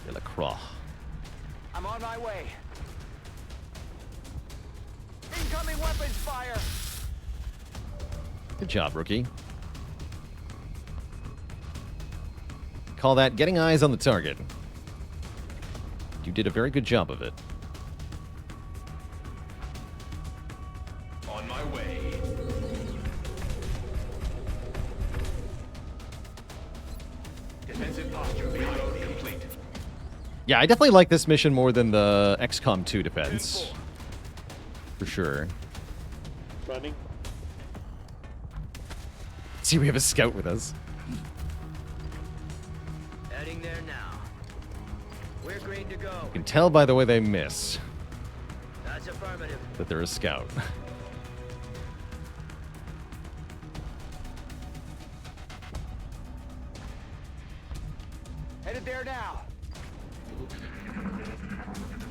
Delacroix. I'm on my way. Incoming weapons fire. Good job, rookie. Call that getting eyes on the target. You did a very good job of it. On my way. Defensive posture. Reload complete. Yeah, I definitely like this mission more than the XCOM 2 defense. For sure. Running. See, we have a scout with us. Heading there now. We're green to go. You can tell by the way they miss That's affirmative. that they're a scout. Headed there now.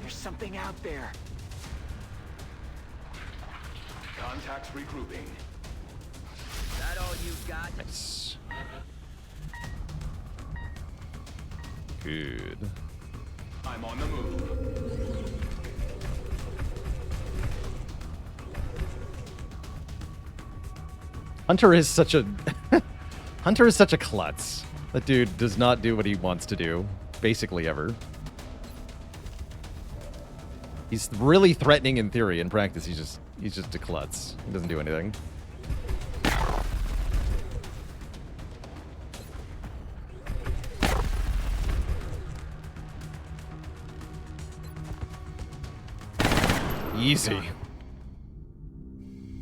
There's something out there. Contacts regrouping. That all you got? Nice. Good. I'm on the move. Hunter is such a Hunter is such a klutz. That dude does not do what he wants to do, basically ever. He's really threatening in theory. In practice, he's just a klutz. He doesn't do anything. Easy.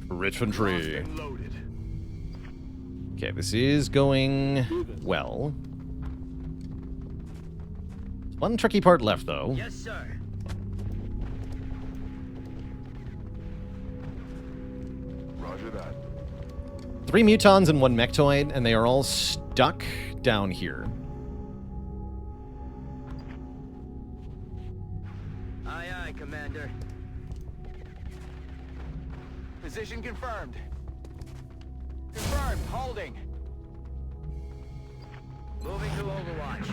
Rich infantry. And loaded. Okay, this is going well. One tricky part left, though. Yes, sir. Roger that. 3 mutons and 1 mechtoid, and they are all stuck down here. Aye, aye, Commander. Position confirmed. Confirmed. Holding. Moving to Overwatch.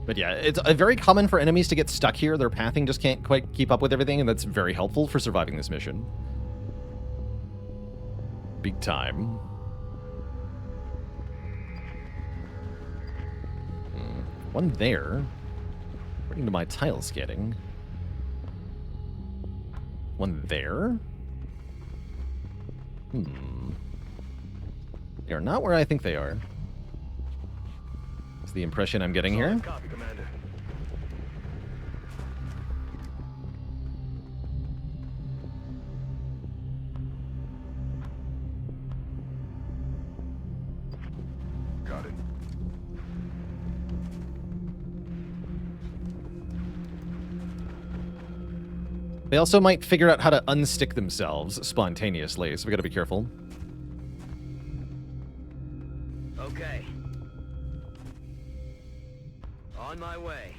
But yeah, it's very common for enemies to get stuck here. Their pathing just can't quite keep up with everything, and that's very helpful for surviving this mission. Big time. One there. According to my tile scanning. One there? They are not where I think they are. Is the impression I'm getting here. Copy, Commander. Got it. They also might figure out how to unstick themselves spontaneously, so we gotta be careful. Okay. On my way.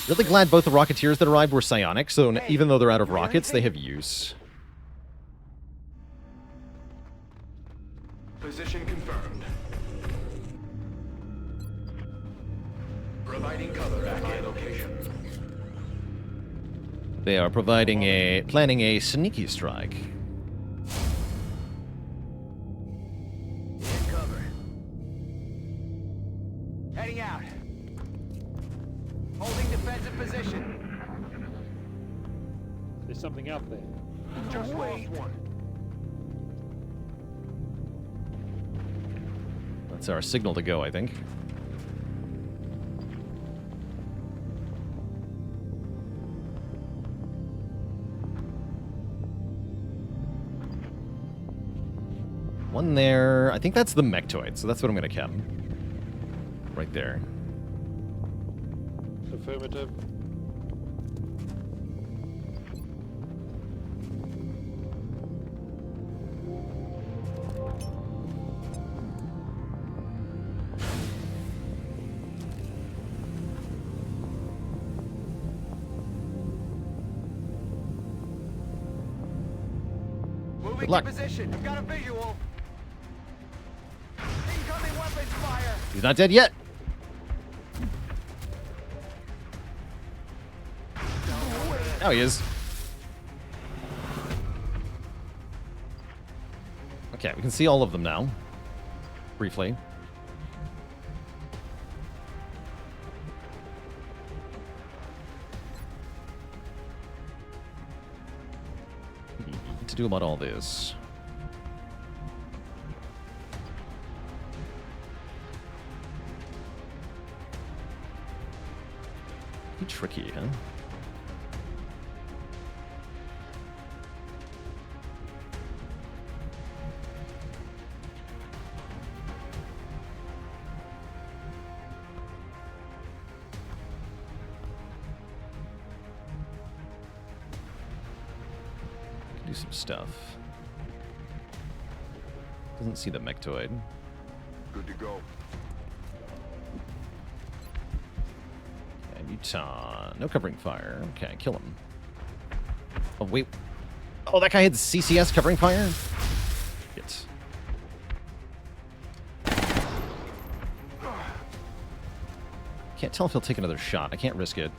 Really glad both the Rocketeers that arrived were psionic, so even though they're out of rockets, they have use. Position confirmed. Providing cover at my location. They are planning a sneaky strike. In cover. Heading out. Holding defensive position. There's something up there. Just wait. One. That's our signal to go, I think. One there. I think that's the Mechtoid, so that's what I'm going to chem. Right there. Affirmative. Moving to luck. position. I've got a visual. Incoming weapons fire. He's not dead yet. Now he is. Okay, we can see all of them now. Briefly. What to do about all this? Pretty tricky, huh? Do some stuff. Doesn't see the Mechtoid. Good to go. Okay, Muton. No covering fire. Okay, kill him. Oh, wait. Oh, that guy had CCS covering fire? Shit. Can't tell if he'll take another shot. I can't risk it.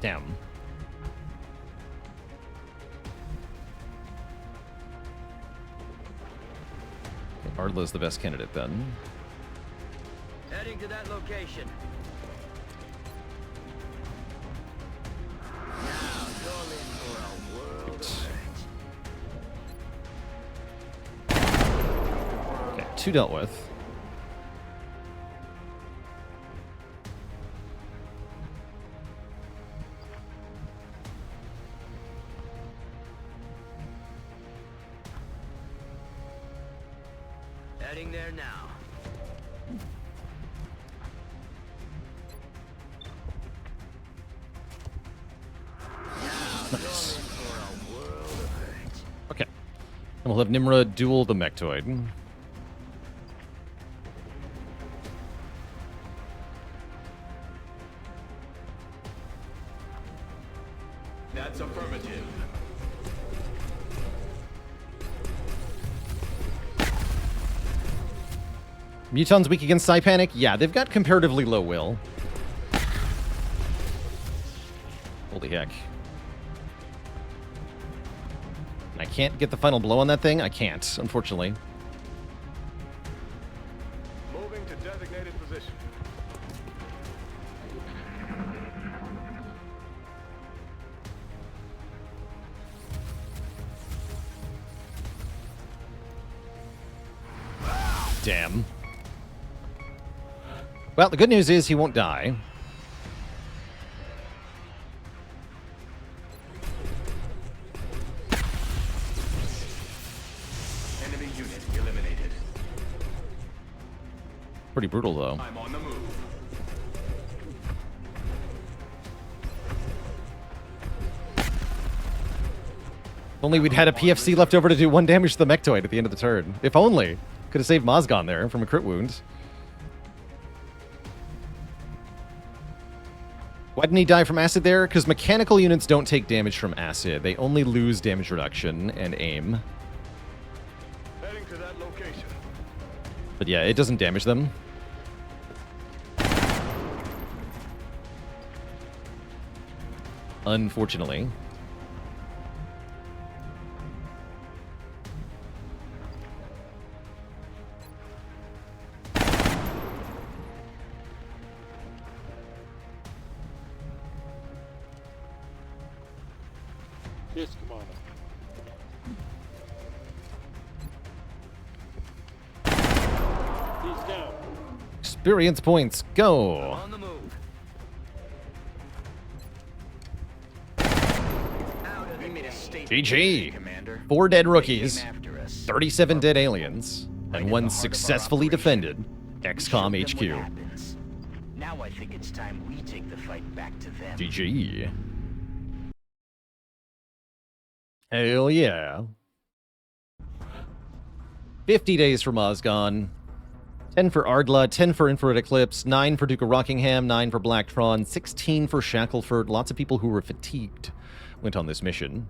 Damn. Ardla's the best candidate then. Heading to that location. Now, you're in for a world of hurt. Okay, 2 dealt with. Heading there now. Nice. For a world of hurt. Okay. And we'll have Nimrod duel the Mechtoid. That's affirmative. Muton's weak against Psypanic? Yeah, they've got comparatively low will. Holy heck. I can't get the final blow on that thing? I can't, unfortunately. Moving to designated position. Damn. Well, the good news is he won't die. Enemy unit eliminated. pretty brutal, though. I'm on the move. If only we'd had a PFC left over to do 1 damage to the Mechtoid at the end of the turn. If only. Could have saved Mozgon there from a crit wound. Why didn't he die from acid there? Because mechanical units don't take damage from acid. They only lose damage reduction and aim. Heading to that location. But yeah, it doesn't damage them. Unfortunately. Yes, Commander. He's down. Experience points, go! On the move. We made a statement, GG. Commander. 4 dead They rookies, came after us. 37 dead aliens, Right and in 1 the heart of our successfully operation. defended We XCOM showed them what HQ. happens. Now I think it's time we take the fight back to them. GG. Hell yeah. 50 days for Mozgon. 10 for Ardla, 10 for Infrared Eclipse, 9 for Duke of Rockingham, 9 for Blacktron, 16 for Shackleford. Lots of people who were fatigued went on this mission.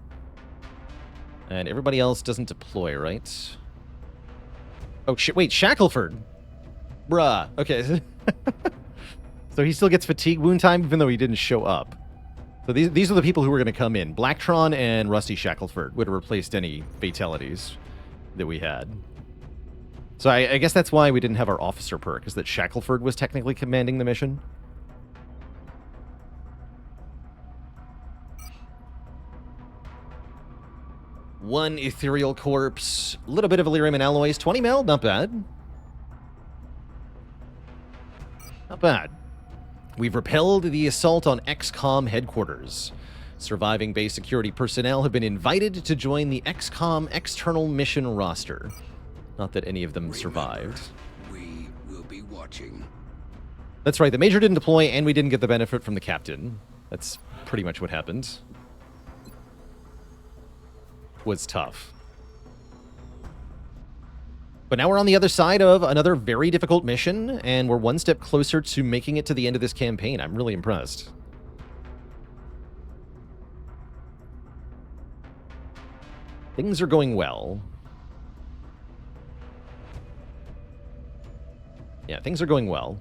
And everybody else doesn't deploy, right? Oh, shit. Wait, Shackleford. Bruh. Okay. So he still gets fatigue wound time even though he didn't show up. So these are the people who were going to come in. Blacktron and Rusty Shackleford would have replaced any fatalities that we had. So I guess that's why we didn't have our officer perk, is that Shackleford was technically commanding the mission. One ethereal corpse, a little bit of Elerium and alloys, 20 mil, not bad. Not bad. We've repelled the assault on XCOM headquarters. Surviving base security personnel have been invited to join the XCOM external mission roster. Not that any of them survived. We will be watching. That's right, the Major didn't deploy and we didn't get the benefit from the Captain. That's pretty much what happened. Was tough. But now we're on the other side of another very difficult mission, and we're one step closer to making it to the end of this campaign. I'm really impressed. Things are going well. Yeah, things are going well.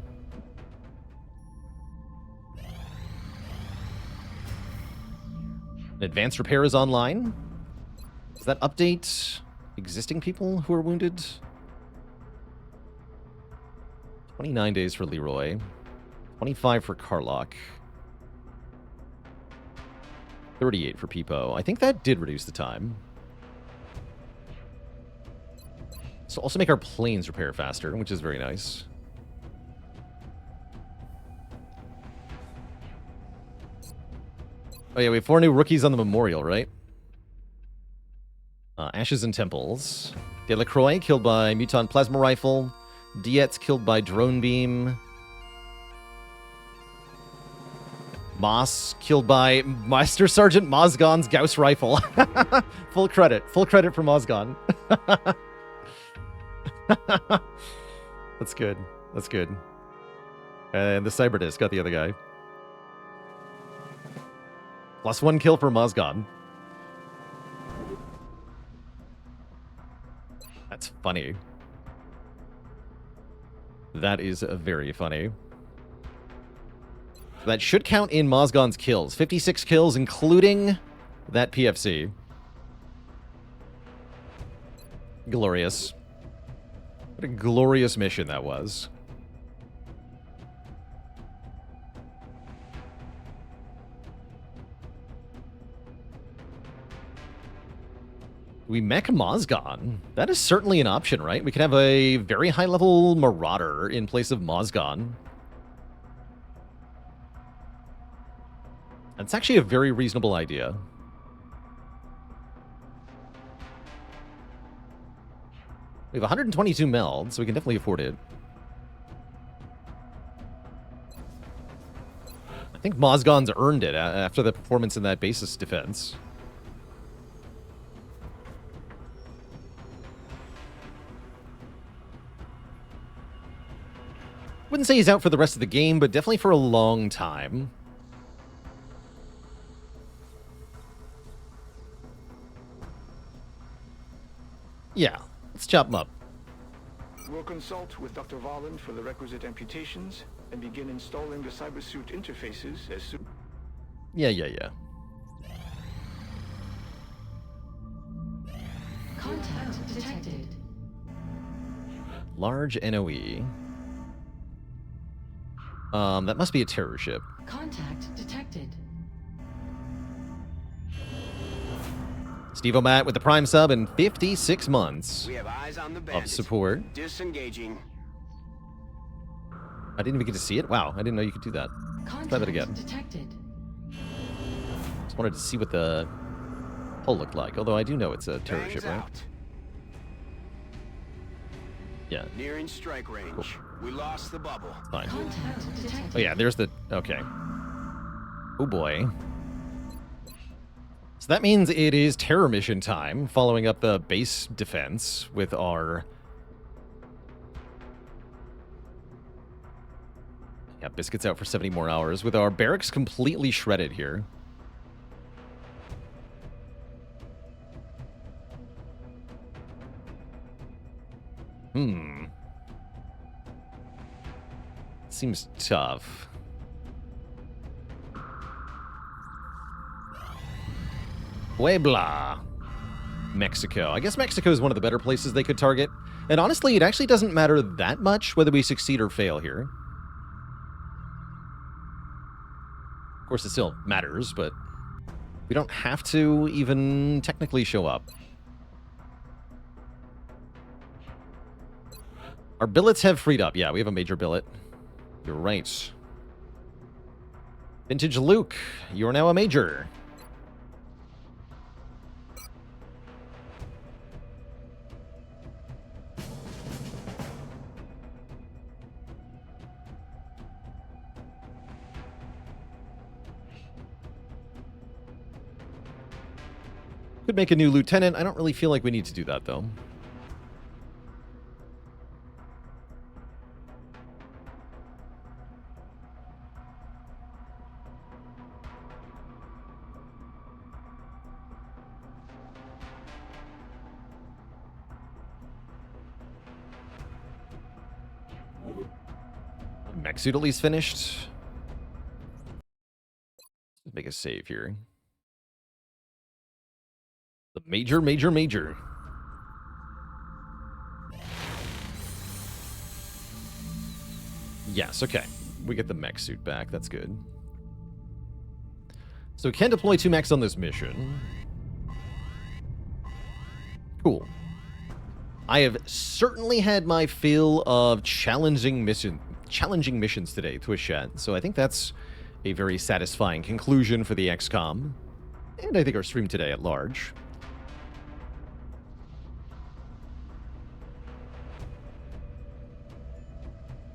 Advanced repair is online. Does that update existing people who are wounded? 29 days for Leroy. 25 for Carlock. 38 for Peepo. I think that did reduce the time. So also make our planes repair faster, which is very nice. Oh yeah, we have 4 new rookies on the memorial, right? Ashes and Temples. Delacroix killed by Mutant Plasma Rifle. Dietz killed by Drone Beam. Moss killed by Master Sergeant Mozgon's Gauss Rifle. Full credit for Mozgon. That's good. That's good. And the Cyberdisc got the other guy. +1 kill for Mozgon. That's funny. That is very funny. That should count in Mozgon's kills. 56 kills, including that PFC. Glorious. What a glorious mission that was. We mech Mozgon. That is certainly an option, right? We could have a very high-level Marauder in place of Mozgon. That's actually a very reasonable idea. We have 122 meld, so we can definitely afford it. think Mozgon's earned it after the performance in that basis defense. Wouldn't say he's out for the rest of the game, but definitely for a long time. Yeah, let's chop him up. We'll consult with Dr. Volland for the requisite amputations and begin installing the cybersuit interfaces as soon. Yeah. Contact detected. Large NOE. That must be a terror ship. Contact detected. Steve O'Matt with the Prime sub in 56 months We have eyes on the of bandit. support. Disengaging. I didn't even get to see it. Wow, I didn't know you could do that. Try that again. Contact detected. Just wanted to see what the hull looked like. Although I do know it's a terror Bangs ship, right? out. Yeah, Nearing strike range. We lost the bubble. fine. Contact detected. Oh yeah, there's the... Okay. Oh boy. So that means it is terror mission time, following up the base defense with our... Yeah, Biscuit's out for 70 more hours, with our barracks completely shredded here. Seems tough. Puebla, Mexico. I guess Mexico is one of the better places they could target. And honestly, it actually doesn't matter that much whether we succeed or fail here. Of course, it still matters, but we don't have to even technically show up. Our billets have freed up. Yeah, we have a major billet. You're right. Vintage Luke, you are now a major. Could make a new lieutenant. I don't really feel like we need to do that, though. Mech suit at least finished. Let's make a save here. The major. Yes, okay. We get the mech suit back. That's good. So we can deploy 2 mechs on this mission. Cool. I have certainly had my fill of challenging missions today, Twitch-chat. So I think that's a very satisfying conclusion for the XCOM. And I think our stream today at large.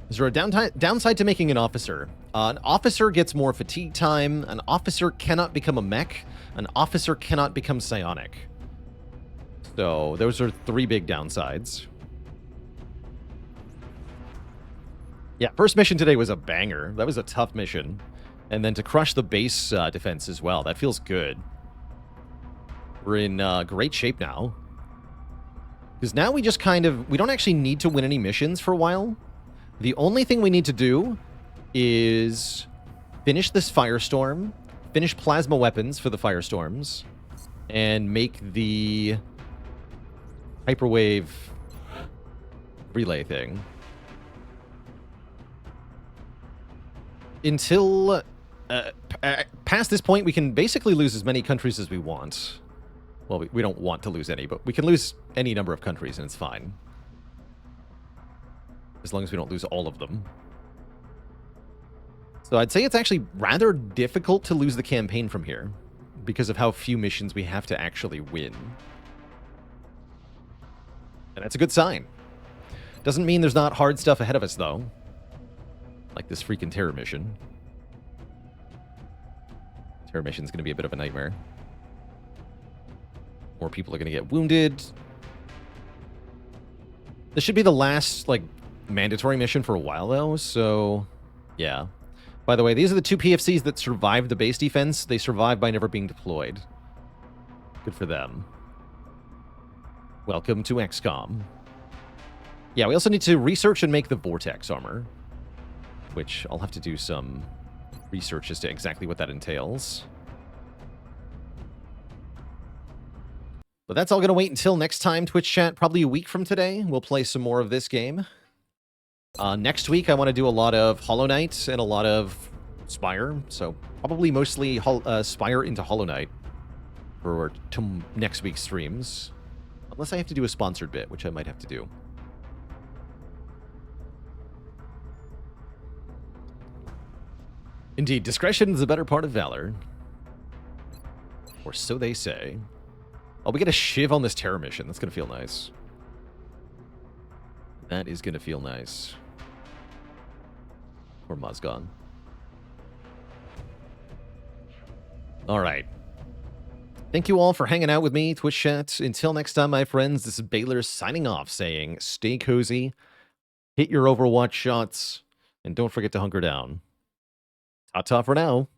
Is there a downside to making an officer? An officer gets more fatigue time. An officer cannot become a mech. An officer cannot become psionic. So those are 3 big downsides. Yeah, first mission today was a banger. That was a tough mission. And then to crush the base defense as well. That feels good. We're in great shape now. Because now we just kind of... We don't actually need to win any missions for a while. The only thing we need to do is finish this firestorm, finish plasma weapons for the firestorms, and make the hyperwave relay thing. Until past this point, we can basically lose as many countries as we want. Well, we don't want to lose any, but we can lose any number of countries, and it's fine. As long as we don't lose all of them. So I'd say it's actually rather difficult to lose the campaign from here, because of how few missions we have to actually win. And that's a good sign. Doesn't mean there's not hard stuff ahead of us, though. Like this freaking terror mission. Terror mission's going to be a bit of a nightmare. More people are going to get wounded. This should be the last, like, mandatory mission for a while, though, so... Yeah. By the way, these are the 2 PFCs that survived the base defense. They survived by never being deployed. Good for them. Welcome to XCOM. Yeah, we also need to research and make the Vortex armor, which I'll have to do some research as to exactly what that entails. But that's all going to wait until next time, Twitch chat. Probably a week from today, we'll play some more of this game. Next week, I want to do a lot of Hollow Knight and a lot of Spire. So probably mostly Spire into Hollow Knight for next week's streams. Unless I have to do a sponsored bit, which I might have to do. Indeed, discretion is the better part of valor. Or so they say. Oh, we get a shiv on this terror mission. That's going to feel nice. That is going to feel nice. Or Muzgon. Alright. Thank you all for hanging out with me, Twitch chat. Until next time, my friends, this is Baalor signing off, saying stay cozy, hit your Overwatch shots, and don't forget to hunker down. Ta-ta for now.